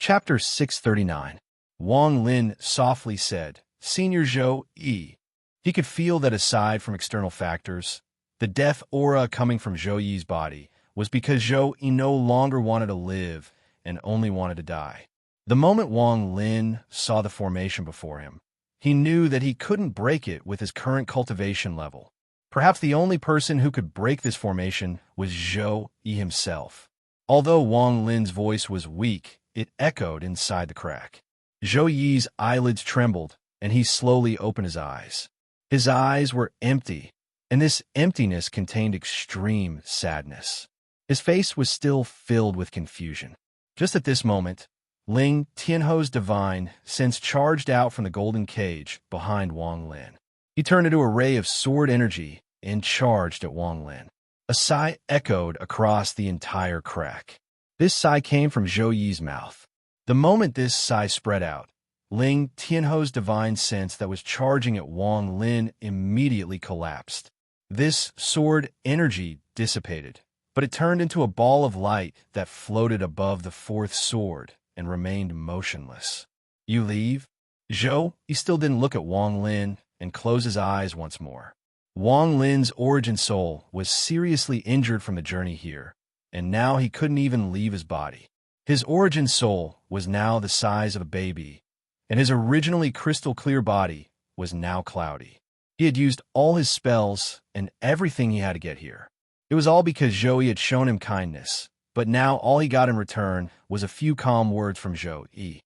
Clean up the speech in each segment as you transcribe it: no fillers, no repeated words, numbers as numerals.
Chapter 639. Wang Lin softly said, Senior Zhou Yi. He could feel that aside from external factors, the death aura coming from Zhou Yi's body was because Zhou Yi no longer wanted to live and only wanted to die. The moment Wang Lin saw the formation before him, he knew that he couldn't break it with his current cultivation level. Perhaps the only person who could break this formation was Zhou Yi himself. Although Wang Lin's voice was weak, it echoed inside the crack. Zhou Yi's eyelids trembled, and he slowly opened his eyes. His eyes were empty, and this emptiness contained extreme sadness. His face was still filled with confusion. Just at this moment, Ling Tianho's divine sense charged out from the golden cage behind Wang Lin. He turned into a ray of sword energy and charged at Wang Lin. A sigh echoed across the entire crack. This sigh came from Zhou Yi's mouth. The moment this sigh spread out, Ling Tianho's divine sense that was charging at Wang Lin immediately collapsed. This sword energy dissipated, but it turned into a ball of light that floated above the fourth sword and remained motionless. You leave? Zhou Yi still didn't look at Wang Lin and closed his eyes once more. Wang Lin's origin soul was seriously injured from the journey here, and now he couldn't even leave his body. His origin soul was now the size of a baby, and his originally crystal-clear body was now cloudy. He had used all his spells and everything he had to get here. It was all because Zhou Yi had shown him kindness, but now all he got in return was a few calm words from Zhou Yi.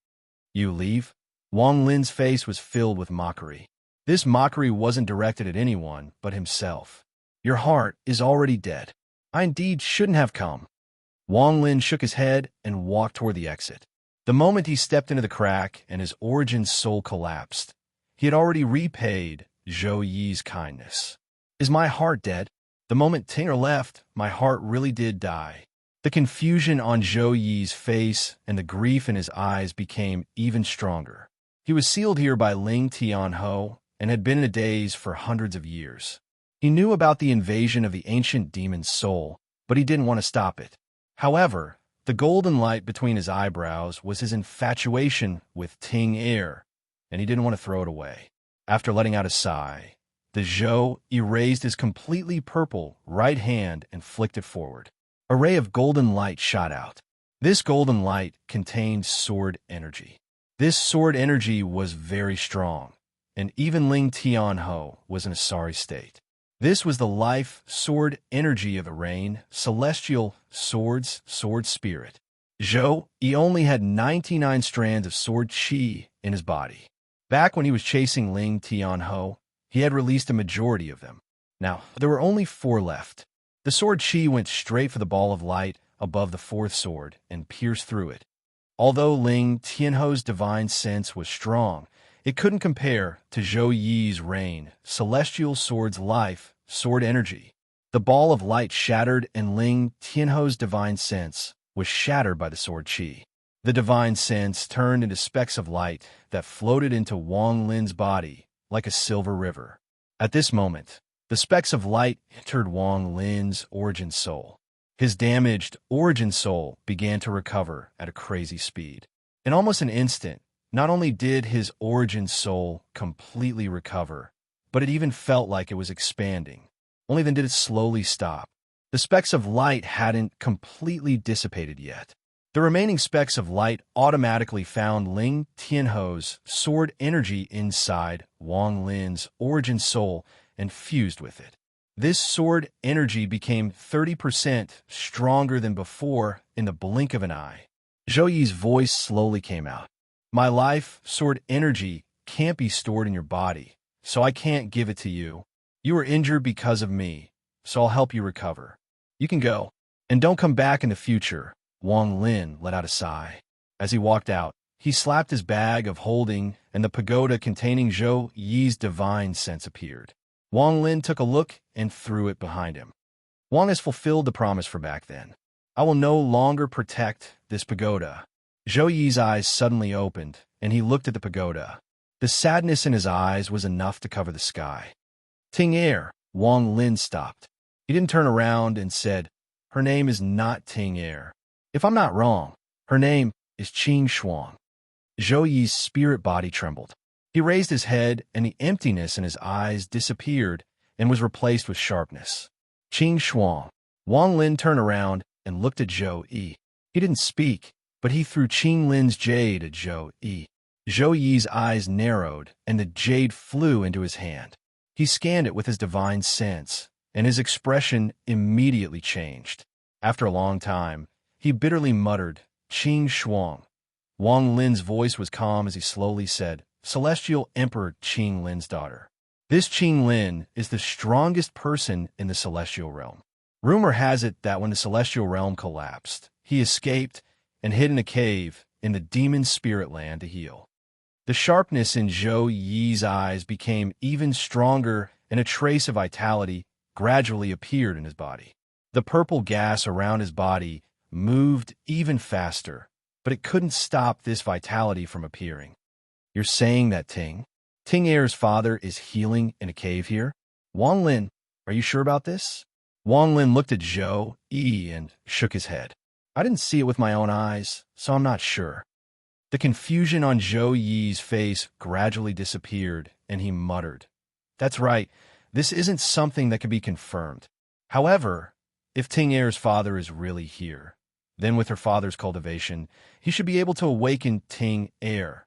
You leave? Wang Lin's face was filled with mockery. This mockery wasn't directed at anyone but himself. Your heart is already dead. I indeed shouldn't have come. Wang Lin shook his head and walked toward the exit. The moment he stepped into the crack and his origin soul collapsed, he had already repaid Zhou Yi's kindness. Is my heart dead? The moment Tinger left, my heart really did die. The confusion on Zhou Yi's face and the grief in his eyes became even stronger. He was sealed here by Ling Tianho and had been in a daze for hundreds of years. He knew about the invasion of the ancient demon's soul, but he didn't want to stop it. However, the golden light between his eyebrows was his infatuation with Ting Er, and he didn't want to throw it away. After letting out a sigh, the Zhou erased his completely purple right hand and flicked it forward. A ray of golden light shot out. This golden light contained sword energy. This sword energy was very strong, and even Ling Tianho was in a sorry state. This was the life sword energy of the rain, celestial sword spirit. Zhou Yi only had 99 strands of sword qi in his body. Back when he was chasing Ling Tianho, he had released a majority of them. Now, there were only 4 left. The sword qi went straight for the ball of light above the fourth sword and pierced through it. Although Ling Tianho's divine sense was strong, it couldn't compare to Zhou Yi's rain, celestial sword's life, sword energy. The ball of light shattered and Ling Tianho's divine sense was shattered by the sword qi. The divine sense turned into specks of light that floated into Wang Lin's body like a silver river. At this moment, the specks of light entered Wang Lin's origin soul. His damaged origin soul began to recover at a crazy speed. In almost an instant, not only did his origin soul completely recover, but it even felt like it was expanding. Only then did it slowly stop. The specks of light hadn't completely dissipated yet. The remaining specks of light automatically found Ling Tianho's sword energy inside Wang Lin's origin soul and fused with it. This sword energy became 30% stronger than before in the blink of an eye. Zhou Yi's voice slowly came out. My life sword energy can't be stored in your body, so I can't give it to you. You were injured because of me, so I'll help you recover. You can go, and don't come back in the future. Wang Lin let out a sigh. As he walked out, he slapped his bag of holding, and the pagoda containing Zhou Yi's divine sense appeared. Wang Lin took a look and threw it behind him. Wang has fulfilled the promise from back then. I will no longer protect this pagoda. Zhou Yi's eyes suddenly opened, and he looked at the pagoda. The sadness in his eyes was enough to cover the sky. Ting Er, Wang Lin stopped. He didn't turn around and said, Her name is not Ting Er. If I'm not wrong, her name is Qing Shuang. Zhou Yi's spirit body trembled. He raised his head, and the emptiness in his eyes disappeared and was replaced with sharpness. Qing Shuang. Wang Lin turned around and looked at Zhou Yi. He didn't speak, but he threw Qing Lin's jade at Zhou Yi. Zhou Yi's eyes narrowed, and the jade flew into his hand. He scanned it with his divine sense, and his expression immediately changed. After a long time, he bitterly muttered, Qing Shuang. Wang Lin's voice was calm as he slowly said, Celestial Emperor Qing Lin's daughter. This Qing Lin is the strongest person in the celestial realm. Rumor has it that when the celestial realm collapsed, he escaped and hid in a cave in the demon spirit land to heal. The sharpness in Zhou Yi's eyes became even stronger, and a trace of vitality gradually appeared in his body. The purple gas around his body moved even faster, but it couldn't stop this vitality from appearing. You're saying that Ting Er's father is healing in a cave here? Wang Lin, are you sure about this? Wang Lin looked at Zhou Yi and shook his head. I didn't see it with my own eyes, so I'm not sure. The confusion on Zhou Yi's face gradually disappeared, and he muttered, That's right, this isn't something that can be confirmed. However, if Ting Er's father is really here, then with her father's cultivation, he should be able to awaken Ting Er.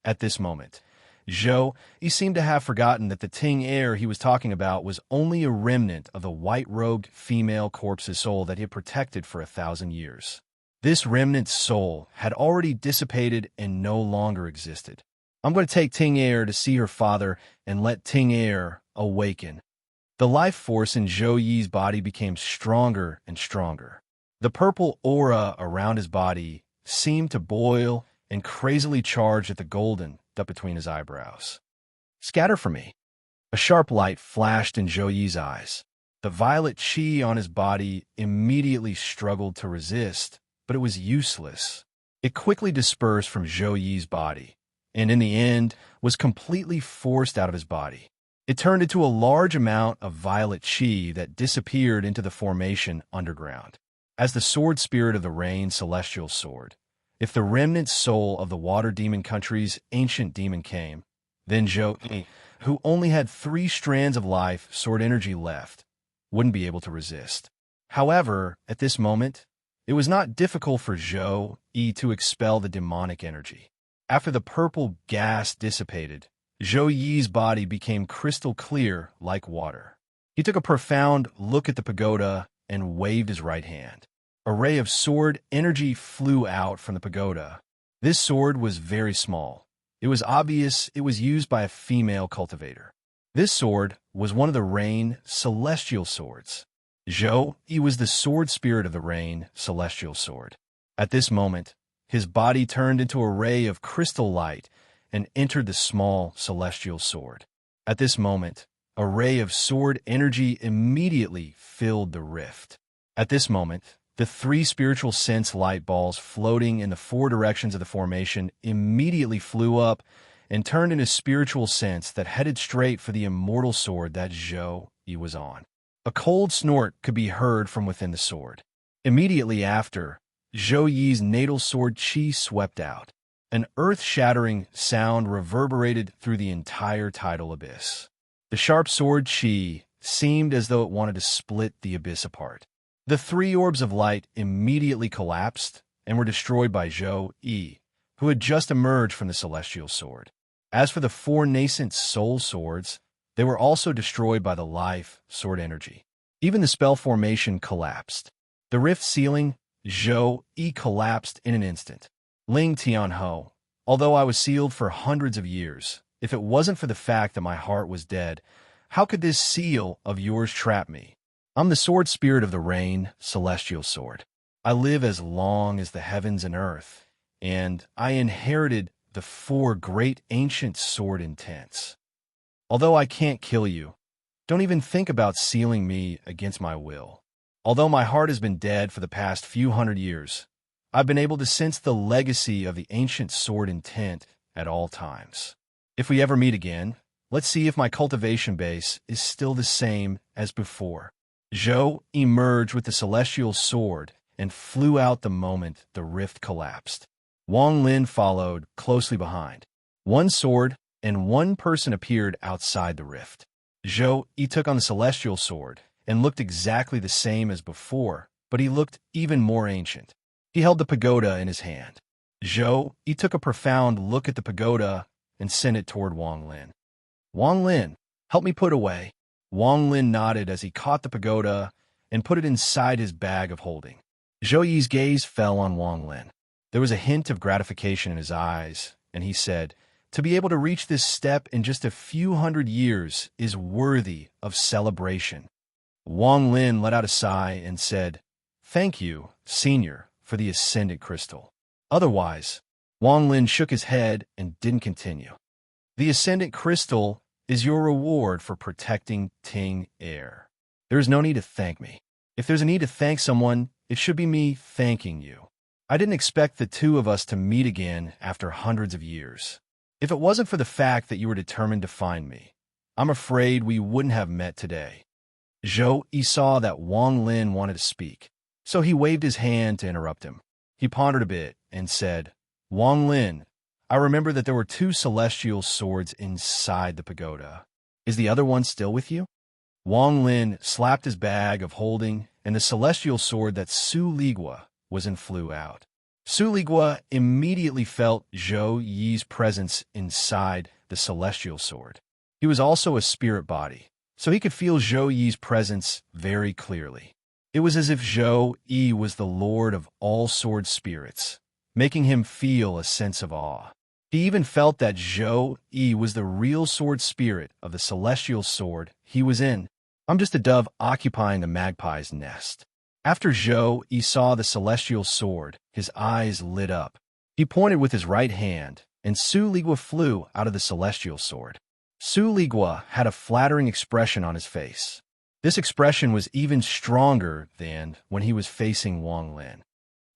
At this moment, Zhou Yi seemed to have forgotten that the Ting Er he was talking about was only a remnant of the white-robed female corpse's soul that he had protected for 1,000 years. This remnant's soul had already dissipated and no longer existed. I'm going to take Ting Er to see her father and let Ting Er awaken. The life force in Zhou Yi's body became stronger and stronger. The purple aura around his body seemed to boil and crazily charged at the golden up between his eyebrows. Scatter for me. A sharp light flashed in Zhou Yi's eyes. The violet qi on his body immediately struggled to resist, but it was useless. It quickly dispersed from Zhou Yi's body, and in the end was completely forced out of his body. It turned into a large amount of violet qi that disappeared into the formation underground. As the sword spirit of the rain celestial sword, if the remnant soul of the water demon country's ancient demon came, then Zhou Yi, who only had 3 strands of life sword energy left, wouldn't be able to resist. However, at this moment, it was not difficult for Zhou Yi to expel the demonic energy. After the purple gas dissipated, Zhou Yi's body became crystal clear like water. He took a profound look at the pagoda and waved his right hand. A ray of sword energy flew out from the pagoda. This sword was very small. It was obvious it was used by a female cultivator. This sword was one of the rain celestial swords. Zhou Yi was the sword spirit of the rain celestial sword. At this moment, his body turned into a ray of crystal light and entered the small celestial sword. At this moment, a ray of sword energy immediately filled the rift. At this moment, the 3 spiritual sense light balls floating in the 4 directions of the formation immediately flew up and turned into spiritual sense that headed straight for the immortal sword that Zhou Yi was on. A cold snort could be heard from within the sword. Immediately after, Zhou Yi's natal sword qi swept out. An earth-shattering sound reverberated through the entire tidal abyss. The sharp sword qi seemed as though it wanted to split the abyss apart. The 3 orbs of light immediately collapsed and were destroyed by Zhou Yi, who had just emerged from the celestial sword. As for the 4 nascent soul swords, they were also destroyed by the life sword energy. Even the spell formation collapsed. The rift ceiling, Zhou Yi collapsed in an instant. Ling Tianhou, although I was sealed for hundreds of years, if it wasn't for the fact that my heart was dead, how could this seal of yours trap me? I'm the sword spirit of the rain, celestial sword. I live as long as the heavens and earth, and I inherited the 4 great ancient sword intents. Although I can't kill you, don't even think about sealing me against my will. Although my heart has been dead for the past few hundred years, I've been able to sense the legacy of the ancient sword intent at all times. If we ever meet again, let's see if my cultivation base is still the same as before. Zhou emerged with the celestial sword and flew out the moment the rift collapsed. Wang Lin followed closely behind. One sword and one person appeared outside the rift. Zhou Yi took on the celestial sword and looked exactly the same as before, but he looked even more ancient. He held the pagoda in his hand. Zhou Yi took a profound look at the pagoda and sent it toward Wang Lin. Wang Lin, help me put away. Wang Lin nodded as he caught the pagoda and put it inside his bag of holding. Zhou Yi's gaze fell on Wang Lin. There was a hint of gratification in his eyes, and he said, "To be able to reach this step in just a few hundred years is worthy of celebration." Wang Lin let out a sigh and said, "Thank you, Senior, for the Ascendant Crystal." Otherwise, Wang Lin shook his head and didn't continue. "The Ascendant Crystal is your reward for protecting Ting Air. There is no need to thank me. If there's a need to thank someone, it should be me thanking you. I didn't expect the two of us to meet again after hundreds of years. If it wasn't for the fact that you were determined to find me, I'm afraid we wouldn't have met today." Zhou Yi saw that Wang Lin wanted to speak, so he waved his hand to interrupt him. He pondered a bit and said, "Wang Lin, I remember that there were two celestial swords inside the pagoda. Is the other one still with you?" Wang Lin slapped his bag of holding, and the celestial sword that Su Ligua was in flew out. Su Ligua immediately felt Zhou Yi's presence inside the celestial sword. He was also a spirit body, so he could feel Zhou Yi's presence very clearly. It was as if Zhou Yi was the lord of all sword spirits, making him feel a sense of awe. He even felt that Zhou Yi was the real sword spirit of the celestial sword he was in. "I'm just a dove occupying a magpie's nest." After Zhou Yi saw the celestial sword, his eyes lit up. He pointed with his right hand, and Su Ligua flew out of the celestial sword. Su Ligua had a flattering expression on his face. This expression was even stronger than when he was facing Wang Lin.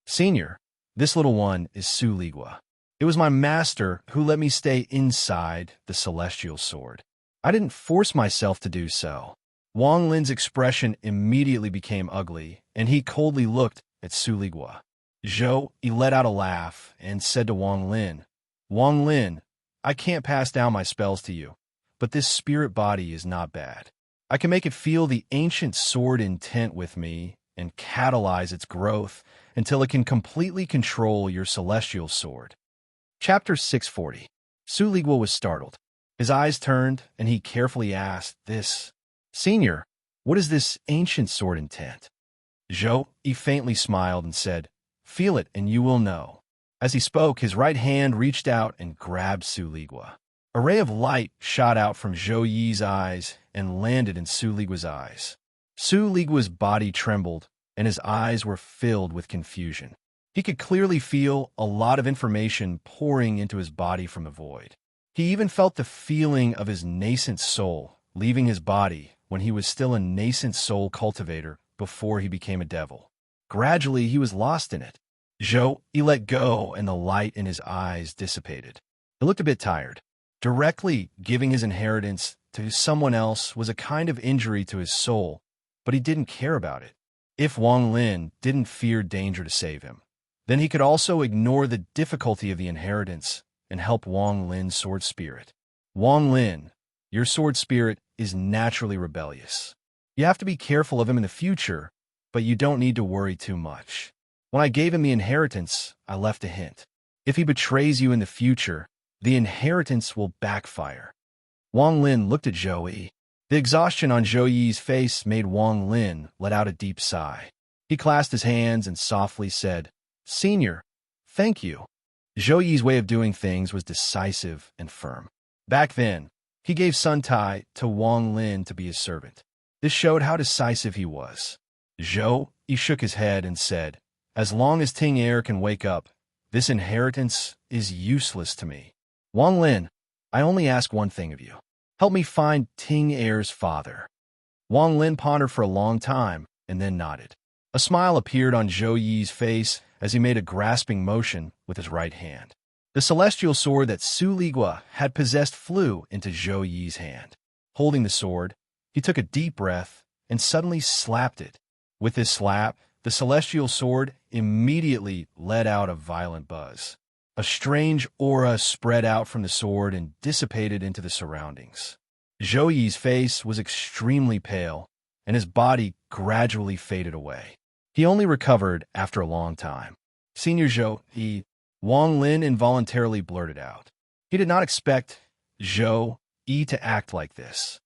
"Senior, this little one is Su Ligua. It was my master who let me stay inside the celestial sword. I didn't force myself to do so." Wang Lin's expression immediately became ugly, and he coldly looked at Su Ligua. Zhou Yi let out a laugh and said to Wang Lin, "Wang Lin, I can't pass down my spells to you, but this spirit body is not bad. I can make it feel the ancient sword intent with me and catalyze its growth until it can completely control your celestial sword." Chapter 640. Su Ligua was startled. His eyes turned, and he carefully asked, "Senior, what is this ancient sword intent?" Zhou Yi faintly smiled and said, "Feel it and you will know." As he spoke, his right hand reached out and grabbed Su Ligua. A ray of light shot out from Zhou Yi's eyes and landed in Su Ligua's eyes. Su Ligua's body trembled, and his eyes were filled with confusion. He could clearly feel a lot of information pouring into his body from the void. He even felt the feeling of his nascent soul leaving his body when he was still a nascent soul cultivator before he became a devil. Gradually, he was lost in it. Zhou Yi let go, and the light in his eyes dissipated. He looked a bit tired. Directly giving his inheritance to someone else was a kind of injury to his soul, but he didn't care about it. If Wang Lin didn't fear danger to save him, then he could also ignore the difficulty of the inheritance and help Wang Lin's sword spirit. "Wang Lin, your sword spirit is naturally rebellious. You have to be careful of him in the future, but you don't need to worry too much. When I gave him the inheritance, I left a hint. If he betrays you in the future, the inheritance will backfire." Wang Lin looked at Zhou Yi. The exhaustion on Zhou Yi's face made Wang Lin let out a deep sigh. He clasped his hands and softly said, "Senior, thank you." Zhou Yi's way of doing things was decisive and firm. Back then, he gave Sun Tai to Wang Lin to be his servant. This showed how decisive he was. Zhou Yi shook his head and said, "As long as Ting Air can wake up, this inheritance is useless to me. Wang Lin, I only ask one thing of you. Help me find Ting Air's father." Wang Lin pondered for a long time and then nodded. A smile appeared on Zhou Yi's face as he made a grasping motion with his right hand. The celestial sword that Su Ligua had possessed flew into Zhou Yi's hand. Holding the sword, he took a deep breath and suddenly slapped it. With his slap, the celestial sword immediately let out a violent buzz. A strange aura spread out from the sword and dissipated into the surroundings. Zhou Yi's face was extremely pale, and his body gradually faded away. He only recovered after a long time. Senior Zhou Yi, Wang Lin involuntarily blurted out. He did not expect Zhou Yi to act like this.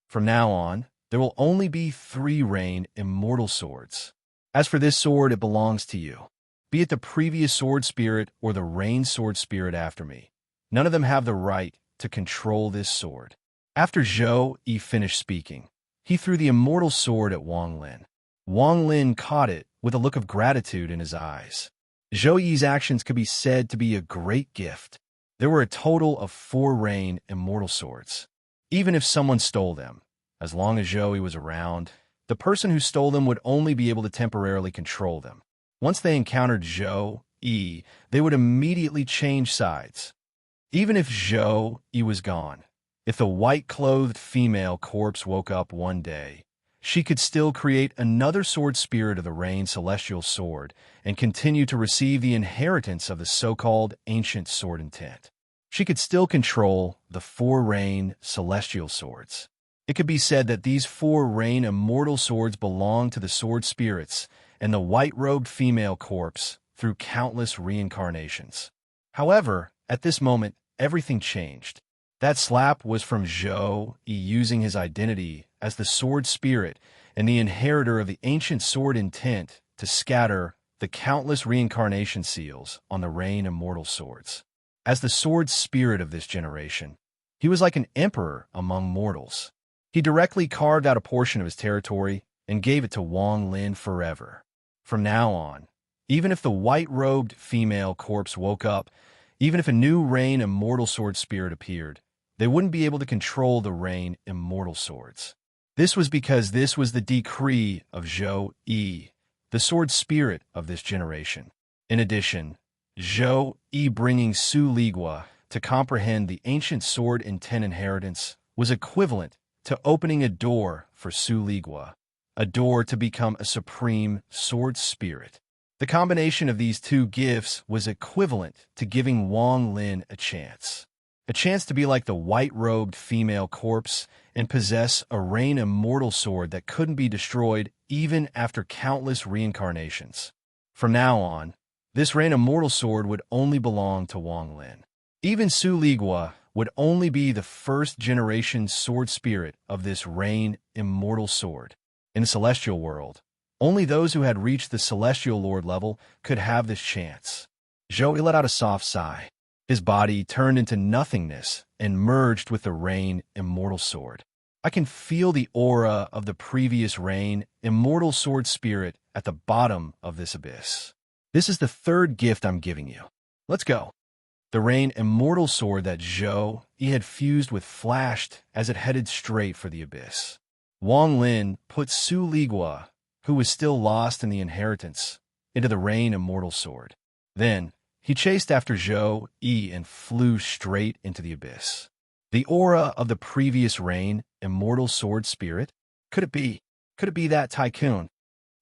From now on, there will only be 3 Rain Immortal Swords. As for this sword, it belongs to you. Be it the previous sword spirit or the Rain sword spirit after me. None of them have the right to control this sword. After Zhou Yi finished speaking, he threw the immortal sword at Wang Lin. Wang Lin caught it with a look of gratitude in his eyes. Zhou Yi's actions could be said to be a great gift. There were a total of 4 Rain Immortal Swords. Even if someone stole them, as long as Zhou Yi was around, the person who stole them would only be able to temporarily control them. Once they encountered Zhou Yi, they would immediately change sides. Even if Zhou Yi was gone, if the white-clothed female corpse woke up one day, she could still create another sword spirit of the Rain Celestial Sword and continue to receive the inheritance of the so-called ancient sword intent. She could still control the 4 Rain Celestial Swords. It could be said that these 4 Rain Immortal Swords belong to the sword spirits and the white-robed female corpse through countless reincarnations. However, at this moment, everything changed. That slap was from Zhou Yi using his identity as the sword spirit and the inheritor of the ancient sword intent to scatter the countless reincarnation seals on the Rain Immortal Swords. As the sword spirit of this generation, he was like an emperor among mortals. He directly carved out a portion of his territory and gave it to Wang Lin forever. From now on, even if the white-robed female corpse woke up, even if a new Rain Immortal Sword spirit appeared, they wouldn't be able to control the Rain Immortal Swords. This was because this was the decree of Zhou Yi, the sword spirit of this generation. In addition, Zhou Yi bringing Su Ligua to comprehend the ancient sword intent inheritance was equivalent to opening a door for Su Ligua, a door to become a supreme sword spirit. The combination of these 2 gifts was equivalent to giving Wang Lin a chance to be like the white-robed female corpse and possess a Rain Immortal Sword that couldn't be destroyed even after countless reincarnations. From now on, this Rain Immortal Sword would only belong to Wang Lin. Even Su Ligua would only be the first-generation sword spirit of this Rain Immortal Sword. In the Celestial world, only those who had reached the Celestial Lord level could have this chance. Zhou Yi let out a soft sigh. His body turned into nothingness and merged with the Rain Immortal Sword. I can feel the aura of the previous Rain Immortal Sword spirit at the bottom of this abyss. This is the 3rd gift I'm giving you. Let's go. The Rain Immortal Sword that Zhou Yi had fused with flashed as it headed straight for the abyss. Wang Lin put Su Ligua, who was still lost in the inheritance, into the Rain Immortal Sword. Then, he chased after Zhou Yi and flew straight into the abyss. The aura of the previous Rain Immortal Sword spirit? Could it be? Could it be that tycoon?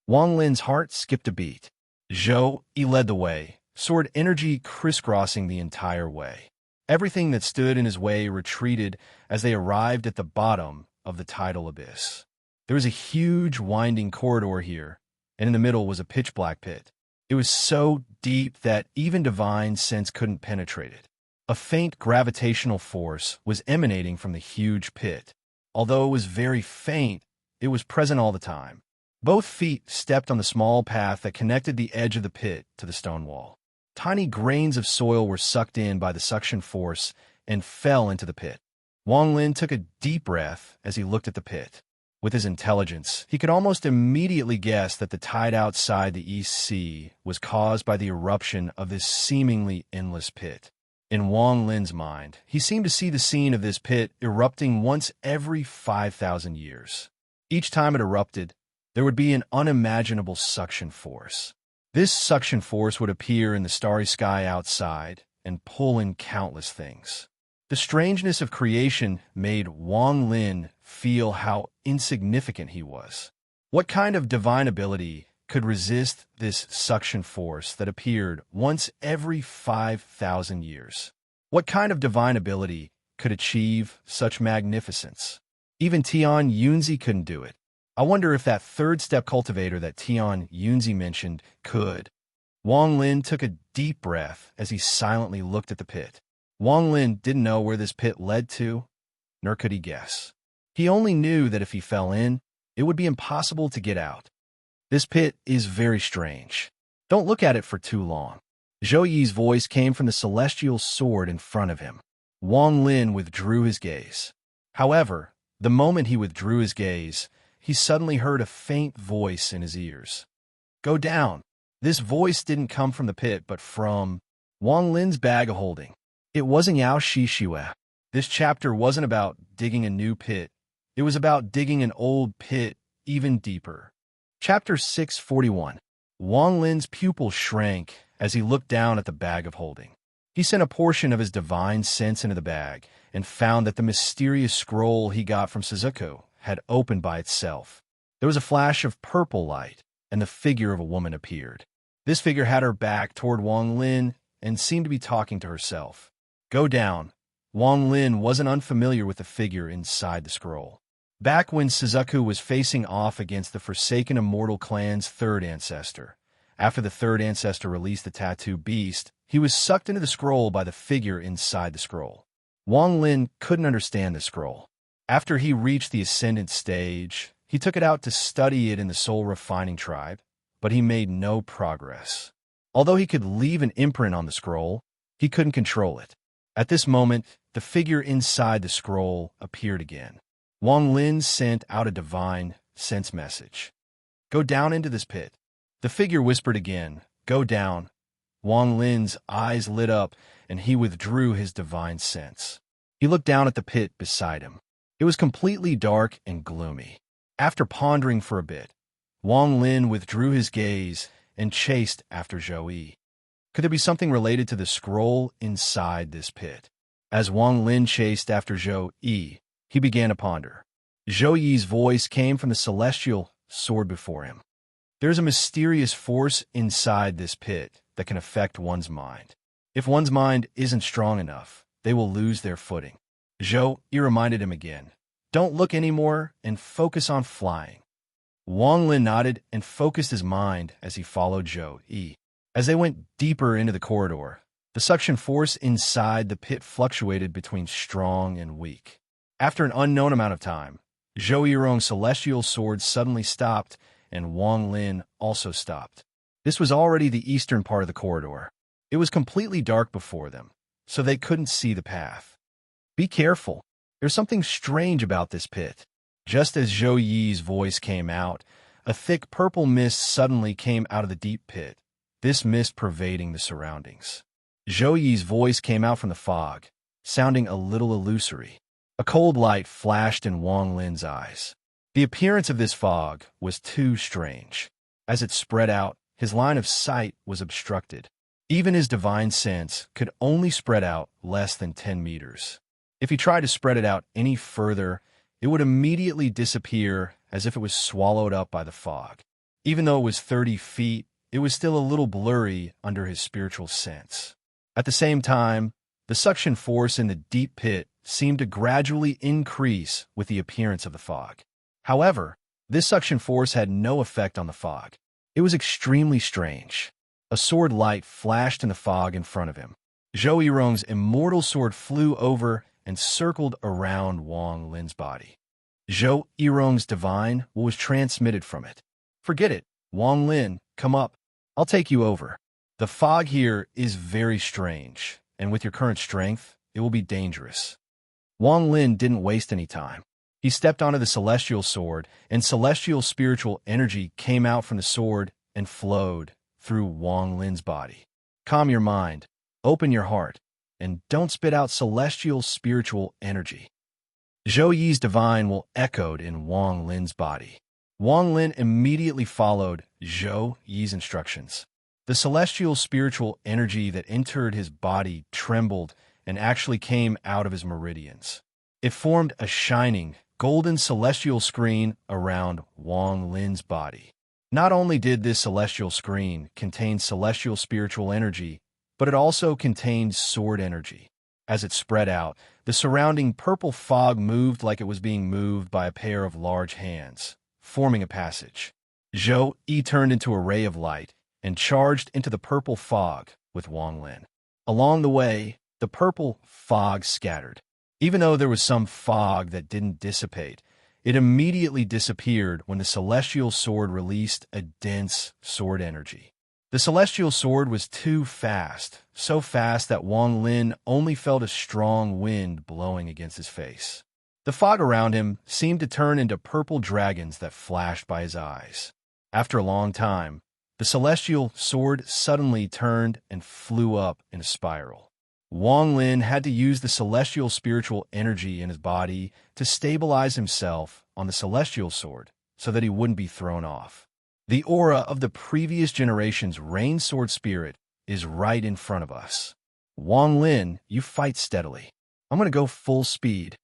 Wang Lin's heart skipped a beat. Zhou Yi led the way, sword energy crisscrossing the entire way. Everything that stood in his way retreated as they arrived at the bottom of the tidal abyss. There was a huge winding corridor here, and in the middle was a pitch-black pit. It was so deep that even divine sense couldn't penetrate it. A faint gravitational force was emanating from the huge pit. Although it was very faint, it was present all the time. Both feet stepped on the small path that connected the edge of the pit to the stone wall. Tiny grains of soil were sucked in by the suction force and fell into the pit. Wang Lin took a deep breath as he looked at the pit. With his intelligence, he could almost immediately guess that the tide outside the East Sea was caused by the eruption of this seemingly endless pit. In Wang Lin's mind, he seemed to see the scene of this pit erupting once every 5,000 years. Each time it erupted, there would be an unimaginable suction force. This suction force would appear in the starry sky outside and pull in countless things. The strangeness of creation made Wang Lin feel how insignificant he was. What kind of divine ability could resist this suction force that appeared once every 5,000 years? What kind of divine ability could achieve such magnificence? Even Tian Yunzi couldn't do it. I wonder if that third-step cultivator that Tian Yunzi mentioned could. Wang Lin took a deep breath as he silently looked at the pit. Wang Lin didn't know where this pit led to, nor could he guess. He only knew that if he fell in, it would be impossible to get out. This pit is very strange. Don't look at it for too long. Zhou Yi's voice came from the celestial sword in front of him. Wang Lin withdrew his gaze. However, the moment he withdrew his gaze, he suddenly heard a faint voice in his ears. Go down. This voice didn't come from the pit, but from Wang Lin's bag of holding. It wasn't Yao Shishue. This chapter wasn't about digging a new pit. It was about digging an old pit even deeper. Chapter 641. Wang Lin's pupil shrank as he looked down at the bag of holding. He sent a portion of his divine sense into the bag and found that the mysterious scroll he got from Suzuko had opened by itself. There was a flash of purple light, and the figure of a woman appeared. This figure had her back toward Wang Lin and seemed to be talking to herself. Go down. Wang Lin wasn't unfamiliar with the figure inside the scroll. Back when Suzuku was facing off against the Forsaken Immortal Clan's third ancestor, after the third ancestor released the tattoo beast, he was sucked into the scroll by the figure inside the scroll. Wang Lin couldn't understand the scroll. After he reached the Ascendant stage, he took it out to study it in the Soul Refining Tribe, but he made no progress. Although he could leave an imprint on the scroll, he couldn't control it. At this moment, the figure inside the scroll appeared again. Wang Lin sent out a divine sense message. Go down into this pit. The figure whispered again, go down. Wang Lin's eyes lit up, and he withdrew his divine sense. He looked down at the pit beside him. It was completely dark and gloomy. After pondering for a bit, Wang Lin withdrew his gaze and chased after Zhou Yi. Could there be something related to the scroll inside this pit? As Wang Lin chased after Zhou Yi, he began to ponder. Zhou Yi's voice came from the celestial sword before him. There's a mysterious force inside this pit that can affect one's mind. If one's mind isn't strong enough, they will lose their footing. Zhou Yi reminded him again. Don't look anymore and focus on flying. Wang Lin nodded and focused his mind as he followed Zhou Yi. As they went deeper into the corridor, the suction force inside the pit fluctuated between strong and weak. After an unknown amount of time, Zhou Yirong's celestial sword suddenly stopped, and Wang Lin also stopped. This was already the eastern part of the corridor. It was completely dark before them, so they couldn't see the path. Be careful. There's something strange about this pit. Just as Zhou Yi's voice came out, a thick purple mist suddenly came out of the deep pit, this mist pervading the surroundings. Zhou Yi's voice came out from the fog, sounding a little illusory. A cold light flashed in Wang Lin's eyes. The appearance of this fog was too strange. As it spread out, his line of sight was obstructed. Even his divine sense could only spread out less than 10 meters. If he tried to spread it out any further, it would immediately disappear as if it was swallowed up by the fog. Even though it was 30 feet, it was still a little blurry under his spiritual sense. At the same time, the suction force in the deep pit seemed to gradually increase with the appearance of the fog. However, this suction force had no effect on the fog. It was extremely strange. A sword light flashed in the fog in front of him. Zhou Yirong's immortal sword flew over and circled around Wang Lin's body. Zhou Yirong's divine was transmitted from it. Forget it. Wang Lin, come up. I'll take you over. The fog here is very strange, and with your current strength, it will be dangerous. Wang Lin didn't waste any time. He stepped onto the celestial sword, and celestial spiritual energy came out from the sword and flowed through Wang Lin's body. Calm your mind, open your heart, and don't spit out celestial spiritual energy. Zhou Yi's divine will echoed in Wang Lin's body. Wang Lin immediately followed Zhou Yi's instructions. The celestial spiritual energy that entered his body trembled and actually came out of his meridians. It formed a shining, golden celestial screen around Wang Lin's body. Not only did this celestial screen contain celestial spiritual energy, but it also contained sword energy. As it spread out, the surrounding purple fog moved like it was being moved by a pair of large hands, forming a passage. Zhou Yi turned into a ray of light and charged into the purple fog with Wang Lin. Along the way, the purple fog scattered. Even though there was some fog that didn't dissipate, it immediately disappeared when the celestial sword released a dense sword energy. The celestial sword was too fast, so fast that Wang Lin only felt a strong wind blowing against his face. The fog around him seemed to turn into purple dragons that flashed by his eyes. After a long time, the celestial sword suddenly turned and flew up in a spiral. Wang Lin had to use the celestial spiritual energy in his body to stabilize himself on the celestial sword so that he wouldn't be thrown off. The aura of the previous generation's rain sword spirit is right in front of us. Wang Lin, you fight steadily. I'm going to go full speed.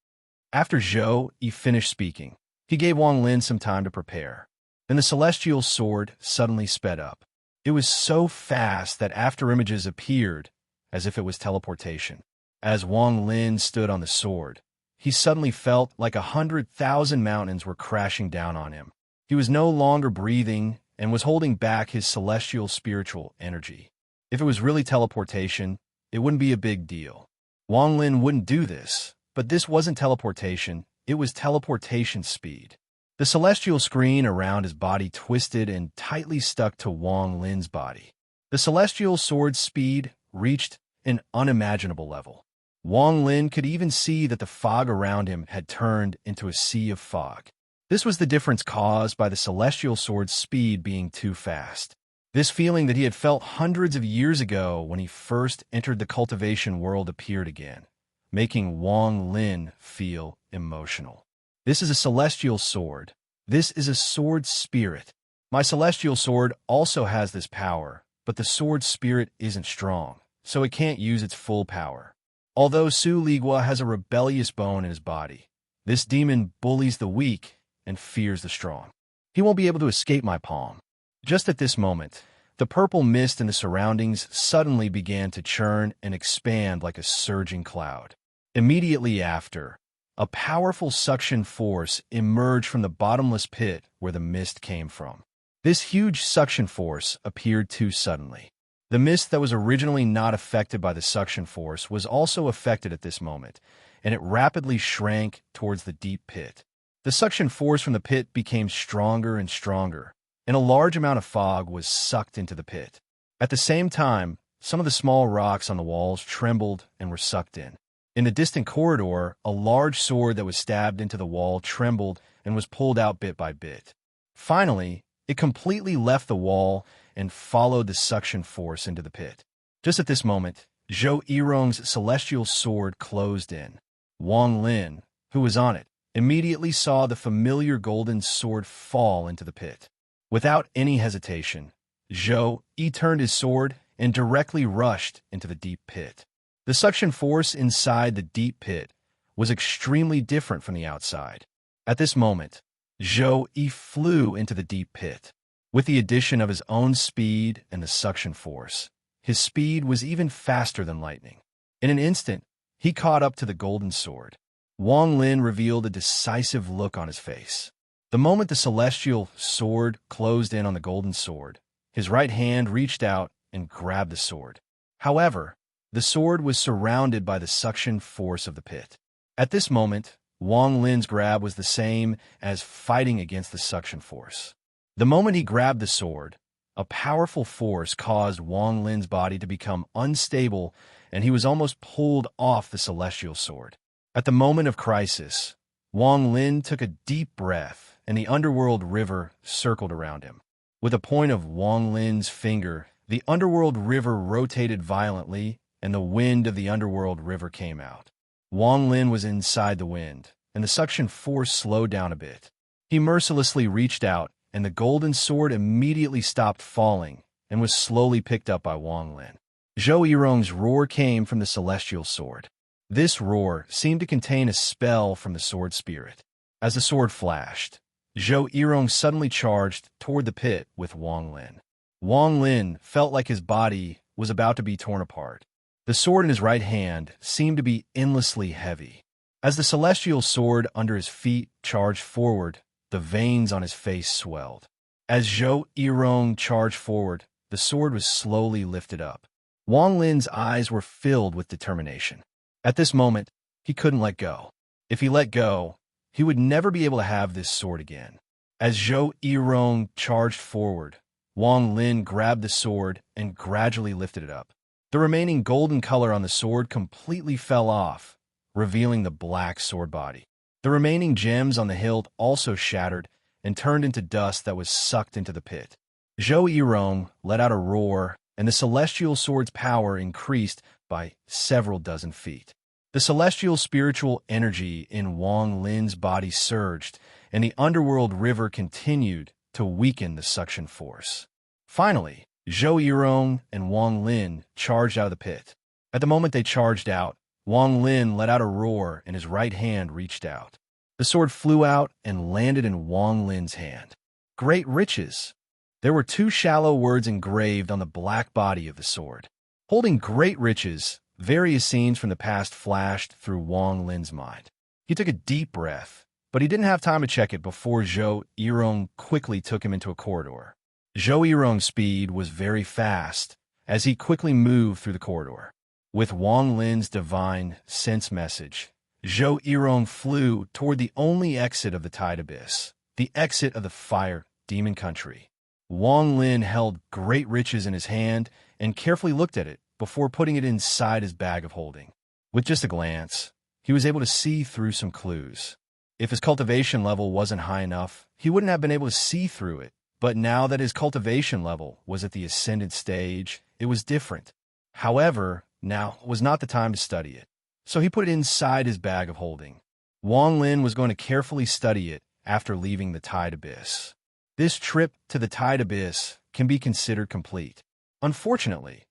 After Zhou Yi finished speaking, he gave Wang Lin some time to prepare. Then the celestial sword suddenly sped up. It was so fast that afterimages appeared as if it was teleportation. As Wang Lin stood on the sword, he suddenly felt like 100,000 mountains were crashing down on him. He was no longer breathing and was holding back his celestial spiritual energy. If it was really teleportation, it wouldn't be a big deal. Wang Lin wouldn't do this, but this wasn't teleportation, it was teleportation speed. The celestial screen around his body twisted and tightly stuck to Wang Lin's body. The celestial sword's speed reached an unimaginable level. Wang Lin could even see that the fog around him had turned into a sea of fog. This was the difference caused by the celestial sword's speed being too fast. This feeling that he had felt hundreds of years ago when he first entered the cultivation world appeared again, making Wang Lin feel emotional. This is a celestial sword. This is a sword spirit. My celestial sword also has this power, but the sword spirit isn't strong, so it can't use its full power. Although Su Ligua has a rebellious bone in his body, this demon bullies the weak and fears the strong. He won't be able to escape my palm. Just at this moment, the purple mist in the surroundings suddenly began to churn and expand like a surging cloud. Immediately after, a powerful suction force emerged from the bottomless pit where the mist came from. This huge suction force appeared too suddenly. The mist that was originally not affected by the suction force was also affected at this moment, and it rapidly shrank towards the deep pit. The suction force from the pit became stronger and stronger, and a large amount of fog was sucked into the pit. At the same time, some of the small rocks on the walls trembled and were sucked in. In the distant corridor, a large sword that was stabbed into the wall trembled and was pulled out bit by bit. Finally, it completely left the wall and followed the suction force into the pit. Just at this moment, Zhou Yirong's celestial sword closed in. Wang Lin, who was on it, immediately saw the familiar golden sword fall into the pit. Without any hesitation, Zhou Yi turned his sword and directly rushed into the deep pit. The suction force inside the deep pit was extremely different from the outside. At this moment, Zhou Yi flew into the deep pit. With the addition of his own speed and the suction force, his speed was even faster than lightning. In an instant, he caught up to the golden sword. Wang Lin revealed a decisive look on his face. The moment the celestial sword closed in on the golden sword, his right hand reached out and grabbed the sword. However, the sword was surrounded by the suction force of the pit. At this moment, Wang Lin's grab was the same as fighting against the suction force. The moment he grabbed the sword, a powerful force caused Wang Lin's body to become unstable, and he was almost pulled off the celestial sword. At the moment of crisis, Wang Lin took a deep breath, and the underworld river circled around him. With a point of Wang Lin's finger, the underworld river rotated violently, and the wind of the underworld river came out. Wang Lin was inside the wind, and the suction force slowed down a bit. He mercilessly reached out, and the golden sword immediately stopped falling and was slowly picked up by Wang Lin. Zhou Yirong's roar came from the celestial sword. This roar seemed to contain a spell from the sword spirit. As the sword flashed, Zhou Yirong suddenly charged toward the pit with Wang Lin. Wang Lin felt like his body was about to be torn apart. The sword in his right hand seemed to be endlessly heavy. As the celestial sword under his feet charged forward, the veins on his face swelled. As Zhou Yirong charged forward, the sword was slowly lifted up. Wang Lin's eyes were filled with determination. At this moment, he couldn't let go. If he let go, he would never be able to have this sword again. As Zhou Yirong charged forward, Wang Lin grabbed the sword and gradually lifted it up. The remaining golden color on the sword completely fell off, revealing the black sword body. The remaining gems on the hilt also shattered and turned into dust that was sucked into the pit. Zhou Yirong let out a roar, and the celestial sword's power increased by several dozen feet. The celestial spiritual energy in Wang Lin's body surged, and the underworld river continued to weaken the suction force. Finally, Zhou Yirong and Wang Lin charged out of the pit. At the moment they charged out, Wang Lin let out a roar and his right hand reached out. The sword flew out and landed in Wang Lin's hand. Great riches! There were two shallow words engraved on the black body of the sword. Holding great riches, various scenes from the past flashed through Wang Lin's mind. He took a deep breath, but he didn't have time to check it before Zhou Yirong quickly took him into a corridor. Zhou Yirong's speed was very fast as he quickly moved through the corridor. With Wang Lin's divine sense message, Zhou Yirong flew toward the only exit of the Tide Abyss, the exit of the Fire Demon Country. Wang Lin held great riches in his hand and carefully looked at it before putting it inside his bag of holding. With just a glance, he was able to see through some clues. If his cultivation level wasn't high enough, he wouldn't have been able to see through it. But now that his cultivation level was at the ascendant stage, it was different. However, now was not the time to study it. So he put it inside his bag of holding. Wang Lin was going to carefully study it after leaving the Tide Abyss. This trip to the Tide Abyss can be considered complete. Unfortunately,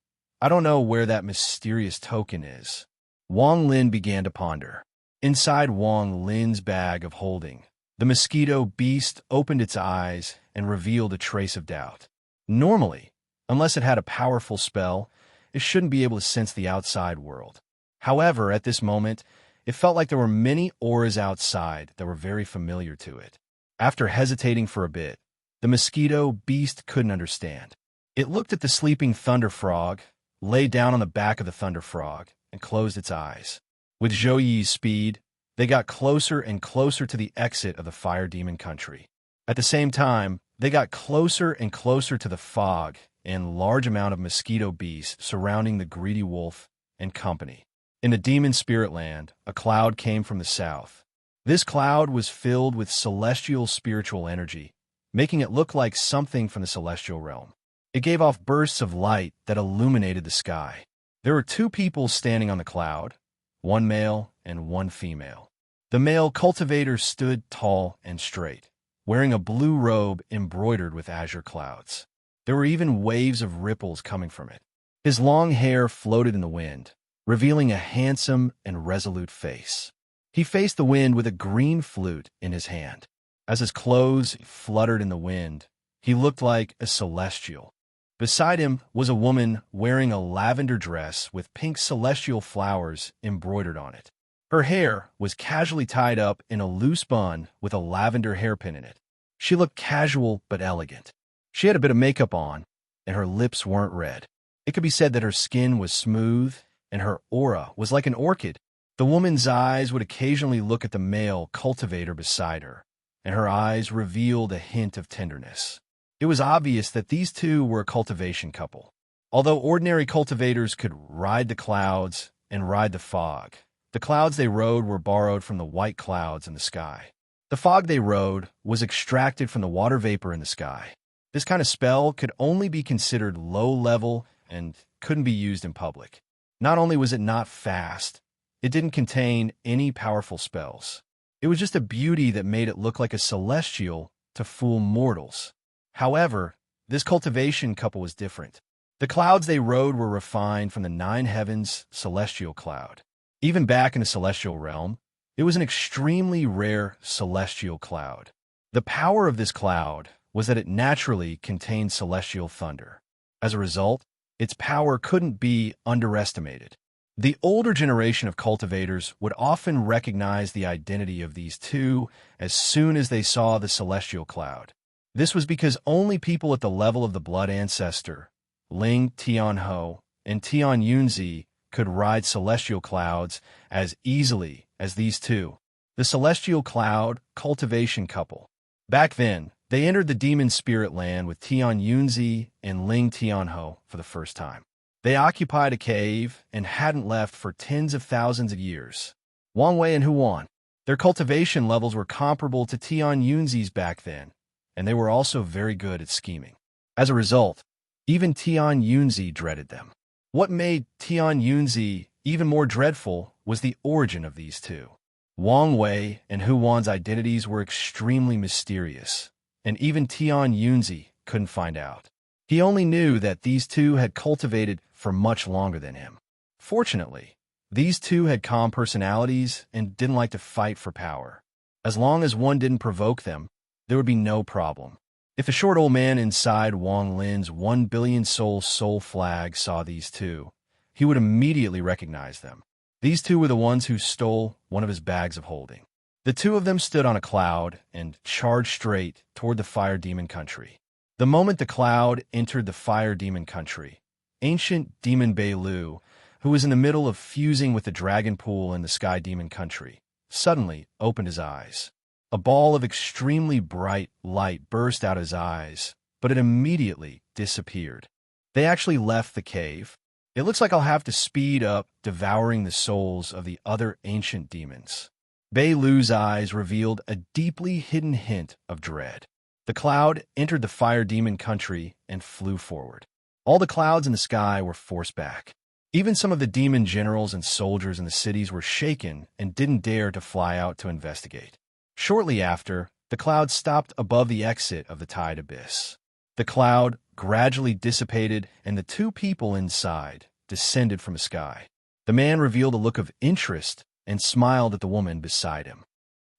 I don't know where that mysterious token is. Wang Lin began to ponder. Inside Wang Lin's bag of holding, the mosquito beast opened its eyes and revealed a trace of doubt. Normally, unless it had a powerful spell, it shouldn't be able to sense the outside world. However, at this moment, it felt like there were many auras outside that were very familiar to it. After hesitating for a bit, the mosquito beast couldn't understand. It looked at the sleeping thunder frog, lay down on the back of the thunder frog, and closed its eyes. With Zhou Yi's speed, they got closer and closer to the exit of the Fire Demon Country. At the same time, they got closer and closer to the fog and large amount of mosquito beasts surrounding the greedy wolf and company. In the demon spirit land, a cloud came from the south. This cloud was filled with celestial spiritual energy, making it look like something from the celestial realm. It gave off bursts of light that illuminated the sky. There were two people standing on the cloud, one male and one female. The male cultivator stood tall and straight, wearing a blue robe embroidered with azure clouds. There were even waves of ripples coming from it. His long hair floated in the wind, revealing a handsome and resolute face. He faced the wind with a green flute in his hand. As his clothes fluttered in the wind, he looked like a celestial. Beside him was a woman wearing a lavender dress with pink celestial flowers embroidered on it. Her hair was casually tied up in a loose bun with a lavender hairpin in it. She looked casual but elegant. She had a bit of makeup on, and her lips weren't red. It could be said that her skin was smooth, and her aura was like an orchid. The woman's eyes would occasionally look at the male cultivator beside her, and her eyes revealed a hint of tenderness. It was obvious that these two were a cultivation couple. Although ordinary cultivators could ride the clouds and ride the fog, the clouds they rode were borrowed from the white clouds in the sky. The fog they rode was extracted from the water vapor in the sky. This kind of spell could only be considered low-level and couldn't be used in public. Not only was it not fast, it didn't contain any powerful spells. It was just a beauty that made it look like a celestial to fool mortals. However, this cultivation couple was different. The clouds they rode were refined from the nine heavens celestial cloud. Even back in the celestial realm, it was an extremely rare celestial cloud. The power of this cloud was that it naturally contained celestial thunder. As a result, its power couldn't be underestimated. The older generation of cultivators would often recognize the identity of these two as soon as they saw the celestial cloud. This was because only people at the level of the blood ancestor, Ling Tianho and Tian Yunzi, could ride celestial clouds as easily as these two. The celestial cloud cultivation couple. Back then, they entered the demon spirit land with Tian Yunzi and Ling Tianho for the first time. They occupied a cave and hadn't left for tens of thousands of years. Wang Wei and Huan. Their cultivation levels were comparable to Tian Yunzi's back then, and they were also very good at scheming. As a result, even Tian Yunzi dreaded them. What made Tian Yunzi even more dreadful was the origin of these two. Wang Wei and Huan's identities were extremely mysterious, and even Tian Yunzi couldn't find out. He only knew that these two had cultivated for much longer than him. Fortunately, these two had calm personalities and didn't like to fight for power. As long as one didn't provoke them, there would be no problem. If the short old man inside Wang Lin's 1 billion soul flag saw these two, he would immediately recognize them. These two were the ones who stole one of his bags of holding. The two of them stood on a cloud and charged straight toward the fire demon country. The moment the cloud entered the fire demon country, ancient demon Bei Lu, who was in the middle of fusing with the dragon pool in the sky demon country, suddenly opened his eyes. A ball of extremely bright light burst out his eyes, but it immediately disappeared. They actually left the cave. It looks like I'll have to speed up devouring the souls of the other ancient demons. Bei Lu's eyes revealed a deeply hidden hint of dread. The cloud entered the fire demon country and flew forward. All the clouds in the sky were forced back. Even some of the demon generals and soldiers in the cities were shaken and didn't dare to fly out to investigate. Shortly after, the cloud stopped above the exit of the tide abyss. The cloud gradually dissipated and the two people inside descended from the sky. The man revealed a look of interest and smiled at the woman beside him.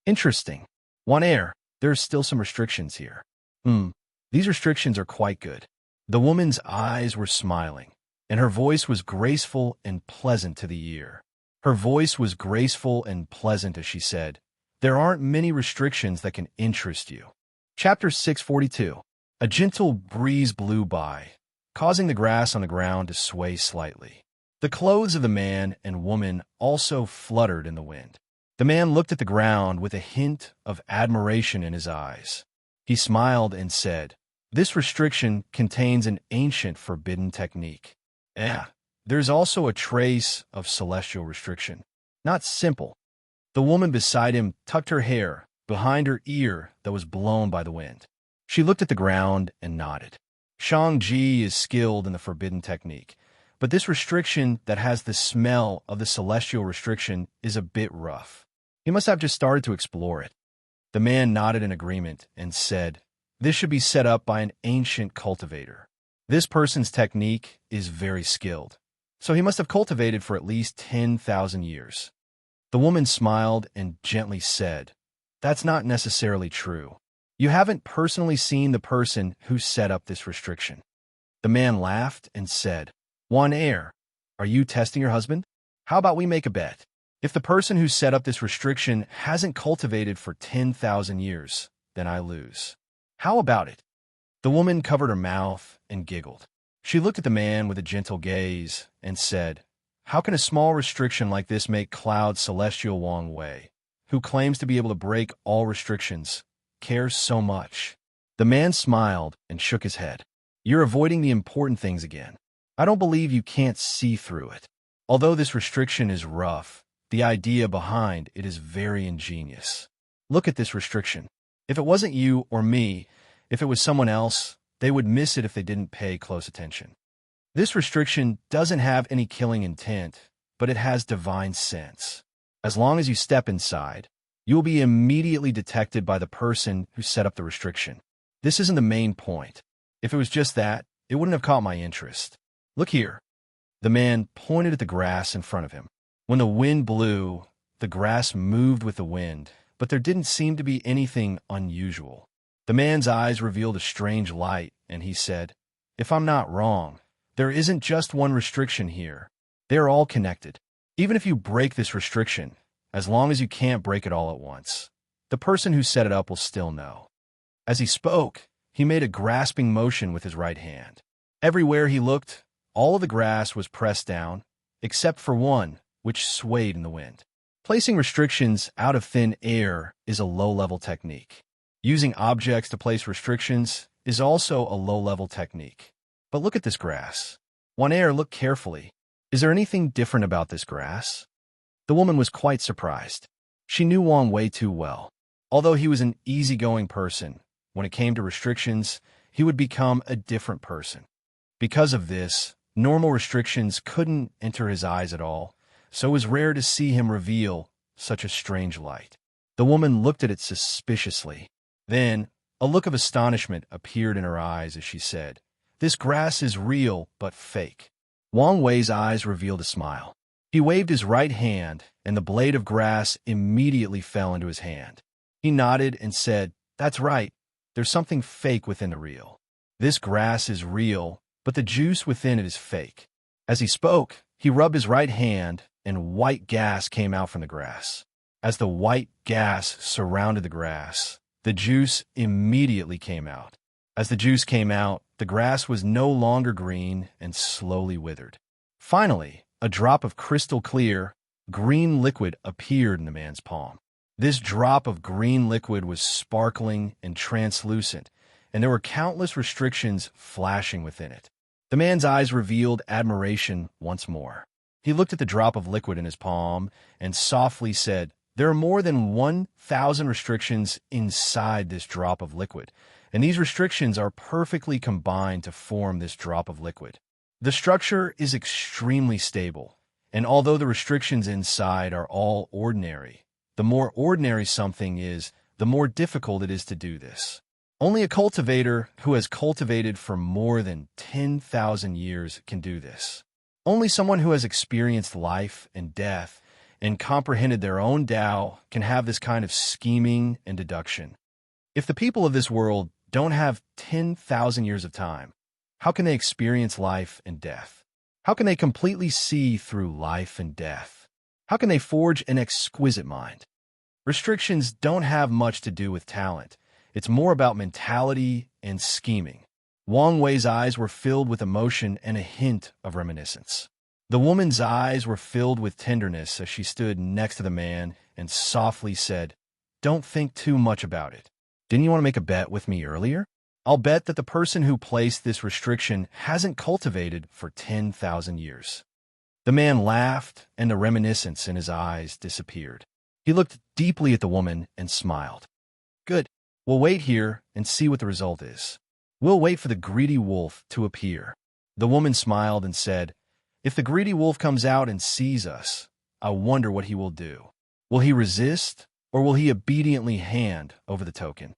Interesting. One air. There's still some restrictions here. These restrictions are quite good. The woman's eyes were smiling, and her voice was graceful and pleasant to the ear. Her voice was graceful and pleasant as she said, "There aren't many restrictions that can interest you." Chapter 642. A gentle breeze blew by, causing the grass on the ground to sway slightly. The clothes of the man and woman also fluttered in the wind. The man looked at the ground with a hint of admiration in his eyes. He smiled and said, "This restriction contains an ancient forbidden technique. There's also a trace of celestial restriction. Not simple." The woman beside him tucked her hair behind her ear that was blown by the wind. She looked at the ground and nodded. Shang Ji is skilled in the forbidden technique, but this restriction that has the smell of the celestial restriction is a bit rough. He must have just started to explore it. The man nodded in agreement and said, "This should be set up by an ancient cultivator. This person's technique is very skilled, so he must have cultivated for at least 10,000 years. The woman smiled and gently said, "That's not necessarily true. You haven't personally seen the person who set up this restriction." The man laughed and said, "One air, are you testing your husband? How about we make a bet? If the person who set up this restriction hasn't cultivated for 10,000 years, then I lose. How about it?" The woman covered her mouth and giggled. She looked at the man with a gentle gaze and said, "How can a small restriction like this make Cloud Celestial Wang Wei, who claims to be able to break all restrictions, care so much?" The man smiled and shook his head. "You're avoiding the important things again. I don't believe you can't see through it. Although this restriction is rough, the idea behind it is very ingenious. Look at this restriction. If it wasn't you or me, if it was someone else, they would miss it if they didn't pay close attention. This restriction doesn't have any killing intent, but it has divine sense. As long as you step inside, you will be immediately detected by the person who set up the restriction. This isn't the main point. If it was just that, it wouldn't have caught my interest. Look here." The man pointed at the grass in front of him. When the wind blew, the grass moved with the wind, but but there didn't seem to be anything unusual. The man's eyes revealed a strange light, and he said, "If I'm not wrong, there isn't just one restriction here. They're all connected. Even if you break this restriction, as long as you can't break it all at once, the person who set it up will still know." As he spoke, he made a grasping motion with his right hand. Everywhere he looked, all of the grass was pressed down, except for one, which swayed in the wind. Placing restrictions out of thin air is a low-level technique. Using objects to place restrictions is also a low-level technique. But look at this grass. One-air, look carefully. Is there anything different about this grass? The woman was quite surprised. She knew Wang Wei too well. Although he was an easygoing person, when it came to restrictions, he would become a different person. Because of this, normal restrictions couldn't enter his eyes at all, so it was rare to see him reveal such a strange light. The woman looked at it suspiciously. Then, a look of astonishment appeared in her eyes as she said, "This grass is real, but fake." Wang Wei's eyes revealed a smile. He waved his right hand, and the blade of grass immediately fell into his hand. He nodded and said, "That's right. There's something fake within the real. This grass is real, but the juice within it is fake." As he spoke, he rubbed his right hand, and white gas came out from the grass. As the white gas surrounded the grass, the juice immediately came out. As the juice came out, the grass was no longer green and slowly withered. Finally, a drop of crystal clear, green liquid appeared in the man's palm. This drop of green liquid was sparkling and translucent, and there were countless restrictions flashing within it. The man's eyes revealed admiration once more. He looked at the drop of liquid in his palm and softly said, "There are more than 1,000 restrictions inside this drop of liquid, and these restrictions are perfectly combined to form this drop of liquid. The structure is extremely stable, and although the restrictions inside are all ordinary, the more ordinary something is, the more difficult it is to do this. Only a cultivator who has cultivated for more than 10,000 years can do this. Only someone who has experienced life and death and comprehended their own Tao can have this kind of scheming and deduction. If the people of this world don't have 10,000 years of time, how can they experience life and death? How can they completely see through life and death? How can they forge an exquisite mind? Restrictions don't have much to do with talent. It's more about mentality and scheming." Wang Wei's eyes were filled with emotion and a hint of reminiscence. The woman's eyes were filled with tenderness as she stood next to the man and softly said, "Don't think too much about it. Didn't you want to make a bet with me earlier? I'll bet that the person who placed this restriction hasn't cultivated for 10,000 years." The man laughed, and the reminiscence in his eyes disappeared. He looked deeply at the woman and smiled. "Good. We'll wait here and see what the result is. We'll wait for the greedy wolf to appear." The woman smiled and said, "If the greedy wolf comes out and sees us, I wonder what he will do. Will he resist, or will he obediently hand over the token?"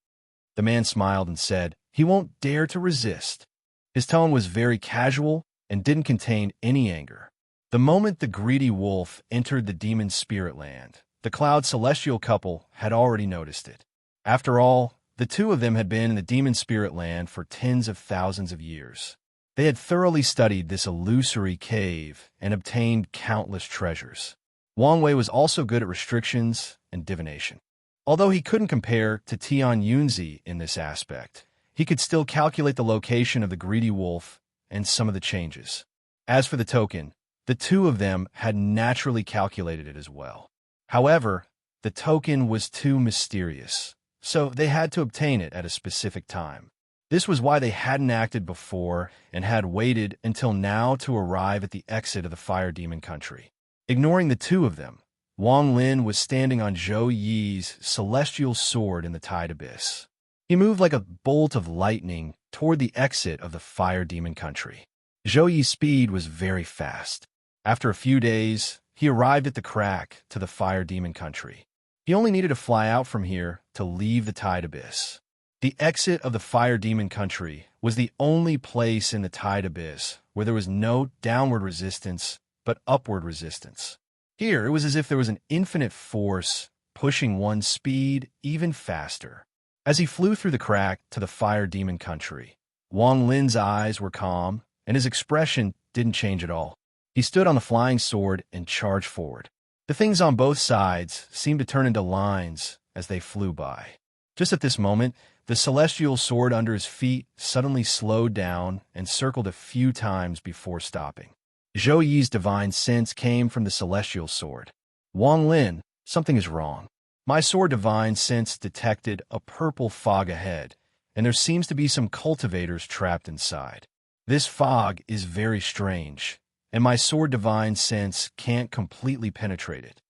The man smiled and said, "He won't dare to resist." His tone was very casual and didn't contain any anger. The moment the greedy wolf entered the demon spirit land, the Cloud Celestial couple had already noticed it. After all, the two of them had been in the demon spirit land for tens of thousands of years. They had thoroughly studied this illusory cave and obtained countless treasures. Wang Wei was also good at restrictions and divination. Although he couldn't compare to Tian Yunzi in this aspect, he could still calculate the location of the greedy wolf and some of the changes. As for the token, the two of them had naturally calculated it as well. However, the token was too mysterious, so they had to obtain it at a specific time. This was why they hadn't acted before and had waited until now to arrive at the exit of the Fire Demon Country. Ignoring the two of them, Wang Lin was standing on Zhou Yi's celestial sword in the tide abyss. He moved like a bolt of lightning toward the exit of the Fire Demon Country. Zhou Yi's speed was very fast. After a few days, he arrived at the crack to the Fire Demon Country. He only needed to fly out from here to leave the tide abyss. The exit of the Fire Demon Country was the only place in the tide abyss where there was no downward resistance, but upward resistance. Here, it was as if there was an infinite force pushing one's speed even faster. As he flew through the crack to the fire demon country, Wang Lin's eyes were calm, and his expression didn't change at all. He stood on the flying sword and charged forward. The things on both sides seemed to turn into lines as they flew by. Just at this moment, the celestial sword under his feet suddenly slowed down and circled a few times before stopping. Zhou Yi's divine sense came from the celestial sword. Wang Lin, something is wrong. My sword divine sense detected a purple fog ahead, and there seems to be some cultivators trapped inside. This fog is very strange, and my sword divine sense can't completely penetrate it.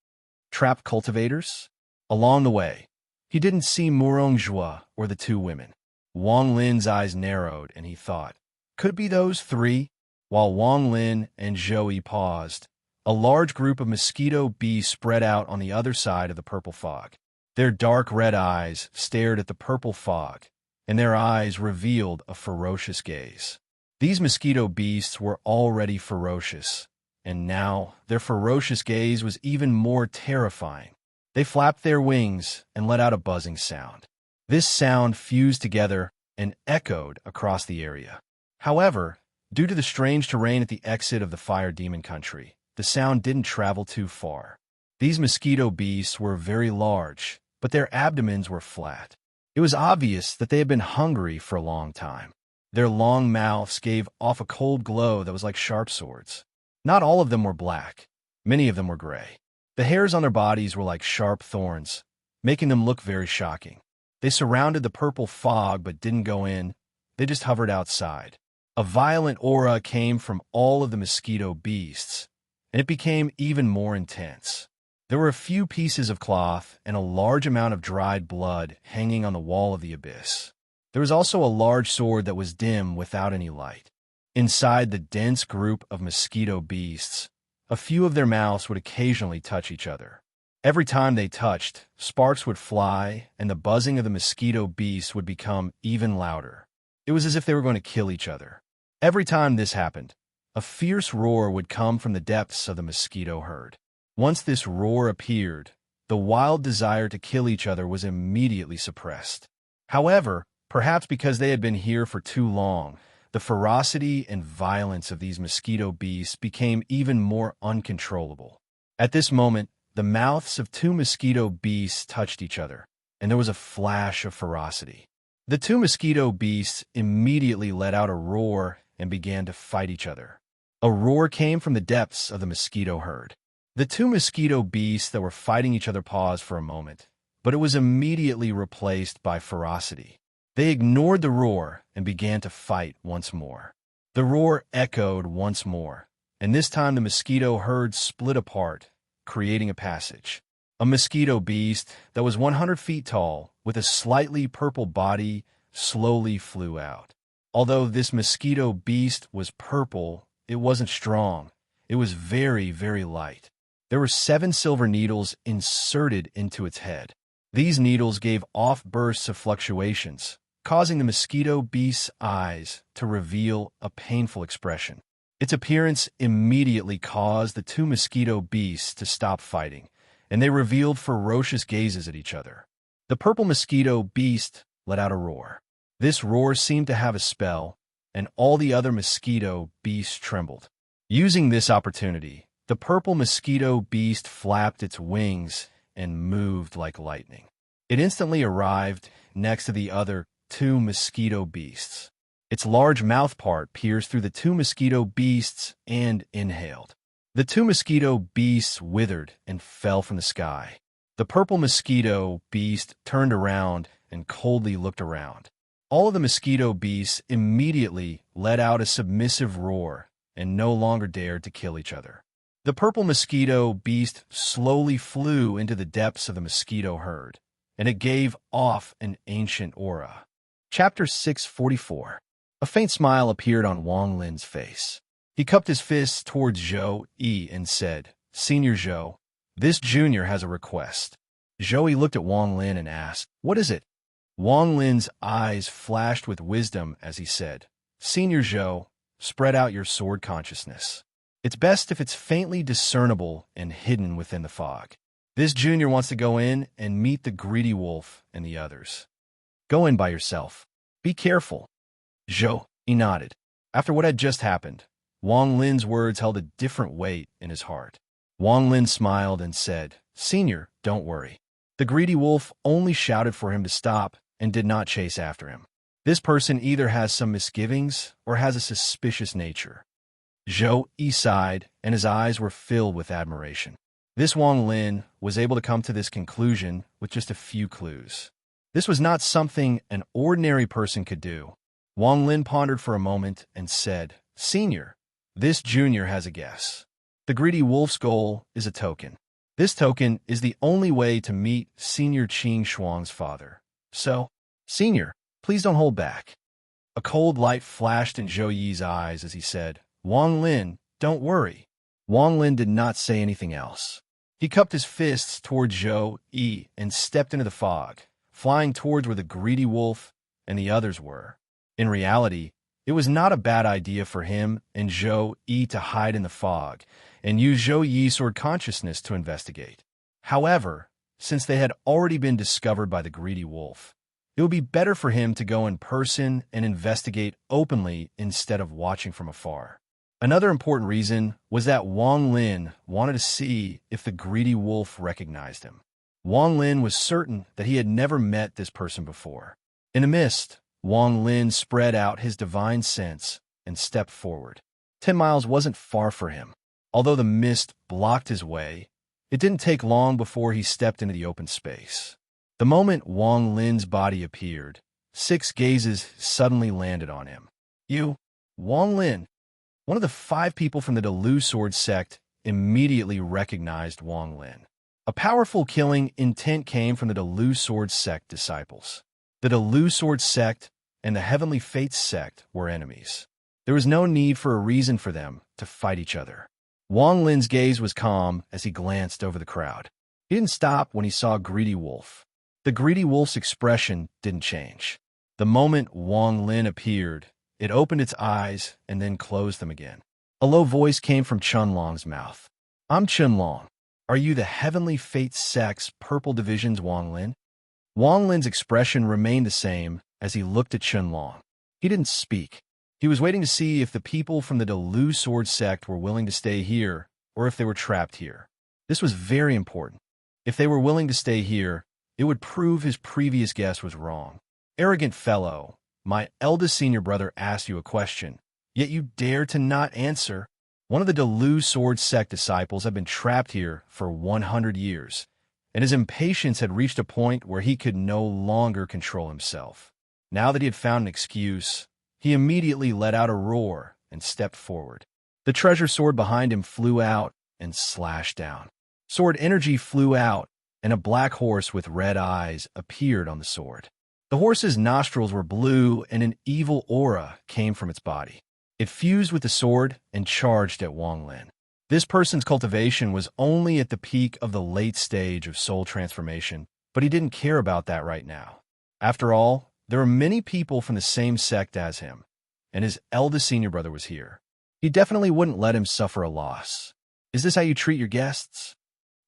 Trapped cultivators? Along the way, he didn't see Murong Zhua or the two women. Wang Lin's eyes narrowed, and he thought, could it be those three? While Wang Lin and Zhou Yi paused, a large group of mosquito bees spread out on the other side of the purple fog. Their dark red eyes stared at the purple fog, and their eyes revealed a ferocious gaze. These mosquito beasts were already ferocious, and now their ferocious gaze was even more terrifying. They flapped their wings and let out a buzzing sound. This sound fused together and echoed across the area. However, due to the strange terrain at the exit of the fire demon country, the sound didn't travel too far. These mosquito beasts were very large, but their abdomens were flat. It was obvious that they had been hungry for a long time. Their long mouths gave off a cold glow that was like sharp swords. Not all of them were black. Many of them were gray. The hairs on their bodies were like sharp thorns, making them look very shocking. They surrounded the purple fog but didn't go in. They just hovered outside. A violent aura came from all of the mosquito beasts, and it became even more intense. There were a few pieces of cloth and a large amount of dried blood hanging on the wall of the abyss. There was also a large sword that was dim without any light. Inside the dense group of mosquito beasts, a few of their mouths would occasionally touch each other. Every time they touched, sparks would fly, and the buzzing of the mosquito beasts would become even louder. It was as if they were going to kill each other. Every time this happened, a fierce roar would come from the depths of the mosquito herd. Once this roar appeared, the wild desire to kill each other was immediately suppressed. However, perhaps because they had been here for too long, the ferocity and violence of these mosquito beasts became even more uncontrollable. At this moment, the mouths of two mosquito beasts touched each other, and there was a flash of ferocity. The two mosquito beasts immediately let out a roar and began to fight each other. A roar came from the depths of the mosquito herd. The two mosquito beasts that were fighting each other paused for a moment, but it was immediately replaced by ferocity. They ignored the roar and began to fight once more. The roar echoed once more, and this time the mosquito herd split apart, creating a passage. A mosquito beast that was 100 feet tall, with a slightly purple body, slowly flew out. Although this mosquito beast was purple, it wasn't strong. It was very, very light. There were 7 silver needles inserted into its head. These needles gave off bursts of fluctuations, causing the mosquito beast's eyes to reveal a painful expression. Its appearance immediately caused the two mosquito beasts to stop fighting, and they revealed ferocious gazes at each other. The purple mosquito beast let out a roar. This roar seemed to have a spell, and all the other mosquito beasts trembled. Using this opportunity, the purple mosquito beast flapped its wings and moved like lightning. It instantly arrived next to the other 2 mosquito beasts. Its large mouth part pierced through the 2 mosquito beasts and inhaled. The 2 mosquito beasts withered and fell from the sky. The purple mosquito beast turned around and coldly looked around. All of the mosquito beasts immediately let out a submissive roar and no longer dared to kill each other. The purple mosquito beast slowly flew into the depths of the mosquito herd, and it gave off an ancient aura. Chapter 644. A faint smile appeared on Wang Lin's face. He cupped his fists towards Zhou Yi and said, "Senior Zhou, this junior has a request." Zhou Yi looked at Wang Lin and asked, "What is it?" Wang Lin's eyes flashed with wisdom as he said, "Senior Zhou, spread out your sword consciousness. It's best if it's faintly discernible and hidden within the fog. This junior wants to go in and meet the greedy wolf and the others. Go in by yourself. Be careful. Zhou, he nodded. After what had just happened, Wang Lin's words held a different weight in his heart. Wang Lin smiled and said, Senior, don't worry. The greedy wolf only shouted for him to stop and did not chase after him. This person either has some misgivings or has a suspicious nature. Zhou Yi sighed, and his eyes were filled with admiration. This Wang Lin was able to come to this conclusion with just a few clues. This was not something an ordinary person could do. Wang Lin pondered for a moment and said, Senior, this junior has a guess. The greedy wolf's goal is a token. This token is the only way to meet Senior Qing Shuang's father. So, Senior, please don't hold back. A cold light flashed in Zhou Yi's eyes as he said, Wang Lin, don't worry. Wang Lin did not say anything else. He cupped his fists toward Zhou Yi and stepped into the fog, flying towards where the greedy wolf and the others were. In reality, it was not a bad idea for him and Zhou Yi to hide in the fog and use Zhou Yi's sword consciousness to investigate. However, since they had already been discovered by the greedy wolf, it would be better for him to go in person and investigate openly instead of watching from afar. Another important reason was that Wang Lin wanted to see if the greedy wolf recognized him. Wang Lin was certain that he had never met this person before. In the mist, Wang Lin spread out his divine sense and stepped forward. 10 miles wasn't far for him. Although the mist blocked his way, it didn't take long before he stepped into the open space. The moment Wang Lin's body appeared, 6 gazes suddenly landed on him. You, Wang Lin. One of the 5 people from the Delu sword sect immediately recognized Wang Lin. A powerful killing intent came from the Delu sword sect disciples. The Delu sword sect and the Heavenly Fates sect were enemies. There was no need for a reason for them to fight each other. Wang Lin's gaze was calm as he glanced over the crowd. He didn't stop when he saw Greedy Wolf. The Greedy Wolf's expression didn't change. The moment Wang Lin appeared, it opened its eyes and then closed them again. A low voice came from Chunlong's mouth. I'm Chunlong. Are you the Heavenly Fates sect's Purple Division's Wang Lin? Wang Lin's expression remained the same as he looked at Chunlong. He didn't speak. He was waiting to see if the people from the Delu sword sect were willing to stay here or if they were trapped here. This was very important. If they were willing to stay here, it would prove his previous guess was wrong. Arrogant fellow, my eldest senior brother asked you a question, yet you dare to not answer. One of the Delu sword sect disciples had been trapped here for 100 years, and his impatience had reached a point where he could no longer control himself. Now that he had found an excuse, he immediately let out a roar and stepped forward. The treasure sword behind him flew out and slashed down. Sword energy flew out, and a black horse with red eyes appeared on the sword. The horse's nostrils were blue, and an evil aura came from its body. It fused with the sword and charged at Wang Lin. This person's cultivation was only at the peak of the late stage of soul transformation, but he didn't care about that right now. After all, there were many people from the same sect as him, and his eldest senior brother was here. He definitely wouldn't let him suffer a loss. Is this how you treat your guests?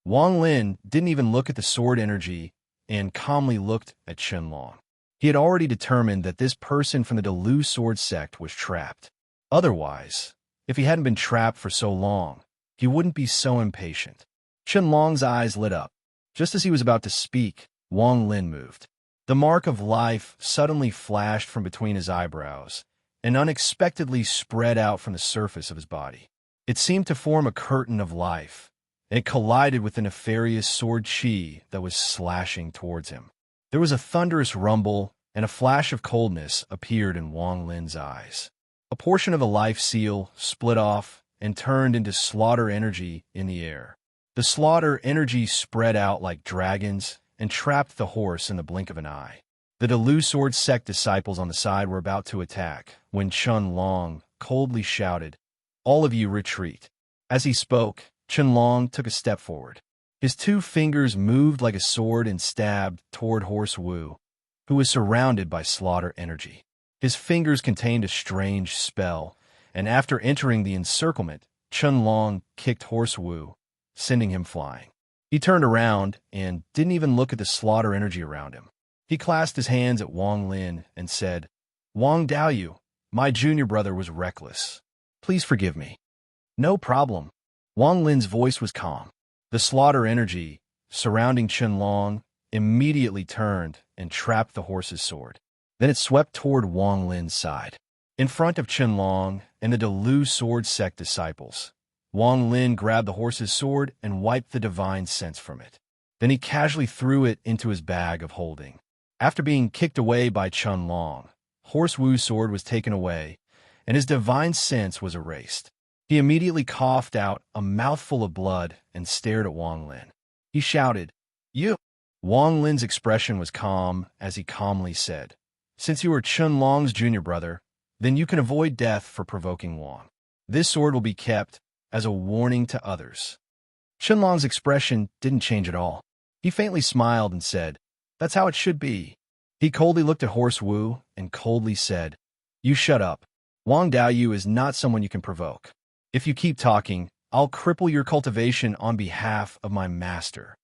Wang Lin didn't even look at the sword energy and calmly looked at Chunlong. He had already determined that this person from the Delu sword sect was trapped. Otherwise, if he hadn't been trapped for so long, he wouldn't be so impatient. Chunlong's eyes lit up. Just as he was about to speak, Wang Lin moved. The mark of life suddenly flashed from between his eyebrows and unexpectedly spread out from the surface of his body. It seemed to form a curtain of life, and it collided with the nefarious sword chi that was slashing towards him. There was a thunderous rumble, and a flash of coldness appeared in Wang Lin's eyes. A portion of the life seal split off and turned into slaughter energy in the air. The slaughter energy spread out like dragons and trapped the horse in the blink of an eye. The Delu sword sect disciples on the side were about to attack when Chunlong coldly shouted, "All of you retreat." As he spoke, Chunlong took a step forward. His 2 fingers moved like a sword and stabbed toward Horse Wu, who was surrounded by slaughter energy. His fingers contained a strange spell, and after entering the encirclement, Chunlong kicked Horse Wu, sending him flying. He turned around and didn't even look at the slaughter energy around him. He clasped his hands at Wang Lin and said, "Wang Daoyu, my junior brother was reckless. Please forgive me." "No problem." Wang Lin's voice was calm. The slaughter energy surrounding Qianlong immediately turned and trapped the horse's sword. Then it swept toward Wang Lin's side. In front of Qianlong and the Delu sword sect disciples, Wang Lin grabbed the horse's sword and wiped the divine sense from it. Then he casually threw it into his bag of holding. After being kicked away by Qianlong, Horse Wu's sword was taken away, and his divine sense was erased. He immediately coughed out a mouthful of blood and stared at Wang Lin. He shouted, "You!" Wang Lin's expression was calm as he calmly said, "Since you are Qianlong's junior brother, then you can avoid death for provoking Wang. This sword will be kept as a warning to others." Qianlong's expression didn't change at all. He faintly smiled and said, "That's how it should be." He coldly looked at Horse Wu and coldly said, "You shut up. Wang Daoyu is not someone you can provoke. If you keep talking, I'll cripple your cultivation on behalf of my master."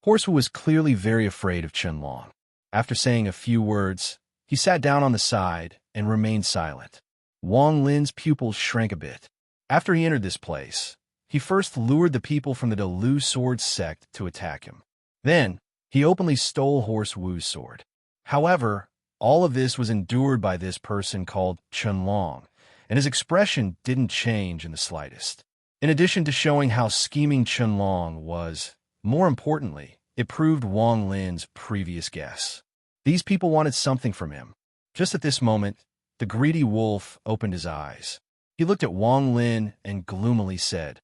Horse Wu was clearly very afraid of Qianlong. After saying a few words, he sat down on the side and remained silent. Wang Lin's pupils shrank a bit. After he entered this place, he first lured the people from the Delu sword sect to attack him. Then, he openly stole Horse Wu's sword. However, all of this was endured by this person called Qianlong, and his expression didn't change in the slightest. In addition to showing how scheming Qianlong was, more importantly, it proved Wang Lin's previous guess. These people wanted something from him. Just at this moment, the greedy wolf opened his eyes. He looked at Wang Lin and gloomily said,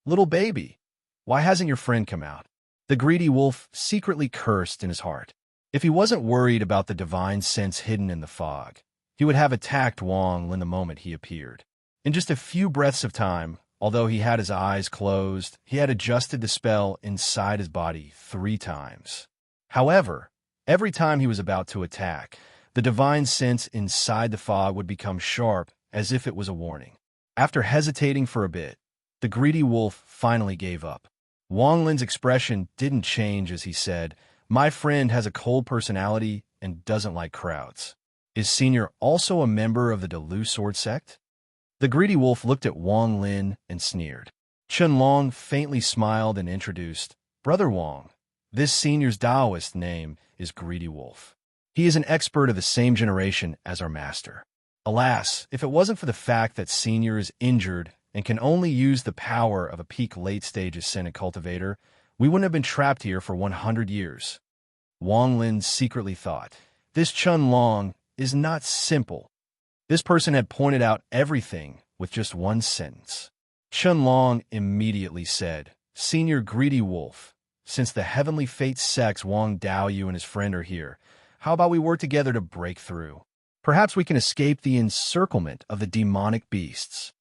"Little baby, why hasn't your friend come out?" The greedy wolf secretly cursed in his heart. If he wasn't worried about the divine sense hidden in the fog, he would have attacked Wang Lin the moment he appeared. In just a few breaths of time, although he had his eyes closed, he had adjusted the spell inside his body 3 times. However, every time he was about to attack, the divine sense inside the fog would become sharp as if it was a warning. After hesitating for a bit, the greedy wolf finally gave up. Wang Lin's expression didn't change as he said, "My friend has a cold personality and doesn't like crowds. Is Senior also a member of the Delu sword sect?" The greedy wolf looked at Wang Lin and sneered. Qianlong faintly smiled and introduced, "Brother Wang, this Senior's Taoist name is Greedy Wolf. He is an expert of the same generation as our master. Alas, if it wasn't for the fact that Senior is injured and can only use the power of a peak late-stage ascendant cultivator, we wouldn't have been trapped here for 100 years. Wang Lin secretly thought, "This Qianlong is not simple." This person had pointed out everything with just one sentence. Qianlong immediately said, "Senior Greedy Wolf, since the heavenly fate sects Wang Daoyu and his friend are here, how about we work together to break through? Perhaps we can escape the encirclement of the demonic beasts."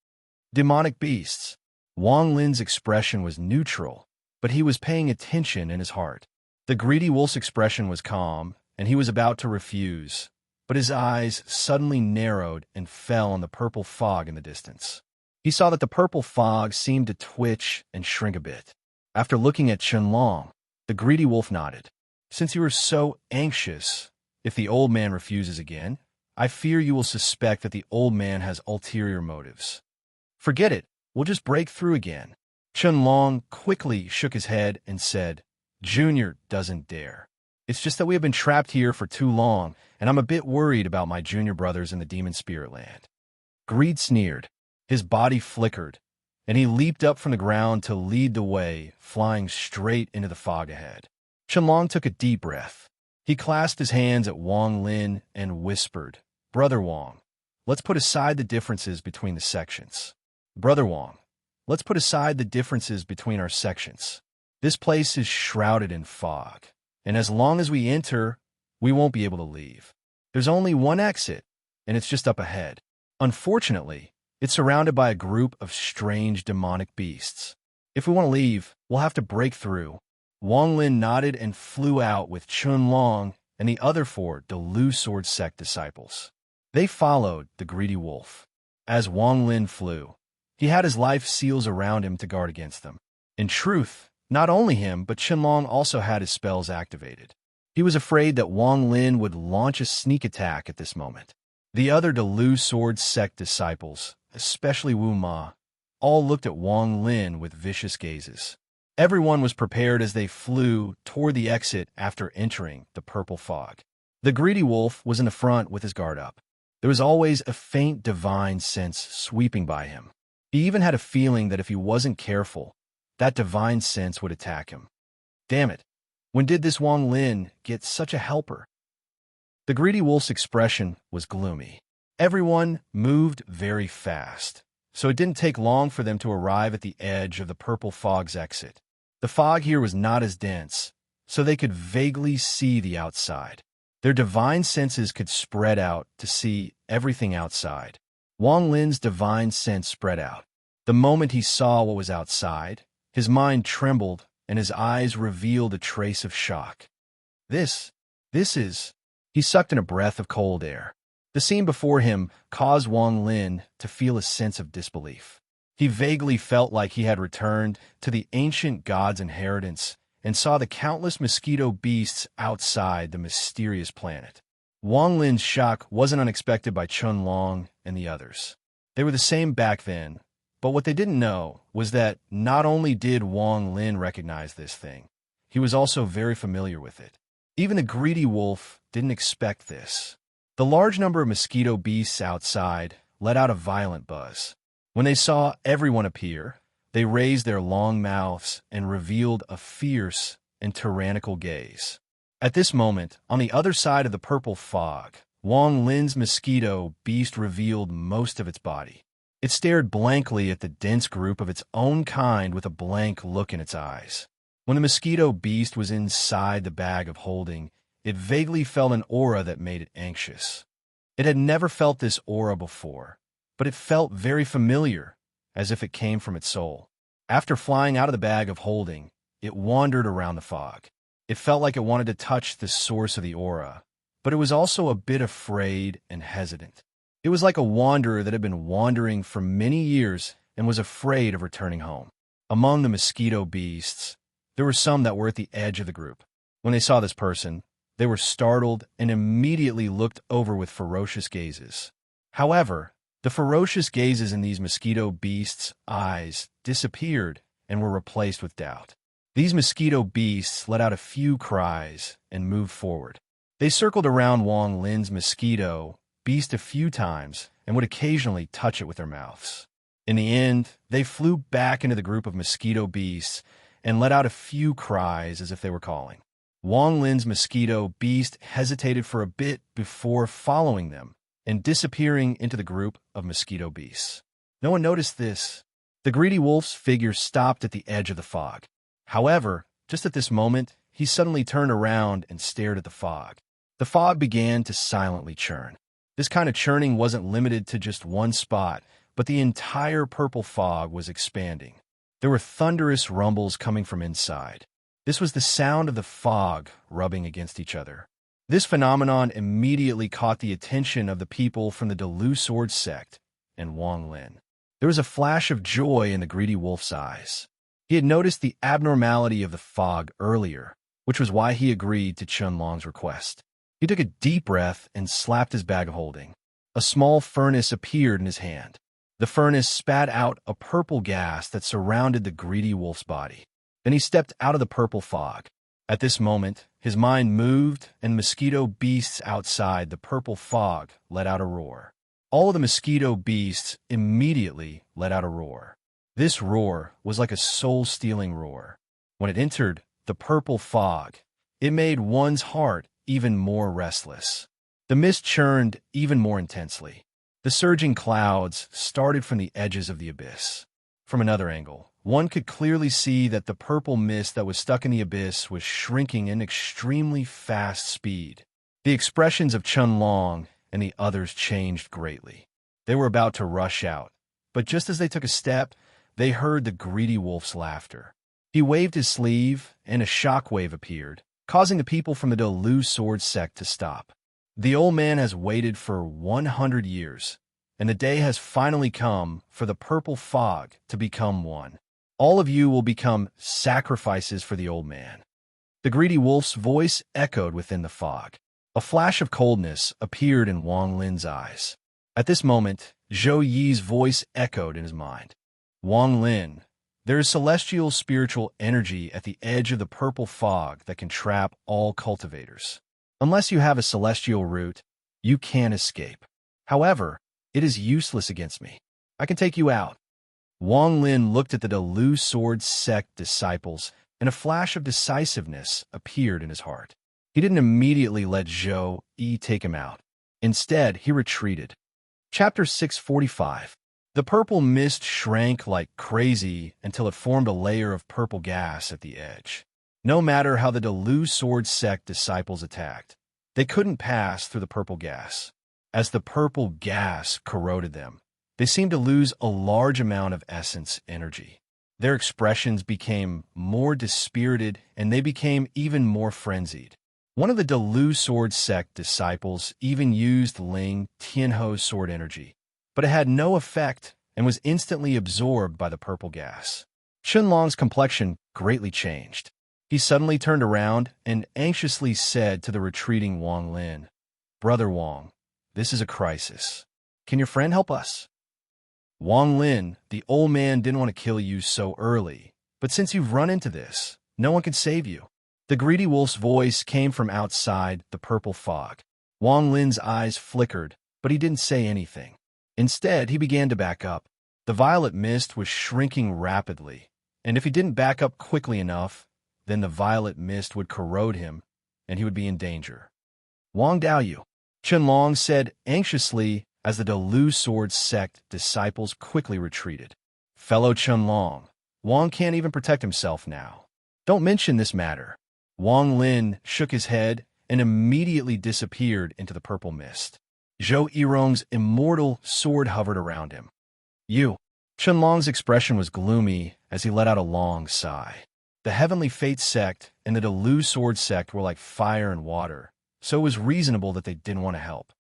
Demonic beasts. Wang Lin's expression was neutral, but he was paying attention in his heart. The greedy wolf's expression was calm, and he was about to refuse, but his eyes suddenly narrowed and fell on the purple fog in the distance. He saw that the purple fog seemed to twitch and shrink a bit. After looking at Qianlong, the greedy wolf nodded. "Since you are so anxious, if the old man refuses again, I fear you will suspect that the old man has ulterior motives. Forget it, we'll just break through again." Qianlong quickly shook his head and said, "Junior doesn't dare. It's just that we have been trapped here for too long, and I'm a bit worried about my junior brothers in the demon spirit land." Greed sneered. His body flickered, and he leaped up from the ground to lead the way, flying straight into the fog ahead. Qianlong took a deep breath. He clasped his hands at Wang Lin and whispered, "Brother Wang, let's put aside the differences between the sections. Brother Wang, let's put aside the differences between our sections. This place is shrouded in fog, and as long as we enter, we won't be able to leave. There's only one exit, and it's just up ahead. Unfortunately, it's surrounded by a group of strange demonic beasts. If we want to leave, we'll have to break through." Wang Lin nodded and flew out with Qianlong and the other 4 Delu sword sect disciples. They followed the greedy wolf. As Wang Lin flew, he had his life seals around him to guard against them. In truth, Not only him, but Qianlong also had his spells activated. He was afraid that Wang Lin would launch a sneak attack at this moment. The other Delu Sword Sect disciples, especially Wu Ma, all looked at Wang Lin with vicious gazes. Everyone was prepared as they flew toward the exit after entering the purple fog. The greedy wolf was in the front with his guard up. There was always a faint divine sense sweeping by him. He even had a feeling that if he wasn't careful, that divine sense would attack him. Damn it, when did this Wang Lin get such a helper? The greedy wolf's expression was gloomy. Everyone moved very fast, so it didn't take long for them to arrive at the edge of the purple fog's exit. The fog here was not as dense, so they could vaguely see the outside. Their divine senses could spread out to see everything outside. Wang Lin's divine sense spread out. The moment he saw what was outside, his mind trembled and his eyes revealed a trace of shock. This is... He sucked in a breath of cold air. The scene before him caused Wang Lin to feel a sense of disbelief. He vaguely felt like he had returned to the ancient god's inheritance and saw the countless mosquito beasts outside the mysterious planet. Wang Lin's shock wasn't unexpected by Qianlong and the others. They were the same back then, but what they didn't know was that not only did Wang Lin recognize this thing, he was also very familiar with it. Even the greedy wolf didn't expect this. The large number of mosquito beasts outside let out a violent buzz. When they saw everyone appear, they raised their long mouths and revealed a fierce and tyrannical gaze. At this moment, on the other side of the purple fog, Wang Lin's mosquito beast revealed most of its body. It stared blankly at the dense group of its own kind with a blank look in its eyes. When the mosquito beast was inside the bag of holding, it vaguely felt an aura that made it anxious. It had never felt this aura before, but it felt very familiar, as if it came from its soul. After flying out of the bag of holding, it wandered around the fog. It felt like it wanted to touch the source of the aura, but it was also a bit afraid and hesitant. It was like a wanderer that had been wandering for many years and was afraid of returning home. Among the mosquito beasts, there were some that were at the edge of the group. When they saw this person, they were startled and immediately looked over with ferocious gazes. However, the ferocious gazes in these mosquito beasts' eyes disappeared and were replaced with doubt. These mosquito beasts let out a few cries and moved forward. They circled around Wang Lin's mosquito beast a few times and would occasionally touch it with their mouths. In the end, they flew back into the group of mosquito beasts and let out a few cries as if they were calling. Wang Lin's mosquito beast hesitated for a bit before following them and disappearing into the group of mosquito beasts. No one noticed this. The greedy wolf's figure stopped at the edge of the fog. However, just at this moment, he suddenly turned around and stared at the fog. The fog began to silently churn. This kind of churning wasn't limited to just one spot, but the entire purple fog was expanding. There were thunderous rumbles coming from inside. This was the sound of the fog rubbing against each other. This phenomenon immediately caught the attention of the people from the Delu Sword Sect and Wang Lin. There was a flash of joy in the greedy wolf's eyes. He had noticed the abnormality of the fog earlier, which was why he agreed to Qianlong's request. He took a deep breath and slapped his bag of holding. A small furnace appeared in his hand. The furnace spat out a purple gas that surrounded the greedy wolf's body. Then he stepped out of the purple fog. At this moment, his mind moved, and mosquito beasts outside the purple fog let out a roar. All of the mosquito beasts immediately let out a roar. This roar was like a soul-stealing roar. When it entered the purple fog, it made one's heart even more restless. The mist churned even more intensely. The surging clouds started from the edges of the abyss. From another angle, one could clearly see that the purple mist that was stuck in the abyss was shrinking in extremely fast speed. The expressions of Qianlong and the others changed greatly. They were about to rush out, but just as they took a step, they heard the greedy wolf's laughter. He waved his sleeve, and a shockwave appeared, causing the people from the Delu Sword Sect to stop. The old man has waited for 100 years, and the day has finally come for the purple fog to become one. All of you will become sacrifices for the old man. The greedy wolf's voice echoed within the fog. A flash of coldness appeared in Wang Lin's eyes. At this moment, Zhou Yi's voice echoed in his mind. Wang Lin, there is celestial spiritual energy at the edge of the purple fog that can trap all cultivators. Unless you have a celestial root, you can't escape. However, it is useless against me. I can take you out. Wang Lin looked at the Delu Sword Sect disciples, and a flash of decisiveness appeared in his heart. He didn't immediately let Zhou Yi take him out. Instead, he retreated. Chapter 645. The purple mist shrank like crazy until it formed a layer of purple gas at the edge. No matter how the Delu Sword Sect disciples attacked, they couldn't pass through the purple gas. As the purple gas corroded them, they seemed to lose a large amount of essence energy. Their expressions became more dispirited, and they became even more frenzied. One of the Delu Sword Sect disciples even used Ling Tianho's sword energy, but it had no effect and was instantly absorbed by the purple gas. Chunlong's complexion greatly changed. He suddenly turned around and anxiously said to the retreating Wang Lin, "Brother Wang, this is a crisis. Can your friend help us?" Wang Lin, the old man didn't want to kill you so early, but since you've run into this, no one can save you. The greedy wolf's voice came from outside the purple fog. Wang Lin's eyes flickered, but he didn't say anything. Instead, he began to back up. The violet mist was shrinking rapidly, and if he didn't back up quickly enough, then the violet mist would corrode him, and he would be in danger. "Wang Daoyu," Chunlong said anxiously as the Delu Sword Sect disciples quickly retreated. "Fellow Chunlong, Wang can't even protect himself now. Don't mention this matter." Wang Lin shook his head and immediately disappeared into the purple mist. Zhou Yirong's immortal sword hovered around him. "You." Chunlong's expression was gloomy as he let out a long sigh. The Heavenly Fate Sect and the Delu Sword Sect were like fire and water, so it was reasonable that they didn't want to help.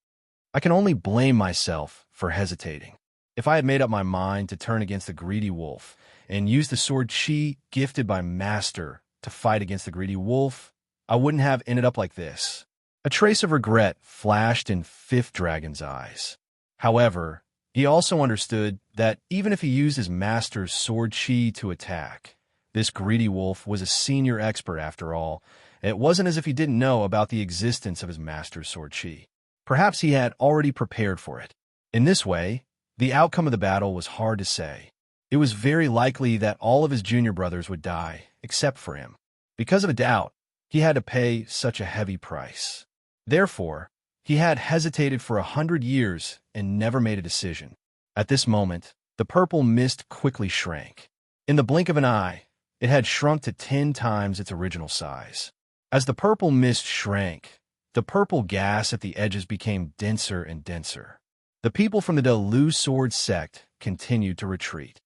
I can only blame myself for hesitating. If I had made up my mind to turn against the greedy wolf and use the sword chi gifted by Master to fight against the greedy wolf, I wouldn't have ended up like this. A trace of regret flashed in Fifth Dragon's eyes. However, he also understood that even if he used his master's sword chi to attack, this greedy wolf was a senior expert after all. It wasn't as if he didn't know about the existence of his master's sword chi. Perhaps he had already prepared for it. In this way, the outcome of the battle was hard to say. It was very likely that all of his junior brothers would die, except for him. Because of a doubt, he had to pay such a heavy price. Therefore, he had hesitated for 100 years and never made a decision. At this moment, the purple mist quickly shrank. In the blink of an eye, it had shrunk to 10 times its original size. As the purple mist shrank, the purple gas at the edges became denser and denser. The people from the Delu Sword Sect continued to retreat.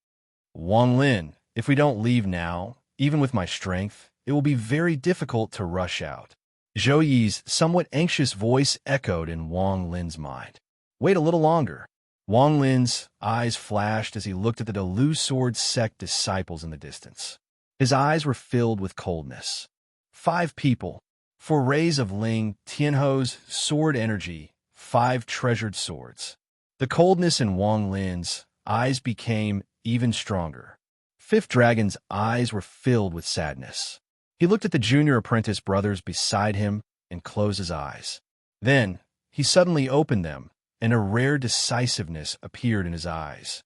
"Wang Lin, if we don't leave now, even with my strength, it will be very difficult to rush out." Zhou Yi's somewhat anxious voice echoed in Wang Lin's mind. "Wait a little longer." Wang Lin's eyes flashed as he looked at the Delu Sword Sect disciples in the distance. His eyes were filled with coldness. 5 people, 4 rays of Ling Tianho's sword energy, 5 treasured swords. The coldness in Wang Lin's eyes became even stronger. Fifth Dragon's eyes were filled with sadness. He looked at the junior apprentice brothers beside him and closed his eyes. Then, he suddenly opened them, and a rare decisiveness appeared in his eyes.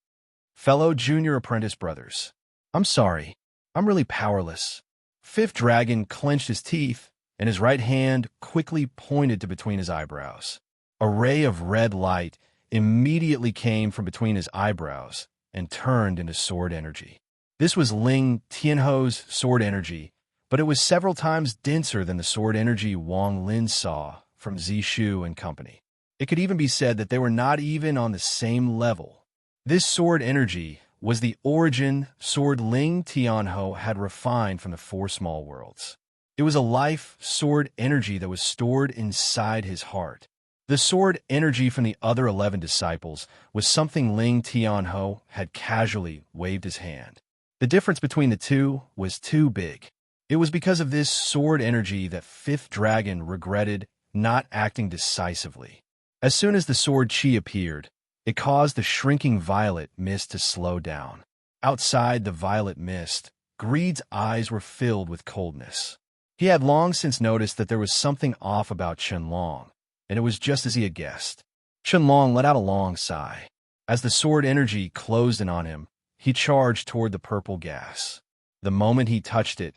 "Fellow junior apprentice brothers, I'm sorry. I'm really powerless." Fifth Dragon clenched his teeth, and his right hand quickly pointed to between his eyebrows. A ray of red light immediately came from between his eyebrows and turned into sword energy. This was Ling Tianho's sword energy, but it was several times denser than the sword energy Wang Lin saw from Zishu and company. It could even be said that they were not even on the same level. This sword energy was the origin sword Ling Tianho had refined from the 4 small worlds. It was a life sword energy that was stored inside his heart. The sword energy from the other 11 disciples was something Ling Tianho had casually waved his hand. The difference between the two was too big. It was because of this sword energy that Fifth Dragon regretted not acting decisively. As soon as the sword chi appeared, it caused the shrinking violet mist to slow down. Outside the violet mist, Greed's eyes were filled with coldness. He had long since noticed that there was something off about Qianlong, and it was just as he had guessed. Qianlong let out a long sigh. As the sword energy closed in on him, he charged toward the purple gas. The moment he touched it,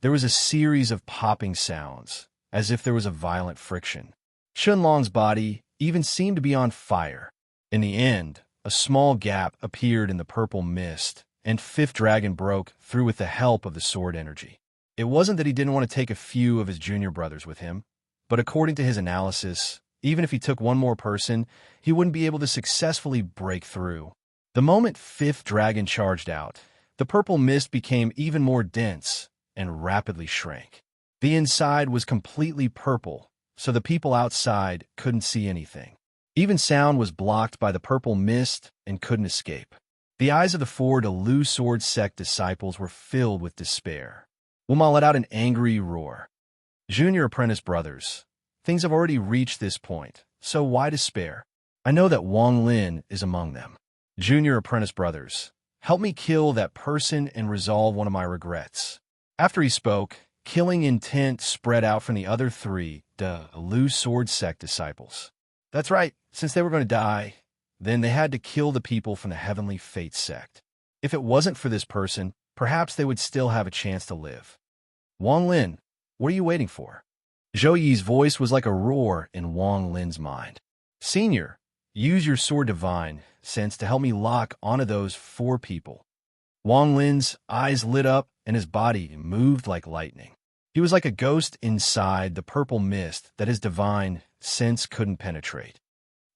there was a series of popping sounds, as if there was a violent friction. Qianlong's body even seemed to be on fire. In the end, a small gap appeared in the purple mist, and Fifth Dragon broke through with the help of the sword energy. It wasn't that he didn't want to take a few of his junior brothers with him, but according to his analysis, even if he took one more person, he wouldn't be able to successfully break through. The moment Fifth Dragon charged out, the purple mist became even more dense and rapidly shrank. The inside was completely purple, so the people outside couldn't see anything. Even sound was blocked by the purple mist and couldn't escape. The eyes of the four Lu Sword Sect disciples were filled with despair. Wuma let out an angry roar. Junior apprentice brothers, things have already reached this point, so why despair? I know that Wang Lin is among them. Junior apprentice brothers, help me kill that person and resolve one of my regrets. After he spoke, killing intent spread out from the other three Lu Sword Sect disciples. That's right, since they were going to die, then they had to kill the people from the Heavenly Fate sect. If it wasn't for this person, perhaps they would still have a chance to live. Wang Lin, what are you waiting for? Zhou Yi's voice was like a roar in Wang Lin's mind. Senior, use your sword divine sense to help me lock onto those four people. Wang Lin's eyes lit up and his body moved like lightning. He was like a ghost inside the purple mist that his divine sense couldn't penetrate.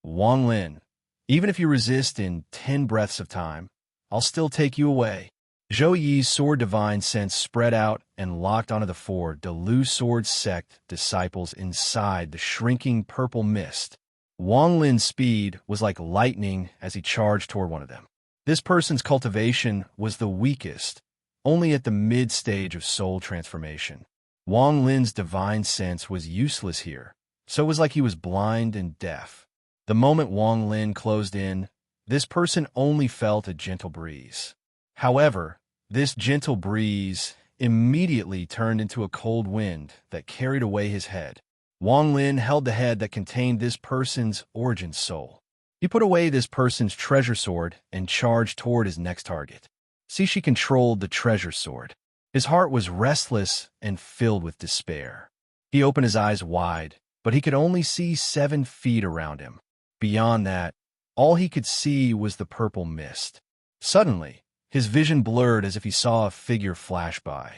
Wang Lin, even if you resist in 10 breaths of time, I'll still take you away. Zhou Yi's sword divine sense spread out and locked onto the four Lu Sword Sect disciples inside the shrinking purple mist. Wang Lin's speed was like lightning as he charged toward one of them. This person's cultivation was the weakest, only at the mid-stage of soul transformation. Wang Lin's divine sense was useless here, so it was like he was blind and deaf. The moment Wang Lin closed in, this person only felt a gentle breeze. However, this gentle breeze immediately turned into a cold wind that carried away his head. Wang Lin held the head that contained this person's origin soul. He put away this person's treasure sword and charged toward his next target. Cixi controlled the treasure sword. His heart was restless and filled with despair. He opened his eyes wide, but he could only see 7 feet around him. Beyond that, all he could see was the purple mist. Suddenly, his vision blurred as if he saw a figure flash by.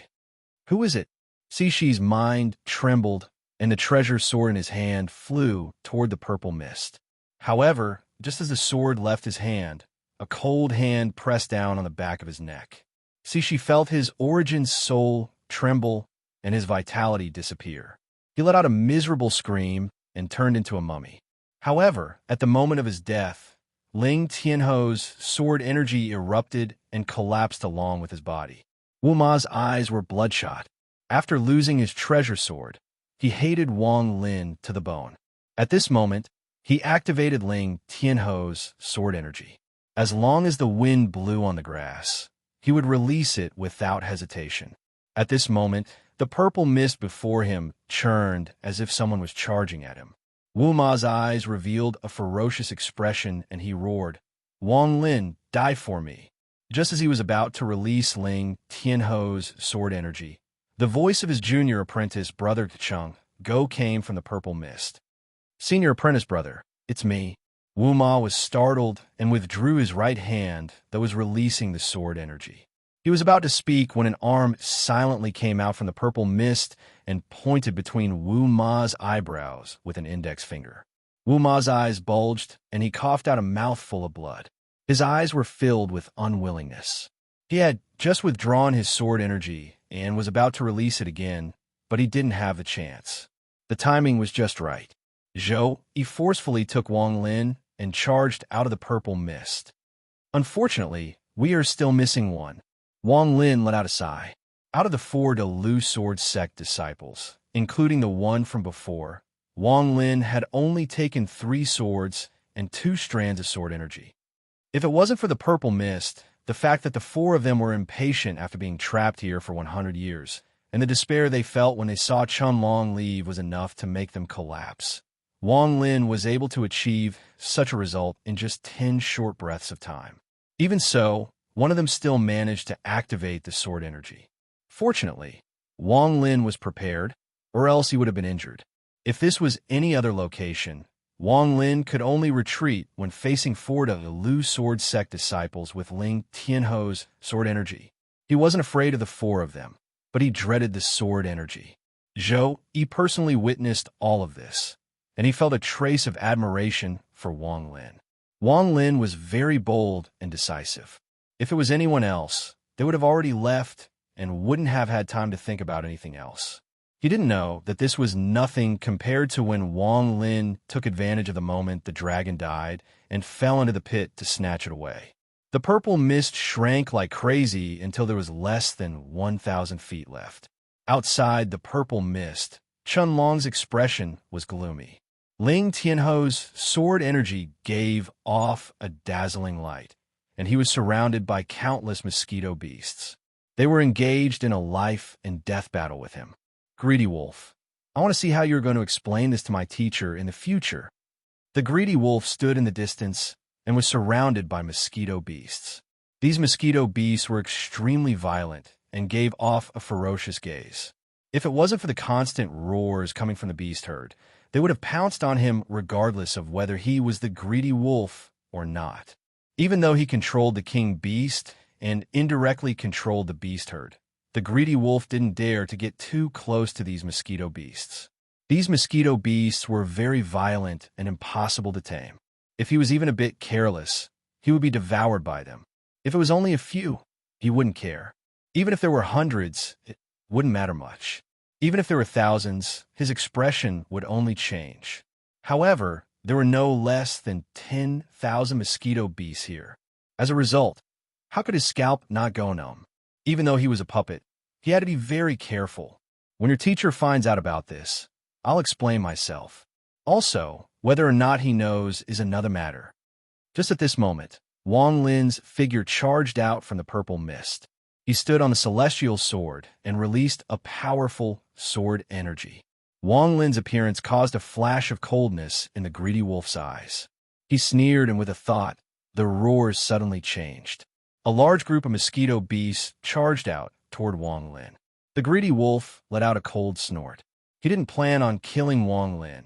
Who is it? Cixi's mind trembled, and the treasure sword in his hand flew toward the purple mist. However, just as the sword left his hand, a cold hand pressed down on the back of his neck. Cixi felt his origin soul tremble and his vitality disappear. He let out a miserable scream and turned into a mummy. However, at the moment of his death, Ling Tianho's sword energy erupted and collapsed along with his body. Wu Ma's eyes were bloodshot. After losing his treasure sword, he hated Wang Lin to the bone. At this moment, he activated Ling Tianho's sword energy. As long as the wind blew on the grass, he would release it without hesitation. At this moment, the purple mist before him churned as if someone was charging at him. Wu Ma's eyes revealed a ferocious expression and he roared, "Wang Lin, die for me." Just as he was about to release Ling Tianho's sword energy, the voice of his junior apprentice brother Cheng Go came from the purple mist. "Senior apprentice brother, it's me." Wu Ma was startled and withdrew his right hand that was releasing the sword energy. He was about to speak when an arm silently came out from the purple mist and pointed between Wu Ma's eyebrows with an index finger. Wu Ma's eyes bulged and he coughed out a mouthful of blood. His eyes were filled with unwillingness. He had just withdrawn his sword energy and was about to release it again, but he didn't have the chance. The timing was just right. Zhou Yi forcefully took Wang Lin and charged out of the purple mist. "Unfortunately, we are still missing one." Wang Lin let out a sigh. Out of the 4 Lu Sword Sect disciples, including the one from before, Wang Lin had only taken 3 swords and 2 strands of sword energy. If it wasn't for the purple mist, the fact that the 4 of them were impatient after being trapped here for 100 years, and the despair they felt when they saw Chunlong leave was enough to make them collapse. Wang Lin was able to achieve such a result in just 10 short breaths of time. Even so, one of them still managed to activate the sword energy. Fortunately, Wang Lin was prepared, or else he would have been injured. If this was any other location, Wang Lin could only retreat when facing 4 of the Lu Sword Sect disciples with Ling Tianho's sword energy. He wasn't afraid of the 4 of them, but he dreaded the sword energy. He personally witnessed all of this, and he felt a trace of admiration for Wang Lin. Wang Lin was very bold and decisive. If it was anyone else, they would have already left and wouldn't have had time to think about anything else. He didn't know that this was nothing compared to when Wang Lin took advantage of the moment the dragon died and fell into the pit to snatch it away. The purple mist shrank like crazy until there was less than 1,000 feet left. Outside the purple mist, Chunlong's expression was gloomy. Ling Tianho's sword energy gave off a dazzling light, and he was surrounded by countless mosquito beasts. They were engaged in a life and death battle with him. Greedy wolf. I want to see how you're going to explain this to my teacher in the future. The greedy wolf stood in the distance and was surrounded by mosquito beasts. These mosquito beasts were extremely violent and gave off a ferocious gaze. If it wasn't for the constant roars coming from the beast herd, they would have pounced on him regardless of whether he was the greedy wolf or not. Even though he controlled the king beast and indirectly controlled the beast herd, the greedy wolf didn't dare to get too close to these mosquito beasts. These mosquito beasts were very violent and impossible to tame. If he was even a bit careless, he would be devoured by them. If it was only a few, he wouldn't care. Even if there were hundreds, it wouldn't matter much. Even if there were thousands, his expression would only change. However, there were no less than 10,000 mosquito beasts here. As a result, how could his scalp not go numb? Even though he was a puppet, he had to be very careful. When your teacher finds out about this, I'll explain myself. Also, whether or not he knows is another matter. Just at this moment, Wang Lin's figure charged out from the purple mist. He stood on the celestial sword and released a powerful sword energy. Wang Lin's appearance caused a flash of coldness in the greedy wolf's eyes. He sneered, and with a thought, the roars suddenly changed. A large group of mosquito beasts charged out toward Wang Lin. The greedy wolf let out a cold snort. He didn't plan on killing Wang Lin.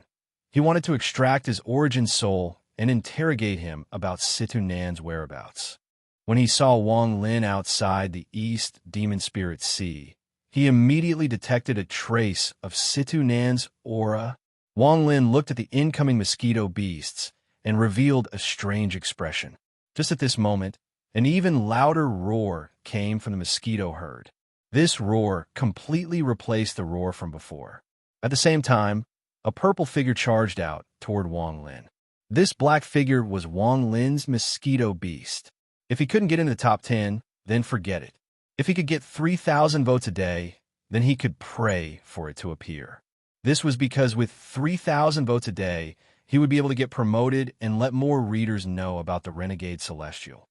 He wanted to extract his origin soul and interrogate him about Situ Nan's whereabouts. When he saw Wang Lin outside the East Demon Spirit Sea, he immediately detected a trace of Situ Nan's aura. Wang Lin looked at the incoming mosquito beasts and revealed a strange expression. Just at this moment, an even louder roar came from the mosquito herd. This roar completely replaced the roar from before. At the same time, a purple figure charged out toward Wang Lin. This black figure was Wang Lin's mosquito beast. If he couldn't get into the top 10, then forget it. If he could get 3,000 votes a day, then he could pray for it to appear. This was because with 3,000 votes a day, he would be able to get promoted and let more readers know about the Renegade Celestial.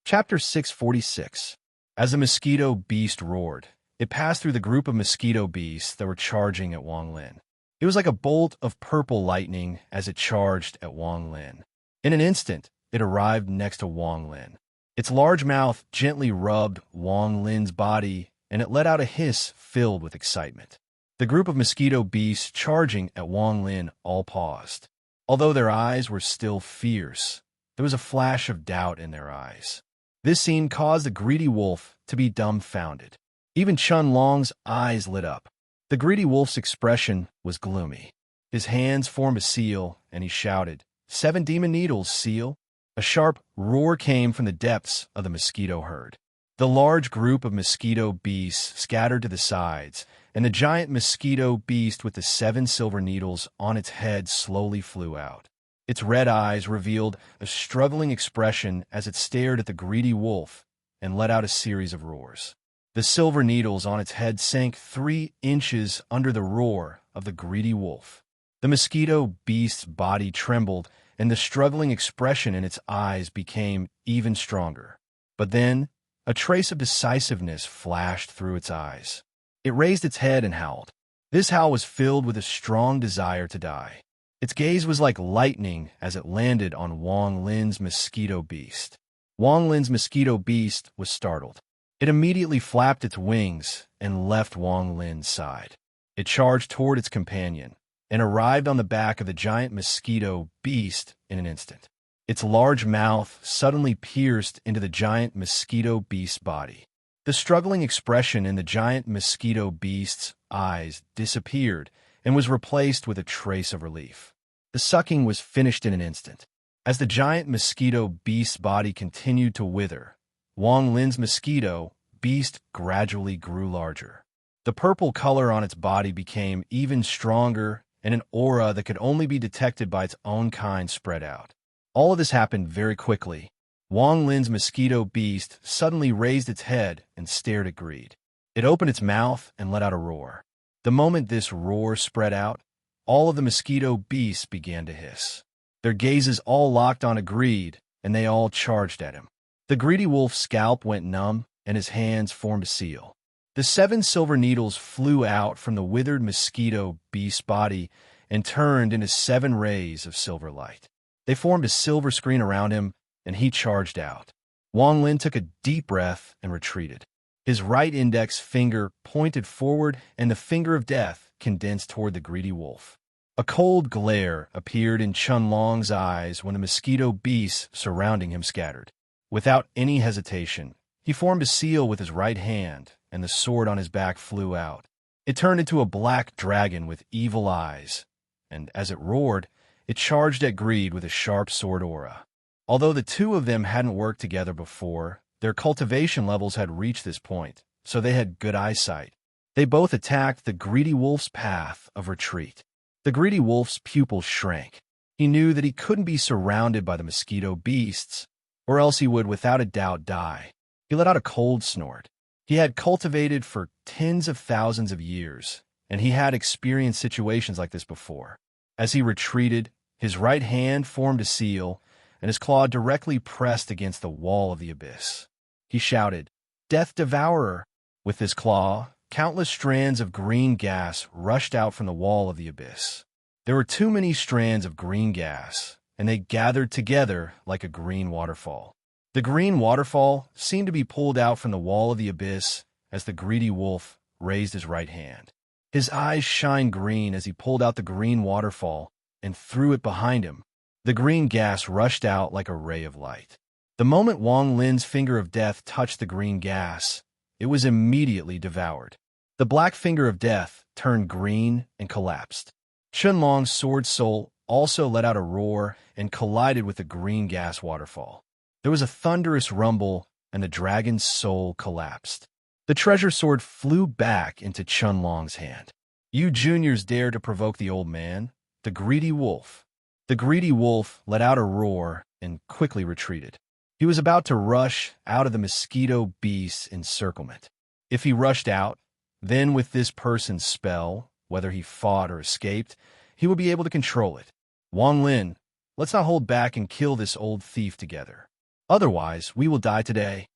Chapter 646. As the mosquito beast roared, it passed through the group of mosquito beasts that were charging at Wang Lin. It was like a bolt of purple lightning as it charged at Wang Lin. In an instant, it arrived next to Wang Lin. Its large mouth gently rubbed Wang Lin's body, and it let out a hiss filled with excitement. The group of mosquito beasts charging at Wang Lin all paused. Although their eyes were still fierce, there was a flash of doubt in their eyes. This scene caused the greedy wolf to be dumbfounded. Even Chunlong's eyes lit up. The greedy wolf's expression was gloomy. His hands formed a seal, and he shouted, "7 demon needles, seal!" A sharp roar came from the depths of the mosquito herd. The large group of mosquito beasts scattered to the sides, and the giant mosquito beast with the 7 silver needles on its head slowly flew out. Its red eyes revealed a struggling expression as it stared at the greedy wolf, and let out a series of roars. The silver needles on its head sank 3 inches under the roar of the greedy wolf. The mosquito beast's body trembled, and the struggling expression in its eyes became even stronger. But then, a trace of decisiveness flashed through its eyes. It raised its head and howled. This howl was filled with a strong desire to die. Its gaze was like lightning as it landed on Wang Lin's mosquito beast. Wang Lin's mosquito beast was startled. It immediately flapped its wings and left Wang Lin's side. It charged toward its companion and arrived on the back of the giant mosquito beast in an instant. Its large mouth suddenly pierced into the giant mosquito beast's body. The struggling expression in the giant mosquito beast's eyes disappeared and was replaced with a trace of relief. The sucking was finished in an instant. As the giant mosquito beast's body continued to wither, Wang Lin's mosquito beast gradually grew larger. The purple color on its body became even stronger, and an aura that could only be detected by its own kind spread out. All of this happened very quickly. Wang Lin's mosquito beast suddenly raised its head and stared at Greed. It opened its mouth and let out a roar. The moment this roar spread out, all of the mosquito beasts began to hiss. Their gazes all locked on Greed, and they all charged at him. The greedy wolf's scalp went numb, and his hands formed a seal. The 7 silver needles flew out from the withered mosquito beast's body and turned into 7 rays of silver light. They formed a silver screen around him, and he charged out. Wang Lin took a deep breath and retreated. His right index finger pointed forward, and the finger of death condensed toward the greedy wolf. A cold glare appeared in Chunlong's eyes when the mosquito beasts surrounding him scattered. Without any hesitation, he formed a seal with his right hand, and the sword on his back flew out. It turned into a black dragon with evil eyes, and as it roared, it charged at Greed with a sharp sword aura. Although the two of them hadn't worked together before, their cultivation levels had reached this point, so they had good eyesight. They both attacked the greedy wolf's path of retreat. The greedy wolf's pupils shrank. He knew that he couldn't be surrounded by the mosquito beasts, or else he would without a doubt die. He let out a cold snort. He had cultivated for tens of thousands of years, and he had experienced situations like this before. As he retreated, his right hand formed a seal, and his claw directly pressed against the wall of the abyss. He shouted, "Death Devourer!" With his claw, countless strands of green gas rushed out from the wall of the abyss. There were too many strands of green gas, and they gathered together like a green waterfall. The green waterfall seemed to be pulled out from the wall of the abyss as the greedy wolf raised his right hand. His eyes shined green as he pulled out the green waterfall and threw it behind him. The green gas rushed out like a ray of light. The moment Wang Lin's finger of death touched the green gas, it was immediately devoured. The black finger of death turned green and collapsed. Chunlong's sword soul also let out a roar and collided with the green gas waterfall. There was a thunderous rumble, and the dragon's soul collapsed. The treasure sword flew back into Chunlong's hand. "You juniors dare to provoke the old man, the greedy wolf." The greedy wolf let out a roar and quickly retreated. He was about to rush out of the mosquito beast's encirclement. If he rushed out, then with this person's spell, whether he fought or escaped, he would be able to control it. "Wang Lin, let's not hold back and kill this old thief together. Otherwise, we will die today."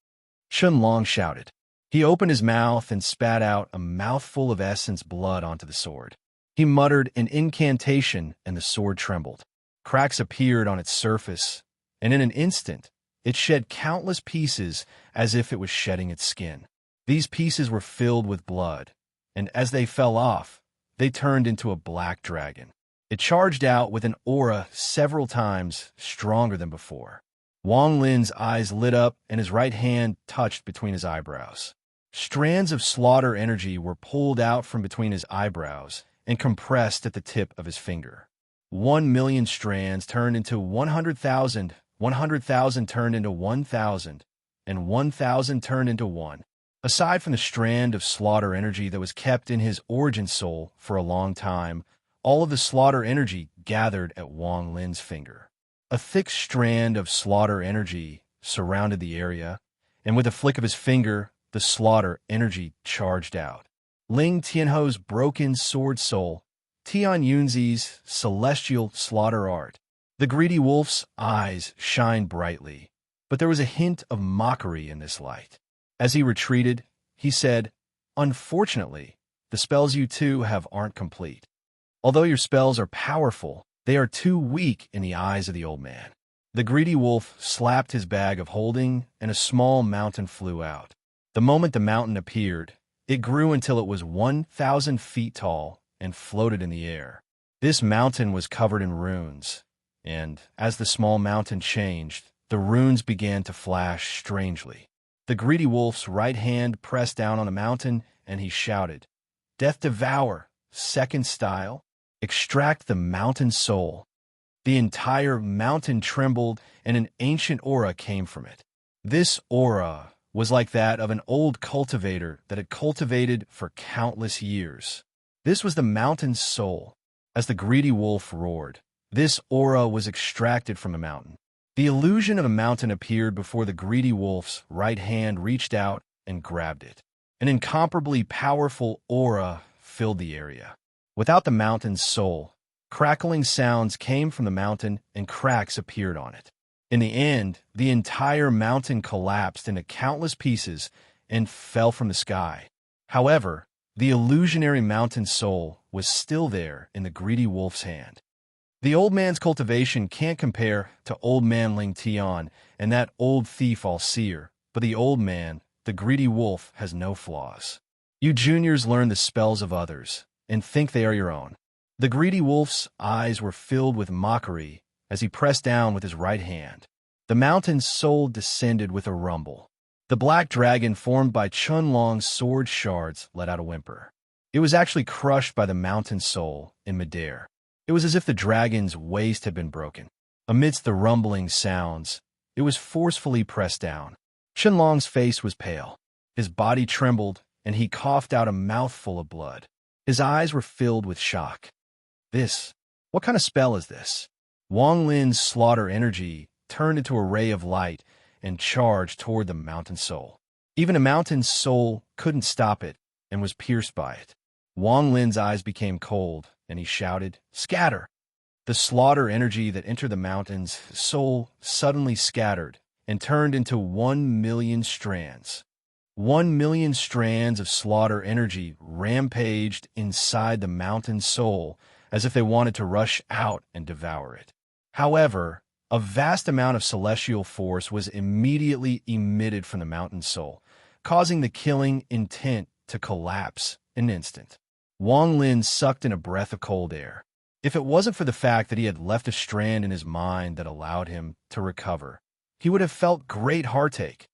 Chunlong shouted. He opened his mouth and spat out a mouthful of essence blood onto the sword. He muttered an incantation, and the sword trembled. Cracks appeared on its surface, and in an instant, it shed countless pieces as if it was shedding its skin. These pieces were filled with blood, and as they fell off, they turned into a black dragon. It charged out with an aura several times stronger than before. Wang Lin's eyes lit up, and his right hand touched between his eyebrows. Strands of slaughter energy were pulled out from between his eyebrows and compressed at the tip of his finger. 1,000,000 strands turned into 100,000, 100,000 turned into 1,000, and 1,000 turned into 1. Aside from the strand of slaughter energy that was kept in his origin soul for a long time, all of the slaughter energy gathered at Wang Lin's finger. A thick strand of slaughter energy surrounded the area, and with a flick of his finger, the slaughter energy charged out. Ling Tianho's broken sword soul, Tian Yunzi's celestial slaughter art. The greedy wolf's eyes shined brightly, but there was a hint of mockery in this light. As he retreated, he said, "Unfortunately, the spells you two have aren't complete. Although your spells are powerful, they are too weak in the eyes of the old man." The greedy wolf slapped his bag of holding, and a small mountain flew out. The moment the mountain appeared, it grew until it was 1,000 feet tall and floated in the air. This mountain was covered in runes, and as the small mountain changed, the runes began to flash strangely. The greedy wolf's right hand pressed down on the mountain, and he shouted, "Death Devour, second style, extract the mountain soul." The entire mountain trembled, and an ancient aura came from it. This aura was like that of an old cultivator that had cultivated for countless years. This was the mountain's soul. As the greedy wolf roared, this aura was extracted from the mountain. The illusion of a mountain appeared before the greedy wolf's right hand reached out and grabbed it. An incomparably powerful aura filled the area. Without the mountain's soul, crackling sounds came from the mountain and cracks appeared on it. In the end, the entire mountain collapsed into countless pieces and fell from the sky. However, the illusionary mountain soul was still there in the greedy wolf's hand. The old man's cultivation can't compare to old man Ling Tian and that old thief All-Seer, but the old man, the greedy wolf, has no flaws. You juniors learn the spells of others and think they are your own. The greedy wolf's eyes were filled with mockery as he pressed down with his right hand. The mountain's soul descended with a rumble. The black dragon formed by Chunlong's sword shards let out a whimper. It was actually crushed by the mountain's soul in midair. It was as if the dragon's waist had been broken. Amidst the rumbling sounds, it was forcefully pressed down. Chunlong's face was pale. His body trembled, and he coughed out a mouthful of blood. His eyes were filled with shock. What kind of spell is this? Wang Lin's slaughter energy turned into a ray of light and charged toward the mountain soul. Even a mountain's soul couldn't stop it and was pierced by it. Wang Lin's eyes became cold, and he shouted, "Scatter!" The slaughter energy that entered the mountain's soul suddenly scattered and turned into 1,000,000 strands. 1,000,000 strands of slaughter energy rampaged inside the mountain's soul as if they wanted to rush out and devour it. However, a vast amount of celestial force was immediately emitted from the mountain's soul, causing the killing intent to collapse in an instant. Wang Lin sucked in a breath of cold air. If it wasn't for the fact that he had left a strand in his mind that allowed him to recover, he would have felt great heartache.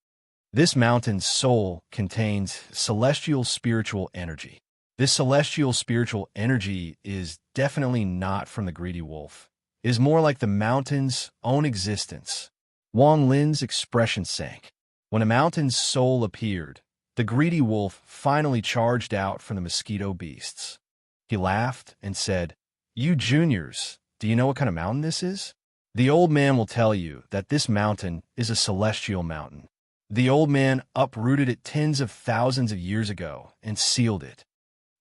This mountain's soul contains celestial spiritual energy. This celestial spiritual energy is definitely not from the greedy wolf. It is more like the mountain's own existence. Wang Lin's expression sank. When a mountain's soul appeared, the greedy wolf finally charged out from the mosquito beasts. He laughed and said, "You juniors, do you know what kind of mountain this is? The old man will tell you that this mountain is a celestial mountain. The old man uprooted it tens of thousands of years ago and sealed it."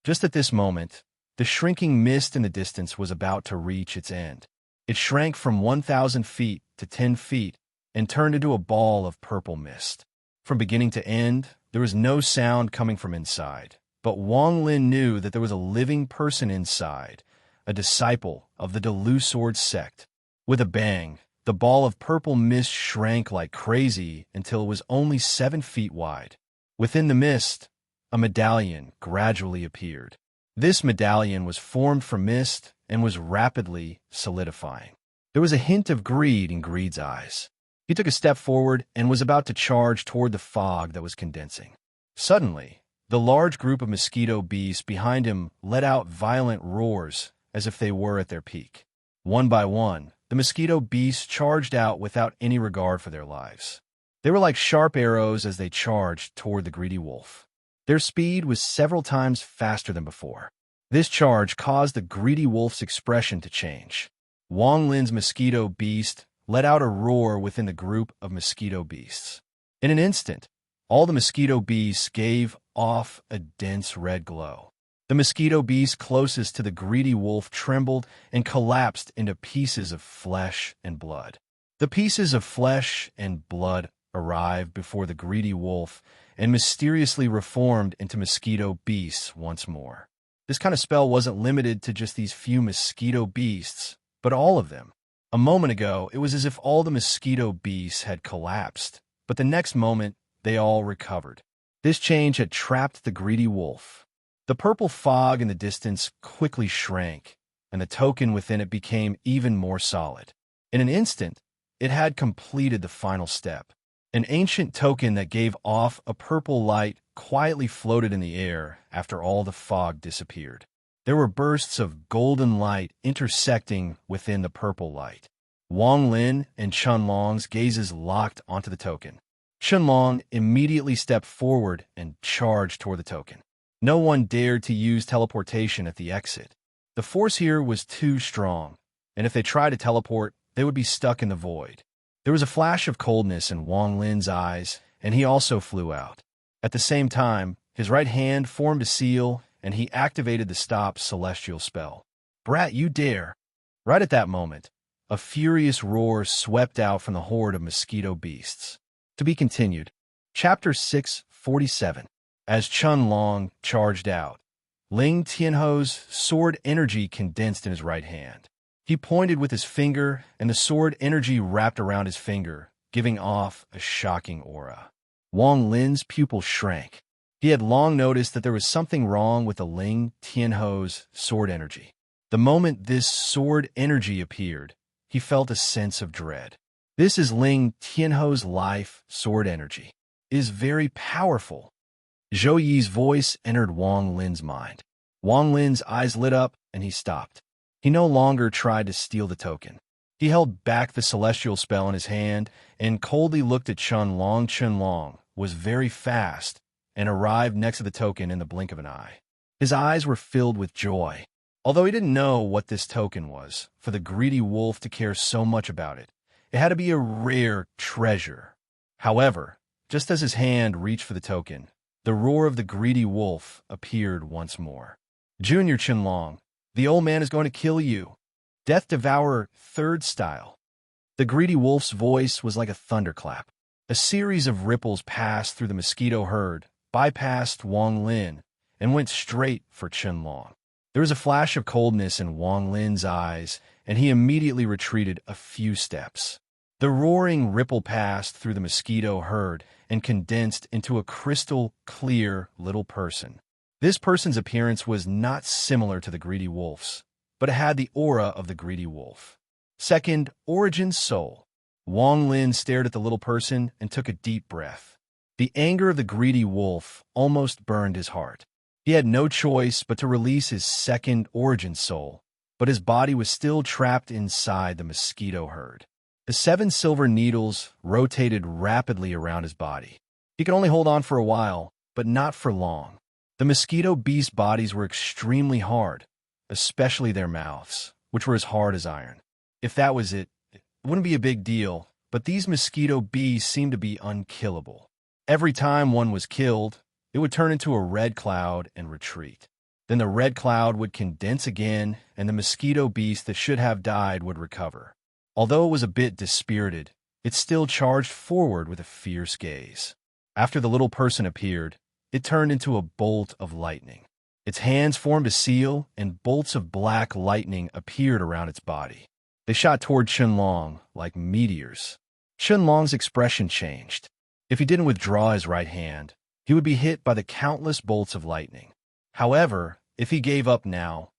Just at this moment, the shrinking mist in the distance was about to reach its end. It shrank from 1,000 feet to 10 feet and turned into a ball of purple mist. From beginning to end, there was no sound coming from inside, but Wang Lin knew that there was a living person inside, a disciple of the Delu Sword sect. With a bang, the ball of purple mist shrank like crazy until it was only 7 feet wide. Within the mist, a medallion gradually appeared. This medallion was formed from mist and was rapidly solidifying. There was a hint of greed in Greed's eyes. He took a step forward and was about to charge toward the fog that was condensing. Suddenly, the large group of mosquito beasts behind him let out violent roars as if they were at their peak. One by one, the mosquito beasts charged out without any regard for their lives. They were like sharp arrows as they charged toward the greedy wolf. Their speed was several times faster than before. This charge caused the greedy wolf's expression to change. Wang Lin's mosquito beast let out a roar within the group of mosquito beasts. In an instant, All the mosquito beasts gave off a dense red glow. The mosquito beast closest to the greedy wolf trembled and collapsed into pieces of flesh and blood. The pieces of flesh and blood arrived before the greedy wolf and mysteriously reformed into mosquito beasts once more. This kind of spell wasn't limited to just these few mosquito beasts, but all of them. A moment ago, it was as if all the mosquito beasts had collapsed, but the next moment, they all recovered. This change had trapped the greedy wolf. The purple fog in the distance quickly shrank, and the token within it became even more solid. In an instant, it had completed the final step. An ancient token that gave off a purple light quietly floated in the air after all the fog disappeared. There were bursts of golden light intersecting within the purple light. Wang Lin and Chun Long's gazes locked onto the token. Chun Long immediately stepped forward and charged toward the token. No one dared to use teleportation at the exit. The force here was too strong, and if they tried to teleport, they would be stuck in the void. There was a flash of coldness in Wang Lin's eyes, and he also flew out. At the same time, his right hand formed a seal, and he activated the stop celestial spell. "Brat, you dare!" Right at that moment, a furious roar swept out from the horde of mosquito beasts. To be continued. Chapter 647. As Chun Long charged out, Ling Tianho's sword energy condensed in his right hand. He pointed with his finger, and the sword energy wrapped around his finger, giving off a shocking aura. Wang Lin's pupil shrank. He had long noticed that there was something wrong with the Ling Tianho's sword energy. The moment this sword energy appeared, he felt a sense of dread. This is Ling Tianho's life sword energy. It is very powerful. Zhou Yi's voice entered Wang Lin's mind. Wang Lin's eyes lit up, and he stopped. He no longer tried to steal the token. He held back the celestial spell in his hand and coldly looked at Chun Long. Chun Long was very fast and arrived next to the token in the blink of an eye. His eyes were filled with joy. Although he didn't know what this token was, for the greedy wolf to care so much about it, it had to be a rare treasure. However, just as his hand reached for the token, the roar of the greedy wolf appeared once more. "Junior Chun Long, the old man is going to kill you. Death Devourer, third style." The greedy wolf's voice was like a thunderclap. A series of ripples passed through the mosquito herd, bypassed Wang Lin, and went straight for Chun Long. There was a flash of coldness in Wang Lin's eyes, and he immediately retreated a few steps. The roaring ripple passed through the mosquito herd and condensed into a crystal-clear little person. This person's appearance was not similar to the greedy wolf's, but it had the aura of the greedy wolf. Second, Origin Soul. Wang Lin stared at the little person and took a deep breath. The anger of the greedy wolf almost burned his heart. He had no choice but to release his second Origin Soul, but his body was still trapped inside the mosquito herd. The 7 silver needles rotated rapidly around his body. He could only hold on for a while, but not for long. The mosquito beast bodies were extremely hard, especially their mouths, which were as hard as iron. If that was it, it wouldn't be a big deal, but these mosquito beasts seemed to be unkillable. Every time one was killed, it would turn into a red cloud and retreat. Then the red cloud would condense again, and the mosquito beast that should have died would recover. Although it was a bit dispirited, it still charged forward with a fierce gaze. After the little person appeared, it turned into a bolt of lightning. Its hands formed a seal, and bolts of black lightning appeared around its body. They shot toward Chun Long like meteors. Chun Long's expression changed. If he didn't withdraw his right hand, he would be hit by the countless bolts of lightning. However, if he gave up now,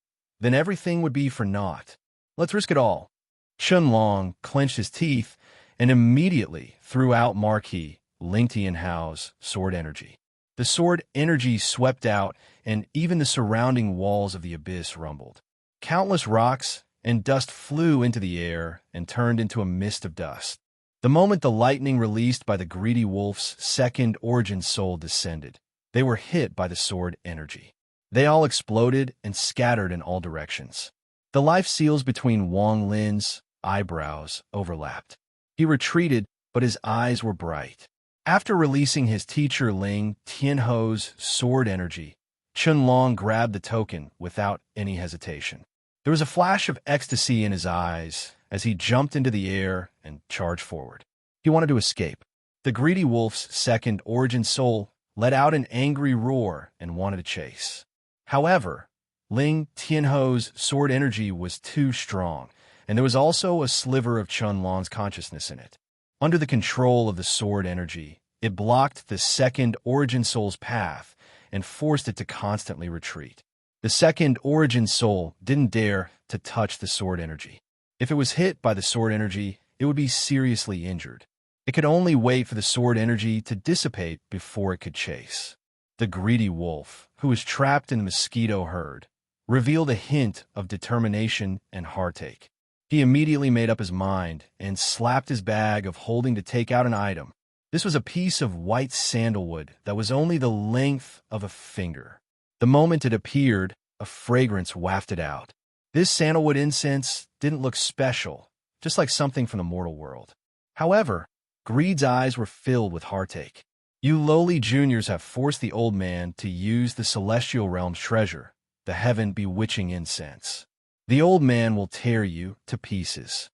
then everything would be for naught. Let's risk it all. Chun Long clenched his teeth and immediately threw out Marquis Ling Tianho's sword energy. The sword energy swept out, and even the surrounding walls of the abyss rumbled. Countless rocks and dust flew into the air and turned into a mist of dust. The moment the lightning released by the greedy wolf's second Origin Soul descended, they were hit by the sword energy. They all exploded and scattered in all directions. The life seals between Wang Lin's eyebrows overlapped. He retreated, but his eyes were bright. After releasing his teacher Ling Tianho's sword energy, Chunlong grabbed the token without any hesitation. There was a flash of ecstasy in his eyes as he jumped into the air and charged forward. He wanted to escape. The greedy wolf's second origin soul let out an angry roar and wanted to chase. However, Ling Tianho's sword energy was too strong, and there was also a sliver of Chunlong's consciousness in it. Under the control of the sword energy, it blocked the second origin soul's path and forced it to constantly retreat. The second origin soul didn't dare to touch the sword energy. If it was hit by the sword energy, it would be seriously injured. It could only wait for the sword energy to dissipate before it could chase. The greedy wolf, who was trapped in the mosquito herd, revealed a hint of determination and heartache. He immediately made up his mind and slapped his bag of holding to take out an item. This was a piece of white sandalwood that was only the length of a finger. The moment it appeared, a fragrance wafted out. This sandalwood incense didn't look special, just like something from the mortal world. However, Greed's eyes were filled with heartache. You lowly juniors have forced the old man to use the celestial realm's treasure, the heaven-bewitching incense. The old man will tear you to pieces.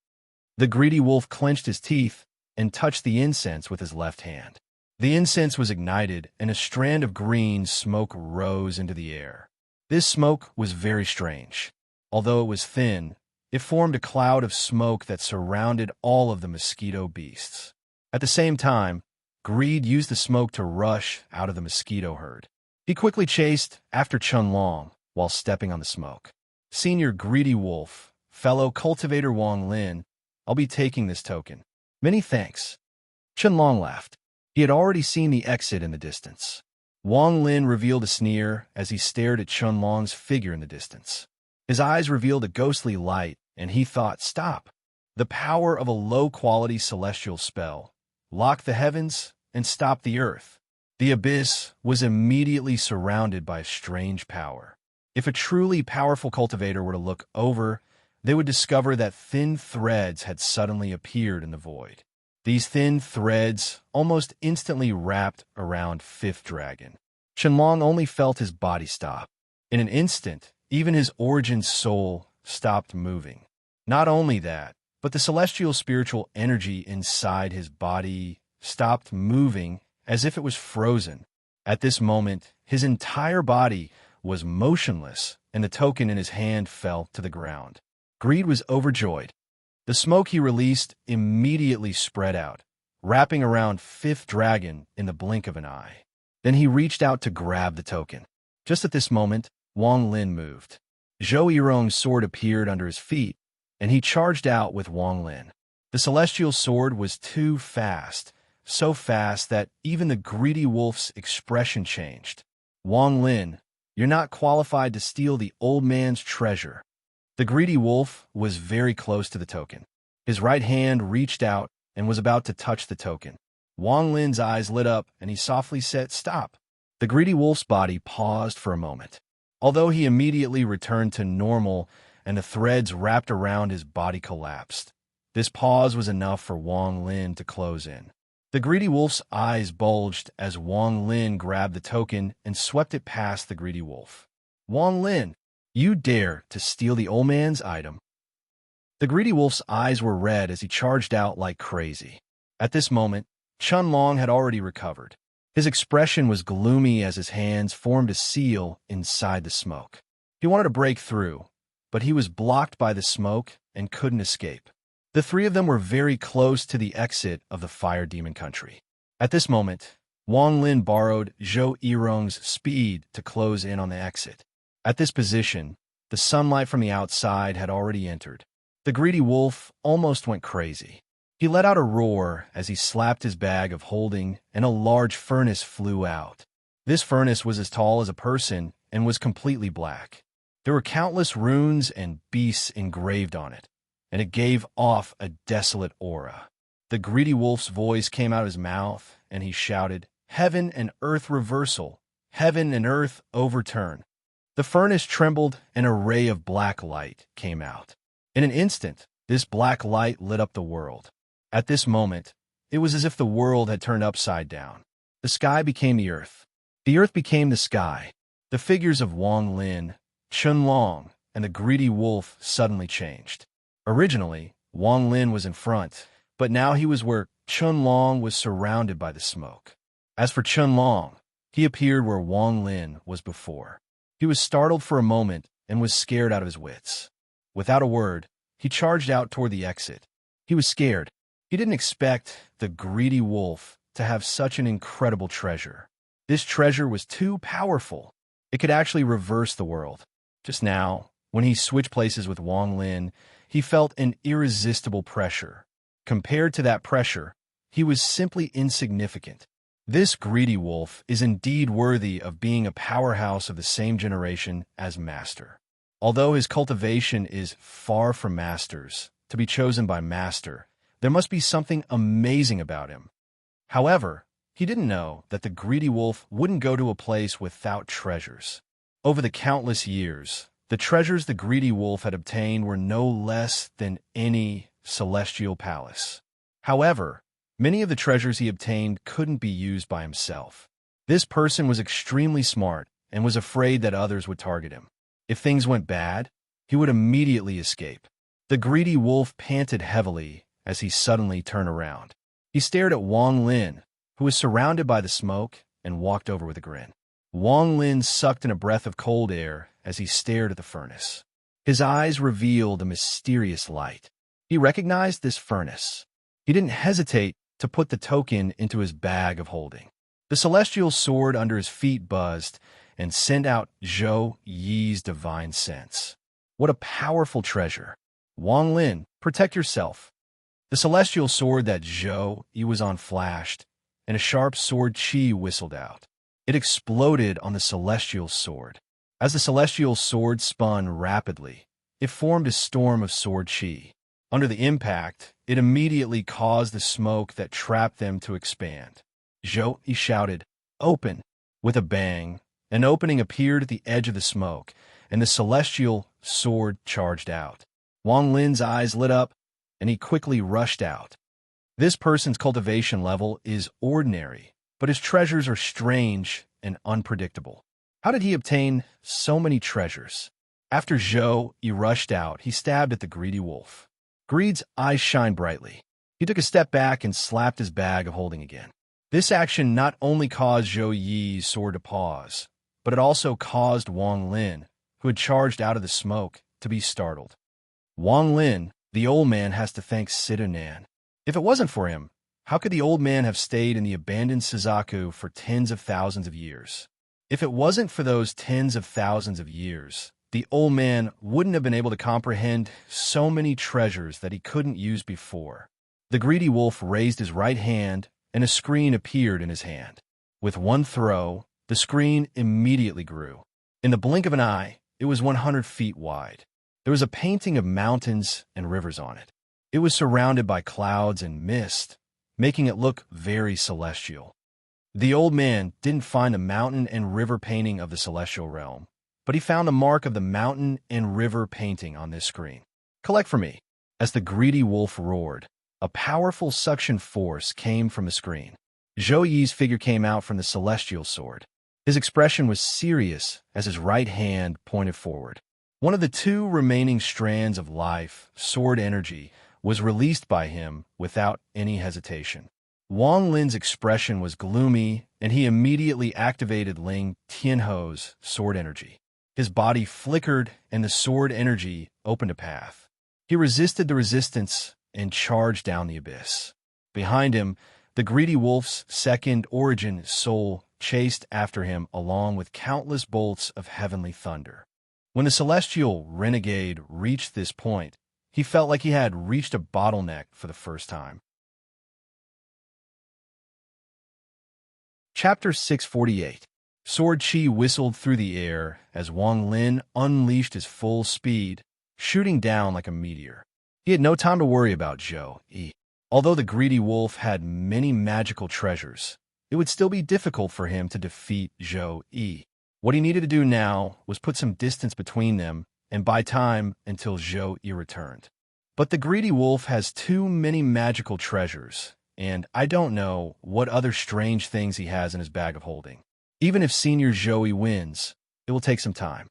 The greedy wolf clenched his teeth and touched the incense with his left hand. The incense was ignited, and a strand of green smoke rose into the air. This smoke was very strange. Although it was thin, it formed a cloud of smoke that surrounded all of the mosquito beasts. At the same time, Greed used the smoke to rush out of the mosquito herd. He quickly chased after Chunlong while stepping on the smoke. Senior Greedy Wolf, fellow cultivator Wang Lin, I'll be taking this token. Many thanks. Chunlong laughed. He had already seen the exit in the distance. Wang Lin revealed a sneer as he stared at Chunlong's figure in the distance. His eyes revealed a ghostly light, and he thought, stop. The power of a low-quality celestial spell locked the heavens and stopped the earth. The abyss was immediately surrounded by a strange power. If a truly powerful cultivator were to look over, they would discover that thin threads had suddenly appeared in the void. These thin threads almost instantly wrapped around Fifth Dragon. Chunlong only felt his body stop. In an instant, even his origin soul stopped moving. Not only that, but the celestial spiritual energy inside his body stopped moving as if it was frozen. At this moment, his entire body was motionless, and the token in his hand fell to the ground. Greed was overjoyed. The smoke he released immediately spread out, wrapping around Fifth Dragon in the blink of an eye. Then he reached out to grab the token. Just at this moment, Wang Lin moved. Zhou Yirong's sword appeared under his feet, and he charged out with Wang Lin. The celestial sword was too fast, so fast that even the greedy wolf's expression changed. Wang Lin, you're not qualified to steal the old man's treasure. The greedy wolf was very close to the token. His right hand reached out and was about to touch the token. Wang Lin's eyes lit up, and he softly said, stop. The greedy wolf's body paused for a moment. Although he immediately returned to normal and the threads wrapped around his body collapsed, this pause was enough for Wang Lin to close in. The greedy wolf's eyes bulged as Wang Lin grabbed the token and swept it past the greedy wolf. Wang Lin, you dare to steal the old man's item? The greedy wolf's eyes were red as he charged out like crazy. At this moment, Chunlong had already recovered. His expression was gloomy as his hands formed a seal inside the smoke. He wanted to break through, but he was blocked by the smoke and couldn't escape. The three of them were very close to the exit of the Fire Demon Country. At this moment, Wang Lin borrowed Zhou Yirong's speed to close in on the exit. At this position, the sunlight from the outside had already entered. The greedy wolf almost went crazy. He let out a roar as he slapped his bag of holding, and a large furnace flew out. This furnace was as tall as a person and was completely black. There were countless runes and beasts engraved on it, and it gave off a desolate aura. The greedy wolf's voice came out of his mouth, and he shouted, "Heaven and earth reversal! Heaven and earth overturn!" The furnace trembled, and a ray of black light came out. In an instant, this black light lit up the world. At this moment, It was as if the world had turned upside down. The sky became the earth. The earth became the sky. The figures of Wang Lin, Chun Long, and the greedy wolf suddenly changed. Originally, Wang Lin was in front, but now he was where Chun Long was, surrounded by the smoke. As for Chun Long, he appeared where Wang Lin was before. He was startled for a moment and was scared out of his wits. Without a word, he charged out toward the exit. He was scared. He didn't expect the greedy wolf to have such an incredible treasure. This treasure was too powerful. It could actually reverse the world. Just now, when he switched places with Wang Lin, he felt an irresistible pressure. Compared to that pressure, he was simply insignificant. This greedy wolf is indeed worthy of being a powerhouse of the same generation as Master. Although his cultivation is far from Master's, to be chosen by Master, there must be something amazing about him. However, he didn't know that the greedy wolf wouldn't go to a place without treasures. Over the countless years, the treasures the greedy wolf had obtained were no less than any celestial palace. However, many of the treasures he obtained couldn't be used by himself. This person was extremely smart and was afraid that others would target him. If things went bad, he would immediately escape. The greedy wolf panted heavily as he suddenly turned around. He stared at Wang Lin, who was surrounded by the smoke, and walked over with a grin. Wang Lin sucked in a breath of cold air as he stared at the furnace. His eyes revealed a mysterious light. He recognized this furnace. He didn't hesitate to put the token into his bag of holding. The celestial sword under his feet buzzed and sent out Zhou Yi's divine sense. What a powerful treasure. Wang Lin, protect yourself. The celestial sword that Zhou Yi was on flashed, and a sharp sword chi whistled out. It exploded on the celestial sword. As the celestial sword spun rapidly, it formed a storm of sword chi. Under the impact, it immediately caused the smoke that trapped them to expand. Zhou Yi shouted, "Open!" With a bang, an opening appeared at the edge of the smoke, and the celestial sword charged out. Wang Lin's eyes lit up, and he quickly rushed out. This person's cultivation level is ordinary, but his treasures are strange and unpredictable. How did he obtain so many treasures? After Zhou Yi rushed out, he stabbed at the greedy wolf. Greed's eyes shined brightly. He took a step back and slapped his bag of holding again. This action not only caused Zhou Yi's sword to pause, but it also caused Wang Lin, who had charged out of the smoke, to be startled. Wang Lin, the old man, has to thank Sidonan. If it wasn't for him, how could the old man have stayed in the abandoned Suzaku for tens of thousands of years? If it wasn't for those tens of thousands of years, the old man wouldn't have been able to comprehend so many treasures that he couldn't use before. The greedy wolf raised his right hand, and a screen appeared in his hand. With one throw, the screen immediately grew. In the blink of an eye, it was 100 feet wide. There was a painting of mountains and rivers on it. It was surrounded by clouds and mist, making it look very celestial. The old man didn't find the mountain and river painting of the celestial realm, but he found the mark of the mountain and river painting on this screen. "Collect for me." As the greedy wolf roared, a powerful suction force came from the screen. Zhou Yi's figure came out from the celestial sword. His expression was serious as his right hand pointed forward. One of the two remaining strands of life, sword energy, was released by him without any hesitation. Wang Lin's expression was gloomy, and he immediately activated Ling Tianho's sword energy. His body flickered, and the sword energy opened a path. He resisted the resistance and charged down the abyss. Behind him, the greedy wolf's second origin soul chased after him along with countless bolts of heavenly thunder. When the celestial renegade reached this point, he felt like he had reached a bottleneck for the first time. Chapter 648. Sword Chi whistled through the air as Wang Lin unleashed his full speed, shooting down like a meteor. He had no time to worry about Zhou Yi. Although the greedy wolf had many magical treasures, it would still be difficult for him to defeat Zhou Yi. What he needed to do now was put some distance between them and buy time until Zhou Yi returned. But the greedy wolf has too many magical treasures, and I don't know what other strange things he has in his bag of holding. Even if Senior Joey wins, it will take some time.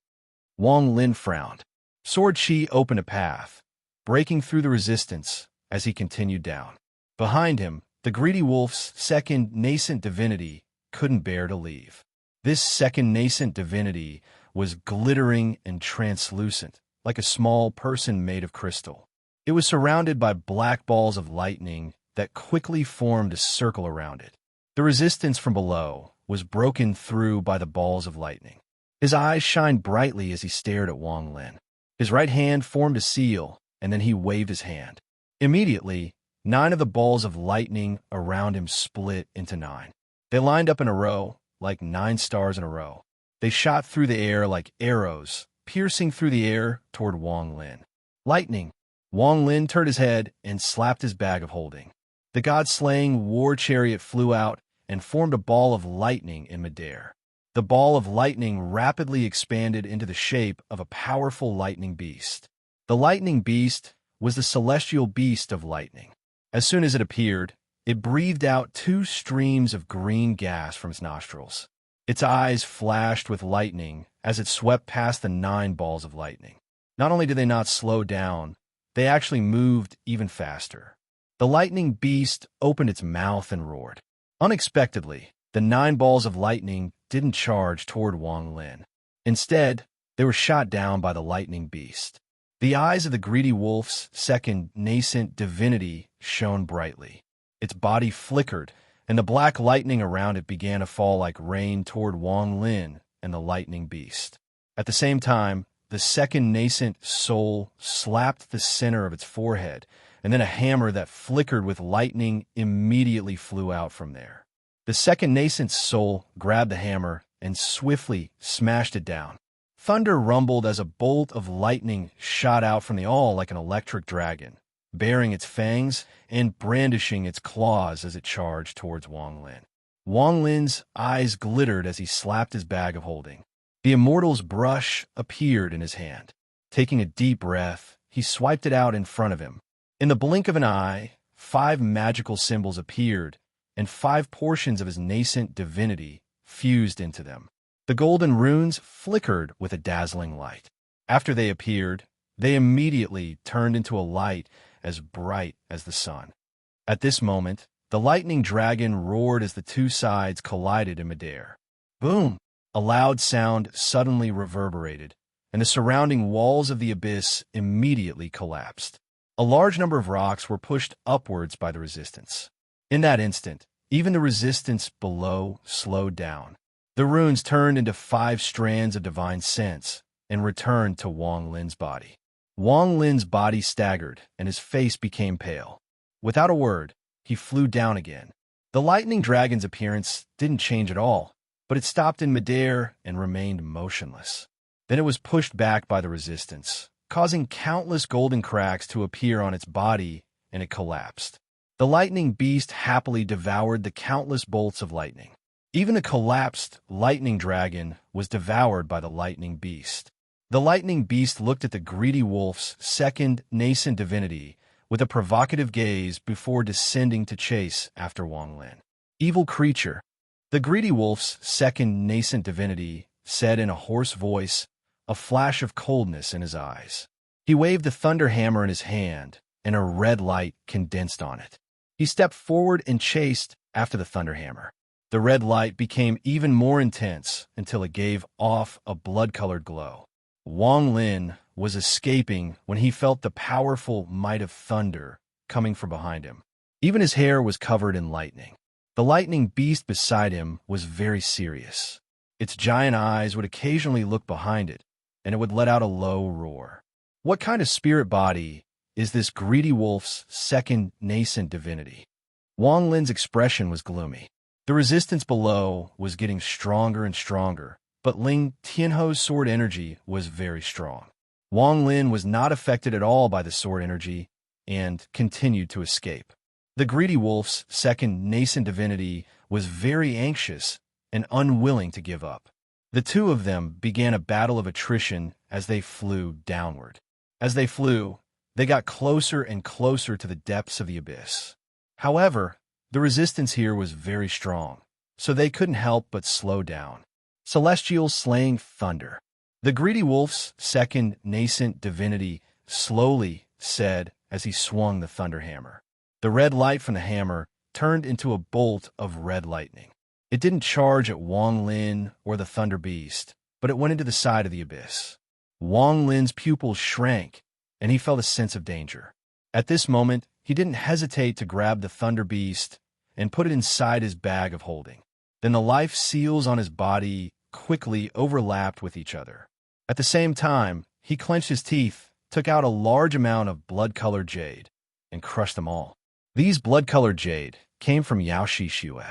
Wang Lin frowned. Sword Chi opened a path, breaking through the resistance as he continued down. Behind him, the greedy wolf's second nascent divinity couldn't bear to leave. This second nascent divinity was glittering and translucent, like a small person made of crystal. It was surrounded by black balls of lightning that quickly formed a circle around it. The resistance from below was broken through by the balls of lightning. His eyes shined brightly as he stared at Wang Lin. His right hand formed a seal, and then he waved his hand. Immediately, 9 of the balls of lightning around him split into 9. They lined up in a row, like 9 stars in a row. They shot through the air like arrows, piercing through the air toward Wang Lin. Lightning! Wang Lin turned his head and slapped his bag of holding. The god-slaying war chariot flew out and formed a ball of lightning in midair. The ball of lightning rapidly expanded into the shape of a powerful lightning beast. The lightning beast was the celestial beast of lightning. As soon as it appeared, it breathed out 2 streams of green gas from its nostrils. Its eyes flashed with lightning as it swept past the 9 balls of lightning. Not only did they not slow down, they actually moved even faster. The lightning beast opened its mouth and roared. Unexpectedly, the 9 balls of lightning didn't charge toward Wang Lin. Instead, they were shot down by the lightning beast. The eyes of the greedy wolf's second nascent divinity shone brightly. Its body flickered, and the black lightning around it began to fall like rain toward Wang Lin and the lightning beast. At the same time, the second nascent soul slapped the center of its forehead, and then a hammer that flickered with lightning immediately flew out from there. The second nascent soul grabbed the hammer and swiftly smashed it down. Thunder rumbled as a bolt of lightning shot out from the all like an electric dragon, baring its fangs and brandishing its claws as it charged towards Wang Lin. Wang Lin's eyes glittered as he slapped his bag of holding. The immortal's brush appeared in his hand. Taking a deep breath, he swiped it out in front of him. In the blink of an eye, 5 magical symbols appeared, and 5 portions of his nascent divinity fused into them. The golden runes flickered with a dazzling light. After they appeared, they immediately turned into a light as bright as the sun. At this moment, the lightning dragon roared as the 2 sides collided in midair. Boom! A loud sound suddenly reverberated, and the surrounding walls of the abyss immediately collapsed. A large number of rocks were pushed upwards by the resistance. In that instant, even the resistance below slowed down. The runes turned into 5 strands of divine sense and returned to Wang Lin's body. Wang Lin's body staggered, and his face became pale. Without a word, he flew down again. The lightning dragon's appearance didn't change at all, but it stopped in midair and remained motionless. Then it was pushed back by the resistance, causing countless golden cracks to appear on its body, and it collapsed. The lightning beast happily devoured the countless bolts of lightning. Even the collapsed lightning dragon was devoured by the lightning beast. The lightning beast looked at the greedy wolf's second nascent divinity with a provocative gaze before descending to chase after Wang Lin. Evil creature! The greedy wolf's second nascent divinity said in a hoarse voice, a flash of coldness in his eyes. He waved the thunder hammer in his hand, and a red light condensed on it. He stepped forward and chased after the thunder hammer. The red light became even more intense until it gave off a blood-colored glow. Wang Lin was escaping when he felt the powerful might of thunder coming from behind him. Even his hair was covered in lightning. The lightning beast beside him was very serious. Its giant eyes would occasionally look behind it, and it would let out a low roar. What kind of spirit body is this greedy wolf's second nascent divinity? Wang Lin's expression was gloomy. The resistance below was getting stronger and stronger, but Ling Tianho's sword energy was very strong. Wang Lin was not affected at all by the sword energy and continued to escape. The greedy wolf's second nascent divinity was very anxious and unwilling to give up. The 2 of them began a battle of attrition as they flew downward. As they flew, they got closer and closer to the depths of the abyss. However, The resistance here was very strong, so they couldn't help but slow down. Celestial slaying thunder. The greedy wolf's second nascent divinity slowly said as he swung the thunder hammer. The red light from the hammer turned into a bolt of red lightning. It didn't charge at Wang Lin or the thunder beast, but it went into the side of the abyss. Wang Lin's pupils shrank, and he felt a sense of danger. At this moment, he didn't hesitate to grab the thunder beast and put it inside his bag of holding. Then the life seals on his body quickly overlapped with each other. At the same time, he clenched his teeth, took out a large amount of blood-colored jade, and crushed them all. These blood-colored jade came from Yaoshi Shue.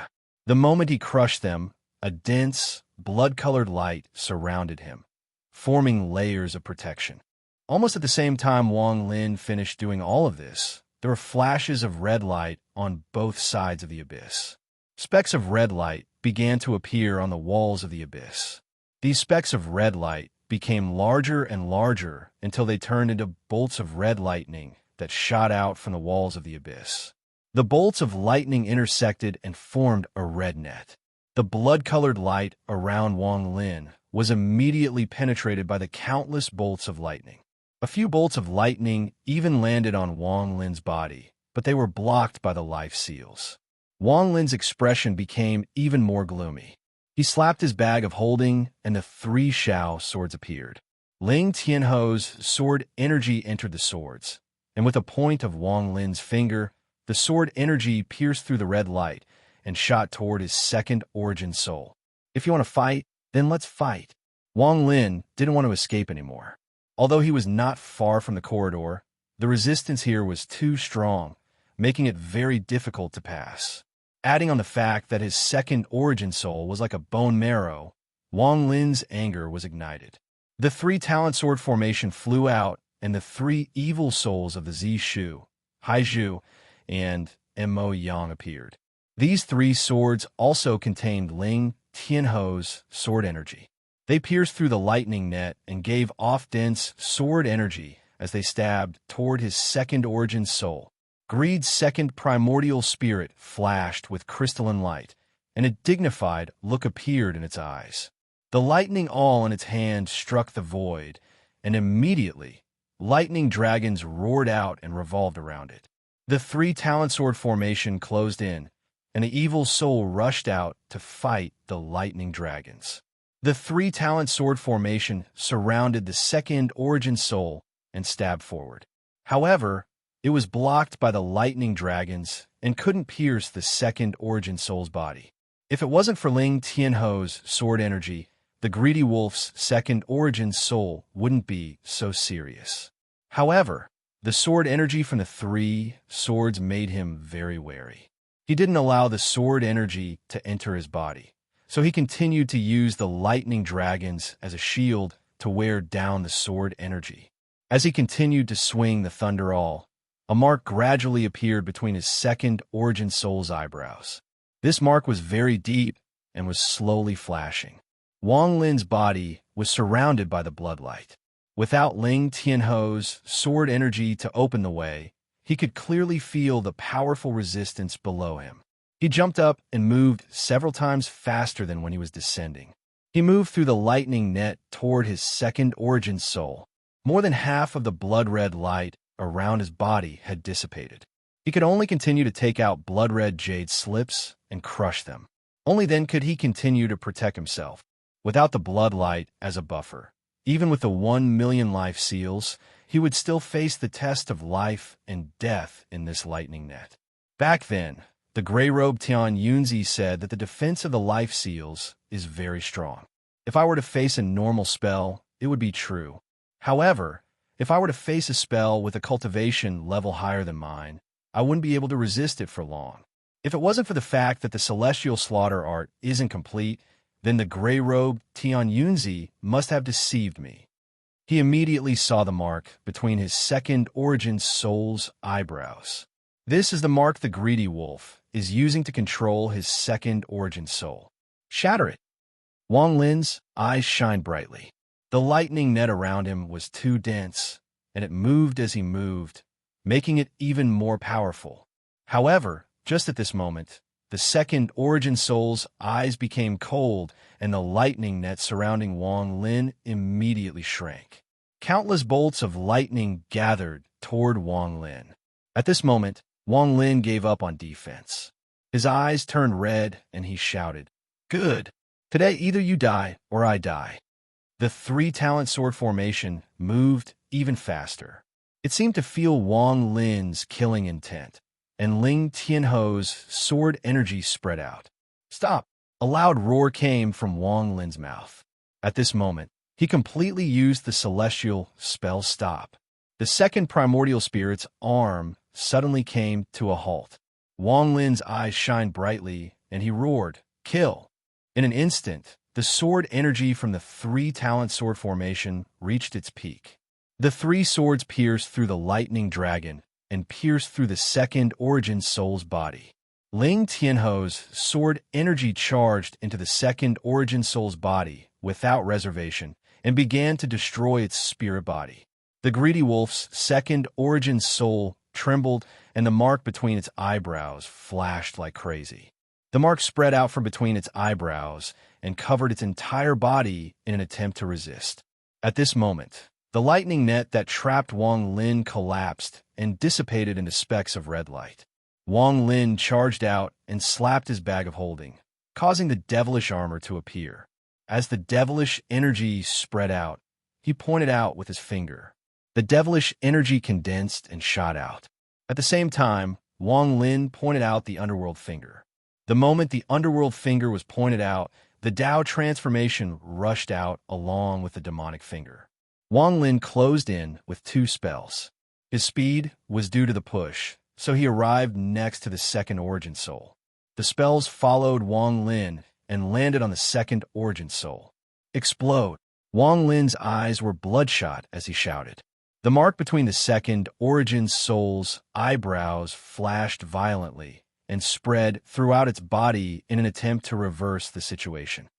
The moment he crushed them, a dense, blood-colored light surrounded him, forming layers of protection. Almost at the same time Wang Lin finished doing all of this, there were flashes of red light on both sides of the abyss. Specks of red light began to appear on the walls of the abyss. These specks of red light became larger and larger until they turned into bolts of red lightning that shot out from the walls of the abyss. The bolts of lightning intersected and formed a red net. The blood-colored light around Wang Lin was immediately penetrated by the countless bolts of lightning. A few bolts of lightning even landed on Wang Lin's body, but they were blocked by the life seals. Wang Lin's expression became even more gloomy. He slapped his bag of holding, and the 3 Shao swords appeared. Ling Tianho's sword energy entered the swords, and with a point of Wang Lin's finger, the sword energy pierced through the red light and shot toward his second origin soul. If you want to fight, then let's fight. Wang Lin didn't want to escape anymore. Although he was not far from the corridor, the resistance here was too strong, making it very difficult to pass. Adding on the fact that his second origin soul was like a bone marrow, Wang Lin's anger was ignited. The 3 talent sword formation flew out, and the 3 evil souls of the Zishu, Haizhu, and Mo Yang appeared. These 3 swords also contained Ling Tianho's sword energy. They pierced through the lightning net and gave off dense sword energy as they stabbed toward his second origin soul. Greed's second primordial spirit flashed with crystalline light, and a dignified look appeared in its eyes. The lightning awl in its hand struck the void, and immediately, lightning dragons roared out and revolved around it. The 3 talent sword formation closed in, and the evil soul rushed out to fight the lightning dragons. The 3 talent sword formation surrounded the second origin soul and stabbed forward. However, it was blocked by the lightning dragons and couldn't pierce the second origin soul's body. If it wasn't for Ling Tianho's sword energy, the greedy wolf's second origin soul wouldn't be so serious. However, the sword energy from the 3 swords made him very wary. He didn't allow the sword energy to enter his body, so he continued to use the lightning dragons as a shield to wear down the sword energy. As he continued to swing the thunder awl, a mark gradually appeared between his second origin soul's eyebrows. This mark was very deep and was slowly flashing. Wang Lin's body was surrounded by the bloodlight. Without Ling Tianho's sword energy to open the way, he could clearly feel the powerful resistance below him. He jumped up and moved several times faster than when he was descending. He moved through the lightning net toward his second origin soul. More than half of the blood-red light around his body had dissipated. He could only continue to take out blood-red jade slips and crush them. Only then could he continue to protect himself. Without the bloodlight as a buffer, even with the 1 million life seals, he would still face the test of life and death in this lightning net. Back then, the gray-robed Tian Yunzi said that the defense of the life seals is very strong. If I were to face a normal spell, it would be true. However, if I were to face a spell with a cultivation level higher than mine, I wouldn't be able to resist it for long. If it wasn't for the fact that the celestial slaughter art isn't complete, then the gray-robed Tian Yunzi must have deceived me. He immediately saw the mark between his second origin soul's eyebrows. This is the mark the greedy wolf is using to control his second origin soul. Shatter it! Wang Lin's eyes shined brightly. The lightning net around him was too dense, and it moved as he moved, making it even more powerful. However, Just at this moment, the second origin soul's eyes became cold, and the lightning net surrounding Wang Lin immediately shrank. Countless bolts of lightning gathered toward Wang Lin. At this moment, Wang Lin gave up on defense. His eyes turned red, and he shouted, "Good! Today either you die or I die." The three-talent sword formation moved even faster. It seemed to feel Wang Lin's killing intent, and Ling Tianho's sword energy spread out. "Stop!" A loud roar came from Wang Lin's mouth. At this moment, he completely used the celestial spell stop. The second primordial spirit's arm suddenly came to a halt. Wang Lin's eyes shined brightly, and he roared, "Kill!" In an instant, the sword energy from the three-talent sword formation reached its peak. The three swords pierced through the lightning dragon and pierced through the second origin soul's body. Ling Tianho's sword energy charged into the second origin soul's body without reservation and began to destroy its spirit body. The greedy wolf's second origin soul trembled, and the mark between its eyebrows flashed like crazy. The mark spread out from between its eyebrows and covered its entire body in an attempt to resist. At this moment, the lightning net that trapped Wang Lin collapsed and dissipated into specks of red light. Wang Lin charged out and slapped his bag of holding, causing the devilish armor to appear. As the devilish energy spread out, he pointed out with his finger. The devilish energy condensed and shot out. At the same time, Wang Lin pointed out the underworld finger. The moment the underworld finger was pointed out, the Tao transformation rushed out along with the demonic finger. Wang Lin closed in with two spells. His speed was due to the push, so he arrived next to the second origin soul. The spells followed Wang Lin and landed on the second origin soul. "Explode!" Wang Lin's eyes were bloodshot as he shouted. The mark between the second origin soul's eyebrows flashed violently and spread throughout its body in an attempt to reverse the situation.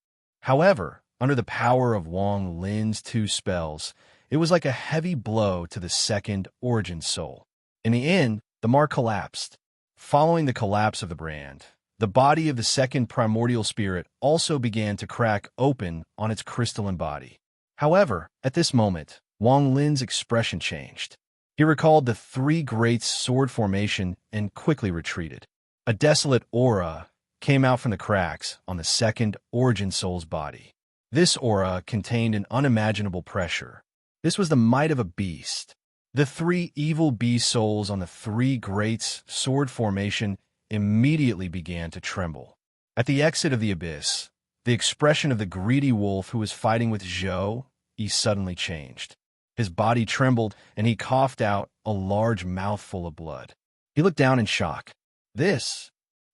However, under the power of Wang Lin's two spells, it was like a heavy blow to the second origin soul. In the end, the mark collapsed. Following the collapse of the brand, the body of the second primordial spirit also began to crack open on its crystalline body. However, at this moment, Wang Lin's expression changed. He recalled the three greats sword formation and quickly retreated. A desolate aura came out from the cracks on the second origin soul's body. This aura contained an unimaginable pressure. This was the might of a beast. The three evil beast souls on the three greats sword formation immediately began to tremble. At the exit of the abyss, the expression of the greedy wolf who was fighting with Zhou Yi suddenly changed. His body trembled, and he coughed out a large mouthful of blood. He looked down in shock. This!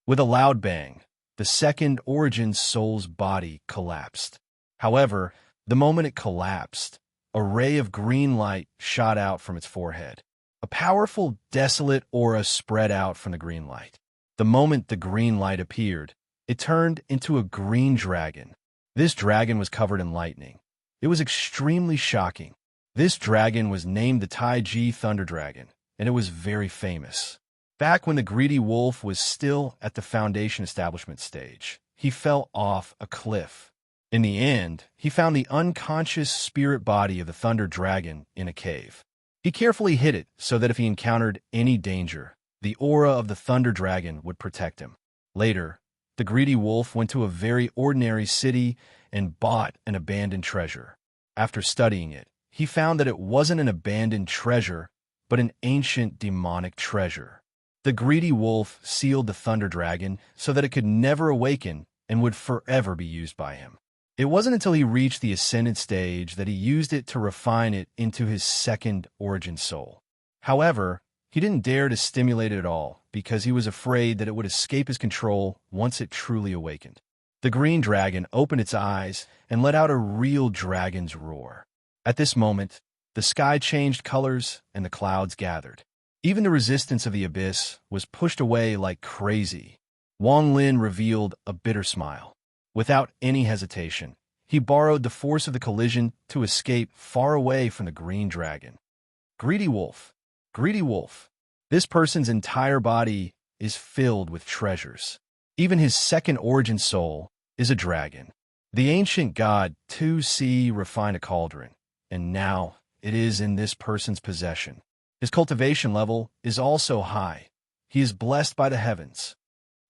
With a loud bang, the second origin soul's body collapsed. However, the moment it collapsed, a ray of green light shot out from its forehead. A powerful, desolate aura spread out from the green light. The moment the green light appeared, it turned into a green dragon. This dragon was covered in lightning. It was extremely shocking. This dragon was named the Taiji Thunder Dragon, and it was very famous. Back when the greedy wolf was still at the foundation establishment stage, he fell off a cliff. In the end, he found the unconscious spirit body of the Thunder Dragon in a cave. He carefully hid it so that if he encountered any danger, the aura of the Thunder Dragon would protect him. Later, the greedy wolf went to a very ordinary city and bought an abandoned treasure. After studying it, he found that it wasn't an abandoned treasure, but an ancient demonic treasure. The greedy wolf sealed the Thunder Dragon so that it could never awaken and would forever be used by him. It wasn't until he reached the ascended stage that he used it to refine it into his second origin soul. However, he didn't dare to stimulate it at all because he was afraid that it would escape his control once it truly awakened. The green dragon opened its eyes and let out a real dragon's roar. At this moment, the sky changed colors and the clouds gathered. Even the resistance of the abyss was pushed away like crazy. Wang Lin revealed a bitter smile. Without any hesitation, he borrowed the force of the collision to escape far away from the green dragon. Greedy wolf! Greedy wolf! This person's entire body is filled with treasures. Even his second origin soul is a dragon. The ancient god, 2C, refined a cauldron, and now it is in this person's possession. His cultivation level is also high. He is blessed by the heavens.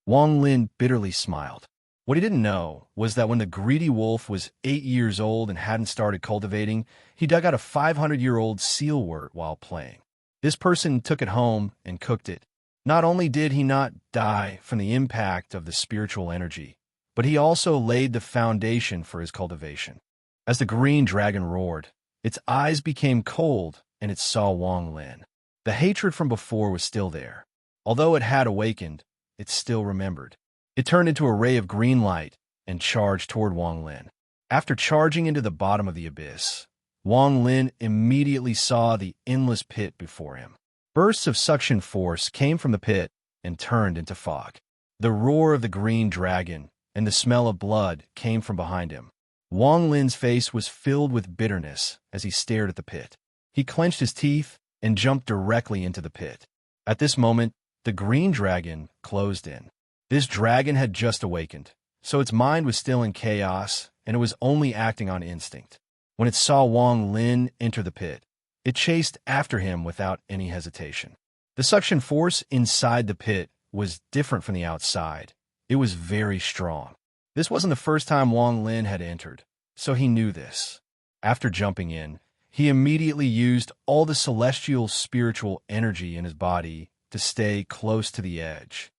Wang Lin bitterly smiled. What he didn't know was that when the greedy wolf was 8 years old and hadn't started cultivating, he dug out a 500-year-old sealwort while playing. This person took it home and cooked it. Not only did he not die from the impact of the spiritual energy, but he also laid the foundation for his cultivation. As the green dragon roared, its eyes became cold and it saw Wang Lin. The hatred from before was still there. Although it had awakened, it still remembered. It turned into a ray of green light and charged toward Wang Lin. After charging into the bottom of the abyss, Wang Lin immediately saw the endless pit before him. Bursts of suction force came from the pit and turned into fog. The roar of the green dragon and the smell of blood came from behind him. Wang Lin's face was filled with bitterness as he stared at the pit. He clenched his teeth and jumped directly into the pit. At this moment, the green dragon closed in. This dragon had just awakened, so its mind was still in chaos, and it was only acting on instinct. When it saw Wang Lin enter the pit, it chased after him without any hesitation. The suction force inside the pit was different from the outside. It was very strong. This wasn't the first time Wang Lin had entered, so he knew this. After jumping in, he immediately used all the celestial spiritual energy in his body to stay close to the edge.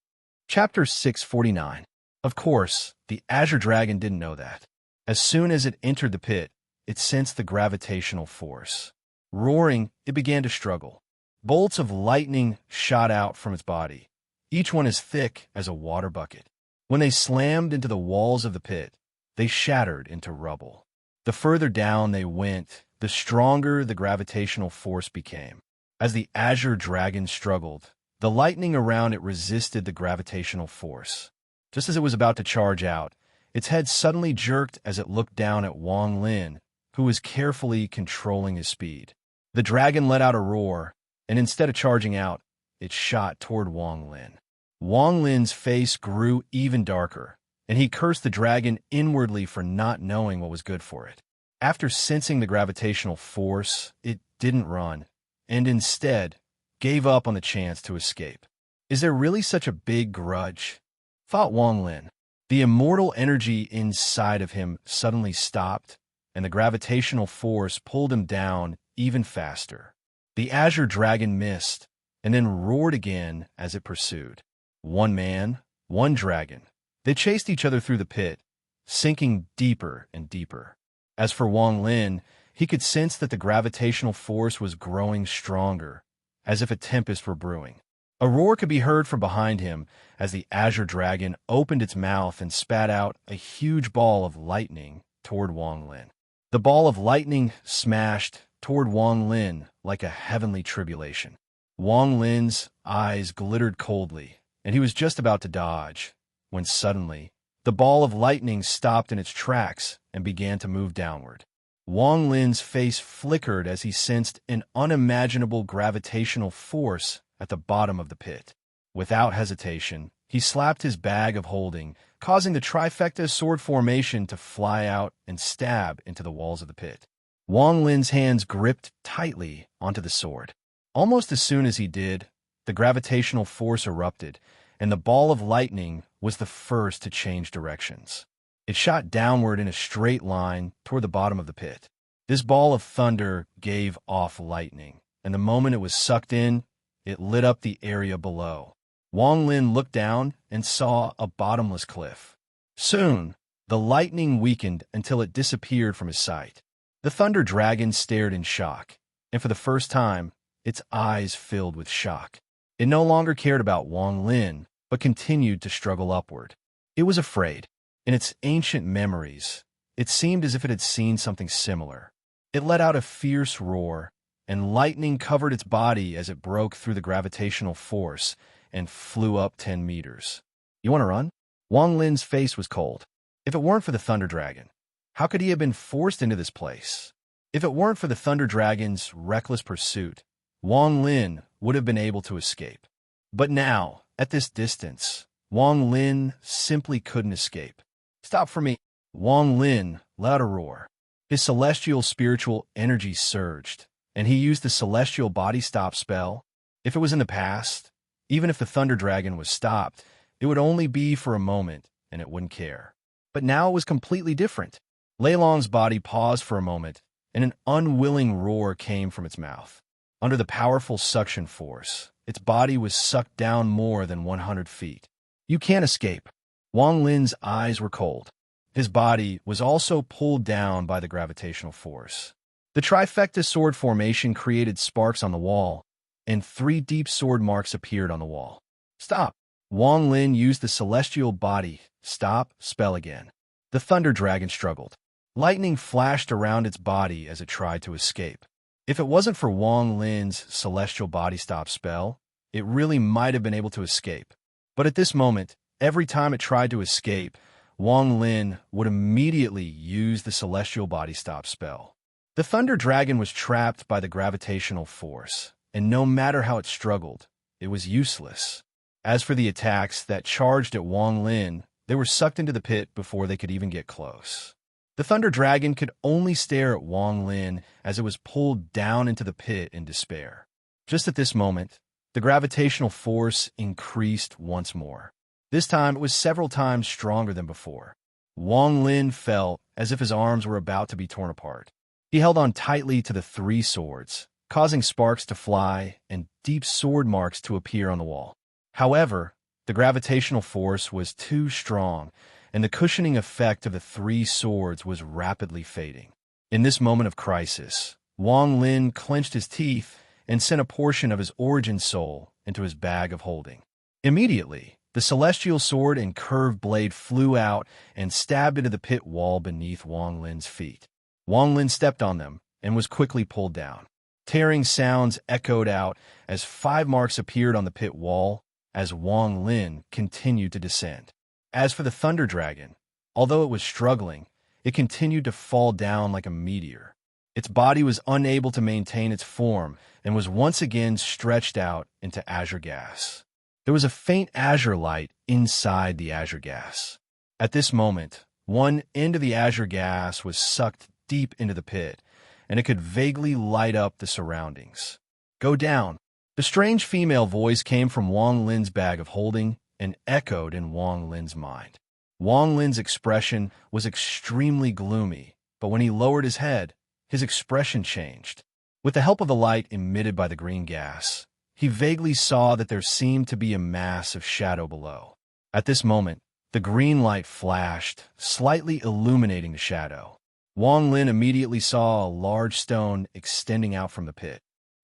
Chapter 649. Of course, the Azure Dragon didn't know that. As soon as it entered the pit, it sensed the gravitational force. Roaring, it began to struggle. Bolts of lightning shot out from its body, each one as thick as a water bucket. When they slammed into the walls of the pit, they shattered into rubble. The further down they went, the stronger the gravitational force became. As the Azure Dragon struggled, the lightning around it resisted the gravitational force. Just as it was about to charge out, its head suddenly jerked as it looked down at Wang Lin, who was carefully controlling his speed. The dragon let out a roar, and instead of charging out, it shot toward Wang Lin. Wang Lin's face grew even darker, and he cursed the dragon inwardly for not knowing what was good for it. After sensing the gravitational force, it didn't run, and instead gave up on the chance to escape. Is there really such a big grudge? Thought Wang Lin. The immortal energy inside of him suddenly stopped, and the gravitational force pulled him down even faster. The Azure Dragon missed, and then roared again as it pursued. One man, one dragon. They chased each other through the pit, sinking deeper and deeper. As for Wang Lin, he could sense that the gravitational force was growing stronger, as if a tempest were brewing. A roar could be heard from behind him as the Azure Dragon opened its mouth and spat out a huge ball of lightning toward Wang Lin. The ball of lightning smashed toward Wang Lin like a heavenly tribulation. Wang Lin's eyes glittered coldly, and he was just about to dodge, when suddenly, the ball of lightning stopped in its tracks and began to move downward. Wang Lin's face flickered as he sensed an unimaginable gravitational force at the bottom of the pit. Without hesitation, he slapped his bag of holding, causing the trifecta sword formation to fly out and stab into the walls of the pit. Wang Lin's hands gripped tightly onto the sword. Almost as soon as he did, the gravitational force erupted, and the ball of lightning was the first to change directions. It shot downward in a straight line toward the bottom of the pit. This ball of thunder gave off lightning, and the moment it was sucked in, it lit up the area below. Wang Lin looked down and saw a bottomless cliff. Soon, the lightning weakened until it disappeared from his sight. The Thunder Dragon stared in shock, and for the first time, its eyes filled with shock. It no longer cared about Wang Lin, but continued to struggle upward. It was afraid. In its ancient memories, it seemed as if it had seen something similar. It let out a fierce roar, and lightning covered its body as it broke through the gravitational force and flew up 10 meters. You want to run? Wang Lin's face was cold. If it weren't for the Thunder Dragon, how could he have been forced into this place? If it weren't for the Thunder Dragon's reckless pursuit, Wang Lin would have been able to escape. But now, at this distance, Wang Lin simply couldn't escape. "Stop for me!" Wang Lin let a roar. His celestial spiritual energy surged, and he used the celestial body stop spell. If it was in the past, even if the Thunder Dragon was stopped, it would only be for a moment, and it wouldn't care. But now it was completely different. Lei Long's body paused for a moment, and an unwilling roar came from its mouth. Under the powerful suction force, its body was sucked down more than 100 feet. "You can't escape." Wang Lin's eyes were cold. His body was also pulled down by the gravitational force. The trifecta sword formation created sparks on the wall, and 3 deep sword marks appeared on the wall. "Stop!" Wang Lin used the celestial body stop spell again. The Thunder Dragon struggled. Lightning flashed around its body as it tried to escape. If it wasn't for Wang Lin's celestial body stop spell, it really might have been able to escape. But at this moment, every time it tried to escape, Wang Lin would immediately use the celestial body stop spell. The Thunder Dragon was trapped by the gravitational force, and no matter how it struggled, it was useless. As for the attacks that charged at Wang Lin, they were sucked into the pit before they could even get close. The Thunder Dragon could only stare at Wang Lin as it was pulled down into the pit in despair. Just at this moment, the gravitational force increased once more. This time it was several times stronger than before. Wang Lin felt as if his arms were about to be torn apart. He held on tightly to the 3 swords, causing sparks to fly and deep sword marks to appear on the wall. However, the gravitational force was too strong, and the cushioning effect of the 3 swords was rapidly fading. In this moment of crisis, Wang Lin clenched his teeth and sent a portion of his origin soul into his bag of holding. Immediately, the celestial sword and curved blade flew out and stabbed into the pit wall beneath Wang Lin's feet. Wang Lin stepped on them and was quickly pulled down. Tearing sounds echoed out as 5 marks appeared on the pit wall as Wang Lin continued to descend. As for the Thunder Dragon, although it was struggling, it continued to fall down like a meteor. Its body was unable to maintain its form and was once again stretched out into azure gas. There was a faint azure light inside the azure gas. At this moment, one end of the azure gas was sucked deep into the pit, and it could vaguely light up the surroundings. "Go down." The strange female voice came from Wang Lin's bag of holding and echoed in Wang Lin's mind. Wang Lin's expression was extremely gloomy, but when he lowered his head, his expression changed. With the help of the light emitted by the green gas, he vaguely saw that there seemed to be a mass of shadow below. At this moment, the green light flashed, slightly illuminating the shadow. Wang Lin immediately saw a large stone extending out from the pit.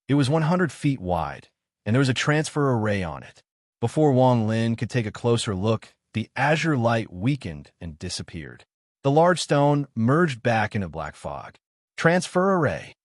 It was 100 feet wide, and there was a transfer array on it. Before Wang Lin could take a closer look, the azure light weakened and disappeared. The large stone merged back into black fog. Transfer array.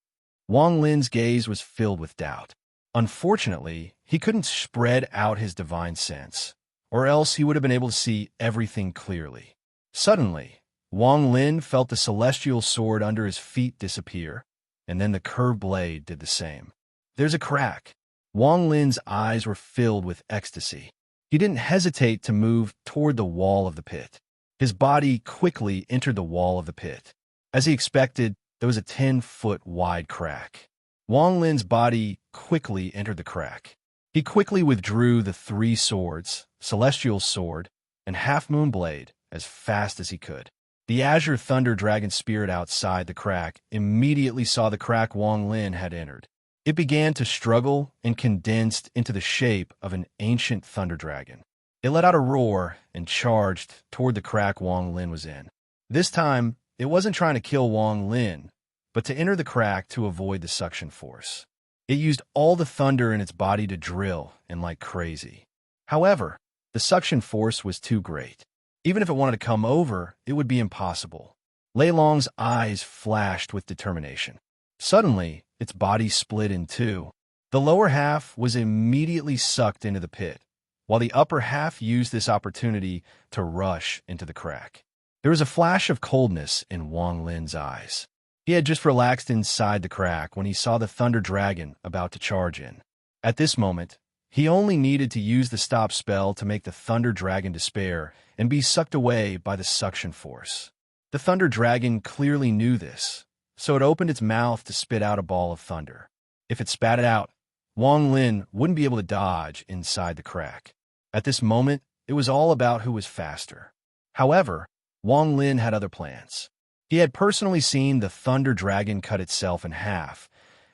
Wang Lin's gaze was filled with doubt. Unfortunately, he couldn't spread out his divine sense, or else he would have been able to see everything clearly. Suddenly, Wang Lin felt the celestial sword under his feet disappear, and then the curved blade did the same. There's a crack. Wang Lin's eyes were filled with ecstasy. He didn't hesitate to move toward the wall of the pit. His body quickly entered the wall of the pit. As he expected, there was a 10-foot wide crack. Wang Lin's body quickly entered the crack. He quickly withdrew the 3 swords, Celestial Sword, and Half Moon Blade, as fast as he could. The Azure Thunder Dragon spirit outside the crack immediately saw the crack Wang Lin had entered. It began to struggle and condensed into the shape of an ancient thunder dragon. It let out a roar and charged toward the crack Wang Lin was in. This time, it wasn't trying to kill Wang Lin, but to enter the crack to avoid the suction force. It used all the thunder in its body to drill and like crazy. However, the suction force was too great. Even if it wanted to come over, it would be impossible. Lei Long's eyes flashed with determination. Suddenly, its body split in 2. The lower half was immediately sucked into the pit, while the upper half used this opportunity to rush into the crack. There was a flash of coldness in Wang Lin's eyes. He had just relaxed inside the crack when he saw the Thunder Dragon about to charge in. At this moment, He only needed to use the stop spell to make the Thunder Dragon despair and be sucked away by the suction force. The Thunder Dragon clearly knew this, so it opened its mouth to spit out a ball of thunder. If it spat it out, Wang Lin wouldn't be able to dodge inside the crack. At this moment, it was all about who was faster. However, Wang Lin had other plans. He had personally seen the Thunder Dragon cut itself in half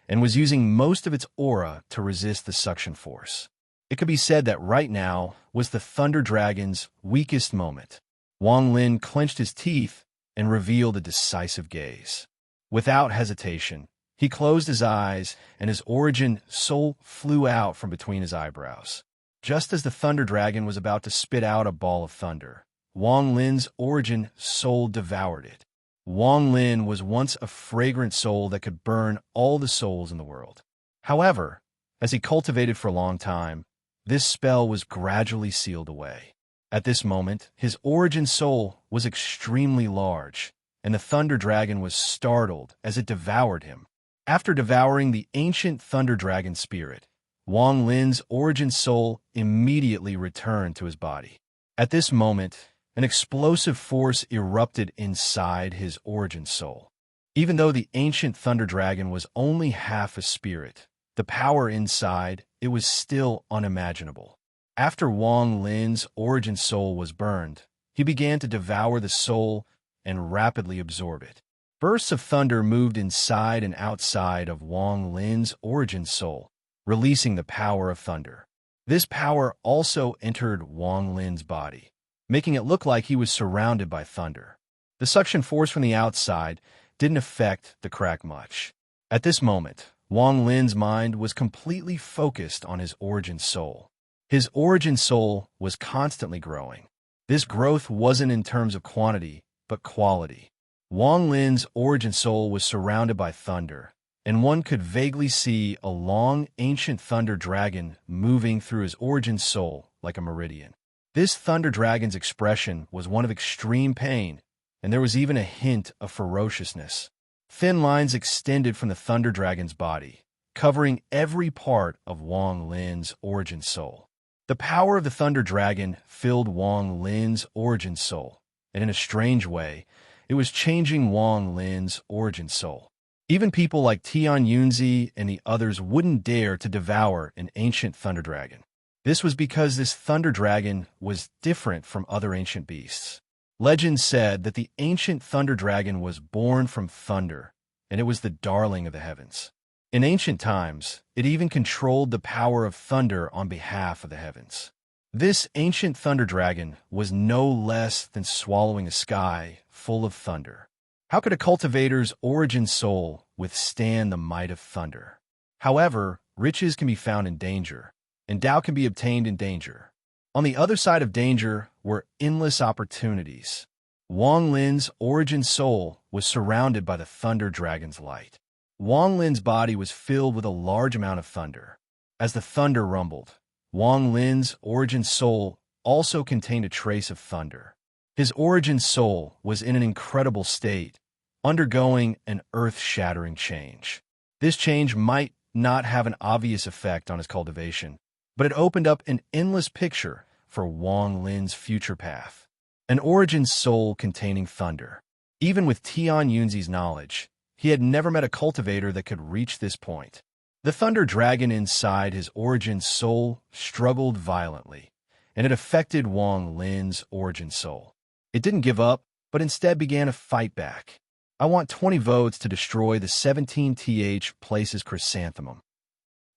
and was using most of its aura to resist the suction force. It could be said that right now was the Thunder Dragon's weakest moment. Wang Lin clenched his teeth and revealed a decisive gaze. Without hesitation, he closed his eyes and his origin soul flew out from between his eyebrows. Just as the Thunder Dragon was about to spit out a ball of thunder, Wang Lin's origin soul devoured it. Wang Lin was once a fragrant soul that could burn all the souls in the world. However, as he cultivated for a long time, this spell was gradually sealed away. At this moment, his origin soul was extremely large, and the Thunder Dragon was startled as it devoured him. After devouring the ancient Thunder Dragon spirit, Wang Lin's origin soul immediately returned to his body. At this moment, an explosive force erupted inside his origin soul. Even though the ancient Thunder Dragon was only half a spirit, the power inside it was still unimaginable. After Wang Lin's origin soul was burned, he began to devour the soul and rapidly absorb it. Bursts of thunder moved inside and outside of Wang Lin's origin soul, releasing the power of thunder. This power also entered Wang Lin's body, making it look like he was surrounded by thunder. The suction force from the outside didn't affect the crack much. At this moment, Wang Lin's mind was completely focused on his origin soul. His origin soul was constantly growing. This growth wasn't in terms of quantity, but quality. Wang Lin's origin soul was surrounded by thunder, and one could vaguely see a long, ancient thunder dragon moving through his origin soul like a meridian. This Thunder Dragon's expression was one of extreme pain, and there was even a hint of ferociousness. Thin lines extended from the Thunder Dragon's body, covering every part of Wang Lin's origin soul. The power of the Thunder Dragon filled Wang Lin's origin soul, and in a strange way, it was changing Wang Lin's origin soul. Even people like Tian Yunzi and the others wouldn't dare to devour an ancient Thunder Dragon. This was because this Thunder Dragon was different from other ancient beasts. Legend said that the ancient Thunder Dragon was born from thunder, and it was the darling of the heavens. In ancient times, it even controlled the power of thunder on behalf of the heavens. This ancient Thunder Dragon was no less than swallowing a sky full of thunder. How could a cultivator's origin soul withstand the might of thunder? However, riches can be found in danger, and Tao can be obtained in danger. On the other side of danger were endless opportunities. Wang Lin's origin soul was surrounded by the Thunder Dragon's light. Wang Lin's body was filled with a large amount of thunder. As the thunder rumbled, Wang Lin's origin soul also contained a trace of thunder. His origin soul was in an incredible state, undergoing an earth-shattering change. This change might not have an obvious effect on his cultivation, but it opened up an endless picture for Wang Lin's future path. An origin soul containing thunder. Even with Tian Yunzi's knowledge, he had never met a cultivator that could reach this point. The Thunder Dragon inside his origin soul struggled violently, and it affected Wang Lin's origin soul. It didn't give up, but instead began to fight back. I want 20 votes to destroy the 17th places chrysanthemum.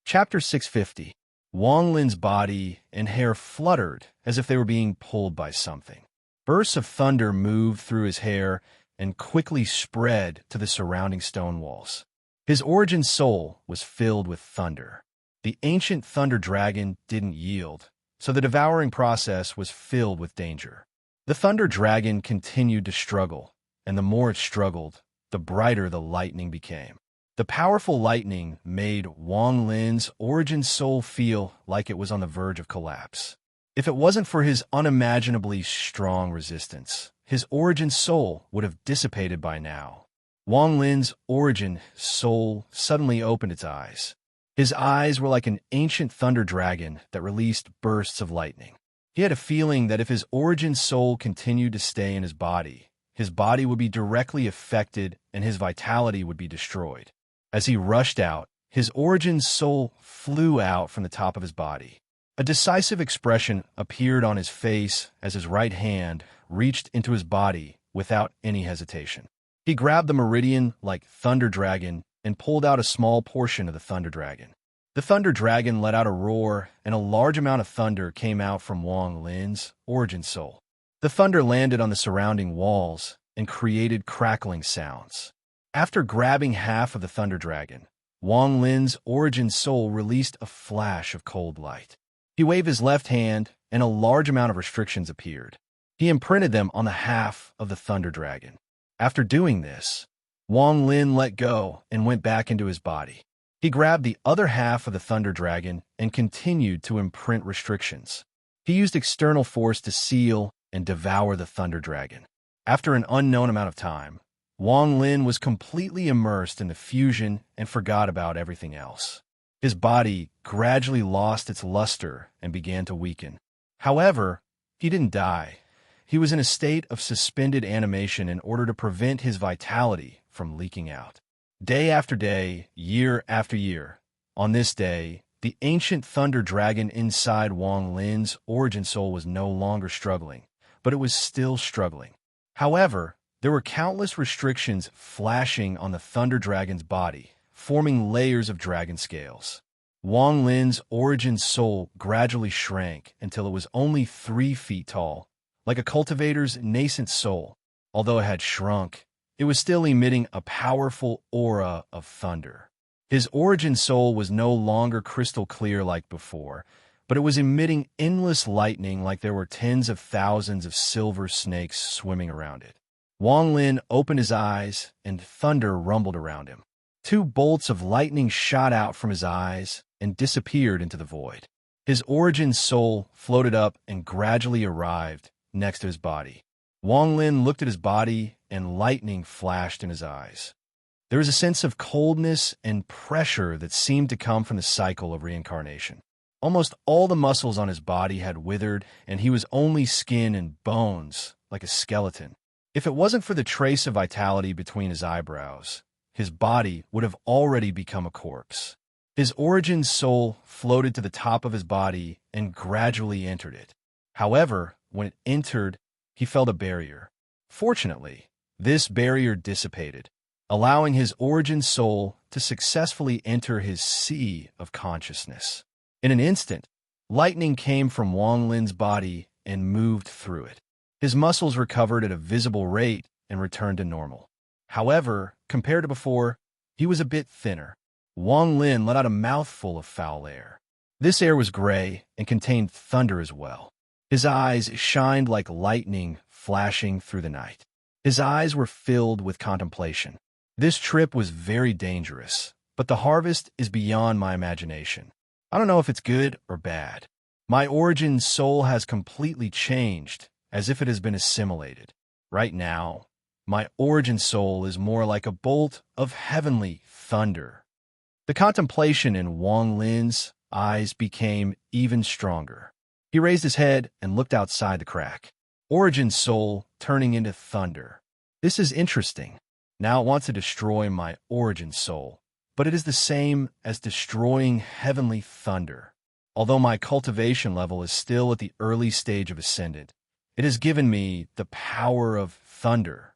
Chapter 650. Wang Lin's body and hair fluttered as if they were being pulled by something. Bursts of thunder moved through his hair and quickly spread to the surrounding stone walls. His origin soul was filled with thunder. The ancient Thunder Dragon didn't yield, so the devouring process was filled with danger. The Thunder Dragon continued to struggle, and the more it struggled, the brighter the lightning became. The powerful lightning made Wang Lin's origin soul feel like it was on the verge of collapse. If it wasn't for his unimaginably strong resistance, his origin soul would have dissipated by now. Wang Lin's origin soul suddenly opened its eyes. His eyes were like an ancient thunder dragon that released bursts of lightning. He had a feeling that if his origin soul continued to stay in his body would be directly affected and his vitality would be destroyed. As he rushed out, his origin soul flew out from the top of his body. A decisive expression appeared on his face as his right hand reached into his body without any hesitation. He grabbed the meridian like Thunder Dragon and pulled out a small portion of the Thunder Dragon. The Thunder Dragon let out a roar, and a large amount of thunder came out from Wang Lin's origin soul. The thunder landed on the surrounding walls and created crackling sounds. After grabbing half of the Thunder Dragon, Wang Lin's origin soul released a flash of cold light. He waved his left hand, and a large amount of restrictions appeared. He imprinted them on the half of the Thunder Dragon. After doing this, Wang Lin let go and went back into his body. He grabbed the other half of the Thunder Dragon and continued to imprint restrictions. He used external force to seal and devour the Thunder Dragon. After an unknown amount of time, Wang Lin was completely immersed in the fusion and forgot about everything else. His body gradually lost its luster and began to weaken. However, he didn't die. He was in a state of suspended animation in order to prevent his vitality from leaking out. Day after day, year after year, on this day, the ancient Thunder Dragon inside Wang Lin's origin soul was no longer struggling, but it was still struggling. However, there were countless restrictions flashing on the Thunder Dragon's body, forming layers of dragon scales. Wang Lin's origin soul gradually shrank until it was only 3 feet tall. Like a cultivator's nascent soul, although it had shrunk, it was still emitting a powerful aura of thunder. His origin soul was no longer crystal clear like before, but it was emitting endless lightning like there were tens of thousands of silver snakes swimming around it. Wang Lin opened his eyes, and thunder rumbled around him. 2 bolts of lightning shot out from his eyes and disappeared into the void. His origin soul floated up and gradually arrived next to his body. Wang Lin looked at his body, and lightning flashed in his eyes. There was a sense of coldness and pressure that seemed to come from the cycle of reincarnation. Almost all the muscles on his body had withered, and he was only skin and bones, like a skeleton. If it wasn't for the trace of vitality between his eyebrows, his body would have already become a corpse. His origin soul floated to the top of his body and gradually entered it. However, when it entered, he felt a barrier. Fortunately, this barrier dissipated, allowing his origin soul to successfully enter his sea of consciousness. In an instant, lightning came from Wang Lin's body and moved through it. His muscles recovered at a visible rate and returned to normal. However, compared to before, he was a bit thinner. Wang Lin let out a mouthful of foul air. This air was gray and contained thunder as well. His eyes shined like lightning flashing through the night. His eyes were filled with contemplation. This trip was very dangerous, but the harvest is beyond my imagination. I don't know if it's good or bad. My origin soul has completely changed, as if it has been assimilated. Right now, my origin soul is more like a bolt of heavenly thunder. The contemplation in Wang Lin's eyes became even stronger. He raised his head and looked outside the crack. Origin soul turning into thunder. This is interesting. Now it wants to destroy my origin soul, but it is the same as destroying heavenly thunder. Although my cultivation level is still at the early stage of ascendant, it has given me the power of thunder.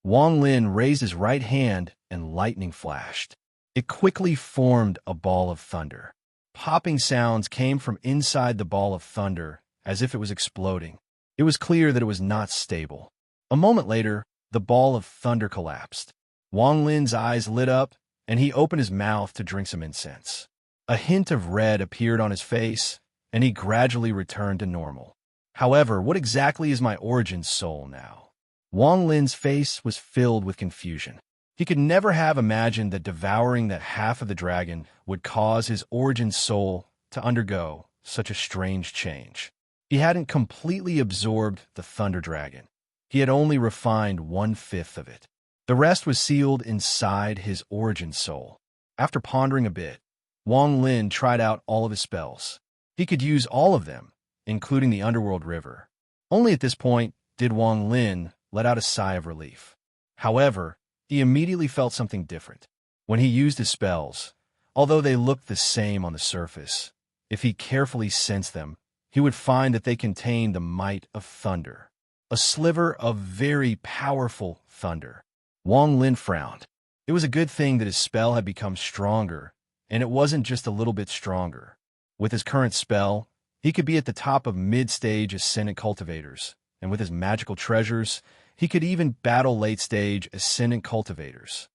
Wang Lin raised his right hand and lightning flashed. It quickly formed a ball of thunder. Popping sounds came from inside the ball of thunder as if it was exploding. It was clear that it was not stable. A moment later, the ball of thunder collapsed. Wang Lin's eyes lit up, and he opened his mouth to drink some incense. A hint of red appeared on his face, and he gradually returned to normal. However, what exactly is my origin soul now? Wang Lin's face was filled with confusion. He could never have imagined that devouring that half of the dragon would cause his origin soul to undergo such a strange change. He hadn't completely absorbed the Thunder Dragon. He had only refined 1/5 of it. The rest was sealed inside his origin soul. After pondering a bit, Wang Lin tried out all of his spells. He could use all of them, including the underworld river. Only at this point did Wang Lin let out a sigh of relief. However, he immediately felt something different. When he used his spells, although they looked the same on the surface, if he carefully sensed them, he would find that they contained the might of thunder. A sliver of very powerful thunder. Wang Lin frowned. It was a good thing that his spell had become stronger, and it wasn't just a little bit stronger. With his current spell, he could be at the top of mid-stage Ascendant Cultivators, and with his magical treasures, he could even battle late-stage Ascendant Cultivators.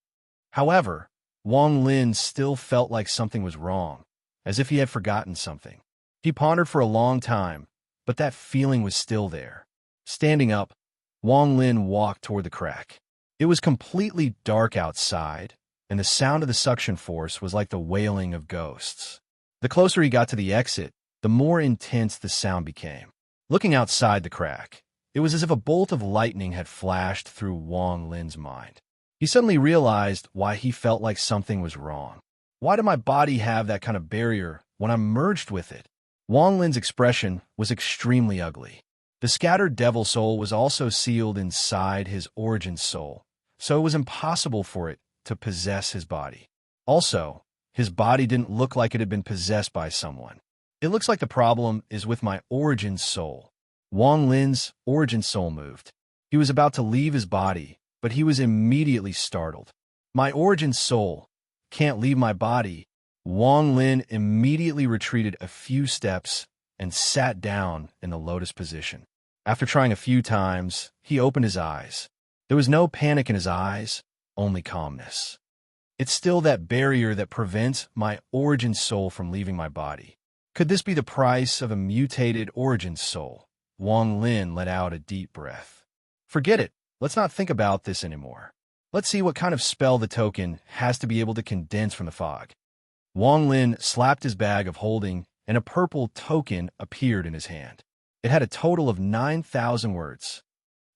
However, Wang Lin still felt like something was wrong, as if he had forgotten something. He pondered for a long time, but that feeling was still there. Standing up, Wang Lin walked toward the crack. It was completely dark outside, and the sound of the suction force was like the wailing of ghosts. The closer he got to the exit, the more intense the sound became. Looking outside the crack, it was as if a bolt of lightning had flashed through Wang Lin's mind. He suddenly realized why he felt like something was wrong. Why did my body have that kind of barrier when I'm merged with it? Wang Lin's expression was extremely ugly. The scattered devil soul was also sealed inside his origin soul, so it was impossible for it to possess his body. Also, his body didn't look like it had been possessed by someone. It looks like the problem is with my origin soul. Wang Lin's origin soul moved. He was about to leave his body, but he was immediately startled. My origin soul can't leave my body. Wang Lin immediately retreated a few steps and sat down in the lotus position. After trying a few times, he opened his eyes. There was no panic in his eyes, only calmness. It's still that barrier that prevents my origin soul from leaving my body. Could this be the price of a mutated origin soul? Wang Lin let out a deep breath. Forget it. Let's not think about this anymore. Let's see what kind of spell the token has to be able to condense from the fog. Wang Lin slapped his bag of holding, and a purple token appeared in his hand. It had a total of 9,000 words.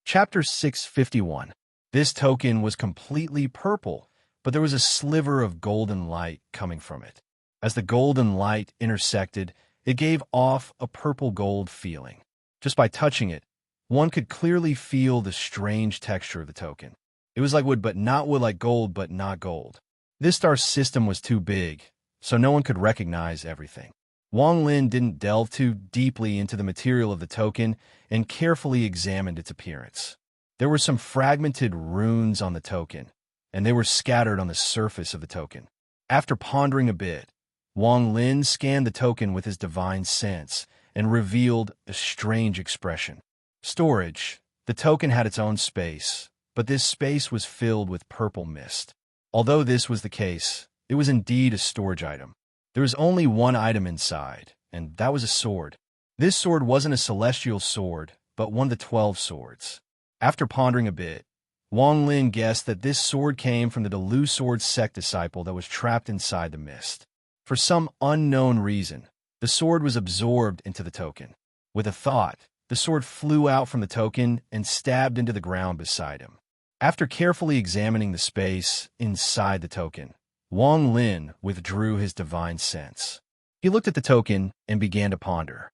Chapter 651. This token was completely purple, but there was a sliver of golden light coming from it. As the golden light intersected, it gave off a purple-gold feeling. Just by touching it, one could clearly feel the strange texture of the token. It was like wood, but not wood, like gold, but not gold. This star system was too big, so no one could recognize everything. Wang Lin didn't delve too deeply into the material of the token and carefully examined its appearance. There were some fragmented runes on the token, and they were scattered on the surface of the token. After pondering a bit, Wang Lin scanned the token with his divine sense and revealed a strange expression. Storage. The token had its own space, but this space was filled with purple mist. Although this was the case, it was indeed a storage item. There was only one item inside, and that was a sword. This sword wasn't a celestial sword, but one of the 12 swords. After pondering a bit, Wang Lin guessed that this sword came from the Delu Sword sect disciple that was trapped inside the mist. For some unknown reason, the sword was absorbed into the token. With a thought, the sword flew out from the token and stabbed into the ground beside him. After carefully examining the space inside the token, Wang Lin withdrew his divine sense. He looked at the token and began to ponder.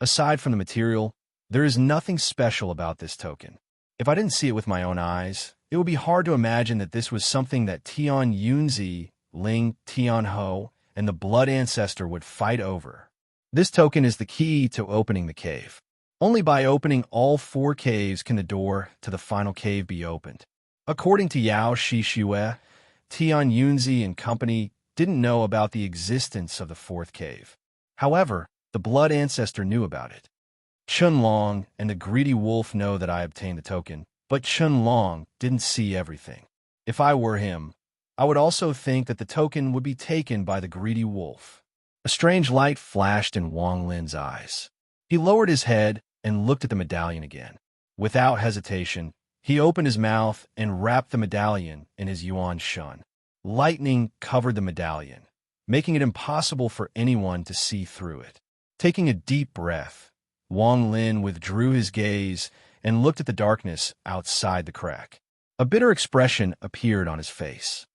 Aside from the material, there is nothing special about this token. If I didn't see it with my own eyes, it would be hard to imagine that this was something that Tian Yunzi, Ling Tianho, and the Blood Ancestor would fight over. This token is the key to opening the cave. Only by opening all 4 caves can the door to the final cave be opened. According to Yao Shishue, Tian Yunzi and company didn't know about the existence of the 4th cave. However, the Blood Ancestor knew about it. Chun Long and the Greedy Wolf know that I obtained the token, but Chun Long didn't see everything. If I were him, I would also think that the token would be taken by the Greedy Wolf. A strange light flashed in Wang Lin's eyes. He lowered his head and looked at the medallion again. Without hesitation, he opened his mouth and wrapped the medallion in his Yuan Shun. Lightning covered the medallion, making it impossible for anyone to see through it. Taking a deep breath, Wang Lin withdrew his gaze and looked at the darkness outside the crack. A bitter expression appeared on his face.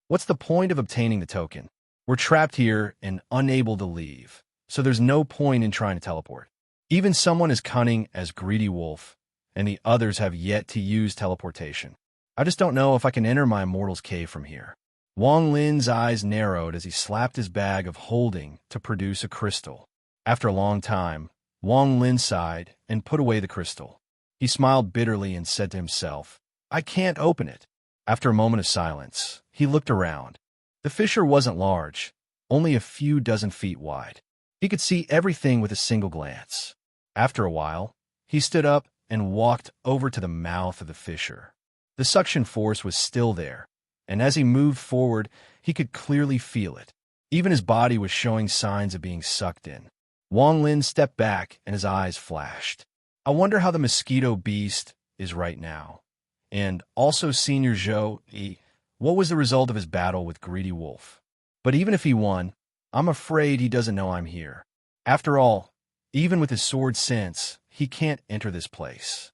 What's the point of obtaining the token? We're trapped here and unable to leave, so there's no point in trying to teleport. Even someone as cunning as Greedy Wolf and the others have yet to use teleportation. I just don't know if I can enter my immortal's cave from here. Wang Lin's eyes narrowed as he slapped his bag of holding to produce a crystal. After a long time, Wang Lin sighed and put away the crystal. He smiled bitterly and said to himself, I can't open it. After a moment of silence, he looked around. The fissure wasn't large, only a few dozen feet wide. He could see everything with a single glance. After a while, he stood up and walked over to the mouth of the fissure. The suction force was still there, and as he moved forward, he could clearly feel it. Even his body was showing signs of being sucked in. Wang Lin stepped back and his eyes flashed. I wonder how the mosquito beast is right now. And also Senior Zhou, what was the result of his battle with Greedy Wolf? But even if he won, I'm afraid he doesn't know I'm here. After all, even with his sword sense, he can't enter this place.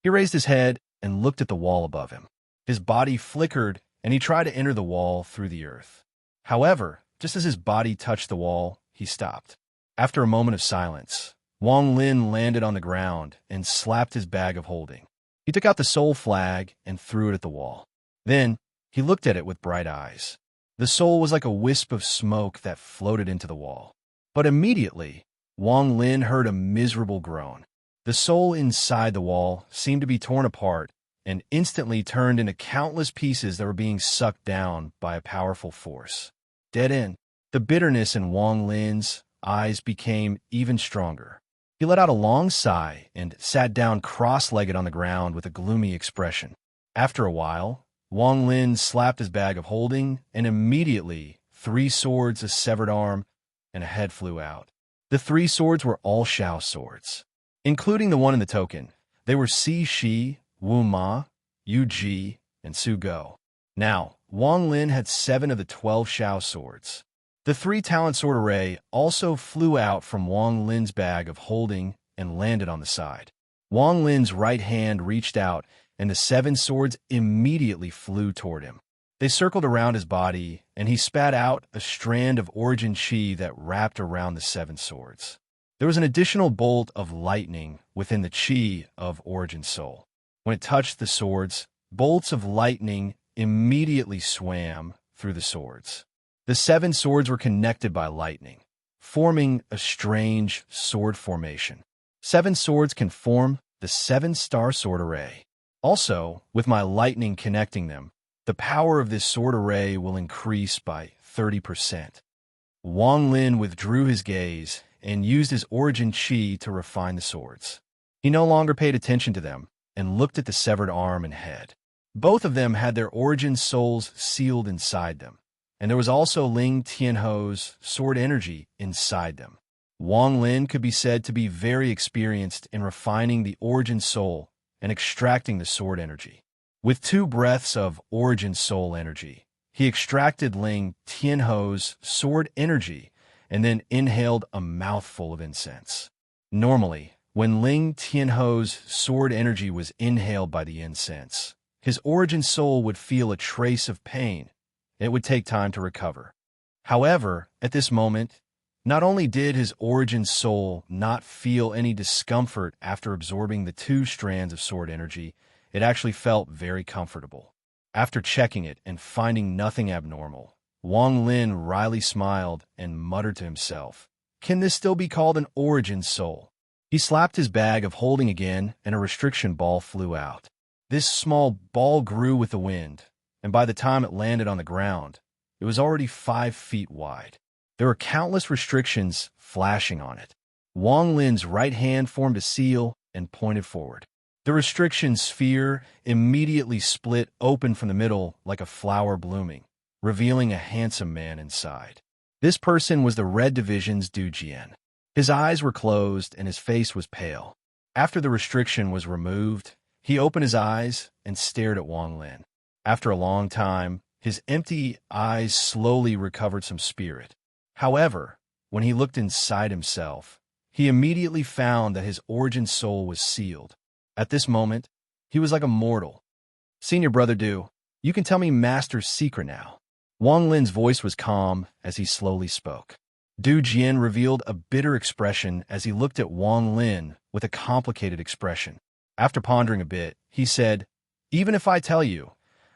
He raised his head and looked at the wall above him. His body flickered, and he tried to enter the wall through the earth. However, just as his body touched the wall, he stopped. After a moment of silence, Wang Lin landed on the ground and slapped his bag of holding. He took out the soul flag and threw it at the wall. Then, he looked at it with bright eyes. The soul was like a wisp of smoke that floated into the wall. But immediately, Wang Lin heard a miserable groan. The soul inside the wall seemed to be torn apart and instantly turned into countless pieces that were being sucked down by a powerful force. Dead end. The bitterness in Wang Lin's eyes became even stronger. He let out a long sigh and sat down cross-legged on the ground with a gloomy expression. After a while, Wang Lin slapped his bag of holding, and immediately 3 swords, a severed arm, and a head flew out. The 3 swords were all Xiao swords, including the one in the token. They were Si Shi, Wu Ma, Yu Ji, and Su Go. Now, Wang Lin had 7 of the 12 Xiao swords. The 3 talent sword array also flew out from Wang Lin's bag of holding and landed on the side. Wang Lin's right hand reached out, and the 7 swords immediately flew toward him. They circled around his body, and he spat out a strand of origin chi that wrapped around the 7 swords. There was an additional bolt of lightning within the chi of origin soul. When it touched the swords, bolts of lightning immediately swam through the swords. The 7 swords were connected by lightning, forming a strange sword formation. 7 swords can form the 7-star sword array. Also, with my lightning connecting them, the power of this sword array will increase by 30%. Wang Lin withdrew his gaze and used his origin chi to refine the swords. He no longer paid attention to them and looked at the severed arm and head. Both of them had their origin souls sealed inside them, and there was also Ling Tianho's sword energy inside them. Wang Lin could be said to be very experienced in refining the origin soul and extracting the sword energy. With 2 breaths of origin soul energy, he extracted Ling Tianho's sword energy and then inhaled a mouthful of incense. Normally, when Ling Tianho's sword energy was inhaled by the incense, his origin soul would feel a trace of pain. It would take time to recover. However, at this moment, not only did his origin soul not feel any discomfort after absorbing the 2 strands of sword energy, it actually felt very comfortable. After checking it and finding nothing abnormal, Wang Lin wryly smiled and muttered to himself, "Can this still be called an origin soul?" He slapped his bag of holding again, and a restriction ball flew out. This small ball grew with the wind, and by the time it landed on the ground, it was already 5 feet wide. There were countless restrictions flashing on it. Wang Lin's right hand formed a seal and pointed forward. The restriction sphere immediately split open from the middle like a flower blooming, revealing a handsome man inside. This person was the Red Division's Du Jian. His eyes were closed and his face was pale. After the restriction was removed, he opened his eyes and stared at Wang Lin. After a long time, his empty eyes slowly recovered some spirit. However, when he looked inside himself, he immediately found that his origin soul was sealed. At this moment, he was like a mortal. "Senior Brother Du, you can tell me Master's secret now." Wang Lin's voice was calm as he slowly spoke. Du Jian revealed a bitter expression as he looked at Wang Lin with a complicated expression. After pondering a bit, he said, "Even if I tell you,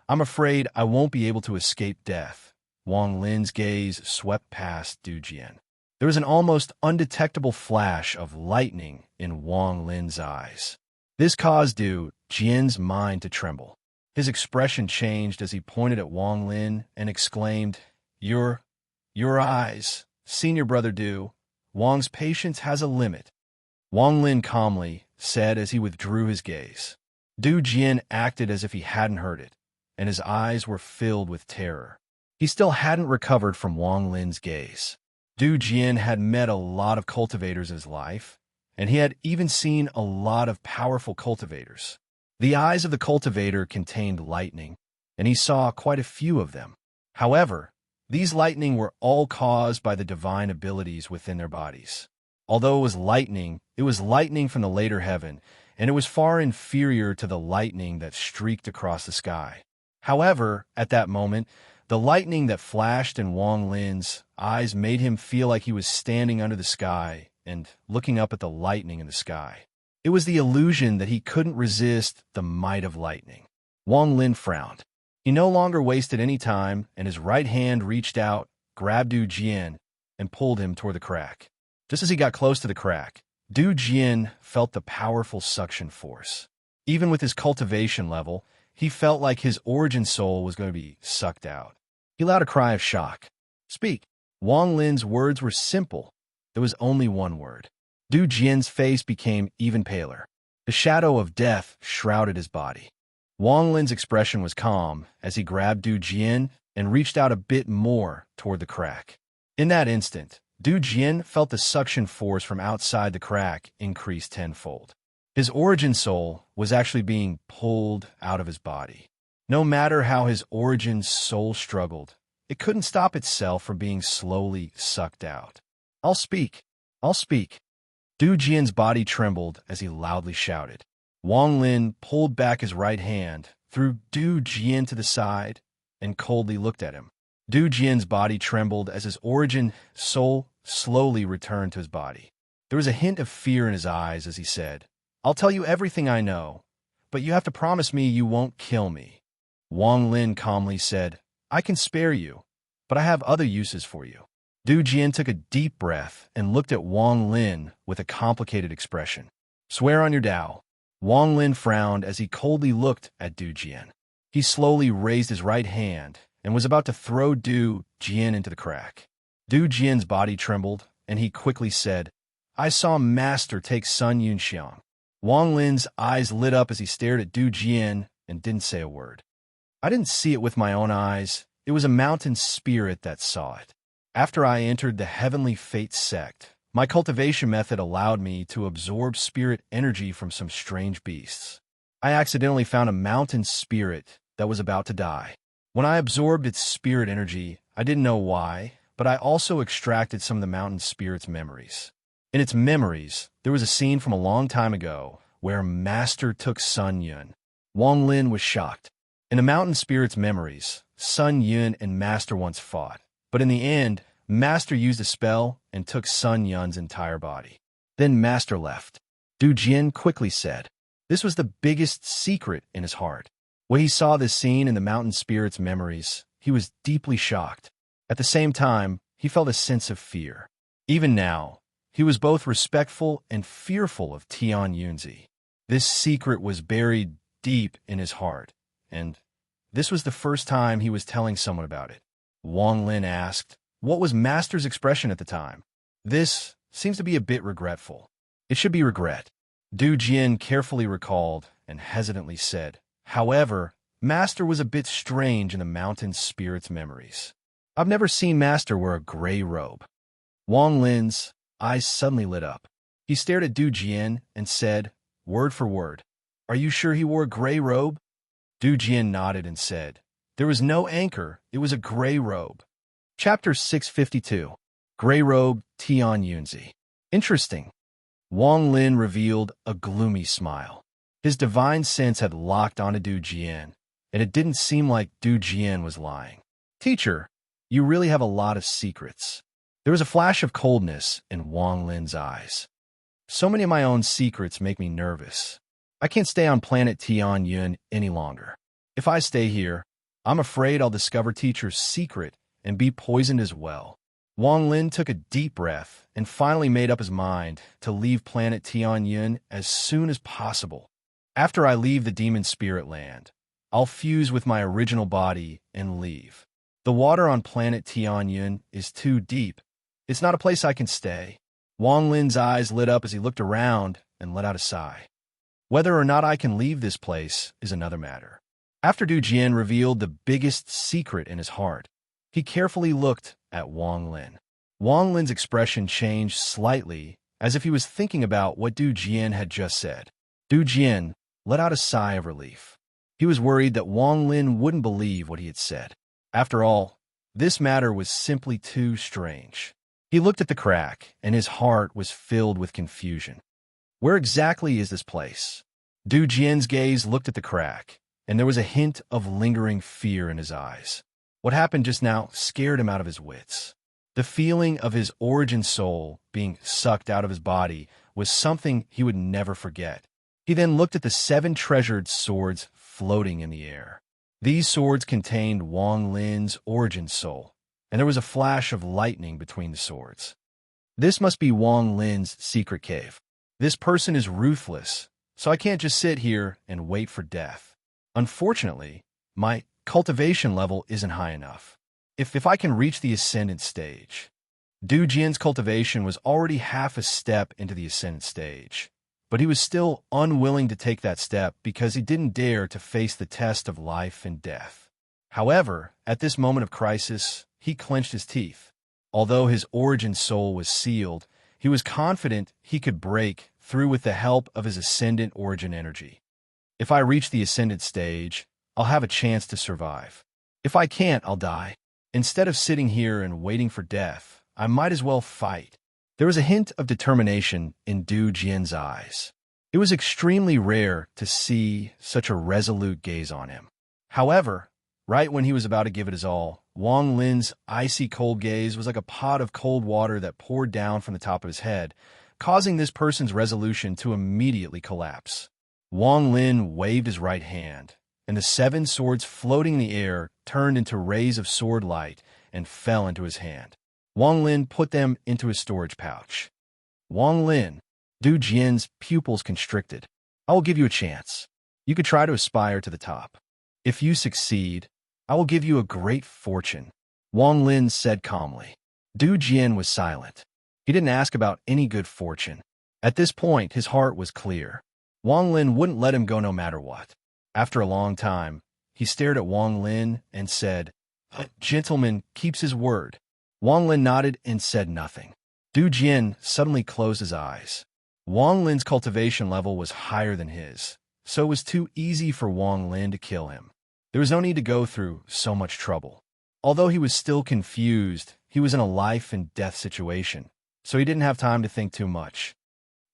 I'm afraid I won't be able to escape death." Wang Lin's gaze swept past Du Jian. There was an almost undetectable flash of lightning in Wang Lin's eyes. This caused Du Jian's mind to tremble. His expression changed as he pointed at Wang Lin and exclaimed, Your eyes, senior brother Du. Wang's patience has a limit." Wang Lin calmly said as he withdrew his gaze. Du Jian acted as if he hadn't heard it, and his eyes were filled with terror. He still hadn't recovered from Wang Lin's gaze. Du Jian had met a lot of cultivators in his life, and he had even seen a lot of powerful cultivators. The eyes of the cultivator contained lightning, and he saw quite a few of them. However, these lightning were all caused by the divine abilities within their bodies. Although it was lightning from the later heaven, and it was far inferior to the lightning that streaked across the sky. However, at that moment, the lightning that flashed in Wang Lin's eyes made him feel like he was standing under the sky and looking up at the lightning in the sky. It was the illusion that he couldn't resist the might of lightning. Wang Lin frowned. He no longer wasted any time, and his right hand reached out, grabbed Du Jian, and pulled him toward the crack. Just as he got close to the crack, Du Jian felt the powerful suction force. Even with his cultivation level, he felt like his origin soul was going to be sucked out. He let out a cry of shock. "Speak." Wang Lin's words were simple. There was only one word. Du Jian's face became even paler. The shadow of death shrouded his body. Wang Lin's expression was calm as he grabbed Du Jian and reached out a bit more toward the crack. In that instant, Du Jian felt the suction force from outside the crack increase tenfold. His origin soul was actually being pulled out of his body. No matter how his origin soul struggled, it couldn't stop itself from being slowly sucked out. "I'll speak. I'll speak." Du Jian's body trembled as he loudly shouted. Wang Lin pulled back his right hand, threw Du Jian to the side, and coldly looked at him. Du Jian's body trembled as his origin soul slowly returned to his body. There was a hint of fear in his eyes as he said, "I'll tell you everything I know, but you have to promise me you won't kill me." Wang Lin calmly said, "I can spare you, but I have other uses for you." Du Jian took a deep breath and looked at Wang Lin with a complicated expression. "Swear on your Tao." Wang Lin frowned as he coldly looked at Du Jian. He slowly raised his right hand and was about to throw Du Jian into the crack. Du Jian's body trembled, and he quickly said, "I saw Master take Sun Yunxiang." Wang Lin's eyes lit up as he stared at Du Jian and didn't say a word. "I didn't see it with my own eyes. It was a mountain spirit that saw it. After I entered the Heavenly Fate sect, my cultivation method allowed me to absorb spirit energy from some strange beasts. I accidentally found a mountain spirit that was about to die. When I absorbed its spirit energy, I didn't know why, but I also extracted some of the mountain spirit's memories. In its memories, there was a scene from a long time ago where Master took Sun Yun." Wang Lin was shocked. In the mountain spirit's memories, Sun Yun and Master once fought, but in the end, Master used a spell and took Sun Yun's entire body. Then Master left. Du Jian quickly said. This was the biggest secret in his heart. When he saw this scene in the mountain spirit's memories, he was deeply shocked. At the same time, he felt a sense of fear. Even now, he was both respectful and fearful of Tian Yunzi. This secret was buried deep in his heart, and this was the first time he was telling someone about it. Wang Lin asked, "What was Master's expression at the time?" "This seems to be a bit regretful." "It should be regret." Du Jian carefully recalled and hesitantly said, "However, Master was a bit strange in the mountain spirit's memories. I've never seen Master wear a gray robe." Wang Lin's eyes suddenly lit up. He stared at Du Jian and said, word for word, "Are you sure he wore a gray robe?" Du Jian nodded and said, "There was no anchor, it was a gray robe." Chapter 652. Gray Robe, Tian Yunzi. Interesting. Wang Lin revealed a gloomy smile. His divine sense had locked onto Du Jian, and it didn't seem like Du Jian was lying. "Teacher, You really have a lot of secrets. There was a flash of coldness in Wang Lin's eyes. So many of my own secrets make me nervous. I can't stay on planet Tianyun any longer. If I stay here, I'm afraid I'll discover teacher's secret and be poisoned as well. Wang Lin took a deep breath and finally made up his mind to leave planet Tianyun as soon as possible. After I leave the demon spirit land, I'll fuse with my original body and leave. The water on planet Tianyun is too deep. It's not a place I can stay. Wang Lin's eyes lit up as he looked around and let out a sigh. Whether or not I can leave this place is another matter. After Du Jian revealed the biggest secret in his heart, he carefully looked at Wang Lin. Wang Lin's expression changed slightly, as if he was thinking about what Du Jian had just said. Du Jian let out a sigh of relief. He was worried that Wang Lin wouldn't believe what he had said. After all, this matter was simply too strange. He looked at the crack, and his heart was filled with confusion. Where exactly is this place? Du Jian's gaze looked at the crack, and there was a hint of lingering fear in his eyes. What happened just now scared him out of his wits. The feeling of his origin soul being sucked out of his body was something he would never forget. He then looked at the 7 treasured swords floating in the air. These swords contained Wang Lin's origin soul, and there was a flash of lightning between the swords. This must be Wang Lin's secret cave. This person is ruthless, so I can't just sit here and wait for death. Unfortunately, my cultivation level isn't high enough. If I can reach the ascendant stage. Du Jian's cultivation was already half a step into the ascendant stage, but he was still unwilling to take that step because he didn't dare to face the test of life and death. However, at this moment of crisis, he clenched his teeth. Although his origin soul was sealed, he was confident he could break through with the help of his ascendant origin energy. If I reach the ascendant stage, I'll have a chance to survive. If I can't, I'll die. Instead of sitting here and waiting for death, I might as well fight. There was a hint of determination in Du Jian's eyes. It was extremely rare to see such a resolute gaze on him. However, right when he was about to give it his all, Wang Lin's icy cold gaze was like a pot of cold water that poured down from the top of his head, causing this person's resolution to immediately collapse. Wang Lin waved his right hand, and the 7 swords floating in the air turned into rays of sword light and fell into his hand. Wang Lin put them into his storage pouch. Wang Lin, Du Jian's pupils constricted. I will give you a chance. You could try to aspire to the top. If you succeed, I will give you a great fortune, Wang Lin said calmly. Du Jian was silent. He didn't ask about any good fortune. At this point, his heart was clear. Wang Lin wouldn't let him go no matter what. After a long time, he stared at Wang Lin and said, "A gentleman keeps his word." Wang Lin nodded and said nothing. Du Jian suddenly closed his eyes. Wang Lin's cultivation level was higher than his, so it was too easy for Wang Lin to kill him. There was no need to go through so much trouble. Although he was still confused, he was in a life and death situation, so he didn't have time to think too much.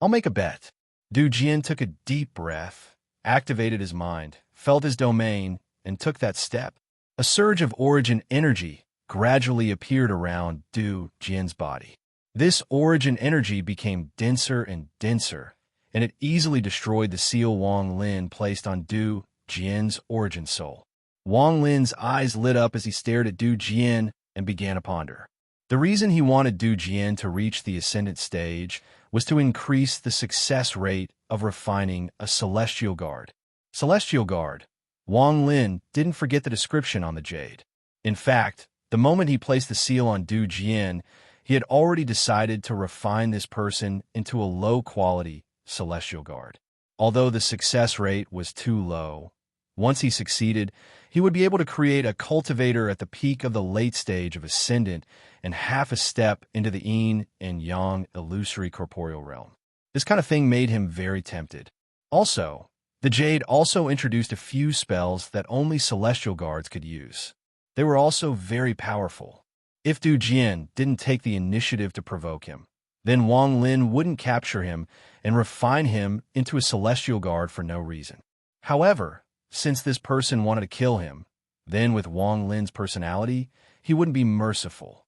I'll make a bet. Du Jian took a deep breath, activated his mind, felt his domain, and took that step. A surge of origin energy gradually appeared around Du Jian's body. This origin energy became denser and denser, and it easily destroyed the seal Wang Lin placed on Du Jian's origin soul. Wang Lin's eyes lit up as he stared at Du Jian and began to ponder. The reason he wanted Du Jian to reach the ascendant stage was to increase the success rate of refining a celestial guard. Celestial guard. Wang Lin didn't forget the description on the jade. In fact, the moment he placed the seal on Du Jian, he had already decided to refine this person into a low-quality celestial guard. Although the success rate was too low, once he succeeded, he would be able to create a cultivator at the peak of the late stage of ascendant and half a step into the yin and yang illusory corporeal realm. This kind of thing made him very tempted. Also, the jade also introduced a few spells that only celestial guards could use. They were also very powerful. If Du Jian didn't take the initiative to provoke him, then Wang Lin wouldn't capture him and refine him into a celestial guard for no reason. However, since this person wanted to kill him, then with Wang Lin's personality, he wouldn't be merciful.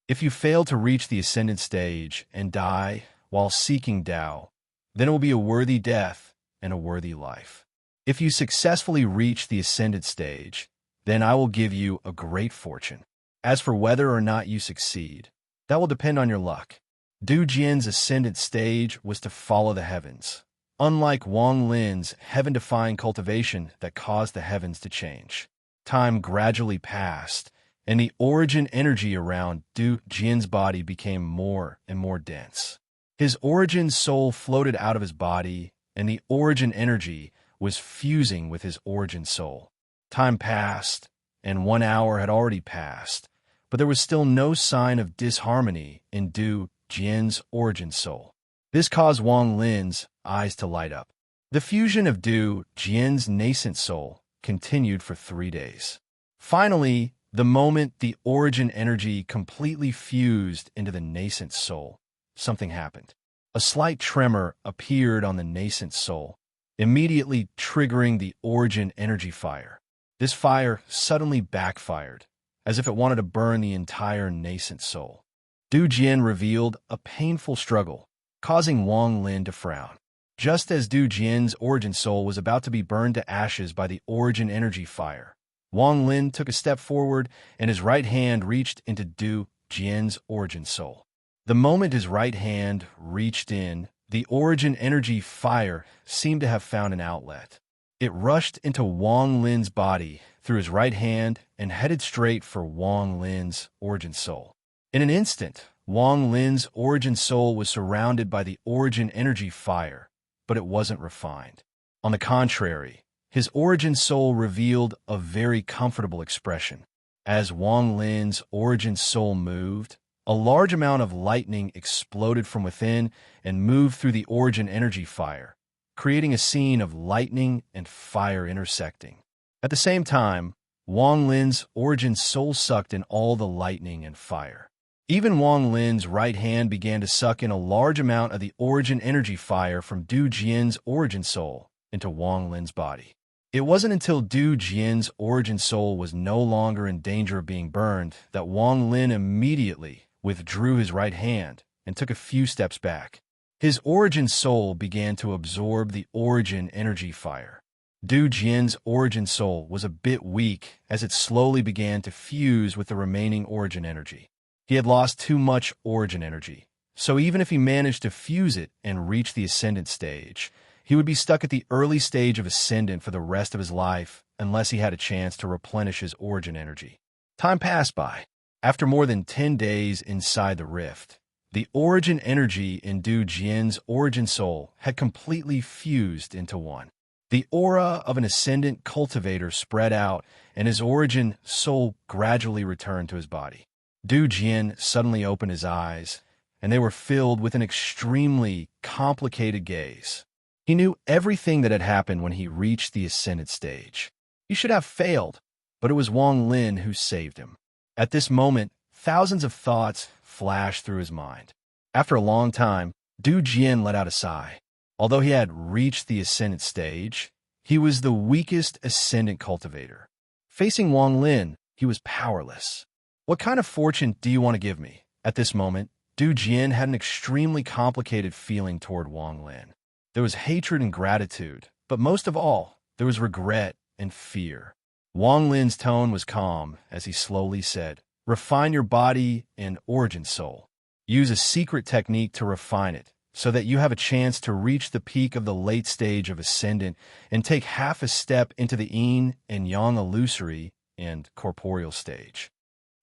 If you fail to reach the ascendant stage and die while seeking Tao, then it will be a worthy death and a worthy life. If you successfully reach the ascendant stage, then I will give you a great fortune. As for whether or not you succeed, that will depend on your luck. Du Jian's ascendant stage was to follow the heavens, unlike Wang Lin's heaven-defying cultivation that caused the heavens to change. Time gradually passed, and the origin energy around Du Jian's body became more and more dense. His origin soul floated out of his body, and the origin energy was fusing with his origin soul. Time passed, and 1 hour had already passed, but there was still no sign of disharmony in Du Jian's origin soul. This caused Wang Lin's eyes to light up. The fusion of Du Jian's nascent soul continued for 3 days. Finally, the moment the origin energy completely fused into the nascent soul, something happened. A slight tremor appeared on the nascent soul, immediately triggering the origin energy fire. This fire suddenly backfired, as if it wanted to burn the entire nascent soul. Du Jian revealed a painful struggle, causing Wang Lin to frown. Just as Du Jian's origin soul was about to be burned to ashes by the origin energy fire, Wang Lin took a step forward and his right hand reached into Du Jian's origin soul. The moment his right hand reached in, the origin energy fire seemed to have found an outlet. It rushed into Wang Lin's body through his right hand and headed straight for Wang Lin's origin soul. In an instant, Wang Lin's origin soul was surrounded by the origin energy fire, but it wasn't refined. On the contrary, his origin soul revealed a very comfortable expression. As Wang Lin's origin soul moved, a large amount of lightning exploded from within and moved through the origin energy fire, creating a scene of lightning and fire intersecting. At the same time, Wang Lin's origin soul sucked in all the lightning and fire. Even Wang Lin's right hand began to suck in a large amount of the origin energy fire from Du Jian's origin soul into Wang Lin's body. It wasn't until Du Jian's origin soul was no longer in danger of being burned that Wang Lin immediately withdrew his right hand and took a few steps back. His origin soul began to absorb the origin energy fire. Du Jian's origin soul was a bit weak as it slowly began to fuse with the remaining origin energy. He had lost too much origin energy, so even if he managed to fuse it and reach the ascendant stage, he would be stuck at the early stage of ascendant for the rest of his life unless he had a chance to replenish his origin energy. Time passed by. After more than 10 days inside the rift, the origin energy in Du Jian's origin soul had completely fused into one. The aura of an ascendant cultivator spread out, and his origin soul gradually returned to his body. Du Jian suddenly opened his eyes, and they were filled with an extremely complicated gaze. He knew everything that had happened when he reached the ascendant stage. He should have failed, but it was Wang Lin who saved him. At this moment, thousands of thoughts flashed through his mind. After a long time, Du Jian let out a sigh. Although he had reached the ascendant stage, he was the weakest ascendant cultivator. Facing Wang Lin, he was powerless. What kind of fortune do you want to give me? At this moment, Du Jian had an extremely complicated feeling toward Wang Lin. There was hatred and gratitude, but most of all, there was regret and fear. Wang Lin's tone was calm as he slowly said, "Refine your body and origin soul. Use a secret technique to refine it so that you have a chance to reach the peak of the late stage of ascendant and take half a step into the yin and yang illusory and corporeal stage."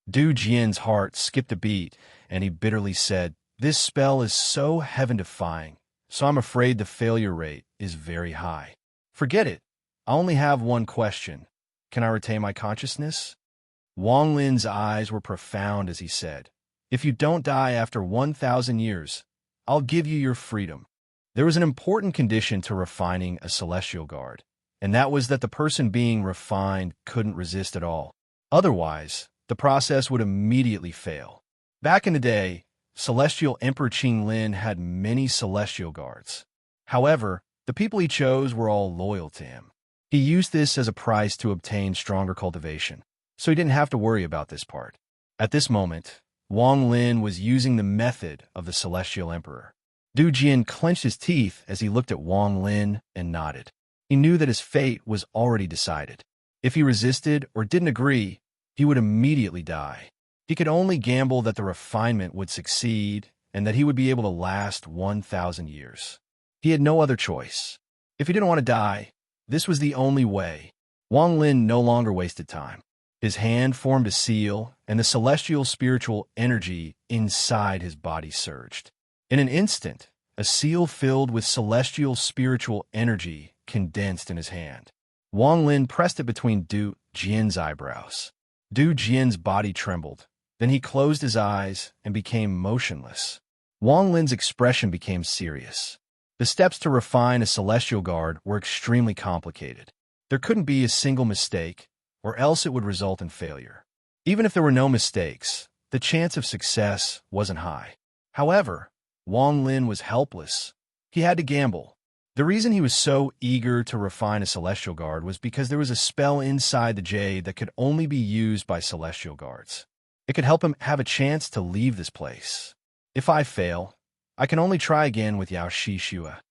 Du Jian's heart skipped a beat, and he bitterly said, "This spell is so heaven-defying, so I'm afraid the failure rate is very high. Forget it. I only have one question. Can I retain my consciousness?" Wang Lin's eyes were profound as he said, "If you don't die after 1,000 years, I'll give you your freedom." There was an important condition to refining a celestial guard, and that was that the person being refined couldn't resist at all. Otherwise, the process would immediately fail. Back in the day, Celestial Emperor Qing Lin had many celestial guards. However, the people he chose were all loyal to him. He used this as a price to obtain stronger cultivation, so he didn't have to worry about this part. At this moment, Wang Lin was using the method of the Celestial Emperor. Du Jian clenched his teeth as he looked at Wang Lin and nodded. He knew that his fate was already decided. If he resisted or didn't agree, he would immediately die. He could only gamble that the refinement would succeed and that he would be able to last 1,000 years. He had no other choice. If he didn't want to die, this was the only way. Wang Lin no longer wasted time. His hand formed a seal, and the celestial spiritual energy inside his body surged. In an instant, a seal filled with celestial spiritual energy condensed in his hand. Wang Lin pressed it between Du Jian's eyebrows. Du Jian's body trembled. Then he closed his eyes and became motionless. Wang Lin's expression became serious. The steps to refine a celestial guard were extremely complicated. There couldn't be a single mistake, or else it would result in failure. Even if there were no mistakes, the chance of success wasn't high. However, Wang Lin was helpless. He had to gamble. The reason he was so eager to refine a celestial guard was because there was a spell inside the jade that could only be used by celestial guards. It could help him have a chance to leave this place. If I fail, I can only try again with Yao Shi Shua.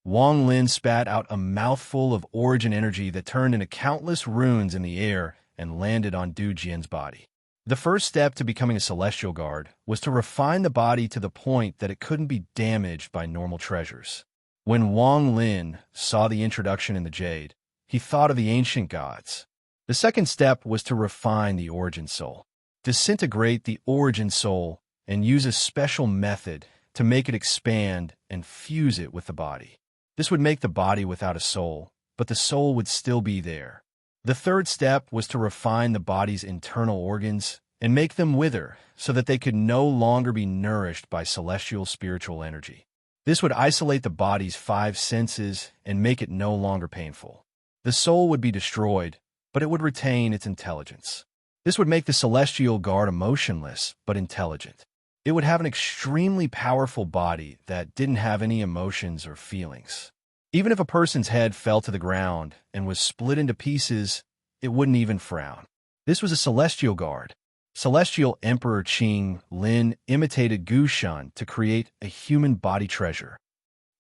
Wang Lin spat out a mouthful of origin energy that turned into countless runes in the air and landed on Du Jian's body. The first step to becoming a celestial guard was to refine the body to the point that it couldn't be damaged by normal treasures. When Wang Lin saw the introduction in the jade, he thought of the ancient gods. The second step was to refine the origin soul. Disintegrate the origin soul and use a special method to make it expand and fuse it with the body. This would make the body without a soul, but the soul would still be there. The third step was to refine the body's internal organs and make them wither so that they could no longer be nourished by celestial spiritual energy. This would isolate the body's 5 senses and make it no longer painful. The soul would be destroyed, but it would retain its intelligence. This would make the celestial guard emotionless but intelligent. It would have an extremely powerful body that didn't have any emotions or feelings. Even if a person's head fell to the ground and was split into pieces, it wouldn't even frown. This was a celestial guard. Celestial Emperor Qing Lin imitated Gu Shun to create a human body treasure.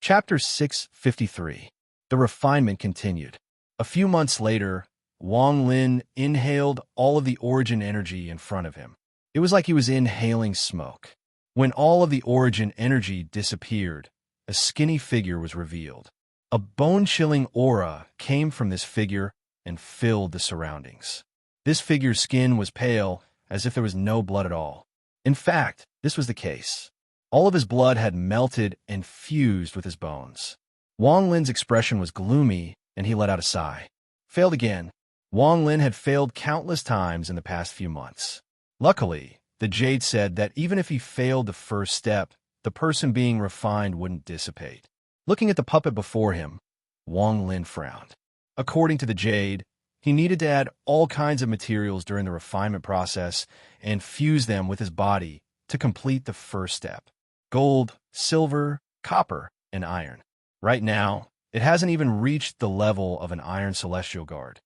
Chapter 653. The refinement continued. A few months later, Wang Lin inhaled all of the origin energy in front of him. It was like he was inhaling smoke. When all of the origin energy disappeared, a skinny figure was revealed. A bone-chilling aura came from this figure and filled the surroundings. This figure's skin was pale, as if there was no blood at all. In fact, this was the case. All of his blood had melted and fused with his bones. Wang Lin's expression was gloomy, and he let out a sigh. Failed again. Wang Lin had failed countless times in the past few months. Luckily, the jade said that even if he failed the first step, the person being refined wouldn't dissipate. Looking at the puppet before him, Wang Lin frowned. According to the jade, he needed to add all kinds of materials during the refinement process and fuse them with his body to complete the first step. Gold, silver, copper, and iron. Right now, it hasn't even reached the level of an iron celestial guard.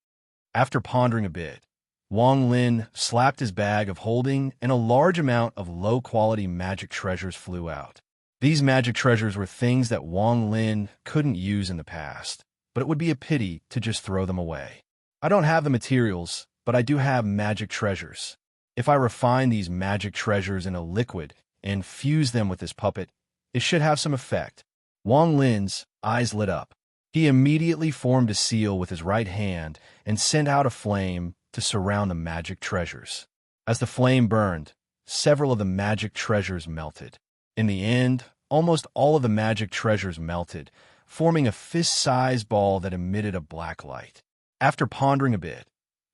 After pondering a bit, Wang Lin slapped his bag of holding and a large amount of low-quality magic treasures flew out. These magic treasures were things that Wang Lin couldn't use in the past, but it would be a pity to just throw them away. I don't have the materials, but I do have magic treasures. If I refine these magic treasures in a liquid and fuse them with this puppet, it should have some effect. Wang Lin's eyes lit up. He immediately formed a seal with his right hand and sent out a flame to surround the magic treasures. As the flame burned, several of the magic treasures melted. In the end, almost all of the magic treasures melted, forming a fist-sized ball that emitted a black light. After pondering a bit,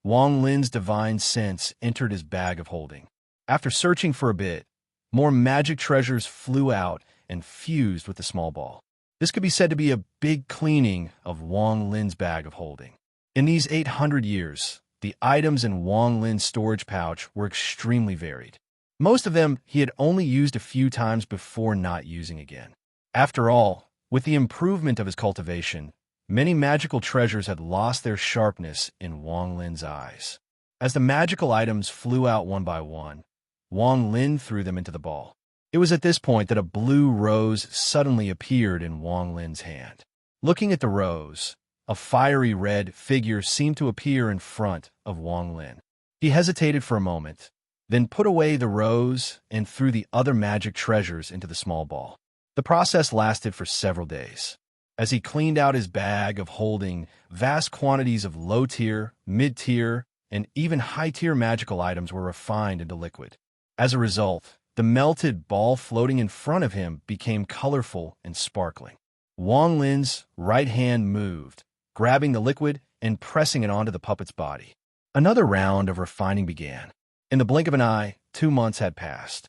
Wang Lin's divine sense entered his bag of holding. After searching for a bit, more magic treasures flew out and fused with the small ball. This could be said to be a big cleaning of Wang Lin's bag of holding. In these 800 years, the items in Wang Lin's storage pouch were extremely varied. Most of them he had only used a few times before not using again. After all, with the improvement of his cultivation, many magical treasures had lost their sharpness in Wang Lin's eyes. As the magical items flew out one by one, Wang Lin threw them into the ball. It was at this point that a blue rose suddenly appeared in Wang Lin's hand. Looking at the rose, a fiery red figure seemed to appear in front of Wang Lin. He hesitated for a moment, then put away the rose and threw the other magic treasures into the small ball. The process lasted for several days. As he cleaned out his bag of holding, vast quantities of low-tier, mid-tier, and even high-tier magical items were refined into liquid. As a result, the melted ball floating in front of him became colorful and sparkling. Wang Lin's right hand moved, grabbing the liquid and pressing it onto the puppet's body. Another round of refining began. In the blink of an eye, 2 months had passed.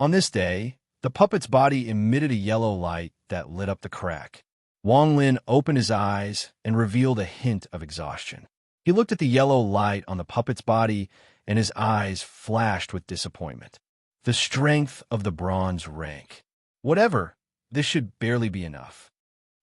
On this day, the puppet's body emitted a yellow light that lit up the crack. Wang Lin opened his eyes and revealed a hint of exhaustion. He looked at the yellow light on the puppet's body, and his eyes flashed with disappointment. The strength of the bronze rank. Whatever, this should barely be enough.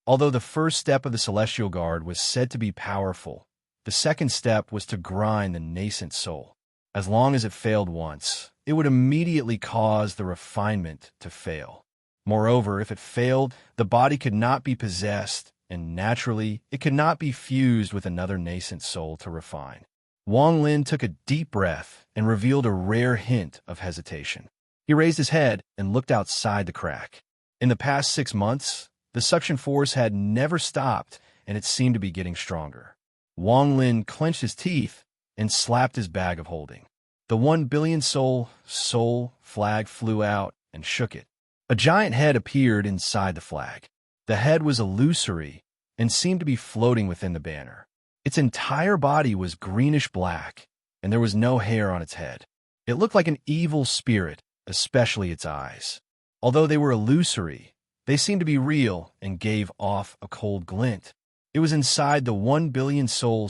Although the first step of the Celestial Guard was said to be powerful, the second step was to grind the nascent soul. As long as it failed once, it would immediately cause the refinement to fail. Moreover, if it failed, the body could not be possessed, and naturally, it could not be fused with another nascent soul to refine. Wang Lin took a deep breath and revealed a rare hint of hesitation. He raised his head and looked outside the crack. In the past 6 months, the suction force had never stopped, and it seemed to be getting stronger. Wang Lin clenched his teeth and slapped his bag of holding. The 1 billion soul flag flew out and shook it. A giant head appeared inside the flag. The head was illusory and seemed to be floating within the banner. Its entire body was greenish-black, and there was no hair on its head. It looked like an evil spirit, especially its eyes. Although they were illusory, they seemed to be real and gave off a cold glint. It was inside the 1 billion soul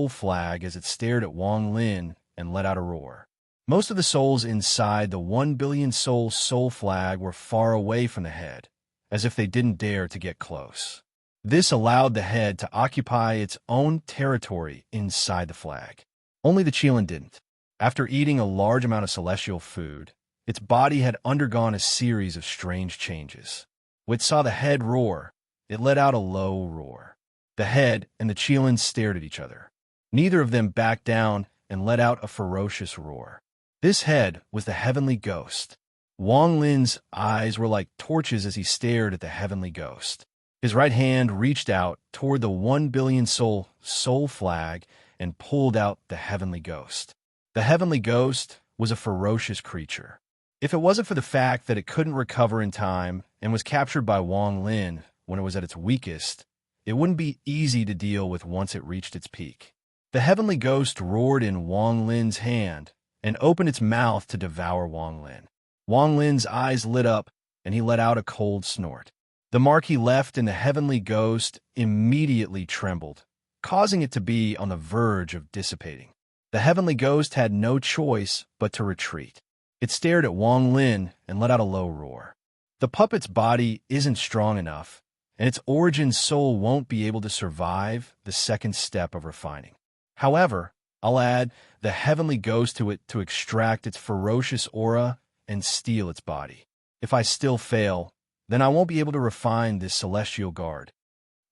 flag as it stared at Wang Lin and let out a roar. Most of the souls inside the 1 billion soul flag were far away from the head, as if they didn't dare to get close. This allowed the head to occupy its own territory inside the flag. Only the Qilin didn't. After eating a large amount of celestial food, its body had undergone a series of strange changes. When it saw the head roar, it let out a low roar. The head and the Qilin stared at each other. Neither of them backed down and let out a ferocious roar. This head was the heavenly ghost. Wang Lin's eyes were like torches as he stared at the heavenly ghost. His right hand reached out toward the 1 billion soul flag and pulled out the heavenly ghost. The heavenly ghost was a ferocious creature. If it wasn't for the fact that it couldn't recover in time and was captured by Wang Lin when it was at its weakest, it wouldn't be easy to deal with once it reached its peak. The heavenly ghost roared in Wang Lin's hand and opened its mouth to devour Wang Lin. Wang Lin's eyes lit up, and he let out a cold snort. The mark he left in the heavenly ghost immediately trembled, causing it to be on the verge of dissipating. The heavenly ghost had no choice but to retreat. It stared at Wang Lin and let out a low roar. The puppet's body isn't strong enough, and its origin soul won't be able to survive the second step of refining. However, I'll add the heavenly ghost to it to extract its ferocious aura and steal its body. If I still fail, then I won't be able to refine this celestial guard.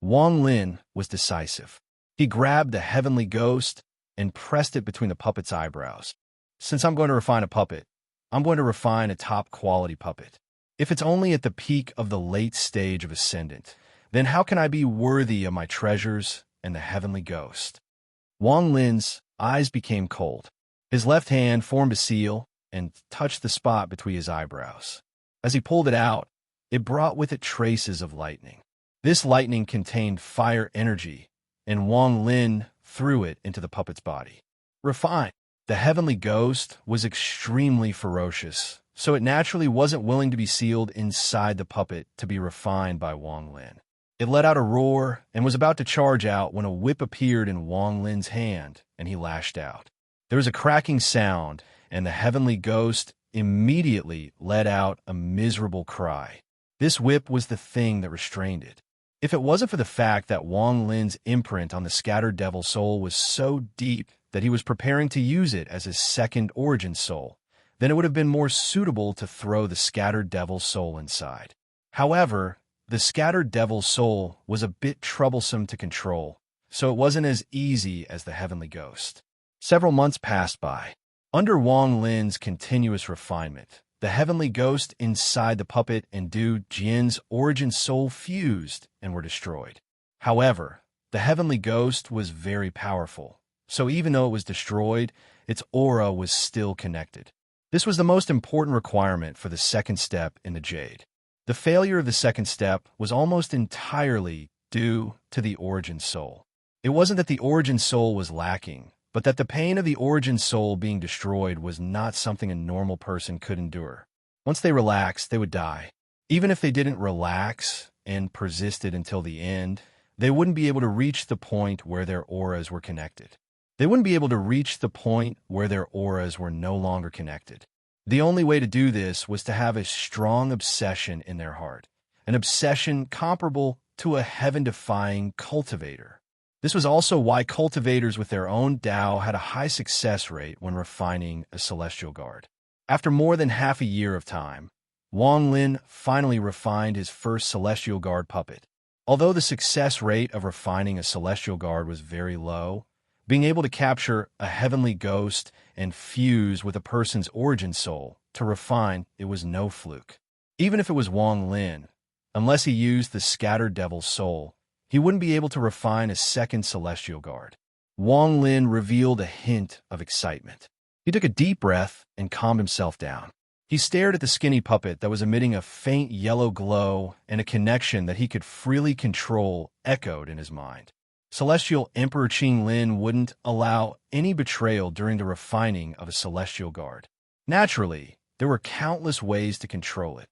Wang Lin was decisive. He grabbed the heavenly ghost and pressed it between the puppet's eyebrows. Since I'm going to refine a puppet, I'm going to refine a top-quality puppet. If it's only at the peak of the late stage of Ascendant, then how can I be worthy of my treasures and the heavenly ghost? Wang Lin's eyes became cold. His left hand formed a seal and touched the spot between his eyebrows. As he pulled it out, it brought with it traces of lightning. This lightning contained fire energy, and Wang Lin threw it into the puppet's body. Refined. The heavenly ghost was extremely ferocious, so it naturally wasn't willing to be sealed inside the puppet to be refined by Wang Lin. It let out a roar and was about to charge out when a whip appeared in Wang Lin's hand, and he lashed out. There was a cracking sound, and the heavenly ghost immediately let out a miserable cry. This whip was the thing that restrained it. If it wasn't for the fact that Wang Lin's imprint on the scattered devil soul was so deep that he was preparing to use it as his second origin soul, then it would have been more suitable to throw the scattered devil's soul inside. However, the scattered devil's soul was a bit troublesome to control, so it wasn't as easy as the heavenly ghost. Several months passed by. Under Wang Lin's continuous refinement, the heavenly ghost inside the puppet and Du Jian's origin soul fused and were destroyed. However, the heavenly ghost was very powerful, so even though it was destroyed, its aura was still connected. This was the most important requirement for the second step in the Jade. The failure of the second step was almost entirely due to the origin soul. It wasn't that the origin soul was lacking, but that the pain of the origin soul being destroyed was not something a normal person could endure. Once they relaxed, they would die. Even if they didn't relax and persisted until the end, they wouldn't be able to reach the point where their auras were connected. They wouldn't be able to reach the point where their auras were no longer connected. The only way to do this was to have a strong obsession in their heart, an obsession comparable to a heaven-defying cultivator. This was also why cultivators with their own Tao had a high success rate when refining a celestial guard. After more than half a year of time, Wang Lin finally refined his first celestial guard puppet. Although the success rate of refining a celestial guard was very low, being able to capture a heavenly ghost and fuse with a person's origin soul to refine it was no fluke. Even if it was Wang Lin, unless he used the scattered devil's soul, he wouldn't be able to refine a second celestial guard. Wang Lin revealed a hint of excitement. He took a deep breath and calmed himself down. He stared at the skinny puppet that was emitting a faint yellow glow, and a connection that he could freely control echoed in his mind. Celestial Emperor Qing Lin wouldn't allow any betrayal during the refining of a celestial guard. Naturally, there were countless ways to control it.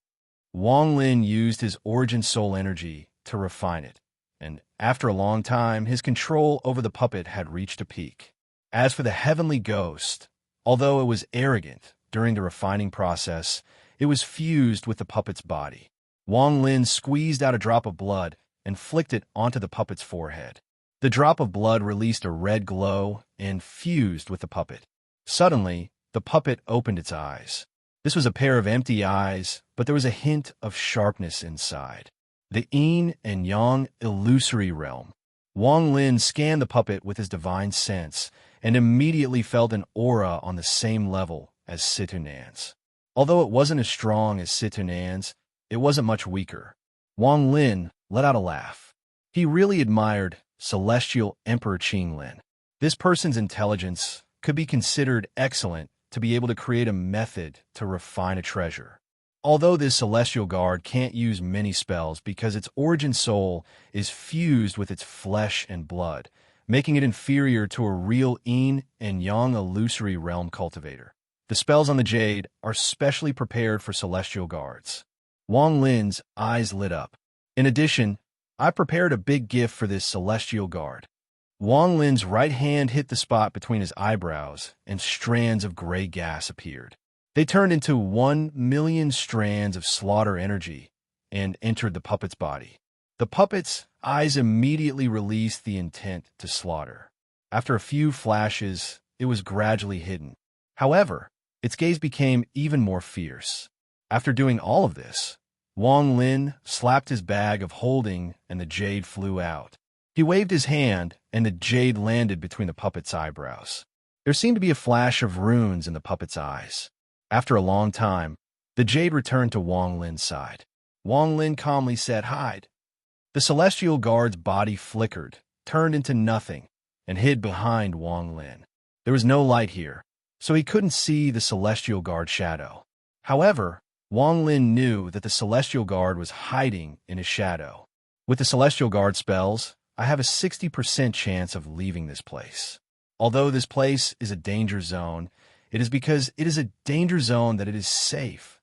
Wang Lin used his origin soul energy to refine it, and after a long time, his control over the puppet had reached a peak. As for the heavenly ghost, although it was arrogant during the refining process, it was fused with the puppet's body. Wang Lin squeezed out a drop of blood and flicked it onto the puppet's forehead. The drop of blood released a red glow and fused with the puppet. Suddenly, the puppet opened its eyes. This was a pair of empty eyes, but there was a hint of sharpness inside. The yin and yang illusory realm. Wang Lin scanned the puppet with his divine sense and immediately felt an aura on the same level as Situnan's. Although it wasn't as strong as Situnan's, it wasn't much weaker. Wang Lin let out a laugh. He really admired Celestial Emperor Qing Lin. This person's intelligence could be considered excellent to be able to create a method to refine a treasure. Although this celestial guard can't use many spells because its origin soul is fused with its flesh and blood, making it inferior to a real yin and yang illusory realm cultivator. The spells on the Jade are specially prepared for celestial guards. Wang Lin's eyes lit up. In addition, I prepared a big gift for this celestial guard. Wang Lin's right hand hit the spot between his eyebrows, and strands of gray gas appeared. They turned into 1,000,000 strands of slaughter energy and entered the puppet's body. The puppet's eyes immediately released the intent to slaughter. After a few flashes, it was gradually hidden. However, its gaze became even more fierce. After doing all of this, Wang Lin slapped his bag of holding and the Jade flew out. He waved his hand and the Jade landed between the puppet's eyebrows. There seemed to be a flash of runes in the puppet's eyes. After a long time, the Jade returned to Wang Lin's side. Wang Lin calmly said, "Hide." The celestial guard's body flickered, turned into nothing, and hid behind Wang Lin. There was no light here, so he couldn't see the celestial guard's shadow. However, Wang Lin knew that the celestial guard was hiding in his shadow. With the celestial guard spells, I have a 60% chance of leaving this place. Although this place is a danger zone, it is because it is a danger zone that it is safe.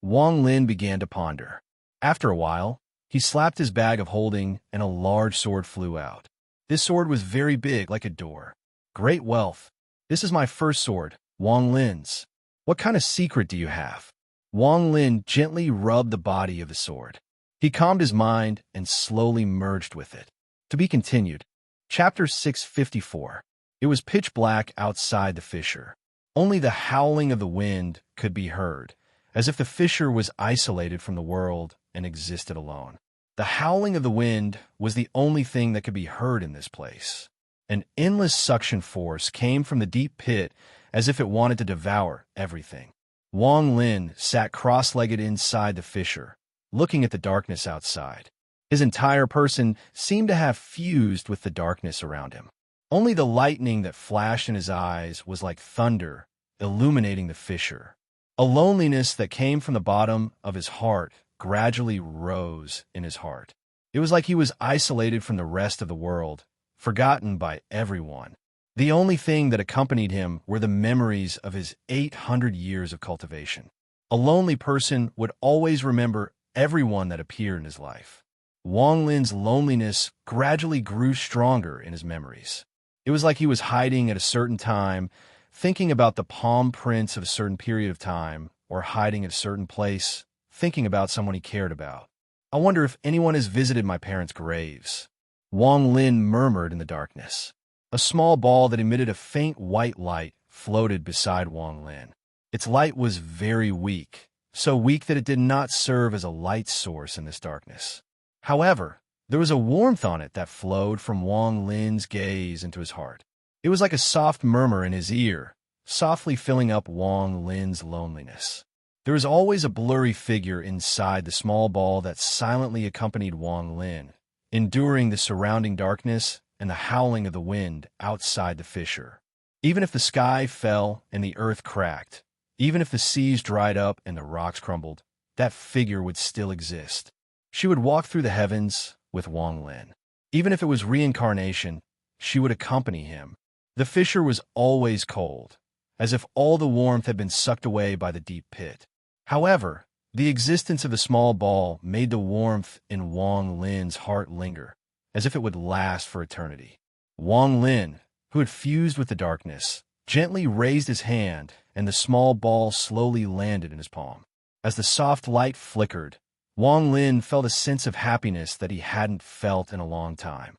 Wang Lin began to ponder. After a while, he slapped his bag of holding and a large sword flew out. This sword was very big, like a door. "Great wealth. This is my first sword, Wang Lin's. What kind of secret do you have?" Wang Lin gently rubbed the body of the sword. He calmed his mind and slowly merged with it. To be continued. Chapter 654. It was pitch black outside the fissure. Only the howling of the wind could be heard, as if the fisher was isolated from the world and existed alone. The howling of the wind was the only thing that could be heard in this place. An endless suction force came from the deep pit as if it wanted to devour everything. Wang Lin sat cross-legged inside the fissure, looking at the darkness outside. His entire person seemed to have fused with the darkness around him. Only the lightning that flashed in his eyes was like thunder, illuminating the fissure. A loneliness that came from the bottom of his heart gradually rose in his heart. It was like he was isolated from the rest of the world, forgotten by everyone. The only thing that accompanied him were the memories of his 800 years of cultivation. A lonely person would always remember everyone that appeared in his life. Wang Lin's loneliness gradually grew stronger in his memories. It was like he was hiding at a certain time, thinking about the palm prints of a certain period of time, or hiding at a certain place, thinking about someone he cared about. I wonder if anyone has visited my parents' graves. Wang Lin murmured in the darkness. A small ball that emitted a faint white light floated beside Wang Lin. Its light was very weak, so weak that it did not serve as a light source in this darkness. However, there was a warmth on it that flowed from Wang Lin's gaze into his heart. It was like a soft murmur in his ear, softly filling up Wang Lin's loneliness. There was always a blurry figure inside the small ball that silently accompanied Wang Lin, enduring the surrounding darkness and the howling of the wind outside the fissure. Even if the sky fell and the earth cracked, even if the seas dried up and the rocks crumbled, that figure would still exist. She would walk through the heavens with Wang Lin. Even if it was reincarnation, she would accompany him. The fissure was always cold, as if all the warmth had been sucked away by the deep pit. However, the existence of the small ball made the warmth in Wang Lin's heart linger, as if it would last for eternity. Wang Lin, who had fused with the darkness, gently raised his hand, and the small ball slowly landed in his palm. As the soft light flickered, Wang Lin felt a sense of happiness that he hadn't felt in a long time.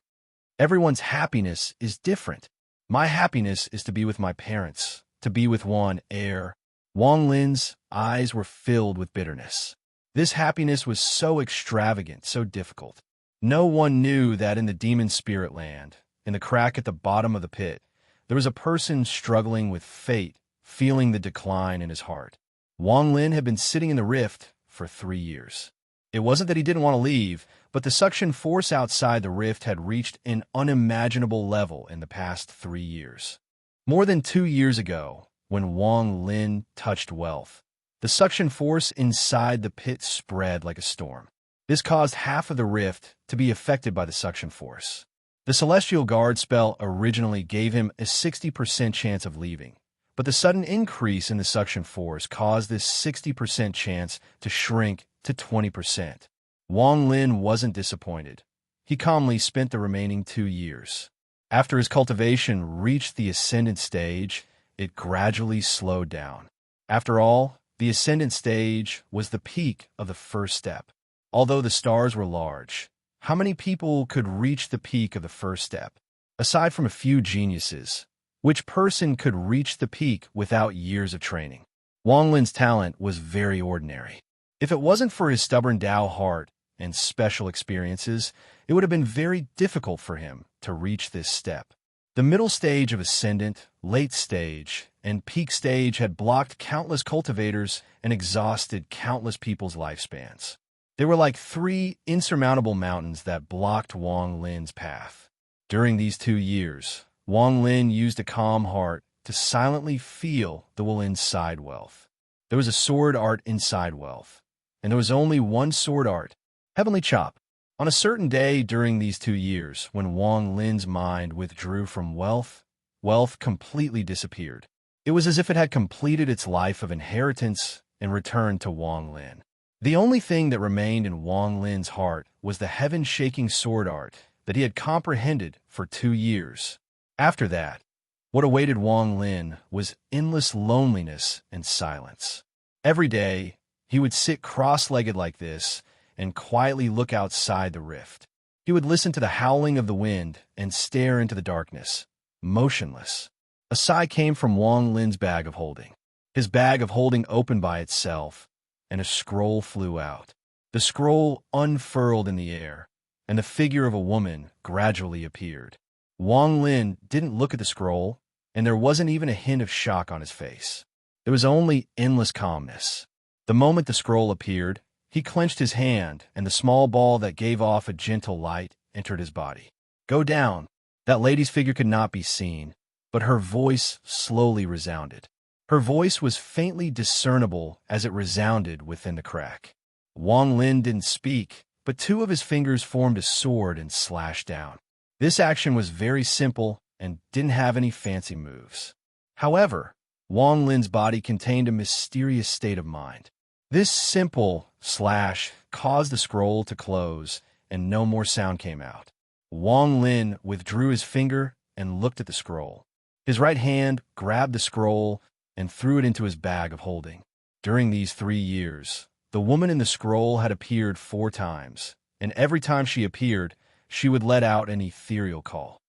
Everyone's happiness is different. My happiness is to be with my parents, to be with one heir. Wang Lin's eyes were filled with bitterness. This happiness was so extravagant, so difficult. No one knew that in the demon spirit land, in the crack at the bottom of the pit, there was a person struggling with fate, feeling the decline in his heart. Wang Lin had been sitting in the rift for 3 years. It wasn't that he didn't want to leave, but the suction force outside the rift had reached an unimaginable level in the past 3 years. More than 2 years ago, when Wang Lin touched wealth, the suction force inside the pit spread like a storm. This caused half of the rift to be affected by the suction force. The Celestial Guard spell originally gave him a 60% chance of leaving, but the sudden increase in the suction force caused this 60% chance to shrink to 20%. Wang Lin wasn't disappointed. He calmly spent the remaining 2 years. After his cultivation reached the ascendant stage, it gradually slowed down. After all, the ascendant stage was the peak of the first step. Although the stars were large, how many people could reach the peak of the first step? Aside from a few geniuses, which person could reach the peak without years of training? Wang Lin's talent was very ordinary. If it wasn't for his stubborn Tao heart and special experiences, it would have been very difficult for him to reach this step. The middle stage of ascendant, late stage, and peak stage had blocked countless cultivators and exhausted countless people's lifespans. They were like 3 insurmountable mountains that blocked Wang Lin's path. During these 2 years, Wang Lin used a calm heart to silently feel the will inside wealth. There was a sword art inside wealth, and there was only one sword art, Heavenly Chop. On a certain day during these 2 years, when Wang Lin's mind withdrew from wealth, wealth completely disappeared. It was as if it had completed its life of inheritance and returned to Wang Lin. The only thing that remained in Wang Lin's heart was the heaven-shaking sword art that he had comprehended for 2 years. After that, what awaited Wang Lin was endless loneliness and silence. Every day, he would sit cross-legged like this and quietly look outside the rift. He would listen to the howling of the wind and stare into the darkness, motionless. A sigh came from Wang Lin's bag of holding. His bag of holding opened by itself, and a scroll flew out. The scroll unfurled in the air, and the figure of a woman gradually appeared. Wang Lin didn't look at the scroll, and there wasn't even a hint of shock on his face. There was only endless calmness. The moment the scroll appeared, he clenched his hand, and the small ball that gave off a gentle light entered his body. "Go down." That lady's figure could not be seen, but her voice slowly resounded. Her voice was faintly discernible as it resounded within the crack. Wang Lin didn't speak, but two of his fingers formed a sword and slashed down. This action was very simple and didn't have any fancy moves. However, Wang Lin's body contained a mysterious state of mind. This simple slash caused the scroll to close, and no more sound came out. Wang Lin withdrew his finger and looked at the scroll. His right hand grabbed the scroll and threw it into his bag of holding. During these 3 years, the woman in the scroll had appeared 4 times, and every time she appeared, she would let out an ethereal call.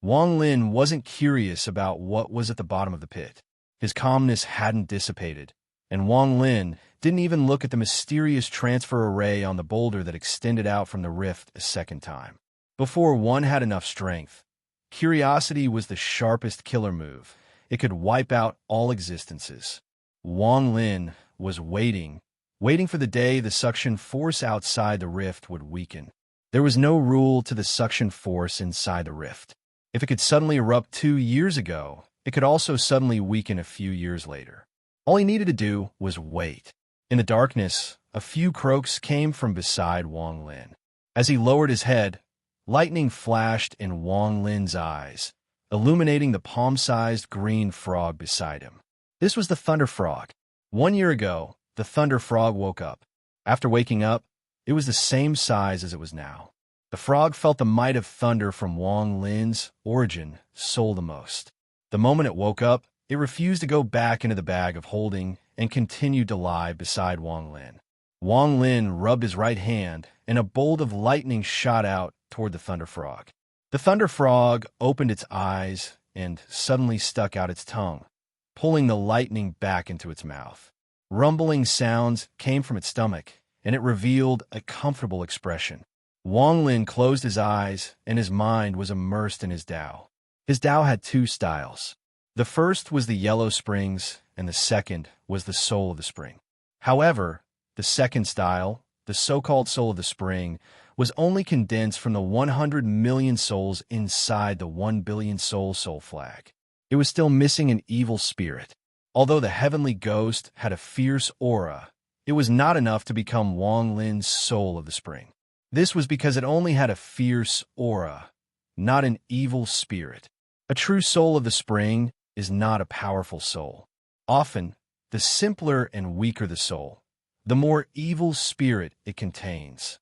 Wang Lin wasn't curious about what was at the bottom of the pit. His calmness hadn't dissipated, and Wang Lin didn't even look at the mysterious transfer array on the boulder that extended out from the rift a second time. Before one had enough strength, curiosity was the sharpest killer move. It could wipe out all existences. Wang Lin was waiting for the day the suction force outside the rift would weaken. There was no rule to the suction force inside the rift. If it could suddenly erupt 2 years ago, it could also suddenly weaken a few years later. All he needed to do was wait. In the darkness, a few croaks came from beside Wang Lin. As he lowered his head, lightning flashed in Wang Lin's eyes, illuminating the palm-sized green frog beside him. This was the Thunder Frog. 1 year ago, the Thunder Frog woke up. After waking up, it was the same size as it was now. The frog felt the might of thunder from Wang Lin's origin soul the most. The moment it woke up, it refused to go back into the bag of holding and continued to lie beside Wang Lin. Wang Lin rubbed his right hand, and a bolt of lightning shot out toward the Thunder Frog. The Thunder Frog opened its eyes and suddenly stuck out its tongue, pulling the lightning back into its mouth. Rumbling sounds came from its stomach, and it revealed a comfortable expression. Wang Lin closed his eyes, and his mind was immersed in his Tao. His Tao had 2 styles. The first was the yellow springs, and the second was the soul of the spring. However, the second style, the so-called soul of the spring, was only condensed from the 100 million souls inside the 1 billion soul flag. It was still missing an evil spirit. Although the heavenly ghost had a fierce aura, it was not enough to become Wang Lin's soul of the spring. This was because it only had a fierce aura, not an evil spirit. A true soul of the spring is not a powerful soul. Often, the simpler and weaker the soul, the more evil spirit it contains.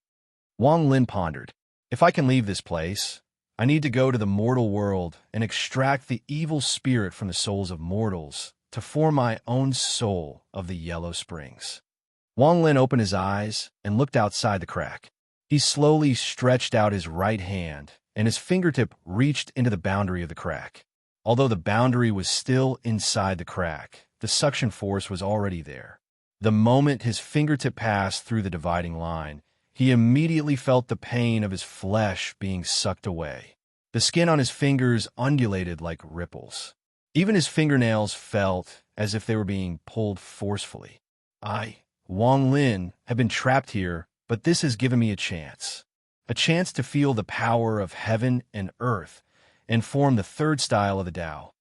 Wang Lin pondered, "If I can leave this place, I need to go to the mortal world and extract the evil spirit from the souls of mortals to form my own soul of the yellow springs." Wang Lin opened his eyes and looked outside the crack. He slowly stretched out his right hand, and his fingertip reached into the boundary of the crack. Although the boundary was still inside the crack, the suction force was already there. The moment his fingertip passed through the dividing line, he immediately felt the pain of his flesh being sucked away. The skin on his fingers undulated like ripples. Even his fingernails felt as if they were being pulled forcefully. Wang Lin, had been trapped here, but this has given me a chance to feel the power of heaven and earth and form the third style of the Tao.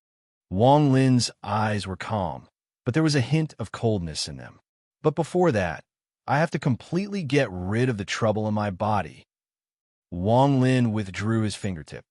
Wang Lin's eyes were calm, but there was a hint of coldness in them. But before that, I have to completely get rid of the trouble in my body. Wang Lin withdrew his fingertip.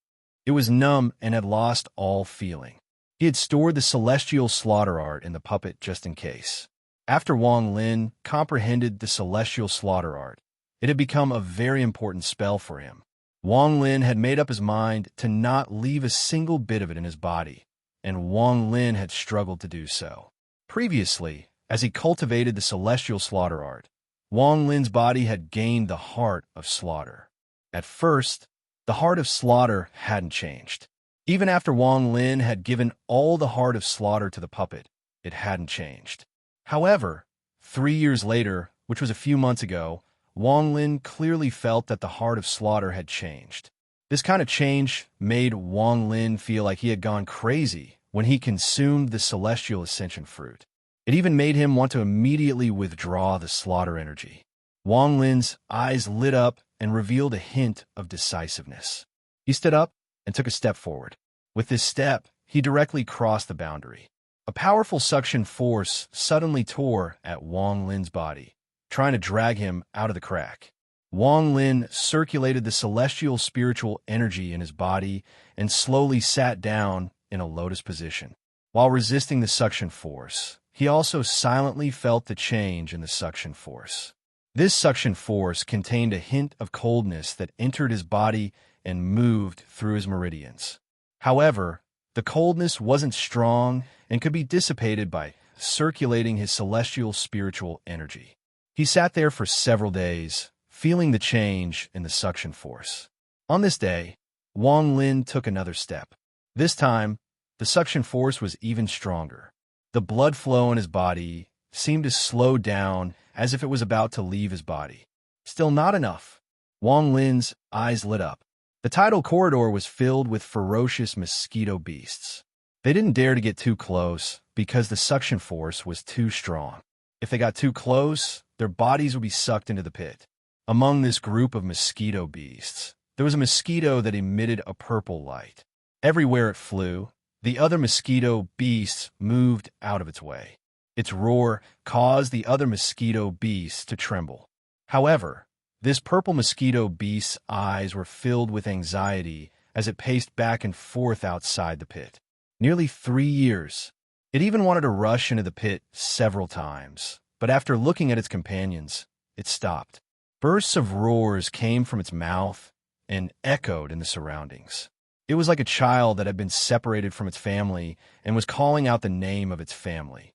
It was numb and had lost all feeling. He had stored the celestial slaughter art in the puppet just in case. After Wang Lin comprehended the celestial slaughter art, it had become a very important spell for him. Wang Lin had made up his mind to not leave a single bit of it in his body, and Wang Lin had struggled to do so. Previously, as he cultivated the celestial slaughter art, Wang Lin's body had gained the heart of slaughter. At first, the heart of slaughter hadn't changed. Even after Wang Lin had given all the heart of slaughter to the puppet, it hadn't changed. However, 3 years later, which was a few months ago, Wang Lin clearly felt that the heart of slaughter had changed. This kind of change made Wang Lin feel like he had gone crazy when he consumed the celestial ascension fruit. It even made him want to immediately withdraw the slaughter energy. Wang Lin's eyes lit up and revealed a hint of decisiveness. He stood up and took a step forward. With this step, he directly crossed the boundary. A powerful suction force suddenly tore at Wang Lin's body, trying to drag him out of the crack. Wang Lin circulated the celestial spiritual energy in his body and slowly sat down in a lotus position. While resisting the suction force, he also silently felt the change in the suction force. This suction force contained a hint of coldness that entered his body and moved through his meridians. However, the coldness wasn't strong and could be dissipated by circulating his celestial spiritual energy. He sat there for several days, feeling the change in the suction force. On this day, Wang Lin took another step. This time, the suction force was even stronger. The blood flow in his body seemed to slow down as if it was about to leave his body. Still not enough. Wang Lin's eyes lit up. The tidal corridor was filled with ferocious mosquito beasts. They didn't dare to get too close because the suction force was too strong. If they got too close, their bodies would be sucked into the pit. Among this group of mosquito beasts, there was a mosquito that emitted a purple light. Everywhere it flew, the other mosquito beasts moved out of its way. Its roar caused the other mosquito beasts to tremble. However, this purple mosquito beast's eyes were filled with anxiety as it paced back and forth outside the pit. Nearly 3 years. It even wanted to rush into the pit several times, but after looking at its companions, it stopped. Bursts of roars came from its mouth and echoed in the surroundings. It was like a child that had been separated from its family and was calling out the name of its family.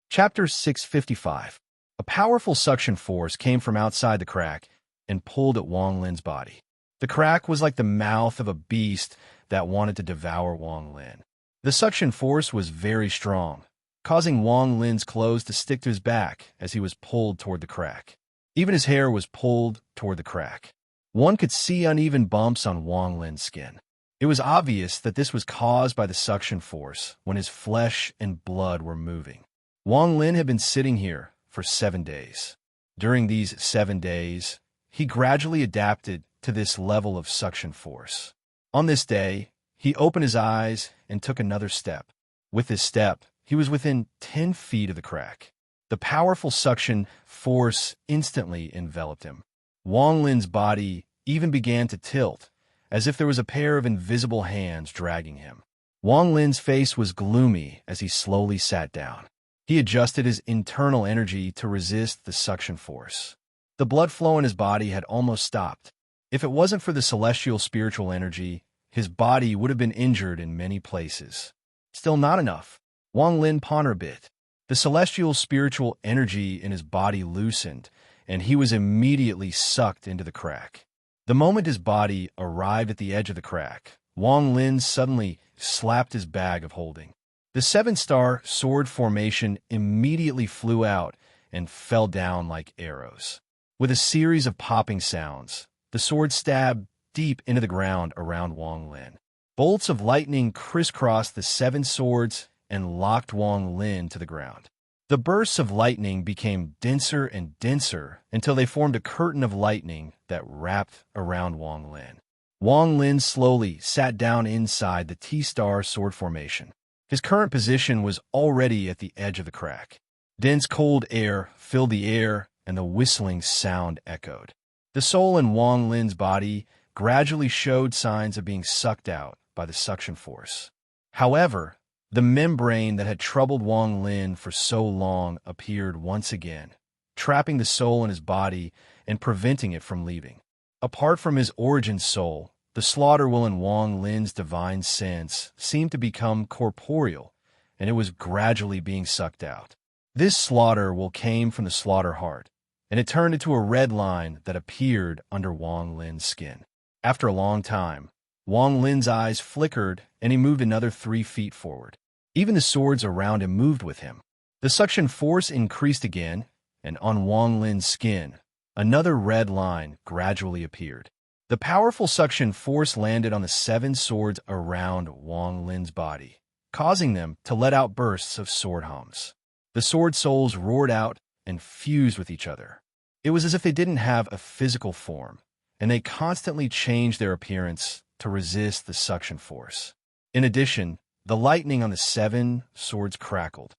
Chapter 655. A powerful suction force came from outside the crack and pulled at Wang Lin's body. The crack was like the mouth of a beast that wanted to devour Wang Lin. The suction force was very strong, causing Wang Lin's clothes to stick to his back as he was pulled toward the crack. Even his hair was pulled toward the crack. One could see uneven bumps on Wang Lin's skin. It was obvious that this was caused by the suction force when his flesh and blood were moving. Wang Lin had been sitting here for 7 days. During these 7 days, he gradually adapted to this level of suction force. On this day, he opened his eyes and took another step. With this step, he was within 10 feet of the crack. The powerful suction force instantly enveloped him. Wang Lin's body even began to tilt, as if there was a pair of invisible hands dragging him. Wang Lin's face was gloomy as he slowly sat down. He adjusted his internal energy to resist the suction force. The blood flow in his body had almost stopped. If it wasn't for the celestial spiritual energy, his body would have been injured in many places. Still not enough. Wang Lin pondered a bit. The celestial spiritual energy in his body loosened, and he was immediately sucked into the crack. The moment his body arrived at the edge of the crack, Wang Lin suddenly slapped his bag of holding. The 7-star sword formation immediately flew out and fell down like arrows. With a series of popping sounds, the sword stabbed deep into the ground around Wang Lin. Bolts of lightning crisscrossed the 7 swords and locked Wang Lin to the ground. The bursts of lightning became denser and denser until they formed a curtain of lightning that wrapped around Wang Lin. Wang Lin slowly sat down inside the T-star sword formation. His current position was already at the edge of the crack. Dense cold air filled the air and the whistling sound echoed. The soul in Wang Lin's body gradually showed signs of being sucked out by the suction force. However, the membrane that had troubled Wang Lin for so long appeared once again, trapping the soul in his body and preventing it from leaving. Apart from his origin soul, the slaughter will in Wang Lin's divine sense seemed to become corporeal, and it was gradually being sucked out. This slaughter will came from the slaughter heart, and it turned into a red line that appeared under Wang Lin's skin. After a long time, Wang Lin's eyes flickered, and he moved another 3 feet forward. Even the swords around him moved with him. The suction force increased again, and on Wang Lin's skin, another red line gradually appeared. The powerful suction force landed on the 7 swords around Wang Lin's body, causing them to let out bursts of sword hums. The sword souls roared out and fused with each other. It was as if they didn't have a physical form, and they constantly changed their appearance to resist the suction force. In addition, the lightning on the 7 swords crackled.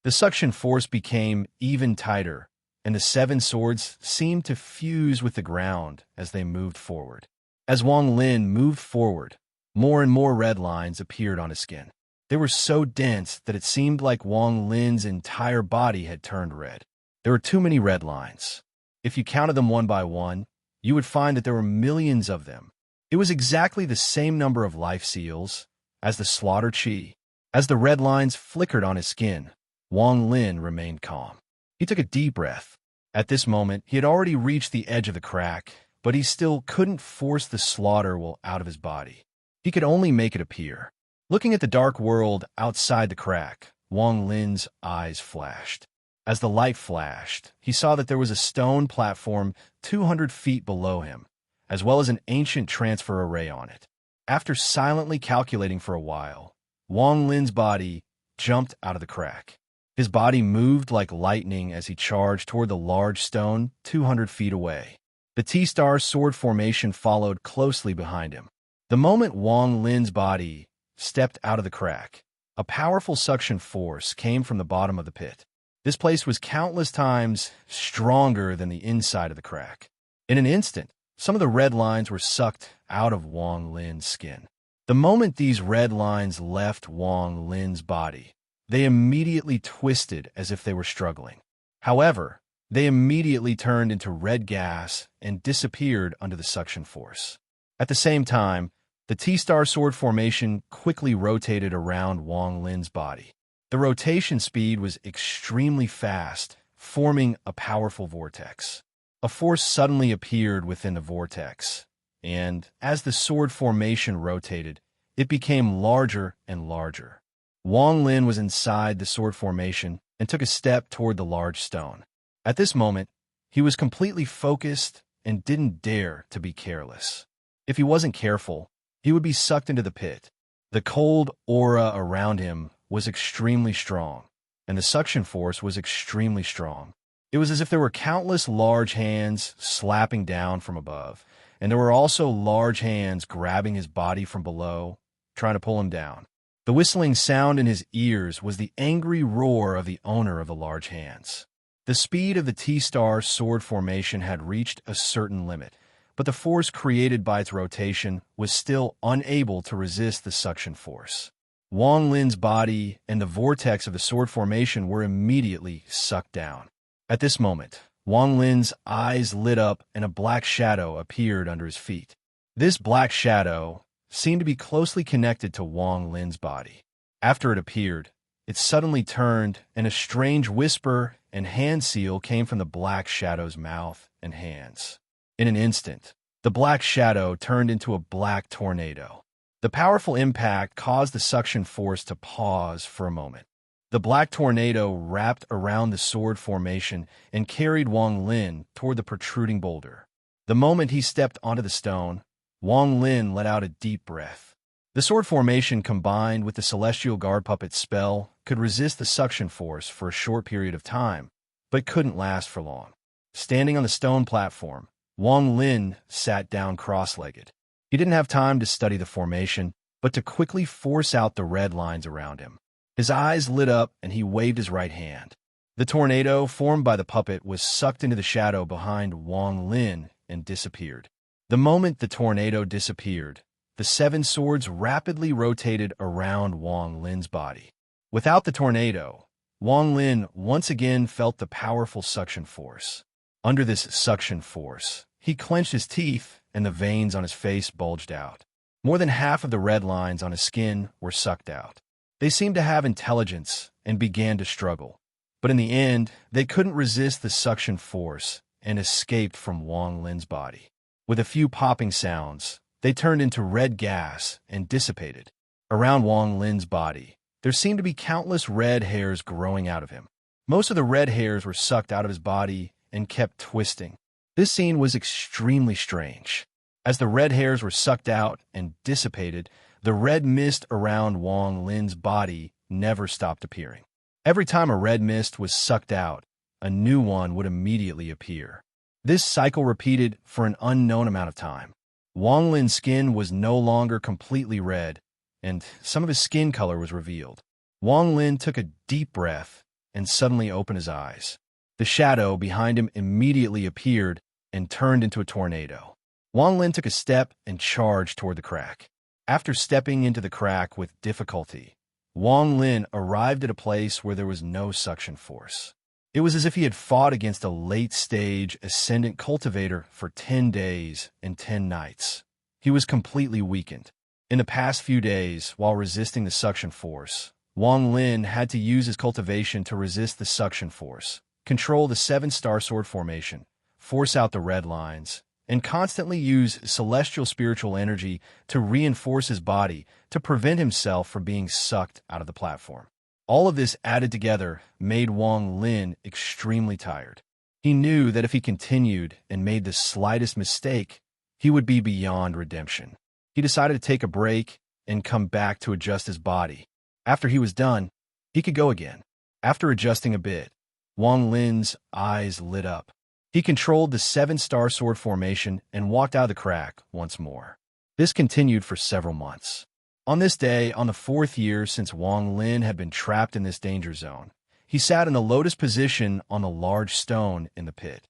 The suction force became even tighter, and the 7 swords seemed to fuse with the ground as they moved forward. As Wang Lin moved forward, more and more red lines appeared on his skin. They were so dense that it seemed like Wang Lin's entire body had turned red. There were too many red lines. If you counted them one by one, you would find that there were millions of them. It was exactly the same number of life seals as the slaughter chi. As the red lines flickered on his skin, Wang Lin remained calm. He took a deep breath. At this moment, he had already reached the edge of the crack, but he still couldn't force the slaughter will out of his body. He could only make it appear. Looking at the dark world outside the crack, Wang Lin's eyes flashed. As the light flashed, he saw that there was a stone platform 200 feet below him, as well as an ancient transfer array on it. After silently calculating for a while, Wang Lin's body jumped out of the crack. His body moved like lightning as he charged toward the large stone 200 feet away. The T-star sword formation followed closely behind him. The moment Wang Lin's body stepped out of the crack, a powerful suction force came from the bottom of the pit. This place was countless times stronger than the inside of the crack. In an instant, some of the red lines were sucked out of Wang Lin's skin. The moment these red lines left Wang Lin's body, they immediately twisted as if they were struggling. However, they immediately turned into red gas and disappeared under the suction force. At the same time, the T-star sword formation quickly rotated around Wang Lin's body. The rotation speed was extremely fast, forming a powerful vortex. A force suddenly appeared within the vortex, and as the sword formation rotated, it became larger and larger. Wang Lin was inside the sword formation and took a step toward the large stone. At this moment, he was completely focused and didn't dare to be careless. If he wasn't careful, he would be sucked into the pit. The cold aura around him was extremely strong, and the suction force was extremely strong. It was as if there were countless large hands slapping down from above, and there were also large hands grabbing his body from below, trying to pull him down. The whistling sound in his ears was the angry roar of the owner of the large hands. The speed of the T-star sword formation had reached a certain limit, but the force created by its rotation was still unable to resist the suction force. Wang Lin's body and the vortex of the sword formation were immediately sucked down. At this moment, Wang Lin's eyes lit up and a black shadow appeared under his feet. This black shadow seemed to be closely connected to Wang Lin's body. After it appeared, it suddenly turned, and a strange whisper and hand seal came from the black shadow's mouth and hands. In an instant, the black shadow turned into a black tornado. The powerful impact caused the suction force to pause for a moment. The black tornado wrapped around the sword formation and carried Wang Lin toward the protruding boulder. The moment he stepped onto the stone, Wang Lin let out a deep breath. The sword formation combined with the celestial guard puppet spell could resist the suction force for a short period of time, but couldn't last for long. Standing on the stone platform, Wang Lin sat down cross-legged. He didn't have time to study the formation, but to quickly force out the red lines around him. His eyes lit up and he waved his right hand. The tornado formed by the puppet was sucked into the shadow behind Wang Lin and disappeared. The moment the tornado disappeared, the 7 swords rapidly rotated around Wang Lin's body. Without the tornado, Wang Lin once again felt the powerful suction force. Under this suction force, he clenched his teeth and the veins on his face bulged out. More than half of the red lines on his skin were sucked out. They seemed to have intelligence and began to struggle, but in the end, they couldn't resist the suction force and escaped from Wang Lin's body. With a few popping sounds, They turned into red gas and dissipated. Around Wang Lin's body, there seemed to be countless red hairs growing out of him. Most of the red hairs were sucked out of his body and kept twisting. This scene was extremely strange. As the red hairs were sucked out and dissipated, the red mist around Wang Lin's body never stopped appearing. Every time a red mist was sucked out, a new one would immediately appear. This cycle repeated for an unknown amount of time. Wang Lin's skin was no longer completely red, and some of his skin color was revealed. Wang Lin took a deep breath and suddenly opened his eyes. The shadow behind him immediately appeared and turned into a tornado. Wang Lin took a step and charged toward the crack. After stepping into the crack with difficulty, Wang Lin arrived at a place where there was no suction force. It was as if he had fought against a late-stage ascendant cultivator for 10 days and 10 nights. He was completely weakened. In the past few days, while resisting the suction force, Wang Lin had to use his cultivation to resist the suction force, control the 7-star sword formation, force out the red lines, and constantly use celestial spiritual energy to reinforce his body to prevent himself from being sucked out of the platform. All of this added together made Wang Lin extremely tired. He knew that if he continued and made the slightest mistake, he would be beyond redemption. He decided to take a break and come back to adjust his body. After he was done, he could go again. After adjusting a bit, Wang Lin's eyes lit up. He controlled the 7-star sword formation and walked out of the crack once more. This continued for several months. On this day, on the 4th year since Wang Lin had been trapped in this danger zone, he sat in the lotus position on the large stone in the pit.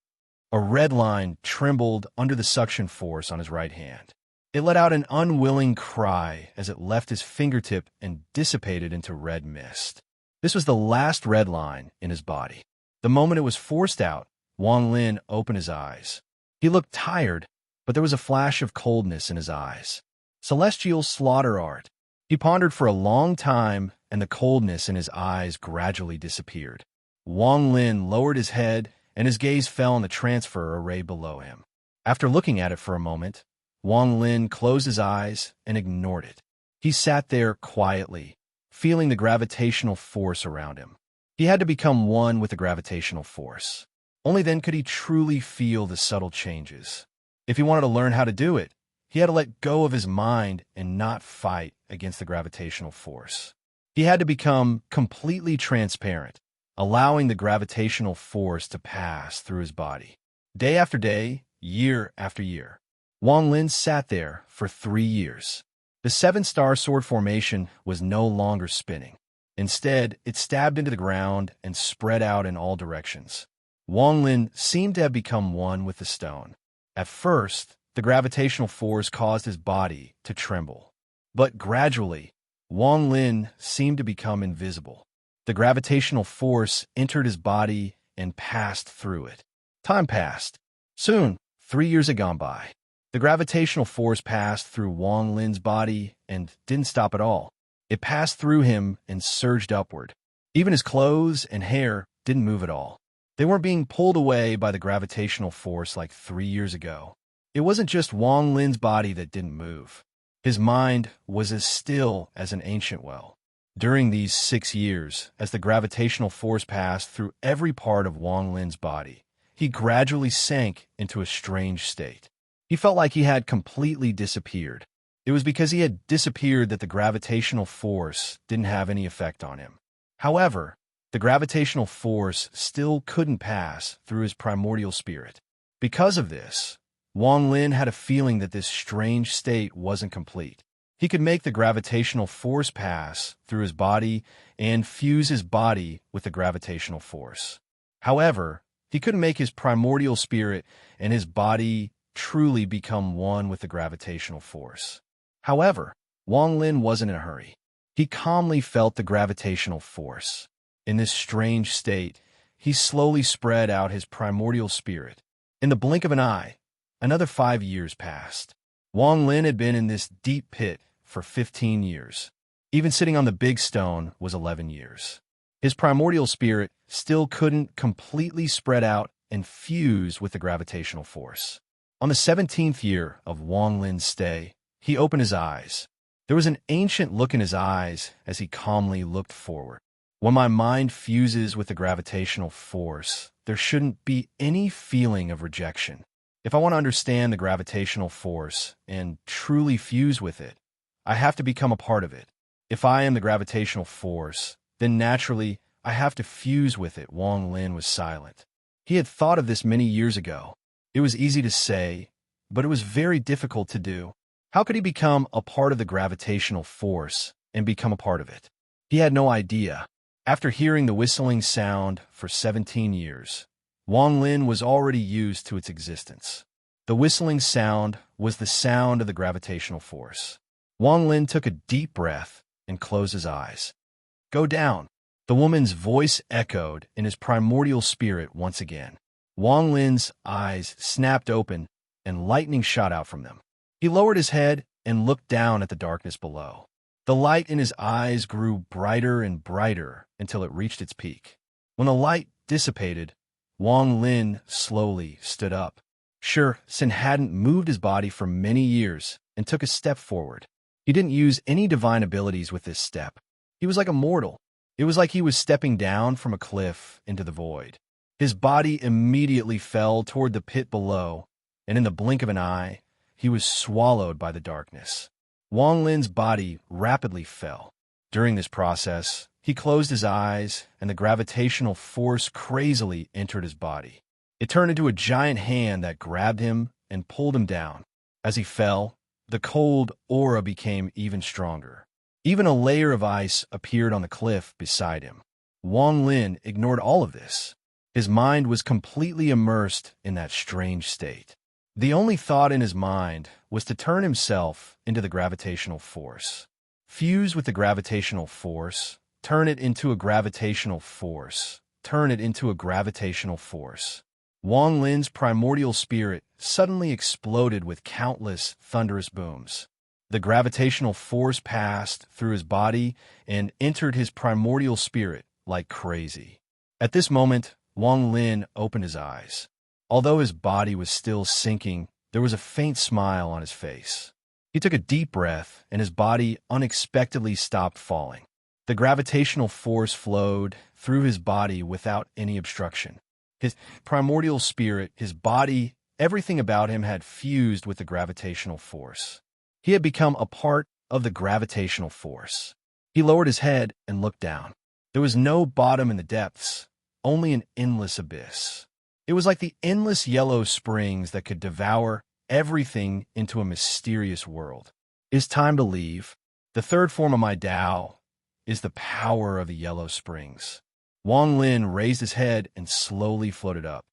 A red line trembled under the suction force on his right hand. It let out an unwilling cry as it left his fingertip and dissipated into red mist. This was the last red line in his body. The moment it was forced out, Wang Lin opened his eyes. He looked tired, but there was a flash of coldness in his eyes. Celestial slaughter art. He pondered for a long time, and the coldness in his eyes gradually disappeared. Wang Lin lowered his head, and his gaze fell on the transfer array below him. After looking at it for a moment, Wang Lin closed his eyes and ignored it. He sat there quietly, feeling the gravitational force around him. He had to become one with the gravitational force. Only then could he truly feel the subtle changes. If he wanted to learn how to do it, he had to let go of his mind and not fight against the gravitational force. He had to become completely transparent, allowing the gravitational force to pass through his body. Day after day, year after year, Wang Lin sat there for 3 years. The 7-star sword formation was no longer spinning. Instead, it stabbed into the ground and spread out in all directions. Wang Lin seemed to have become one with the stone. At first, the gravitational force caused his body to tremble. But gradually, Wang Lin seemed to become invisible. The gravitational force entered his body and passed through it. Time passed. Soon, 3 years had gone by. The gravitational force passed through Wang Lin's body and didn't stop at all. It passed through him and surged upward. Even his clothes and hair didn't move at all. They weren't being pulled away by the gravitational force like 3 years ago. It wasn't just Wang Lin's body that didn't move. His mind was as still as an ancient well. During these 6 years, as the gravitational force passed through every part of Wang Lin's body, he gradually sank into a strange state. He felt like he had completely disappeared. It was because he had disappeared that the gravitational force didn't have any effect on him. However, the gravitational force still couldn't pass through his primordial spirit. Because of this, Wang Lin had a feeling that this strange state wasn't complete. He could make the gravitational force pass through his body and fuse his body with the gravitational force. However, he couldn't make his primordial spirit and his body truly become one with the gravitational force. However, Wang Lin wasn't in a hurry. He calmly felt the gravitational force. In this strange state, he slowly spread out his primordial spirit. In the blink of an eye, another 5 years passed. Wang Lin had been in this deep pit for 15 years. Even sitting on the big stone was 11 years. His primordial spirit still couldn't completely spread out and fuse with the gravitational force. On the 17th year of Wang Lin's stay, he opened his eyes. There was an ancient look in his eyes as he calmly looked forward. When my mind fuses with the gravitational force, there shouldn't be any feeling of rejection. If I want to understand the gravitational force and truly fuse with it, I have to become a part of it. If I am the gravitational force, then naturally I have to fuse with it. Wang Lin was silent. He had thought of this many years ago. It was easy to say, but it was very difficult to do. How could he become a part of the gravitational force and become a part of it? He had no idea. After hearing the whistling sound for 17 years, Wang Lin was already used to its existence. The whistling sound was the sound of the gravitational force. Wang Lin took a deep breath and closed his eyes. Go down. The woman's voice echoed in his primordial spirit once again. Wang Lin's eyes snapped open and lightning shot out from them. He lowered his head and looked down at the darkness below. The light in his eyes grew brighter and brighter until it reached its peak. When the light dissipated, Wang Lin slowly stood up. Sure, Sin hadn't moved his body for many years and took a step forward. He didn't use any divine abilities with this step. He was like a mortal. It was like he was stepping down from a cliff into the void. His body immediately fell toward the pit below, and in the blink of an eye, he was swallowed by the darkness. Wang Lin's body rapidly fell. During this process, he closed his eyes, and the gravitational force crazily entered his body. It turned into a giant hand that grabbed him and pulled him down. As he fell, the cold aura became even stronger. Even a layer of ice appeared on the cliff beside him. Wang Lin ignored all of this. His mind was completely immersed in that strange state. The only thought in his mind was to turn himself into the gravitational force. Fuse with the gravitational force, turn it into a gravitational force, turn it into a gravitational force. Wang Lin's primordial spirit suddenly exploded with countless thunderous booms. The gravitational force passed through his body and entered his primordial spirit like crazy. At this moment, Wang Lin opened his eyes. Although his body was still sinking, there was a faint smile on his face. He took a deep breath, and his body unexpectedly stopped falling. The gravitational force flowed through his body without any obstruction. His primordial spirit, his body, everything about him had fused with the gravitational force. He had become a part of the gravitational force. He lowered his head and looked down. There was no bottom in the depths, only an endless abyss. It was like the endless yellow springs that could devour everything into a mysterious world. It's time to leave. The third form of my Tao is the power of the yellow springs. Wang Lin raised his head and slowly floated up.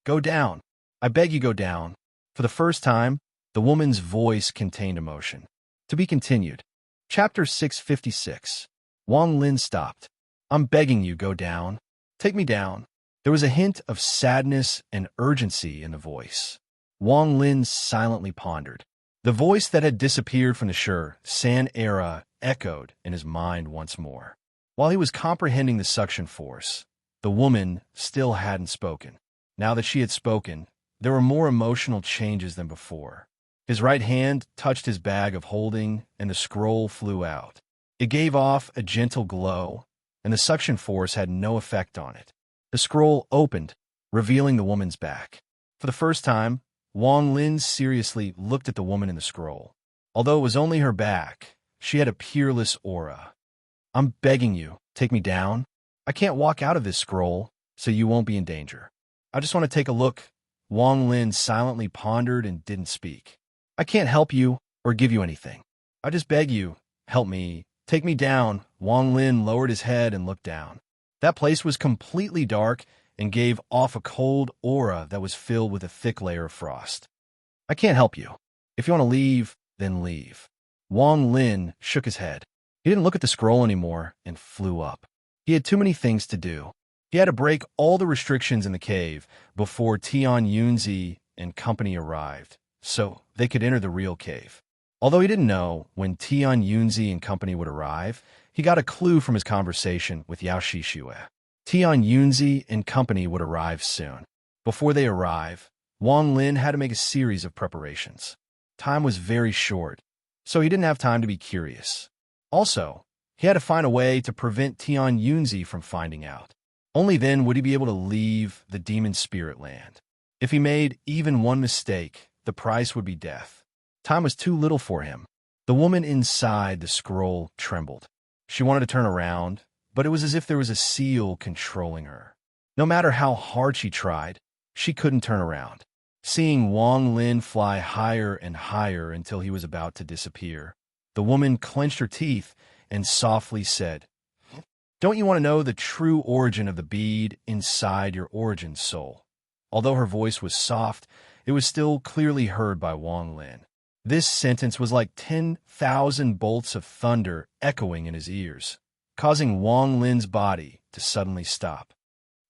Go down. I beg you, go down. For the first time, the woman's voice contained emotion. To be continued. Chapter 656. Wang Lin stopped. I'm begging you, go down. Take me down. There was a hint of sadness and urgency in the voice. Wang Lin silently pondered. The voice that had disappeared from the San era echoed in his mind once more. While he was comprehending the suction force, the woman still hadn't spoken. Now that she had spoken, there were more emotional changes than before. His right hand touched his bag of holding, and the scroll flew out. It gave off a gentle glow, and the suction force had no effect on it. The scroll opened, revealing the woman's back. For the first time, Wang Lin seriously looked at the woman in the scroll. Although it was only her back, she had a peerless aura. I'm begging you, take me down. I can't walk out of this scroll, so you won't be in danger. I just want to take a look. Wang Lin silently pondered and didn't speak. I can't help you or give you anything. I just beg you, help me, take me down. Wang Lin lowered his head and looked down. That place was completely dark and gave off a cold aura that was filled with a thick layer of frost. I can't help you. If you want to leave, then leave. Wang Lin shook his head. He didn't look at the scroll anymore and flew up. He had too many things to do. He had to break all the restrictions in the cave before Tian Yunzi and company arrived, so they could enter the real cave. Although he didn't know when Tian Yunzi and company would arrive, he got a clue from his conversation with Yao Shishue. Tian Yunzi and company would arrive soon. Before they arrive, Wang Lin had to make a series of preparations. Time was very short, so he didn't have time to be curious. Also, he had to find a way to prevent Tian Yunzi from finding out. Only then would he be able to leave the demon spirit land. If he made even one mistake, the price would be death. Time was too little for him. The woman inside the scroll trembled. She wanted to turn around, but it was as if there was a seal controlling her. No matter how hard she tried, she couldn't turn around. Seeing Wang Lin fly higher and higher until he was about to disappear, the woman clenched her teeth and softly said, "Don't you want to know the true origin of the bead inside your origin soul?" Although her voice was soft, it was still clearly heard by Wang Lin. This sentence was like 10,000 bolts of thunder echoing in his ears, causing Wang Lin's body to suddenly stop.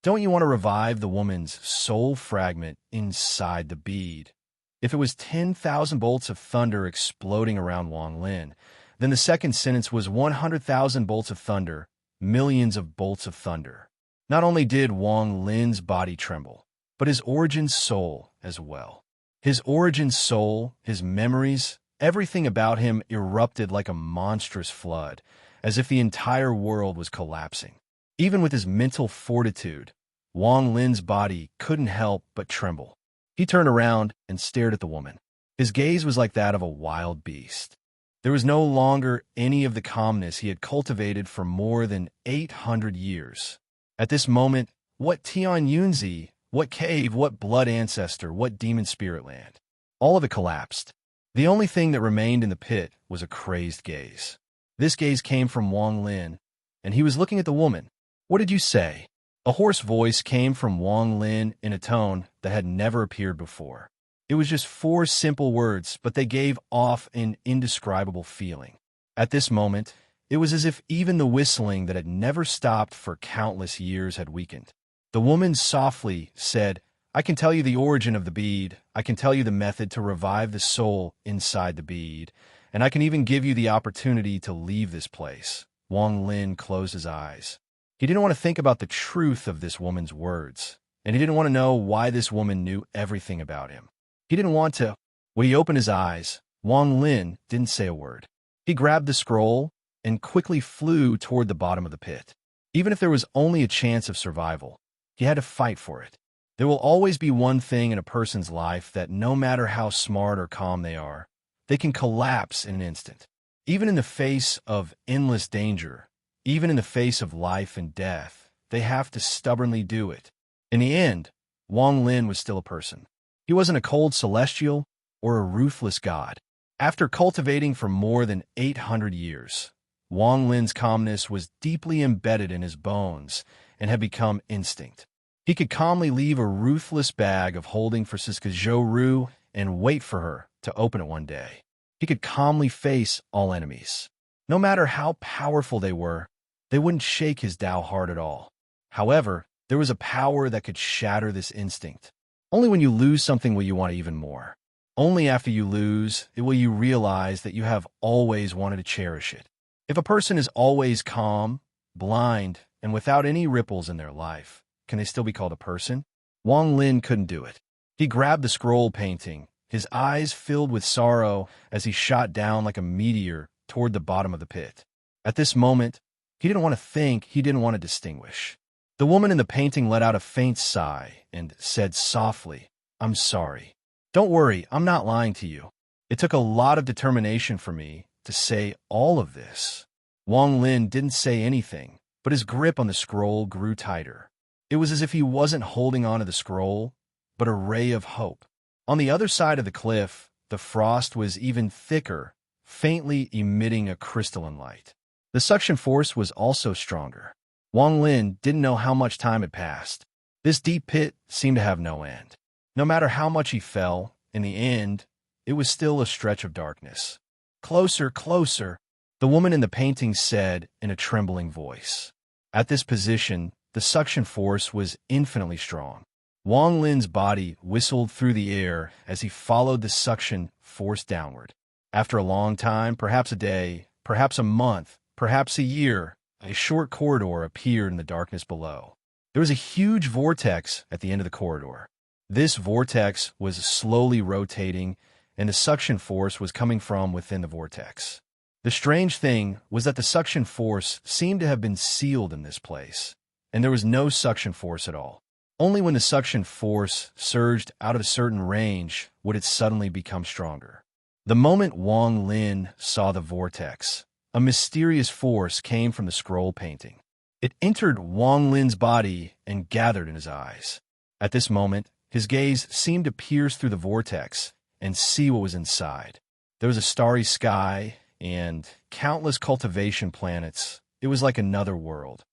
Don't you want to revive the woman's soul fragment inside the bead? If it was 10,000 bolts of thunder exploding around Wang Lin, then the second sentence was 100,000 bolts of thunder, millions of bolts of thunder. Not only did Wang Lin's body tremble, but his origin soul as well. His origin soul, his memories, everything about him erupted like a monstrous flood, as if the entire world was collapsing. Even with his mental fortitude, Wang Lin's body couldn't help but tremble. He turned around and stared at the woman. His gaze was like that of a wild beast. There was no longer any of the calmness he had cultivated for more than 800 years. At this moment, what Tian Yunzi, what cave, what blood ancestor, what demon spirit land? All of it collapsed. The only thing that remained in the pit was a crazed gaze. This gaze came from Wang Lin, and he was looking at the woman. "What did you say?" A hoarse voice came from Wang Lin in a tone that had never appeared before. It was just 4 simple words, but they gave off an indescribable feeling. At this moment, it was as if even the whistling that had never stopped for countless years had weakened. The woman softly said, "I can tell you the origin of the bead, I can tell you the method to revive the soul inside the bead, and I can even give you the opportunity to leave this place." Wang Lin closed his eyes. He didn't want to think about the truth of this woman's words, and he didn't want to know why this woman knew everything about him. He didn't want to. When he opened his eyes, Wang Lin didn't say a word. He grabbed the scroll and quickly flew toward the bottom of the pit. Even if there was only a chance of survival, he had to fight for it. There will always be one thing in a person's life that no matter how smart or calm they are, they can collapse in an instant. Even in the face of endless danger, even in the face of life and death, they have to stubbornly do it. In the end, Wang Lin was still a person. He wasn't a cold celestial or a ruthless god. After cultivating for more than 800 years, Wang Lin's calmness was deeply embedded in his bones and had become instinct. He could calmly leave a ruthless bag of holding for Siska Zhou and wait for her to open it one day. He could calmly face all enemies. No matter how powerful they were, they wouldn't shake his Tao heart at all. However, there was a power that could shatter this instinct. Only when you lose something will you want it even more. Only after you lose it will you realize that you have always wanted to cherish it. If a person is always calm, blind, and without any ripples in their life, can they still be called a person? Wang Lin couldn't do it. He grabbed the scroll painting, his eyes filled with sorrow as he shot down like a meteor toward the bottom of the pit. At this moment, he didn't want to think, he didn't want to distinguish. The woman in the painting let out a faint sigh and said softly, "I'm sorry. Don't worry, I'm not lying to you. It took a lot of determination for me to say all of this." Wang Lin didn't say anything, but his grip on the scroll grew tighter. It was as if he wasn't holding onto the scroll, but a ray of hope. On the other side of the cliff, the frost was even thicker, faintly emitting a crystalline light. The suction force was also stronger. Wang Lin didn't know how much time had passed. This deep pit seemed to have no end. No matter how much he fell, in the end, it was still a stretch of darkness. "Closer, closer," the woman in the painting said in a trembling voice. At this position, the suction force was infinitely strong. Wang Lin's body whistled through the air as he followed the suction force downward. After a long time, perhaps a day, perhaps a month, perhaps a year, a short corridor appeared in the darkness below. There was a huge vortex at the end of the corridor. This vortex was slowly rotating, and the suction force was coming from within the vortex. The strange thing was that the suction force seemed to have been sealed in this place, and there was no suction force at all. Only when the suction force surged out of a certain range would it suddenly become stronger. The moment Wang Lin saw the vortex, a mysterious force came from the scroll painting. It entered Wang Lin's body and gathered in his eyes. At this moment, his gaze seemed to pierce through the vortex and see what was inside. There was a starry sky and countless cultivation planets. It was like another world.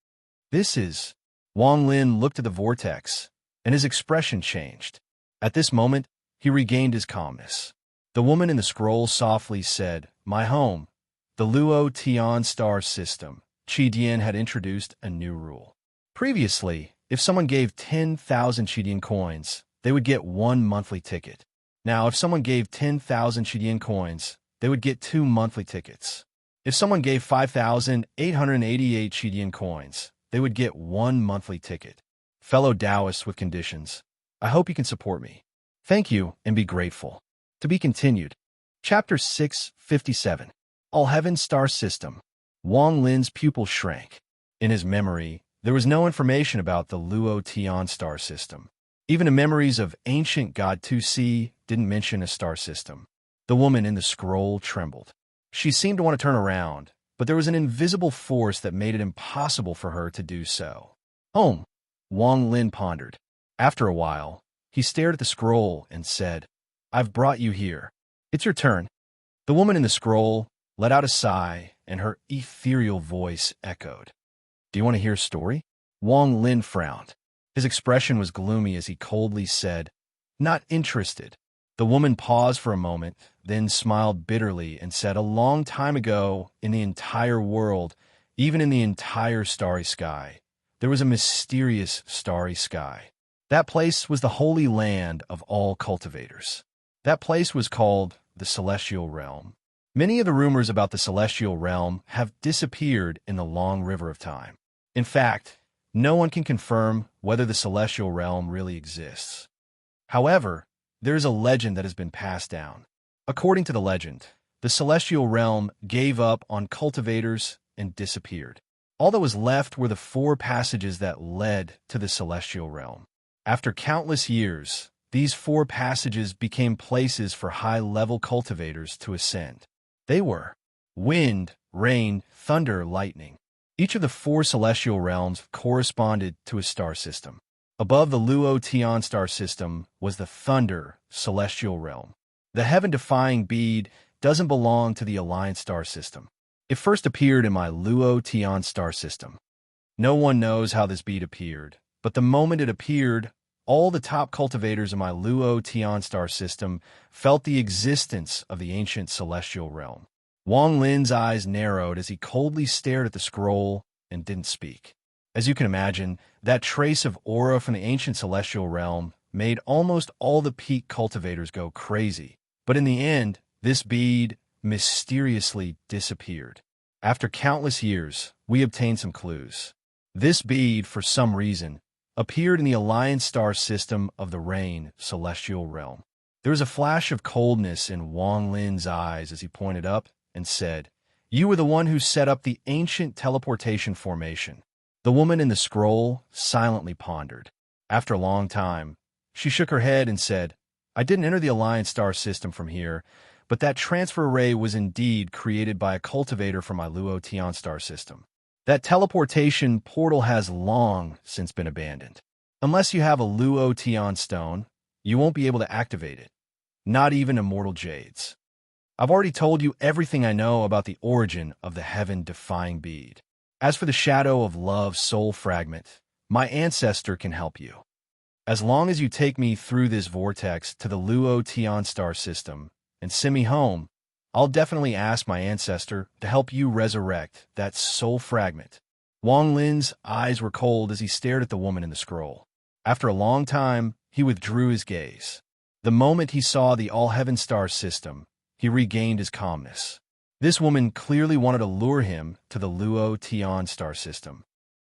Wang Lin looked at the vortex, and his expression changed. At this moment, he regained his calmness. The woman in the scroll softly said, "My home, the Luo Tian star system." Qi Dian had introduced a new rule. Previously, if someone gave 10,000 Qi Dian coins, they would get 1 monthly ticket. Now, if someone gave 10,000 Qi Dian coins, they would get 2 monthly tickets. If someone gave 5,888 Qi Dian coins, they would get 1 monthly ticket. Fellow Taoists with conditions, I hope you can support me. Thank you and be grateful. To be continued. Chapter 657. All Heaven Star System. Wang Lin's pupil shrank. In his memory, there was no information about the Luo Tian star system. Even the memories of ancient God 2C didn't mention a star system. The woman in the scroll trembled. She seemed to want to turn around, but there was an invisible force that made it impossible for her to do so. Wang Lin pondered. After a while, he stared at the scroll and said, "I've brought you here. It's your turn." The woman in the scroll let out a sigh, and her ethereal voice echoed. "Do you want to hear a story?" Wang Lin frowned. His expression was gloomy as he coldly said, "Not interested." The woman paused for a moment, then smiled bitterly and said, "A long time ago, in the entire world, even in the entire starry sky, there was a mysterious starry sky. That place was the holy land of all cultivators. That place was called the Celestial Realm. Many of the rumors about the Celestial Realm have disappeared in the long river of time. In fact, no one can confirm whether the Celestial Realm really exists. However, there is a legend that has been passed down. According to the legend, the Celestial Realm gave up on cultivators and disappeared. All that was left were the 4 passages that led to the Celestial Realm. After countless years, these 4 passages became places for high-level cultivators to ascend. They were wind, rain, thunder, lightning. Each of the 4 celestial realms corresponded to a star system. Above the Luo Tian star system was the Thunder celestial realm. The heaven-defying bead doesn't belong to the Alliance star system. It first appeared in my Luo Tian star system. No one knows how this bead appeared, but the moment it appeared, all the top cultivators in my Luo Tian star system felt the existence of the ancient celestial realm. Wang Lin's eyes narrowed as he coldly stared at the scroll and didn't speak. As you can imagine, that trace of aura from the ancient celestial realm made almost all the peak cultivators go crazy. But in the end, this bead mysteriously disappeared. After countless years, we obtained some clues. This bead, for some reason, appeared in the Alliance star system of the Rain celestial realm. There was a flash of coldness in Wang Lin's eyes as he pointed up and said, "You were the one who set up the ancient teleportation formation." The woman in the scroll silently pondered. After a long time, she shook her head and said, "I didn't enter the Alliance star system from here, but that transfer array was indeed created by a cultivator from my Luo Tian star system. That teleportation portal has long since been abandoned. Unless you have a Luo Tian stone, you won't be able to activate it. Not even immortal jades. I've already told you everything I know about the origin of the heaven-defying bead. As for the Shadow of Love soul fragment, my ancestor can help you. As long as you take me through this vortex to the Luo Tian star system and send me home, I'll definitely ask my ancestor to help you resurrect that soul fragment." Wang Lin's eyes were cold as he stared at the woman in the scroll. After a long time, he withdrew his gaze. The moment he saw the all-heaven star system, he regained his calmness. This woman clearly wanted to lure him to the Luo Tian star system.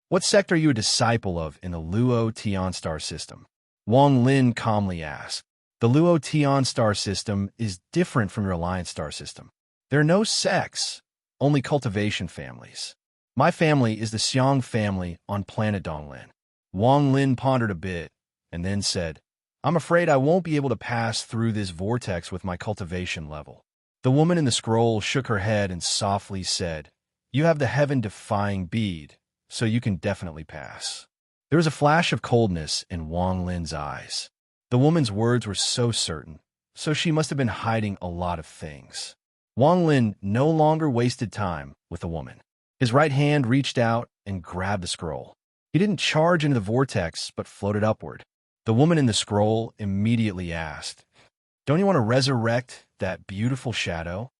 "What sect are you a disciple of in the Luo Tian star system?" Wang Lin calmly asked. The Luo-Tian star system is different from your Alliance star system. There are no sects, only cultivation families. My family is the Xiang family on planet Donglin. Wang Lin pondered a bit and then said, I'm afraid I won't be able to pass through this vortex with my cultivation level. The woman in the scroll shook her head and softly said, You have the heaven-defying bead, so you can definitely pass. There was a flash of coldness in Wang Lin's eyes. The woman's words were so certain, so she must have been hiding a lot of things. Wang Lin no longer wasted time with the woman. His right hand reached out and grabbed the scroll. He didn't charge into the vortex, but floated upward. The woman in the scroll immediately asked, Don't you want to resurrect that beautiful shadow?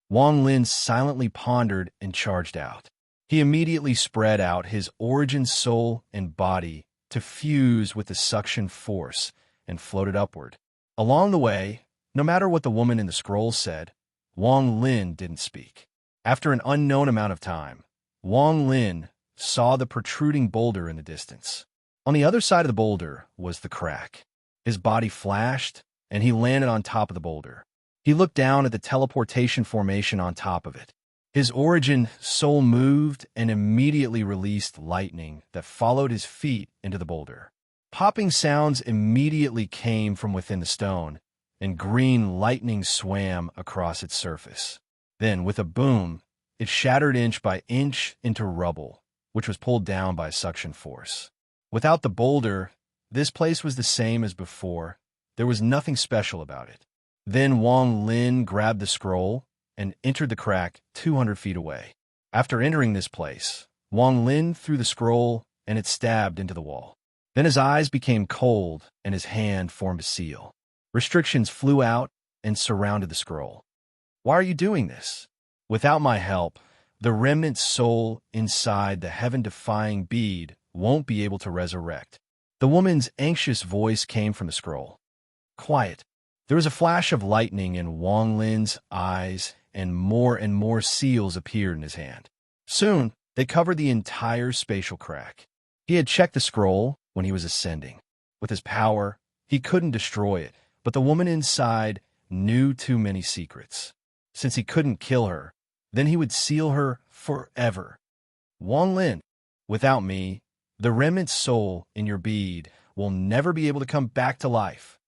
Wang Lin silently pondered and charged out. He immediately spread out his origin soul and body to fuse with the suction force and floated upward. Along the way, no matter what the woman in the scroll said, Wang Lin didn't speak. After an unknown amount of time, Wang Lin saw the protruding boulder in the distance. On the other side of the boulder was the crack. His body flashed, and he landed on top of the boulder. He looked down at the teleportation formation on top of it. His origin soul moved and immediately released lightning that followed his feet into the boulder. Popping sounds immediately came from within the stone, and green lightning swam across its surface. Then, with a boom, it shattered inch by inch into rubble, which was pulled down by a suction force. Without the boulder, this place was the same as before. There was nothing special about it. Then Wang Lin grabbed the scroll and entered the crack 200 feet away. After entering this place, Wang Lin threw the scroll and it stabbed into the wall. Then his eyes became cold and his hand formed a seal. Restrictions flew out and surrounded the scroll. Why are you doing this? Without my help, the remnant soul inside the heaven-defying bead won't be able to resurrect. The woman's anxious voice came from the scroll. Quiet. There was a flash of lightning in Wang Lin's eyes, and more seals appeared in his hand. Soon, they covered the entire spatial crack. He had checked the scroll when he was ascending. With his power, he couldn't destroy it, but the woman inside knew too many secrets. Since he couldn't kill her, then he would seal her forever. Wang Lin, without me, the remnant soul in your bead will never be able to come back to life.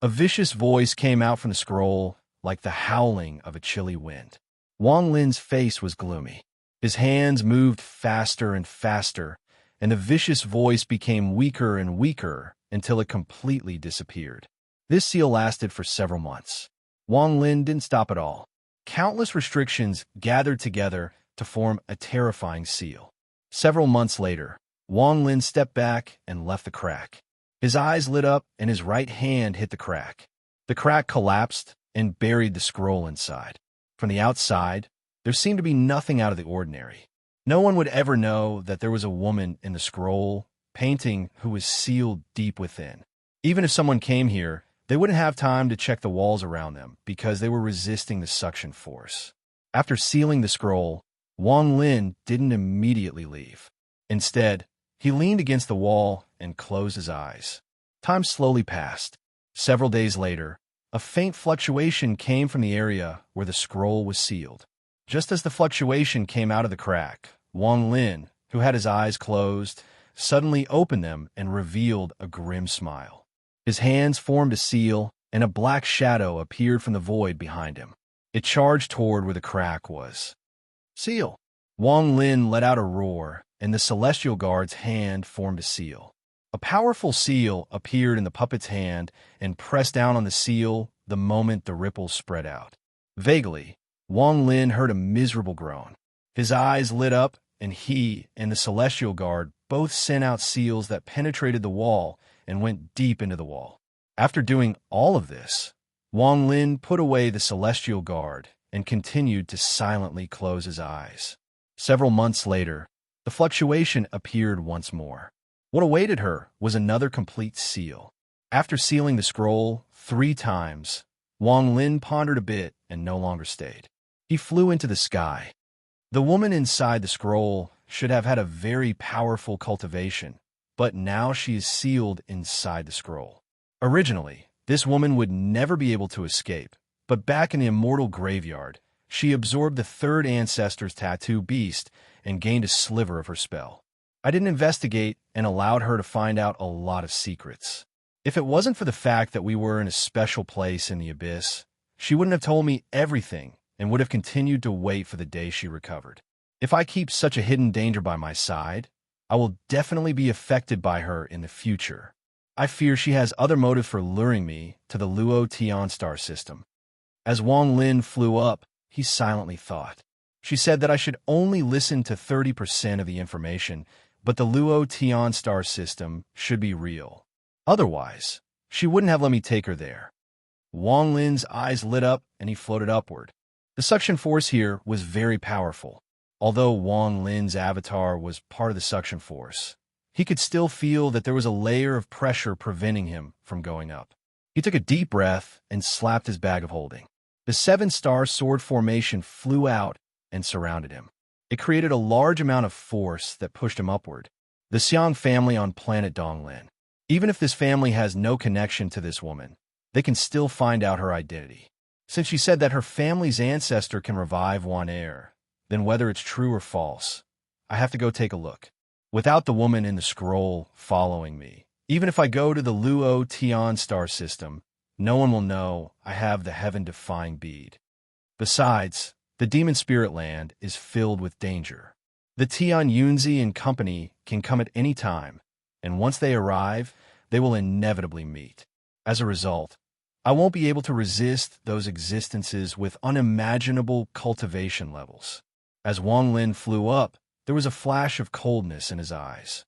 A vicious voice came out from the scroll like the howling of a chilly wind. Wang Lin's face was gloomy. His hands moved faster and faster, and the vicious voice became weaker and weaker until it completely disappeared. This seal lasted for several months. Wang Lin didn't stop at all. Countless restrictions gathered together to form a terrifying seal. Several months later, Wang Lin stepped back and left the crack. His eyes lit up and his right hand hit the crack. The crack collapsed and buried the scroll inside. From the outside, there seemed to be nothing out of the ordinary. No one would ever know that there was a woman in the scroll painting who was sealed deep within. Even if someone came here, they wouldn't have time to check the walls around them because they were resisting the suction force. After sealing the scroll, Wang Lin didn't immediately leave. Instead, he leaned against the wall and closed his eyes. Time slowly passed. Several days later, a faint fluctuation came from the area where the scroll was sealed. Just as the fluctuation came out of the crack, Wang Lin, who had his eyes closed, suddenly opened them and revealed a grim smile. His hands formed a seal, and a black shadow appeared from the void behind him. It charged toward where the crack was. Seal! Wang Lin let out a roar, and the celestial guard's hand formed a seal. A powerful seal appeared in the puppet's hand and pressed down on the seal the moment the ripples spread out. Vaguely, Wang Lin heard a miserable groan. His eyes lit up, and he and the celestial guard both sent out seals that penetrated the wall and went deep into the wall. After doing all of this, Wang Lin put away the celestial guard and continued to silently close his eyes. Several months later, the fluctuation appeared once more. What awaited her was another complete seal. After sealing the scroll 3 times, Wang Lin pondered a bit and no longer stayed. He flew into the sky. The woman inside the scroll should have had a very powerful cultivation, but now she is sealed inside the scroll. Originally, This woman would never be able to escape, but back in the immortal graveyard, she absorbed the third ancestor's tattoo beast and gained a sliver of her spell. I didn't investigate and allowed her to find out a lot of secrets. If it wasn't for the fact that we were in a special place in the abyss, she wouldn't have told me everything and would have continued to wait for the day she recovered. If I keep such a hidden danger by my side, I will definitely be affected by her in the future. I fear she has other motives for luring me to the Luo Tian star system. As Wang Lin flew up, he silently thought. She said that I should only listen to 30% of the information, but the Luo Tian star system should be real. Otherwise, she wouldn't have let me take her there. Wang Lin's eyes lit up and he floated upward. The suction force here was very powerful. Although Wang Lin's avatar was part of the suction force, he could still feel that there was a layer of pressure preventing him from going up. He took a deep breath and slapped his bag of holding. The 7-star sword formation flew out and surrounded him. It created a large amount of force that pushed him upward. The Xiang family on planet Donglin. Even if this family has no connection to this woman, they can still find out her identity. Since she said that her family's ancestor can revive Wan Er, then whether it's true or false, I have to go take a look. Without the woman in the scroll following me, even if I go to the Luo Tian star system, no one will know I have the heaven-defying bead. Besides, the demon spirit land is filled with danger. The Tian Yunzi and company can come at any time, and once they arrive, they will inevitably meet. As a result, I won't be able to resist those existences with unimaginable cultivation levels. As Wang Lin flew up, there was a flash of coldness in his eyes.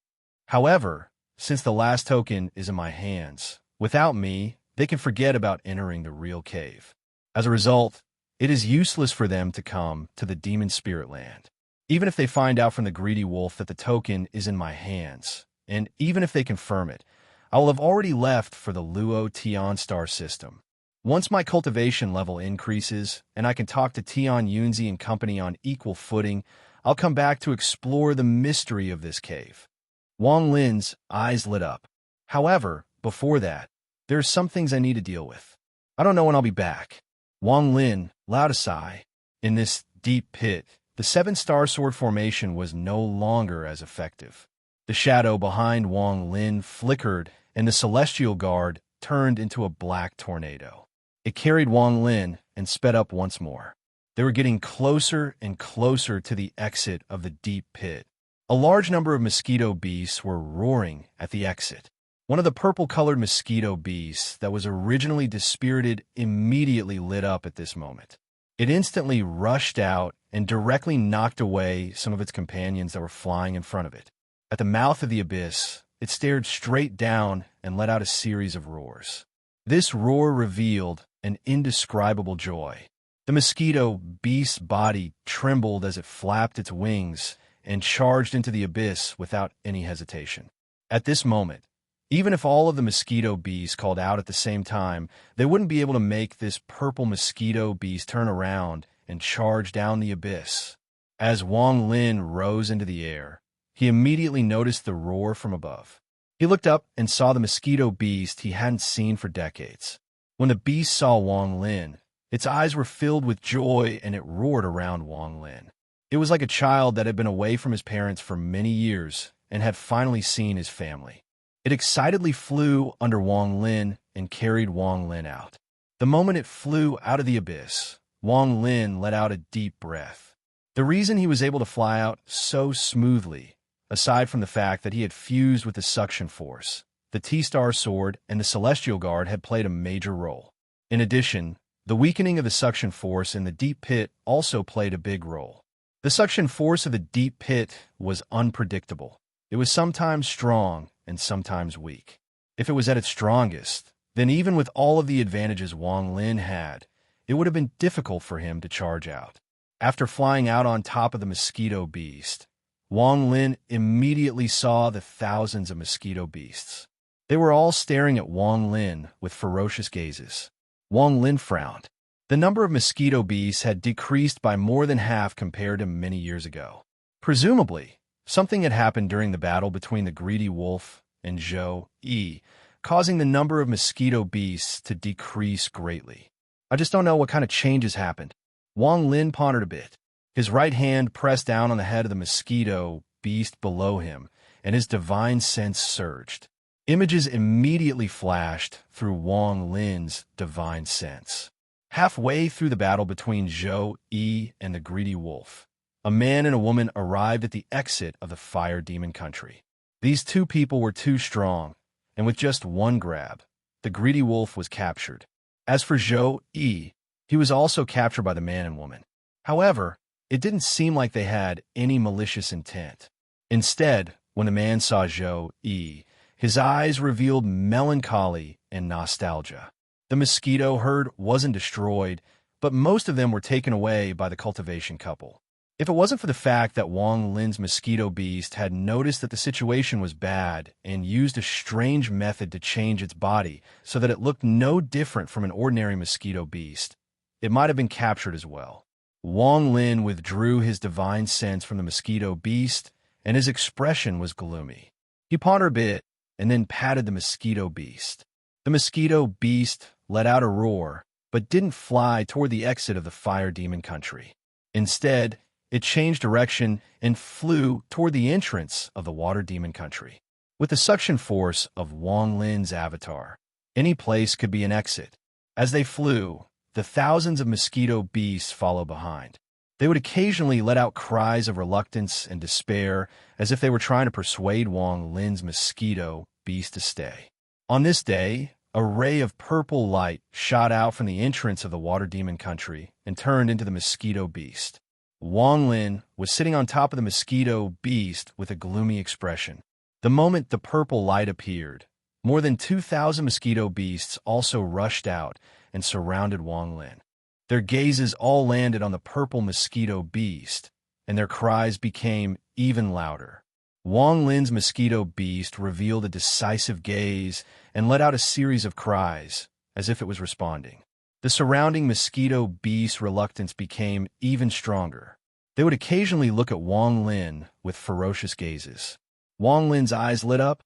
However, since the last token is in my hands, without me, they can forget about entering the real cave. As a result, it is useless for them to come to the demon spirit land. Even if they find out from the greedy wolf that the token is in my hands, and even if they confirm it, I will have already left for the Luo Tian star system. Once my cultivation level increases and I can talk to Tian Yunzi and company on equal footing, I'll come back to explore the mystery of this cave. Wang Lin's eyes lit up. However, before that, there are some things I need to deal with. I don't know when I'll be back. Wang Lin allowed a sigh. In this deep pit, the 7-star sword formation was no longer as effective. The shadow behind Wang Lin flickered, and the celestial guard turned into a black tornado. It carried Wang Lin and sped up once more. They were getting closer and closer to the exit of the deep pit. A large number of mosquito beasts were roaring at the exit. One of the purple-colored mosquito beasts that was originally dispirited immediately lit up at this moment. It instantly rushed out and directly knocked away some of its companions that were flying in front of it. At the mouth of the abyss, it stared straight down and let out a series of roars. This roar revealed an indescribable joy. The mosquito beast's body trembled as it flapped its wings and charged into the abyss without any hesitation. At this moment, even if all of the mosquito beasts called out at the same time, they wouldn't be able to make this purple mosquito beast turn around and charge down the abyss. As Wang Lin rose into the air, he immediately noticed the roar from above. He looked up and saw the mosquito beast he hadn't seen for decades. When the beast saw Wang Lin, its eyes were filled with joy and it roared around Wang Lin. It was like a child that had been away from his parents for many years and had finally seen his family. It excitedly flew under Wang Lin and carried Wang Lin out. The moment it flew out of the abyss, Wang Lin let out a deep breath. The reason he was able to fly out so smoothly, aside from the fact that he had fused with the suction force, the T-Star Sword and the Celestial Guard had played a major role. In addition, the weakening of the suction force in the deep pit also played a big role. The suction force of the deep pit was unpredictable. It was sometimes strong and sometimes weak. If it was at its strongest, then even with all of the advantages Wang Lin had, it would have been difficult for him to charge out. After flying out on top of the mosquito beast, Wang Lin immediately saw the thousands of mosquito beasts. They were all staring at Wang Lin with ferocious gazes. Wang Lin frowned. The number of mosquito beasts had decreased by more than half compared to many years ago. Presumably, something had happened during the battle between the greedy wolf and Zhou Yi, causing the number of mosquito beasts to decrease greatly. I just don't know what kind of changes happened. Wang Lin pondered a bit. His right hand pressed down on the head of the mosquito beast below him, and his divine sense surged. Images immediately flashed through Wang Lin's divine sense. Halfway through the battle between Zhou Yi and the greedy wolf, a man and a woman arrived at the exit of the fire demon country. These two people were too strong, and with just one grab, the greedy wolf was captured. As for Zhou Yi, he was also captured by the man and woman. However, it didn't seem like they had any malicious intent. Instead, when the man saw Zhou Yi, his eyes revealed melancholy and nostalgia. The mosquito herd wasn't destroyed, but most of them were taken away by the cultivation couple. If it wasn't for the fact that Wang Lin's mosquito beast had noticed that the situation was bad and used a strange method to change its body so that it looked no different from an ordinary mosquito beast, it might have been captured as well. Wang Lin withdrew his divine sense from the mosquito beast, and his expression was gloomy. He pondered a bit and then patted the mosquito beast. The mosquito beast let out a roar, but didn't fly toward the exit of the fire demon country. Instead, it changed direction and flew toward the entrance of the water demon country. With the suction force of Wang Lin's avatar, any place could be an exit. As they flew, the thousands of mosquito beasts followed behind. They would occasionally let out cries of reluctance and despair as if they were trying to persuade Wang Lin's mosquito beast to stay. On this day, a ray of purple light shot out from the entrance of the water demon country and turned into the mosquito beast. Wang Lin was sitting on top of the mosquito beast with a gloomy expression. The moment the purple light appeared, more than 2,000 mosquito beasts also rushed out and surrounded Wang Lin. Their gazes all landed on the purple mosquito beast, and their cries became even louder. Wang Lin's mosquito beast revealed a decisive gaze and let out a series of cries, as if it was responding. The surrounding mosquito beast's reluctance became even stronger. They would occasionally look at Wang Lin with ferocious gazes. Wang Lin's eyes lit up,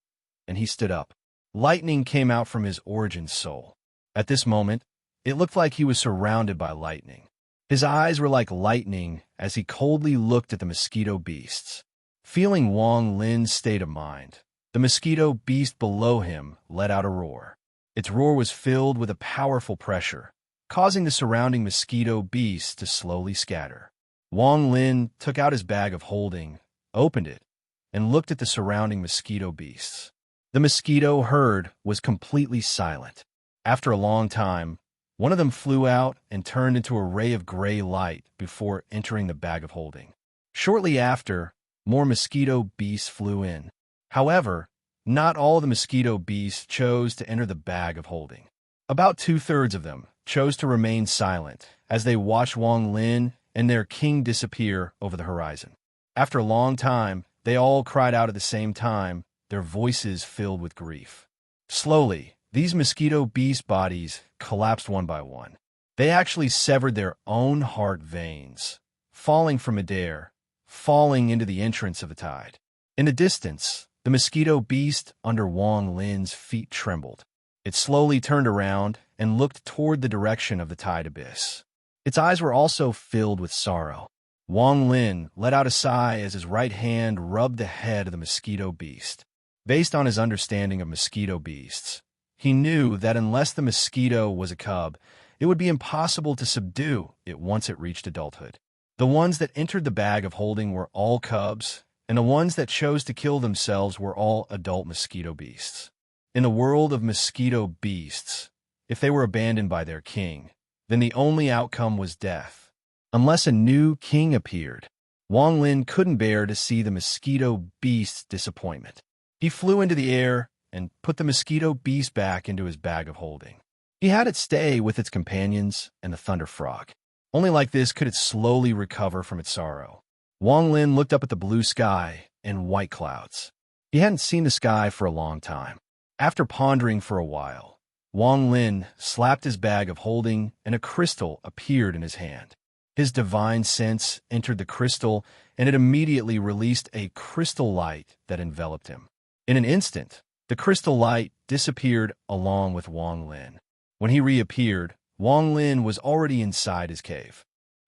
and he stood up. Lightning came out from his origin soul. At this moment, it looked like he was surrounded by lightning. His eyes were like lightning as he coldly looked at the mosquito beasts. Feeling Wang Lin's state of mind, the mosquito beast below him let out a roar. Its roar was filled with a powerful pressure, causing the surrounding mosquito beasts to slowly scatter. Wang Lin took out his bag of holding, opened it, and looked at the surrounding mosquito beasts. The mosquito herd was completely silent. After a long time, one of them flew out and turned into a ray of gray light before entering the bag of holding. Shortly after, more mosquito beasts flew in. However, not all the mosquito beasts chose to enter the bag of holding. About 2/3 of them chose to remain silent as they watched Wang Lin and their king disappear over the horizon. After a long time, they all cried out at the same time, their voices filled with grief. Slowly, these mosquito beast bodies collapsed one by one. They actually severed their own heart veins, falling from midair, falling into the entrance of the tide. In the distance, the mosquito beast under Wang Lin's feet trembled. It slowly turned around and looked toward the direction of the tide abyss. Its eyes were also filled with sorrow. Wang Lin let out a sigh as his right hand rubbed the head of the mosquito beast. Based on his understanding of mosquito beasts, he knew that unless the mosquito was a cub, it would be impossible to subdue it once it reached adulthood. The ones that entered the bag of holding were all cubs, and the ones that chose to kill themselves were all adult mosquito beasts. In the world of mosquito beasts, if they were abandoned by their king, then the only outcome was death. Unless a new king appeared, Wang Lin couldn't bear to see the mosquito beast's disappointment. He flew into the air and put the mosquito beast back into his bag of holding. He had it stay with its companions and the thunder frog. Only like this could it slowly recover from its sorrow. Wang Lin looked up at the blue sky and white clouds. He hadn't seen the sky for a long time. After pondering for a while, Wang Lin slapped his bag of holding and a crystal appeared in his hand. His divine sense entered the crystal and it immediately released a crystal light that enveloped him. In an instant, The crystal light disappeared along with Wang Lin. When he reappeared, Wang Lin was already inside his cave.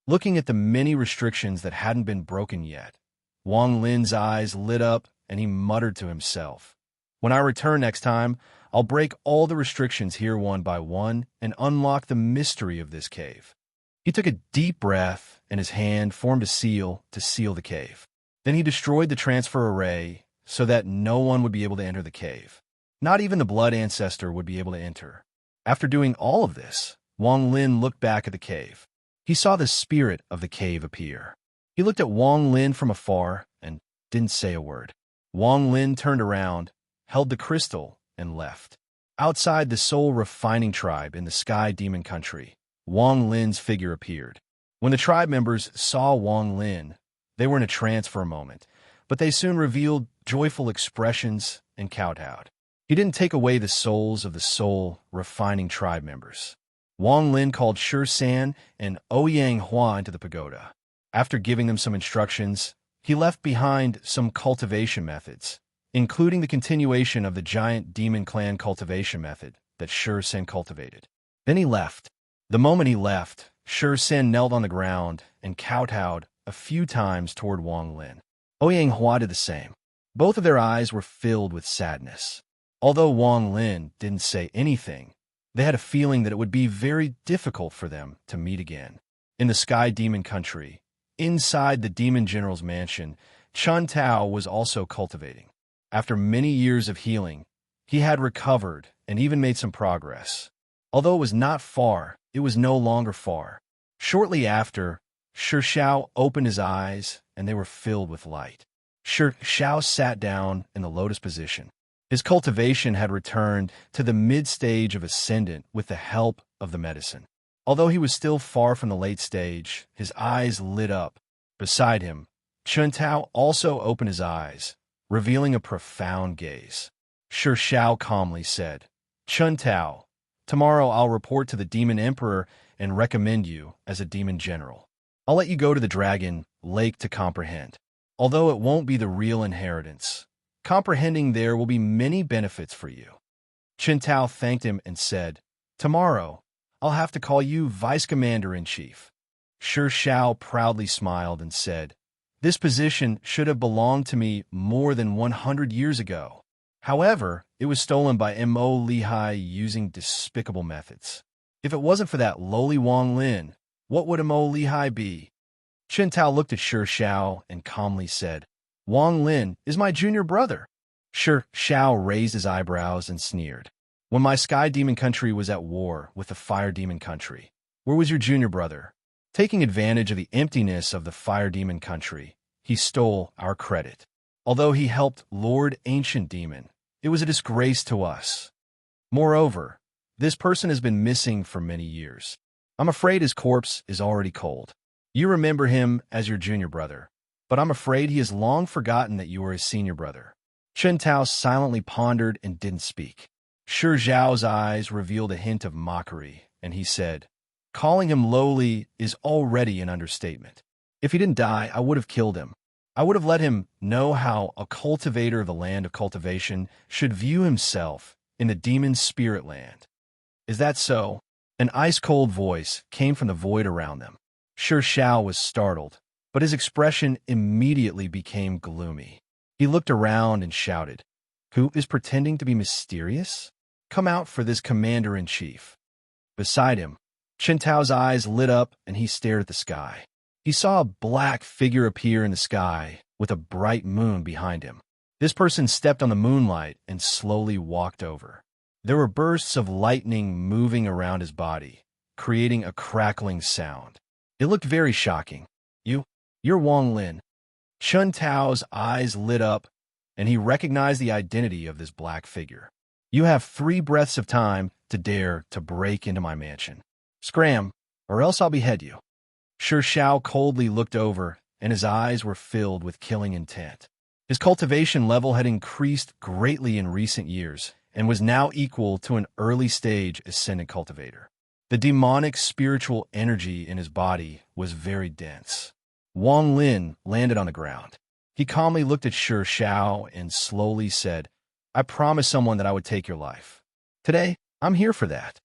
Looking at the many restrictions that hadn't been broken yet, Wang Lin's eyes lit up and he muttered to himself, "When I return next time, I'll break all the restrictions here one by one and unlock the mystery of this cave." He took a deep breath and his hand formed a seal to seal the cave. Then he destroyed the transfer array so that no one would be able to enter the cave. Not even the blood ancestor would be able to enter. After doing all of this, Wang Lin looked back at the cave. He saw the spirit of the cave appear. He looked at Wang Lin from afar and didn't say a word. Wang Lin turned around, held the crystal, and left. Outside the soul refining tribe in the Sky Demon Country, Wang Lin's figure appeared. When the tribe members saw Wang Lin, they were in a trance for a moment, but they soon revealed joyful expressions and kowtowed. He didn't take away the souls of the soul refining tribe members. Wang Lin called Shi San and Ouyang Hua into the pagoda. After giving them some instructions, he left behind some cultivation methods, including the continuation of the giant demon clan cultivation method that Shi San cultivated. Then he left. The moment he left, Shi San knelt on the ground and kowtowed a few times toward Wang Lin. Ouyang Hua did the same. Both of their eyes were filled with sadness. Although Wang Lin didn't say anything, they had a feeling that it would be very difficult for them to meet again. In the Sky Demon Country, inside the Demon General's mansion, Chun Tao was also cultivating. After many years of healing, he had recovered and even made some progress. Although it was not far, it was no longer far. Shortly after, Shi Xiao opened his eyes and they were filled with light. Shi Xiao sat down in the lotus position. His cultivation had returned to the mid-stage of ascendant with the help of the medicine. Although he was still far from the late stage, his eyes lit up. Beside him, Chun Tao also opened his eyes, revealing a profound gaze. Shi Xiao calmly said, "Chun Tao, tomorrow I'll report to the Demon Emperor and recommend you as a Demon General. I'll let you go to the Dragon Lake to comprehend. Although it won't be the real inheritance, comprehending there will be many benefits for you." Chun Tao thanked him and said, "Tomorrow, I'll have to call you Vice Commander-in-Chief." Shi Xiao proudly smiled and said, "This position should have belonged to me more than 100 years ago. However, it was stolen by Mo Lihai using despicable methods. If it wasn't for that lowly Wang Lin, what would Mo Lihai be?" Chun Tao looked at Shi Xiao and calmly said, "Wang Lin is my junior brother." Shi Xiao raised his eyebrows and sneered. "When my Sky Demon Country was at war with the Fire Demon Country, where was your junior brother? Taking advantage of the emptiness of the Fire Demon Country, he stole our credit. Although he helped Lord Ancient Demon, it was a disgrace to us. Moreover, this person has been missing for many years. I'm afraid his corpse is already cold. You remember him as your junior brother, but I'm afraid he has long forgotten that you were his senior brother." Chun Tao silently pondered and didn't speak. Shi Zhao's eyes revealed a hint of mockery, and he said, "Calling him lowly is already an understatement. If he didn't die, I would have killed him. I would have let him know how a cultivator of the land of cultivation should view himself in the demon spirit land." "Is that so?" An ice-cold voice came from the void around them. Shi Xiao was startled, but his expression immediately became gloomy. He looked around and shouted, "Who is pretending to be mysterious? Come out for this commander-in-chief." Beside him, Chun Tao's eyes lit up and he stared at the sky. He saw a black figure appear in the sky with a bright moon behind him. This person stepped on the moonlight and slowly walked over. There were bursts of lightning moving around his body, creating a crackling sound. It looked very shocking. You're Wang Lin." Chun Tao's eyes lit up, and he recognized the identity of this black figure. "You have 3 breaths of time to dare to break into my mansion. Scram, or else I'll behead you." Shi Xiao coldly looked over, and his eyes were filled with killing intent. His cultivation level had increased greatly in recent years, and was now equal to an early-stage ascendant cultivator. The demonic spiritual energy in his body was very dense. Wang Lin landed on the ground. He calmly looked at Shi Xiao and slowly said, I promised someone that I would take your life. Today, I'm here for that.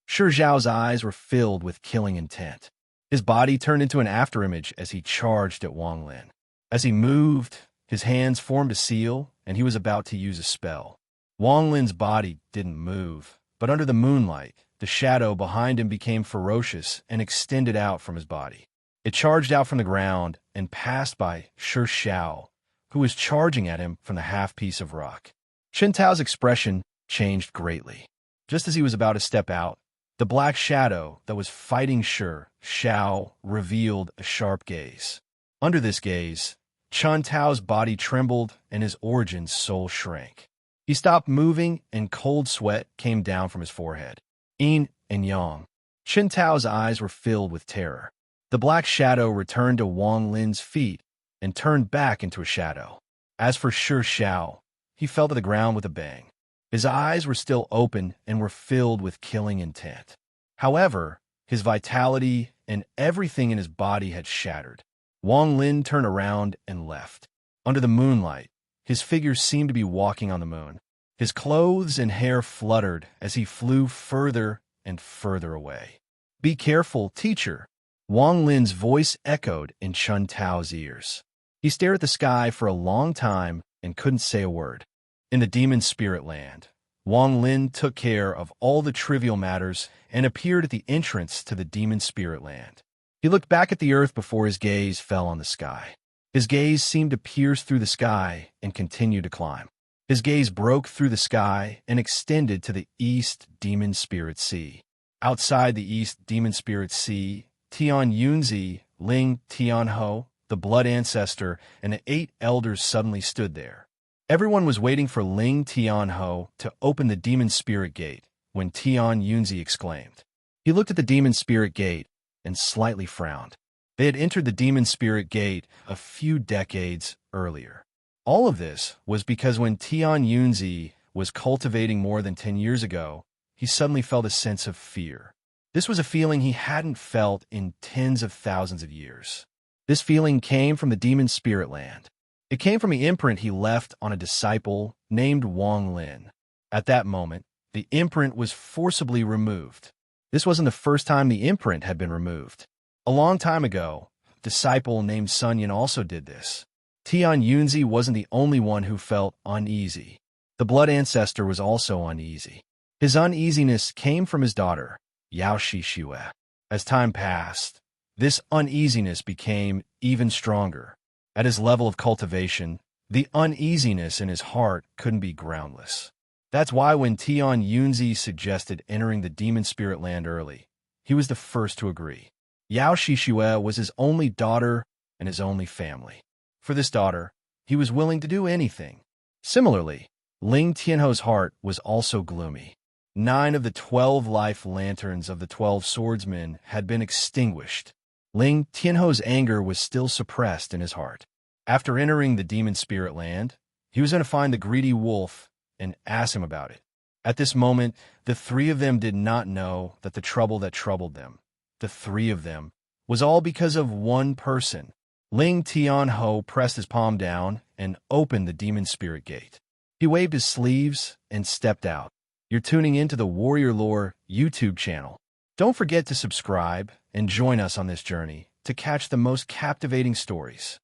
Shi Zhao's eyes were filled with killing intent. His body turned into an afterimage as he charged at Wang Lin. As he moved, his hands formed a seal, and he was about to use a spell. Wang Lin's body didn't move, but under the moonlight, the shadow behind him became ferocious and extended out from his body. It charged out from the ground and passed by Shi Zhao, who was charging at him from the half-piece of rock. Chen Tao's expression changed greatly. Just as he was about to step out, the black shadow that was fighting Shi Zhao revealed a sharp gaze. Under this gaze, Chen Tao's body trembled and his origin soul shrank. He stopped moving and cold sweat came down from his forehead. Yin and Yang. Chen Tao's eyes were filled with terror. The black shadow returned to Wang Lin's feet and turned back into a shadow. As for Shi Zhao, he fell to the ground with a bang. His eyes were still open and were filled with killing intent. However, his vitality and everything in his body had shattered. Wang Lin turned around and left. Under the moonlight, his figure seemed to be walking on the moon. His clothes and hair fluttered as he flew further and further away. "Be careful, teacher," Wang Lin's voice echoed in Chen Tao's ears. He stared at the sky for a long time and couldn't say a word. In the demon spirit land, Wang Lin took care of all the trivial matters and appeared at the entrance to the demon spirit land. He looked back at the earth before his gaze fell on the sky. His gaze seemed to pierce through the sky and continue to climb. His gaze broke through the sky and extended to the East Demon Spirit Sea. Outside the East Demon Spirit Sea, Tian Yunzi, Ling Tianho, the Blood Ancestor, and the 8 elders suddenly stood there. Everyone was waiting for Ling Tianho to open the Demon Spirit Gate when Tian Yunzi exclaimed. He looked at the Demon Spirit Gate and slightly frowned. They had entered the Demon Spirit Gate a few decades earlier. All of this was because when Tian Yunzi was cultivating more than 10 years ago, he suddenly felt a sense of fear. This was a feeling he hadn't felt in tens of thousands of years. This feeling came from the Demon Spirit Land. It came from the imprint he left on a disciple named Wang Lin. At that moment, the imprint was forcibly removed. This wasn't the first time the imprint had been removed. A long time ago, a disciple named Sun Yan also did this. Tian Yunzi wasn't the only one who felt uneasy. The Blood Ancestor was also uneasy. His uneasiness came from his daughter, Yao Shixue. As time passed, this uneasiness became even stronger. At his level of cultivation, the uneasiness in his heart couldn't be groundless. That's why when Tian Yunzi suggested entering the Demon Spirit Land early, he was the first to agree. Yao Shixue was his only daughter and his only family. For this daughter, he was willing to do anything. Similarly, Ling Tianho's heart was also gloomy. 9 of the 12 life lanterns of the 12 swordsmen had been extinguished. Ling Tianho's anger was still suppressed in his heart. After entering the Demon Spirit Land, he was going to find the greedy wolf and ask him about it. At this moment, the 3 of them did not know that the trouble that troubled them, the 3 of them, was all because of one person. Ling Tianho pressed his palm down and opened the Demon Spirit Gate. He waved his sleeves and stepped out. You're tuning into the Warrior Lore YouTube channel. Don't forget to subscribe and join us on this journey to catch the most captivating stories.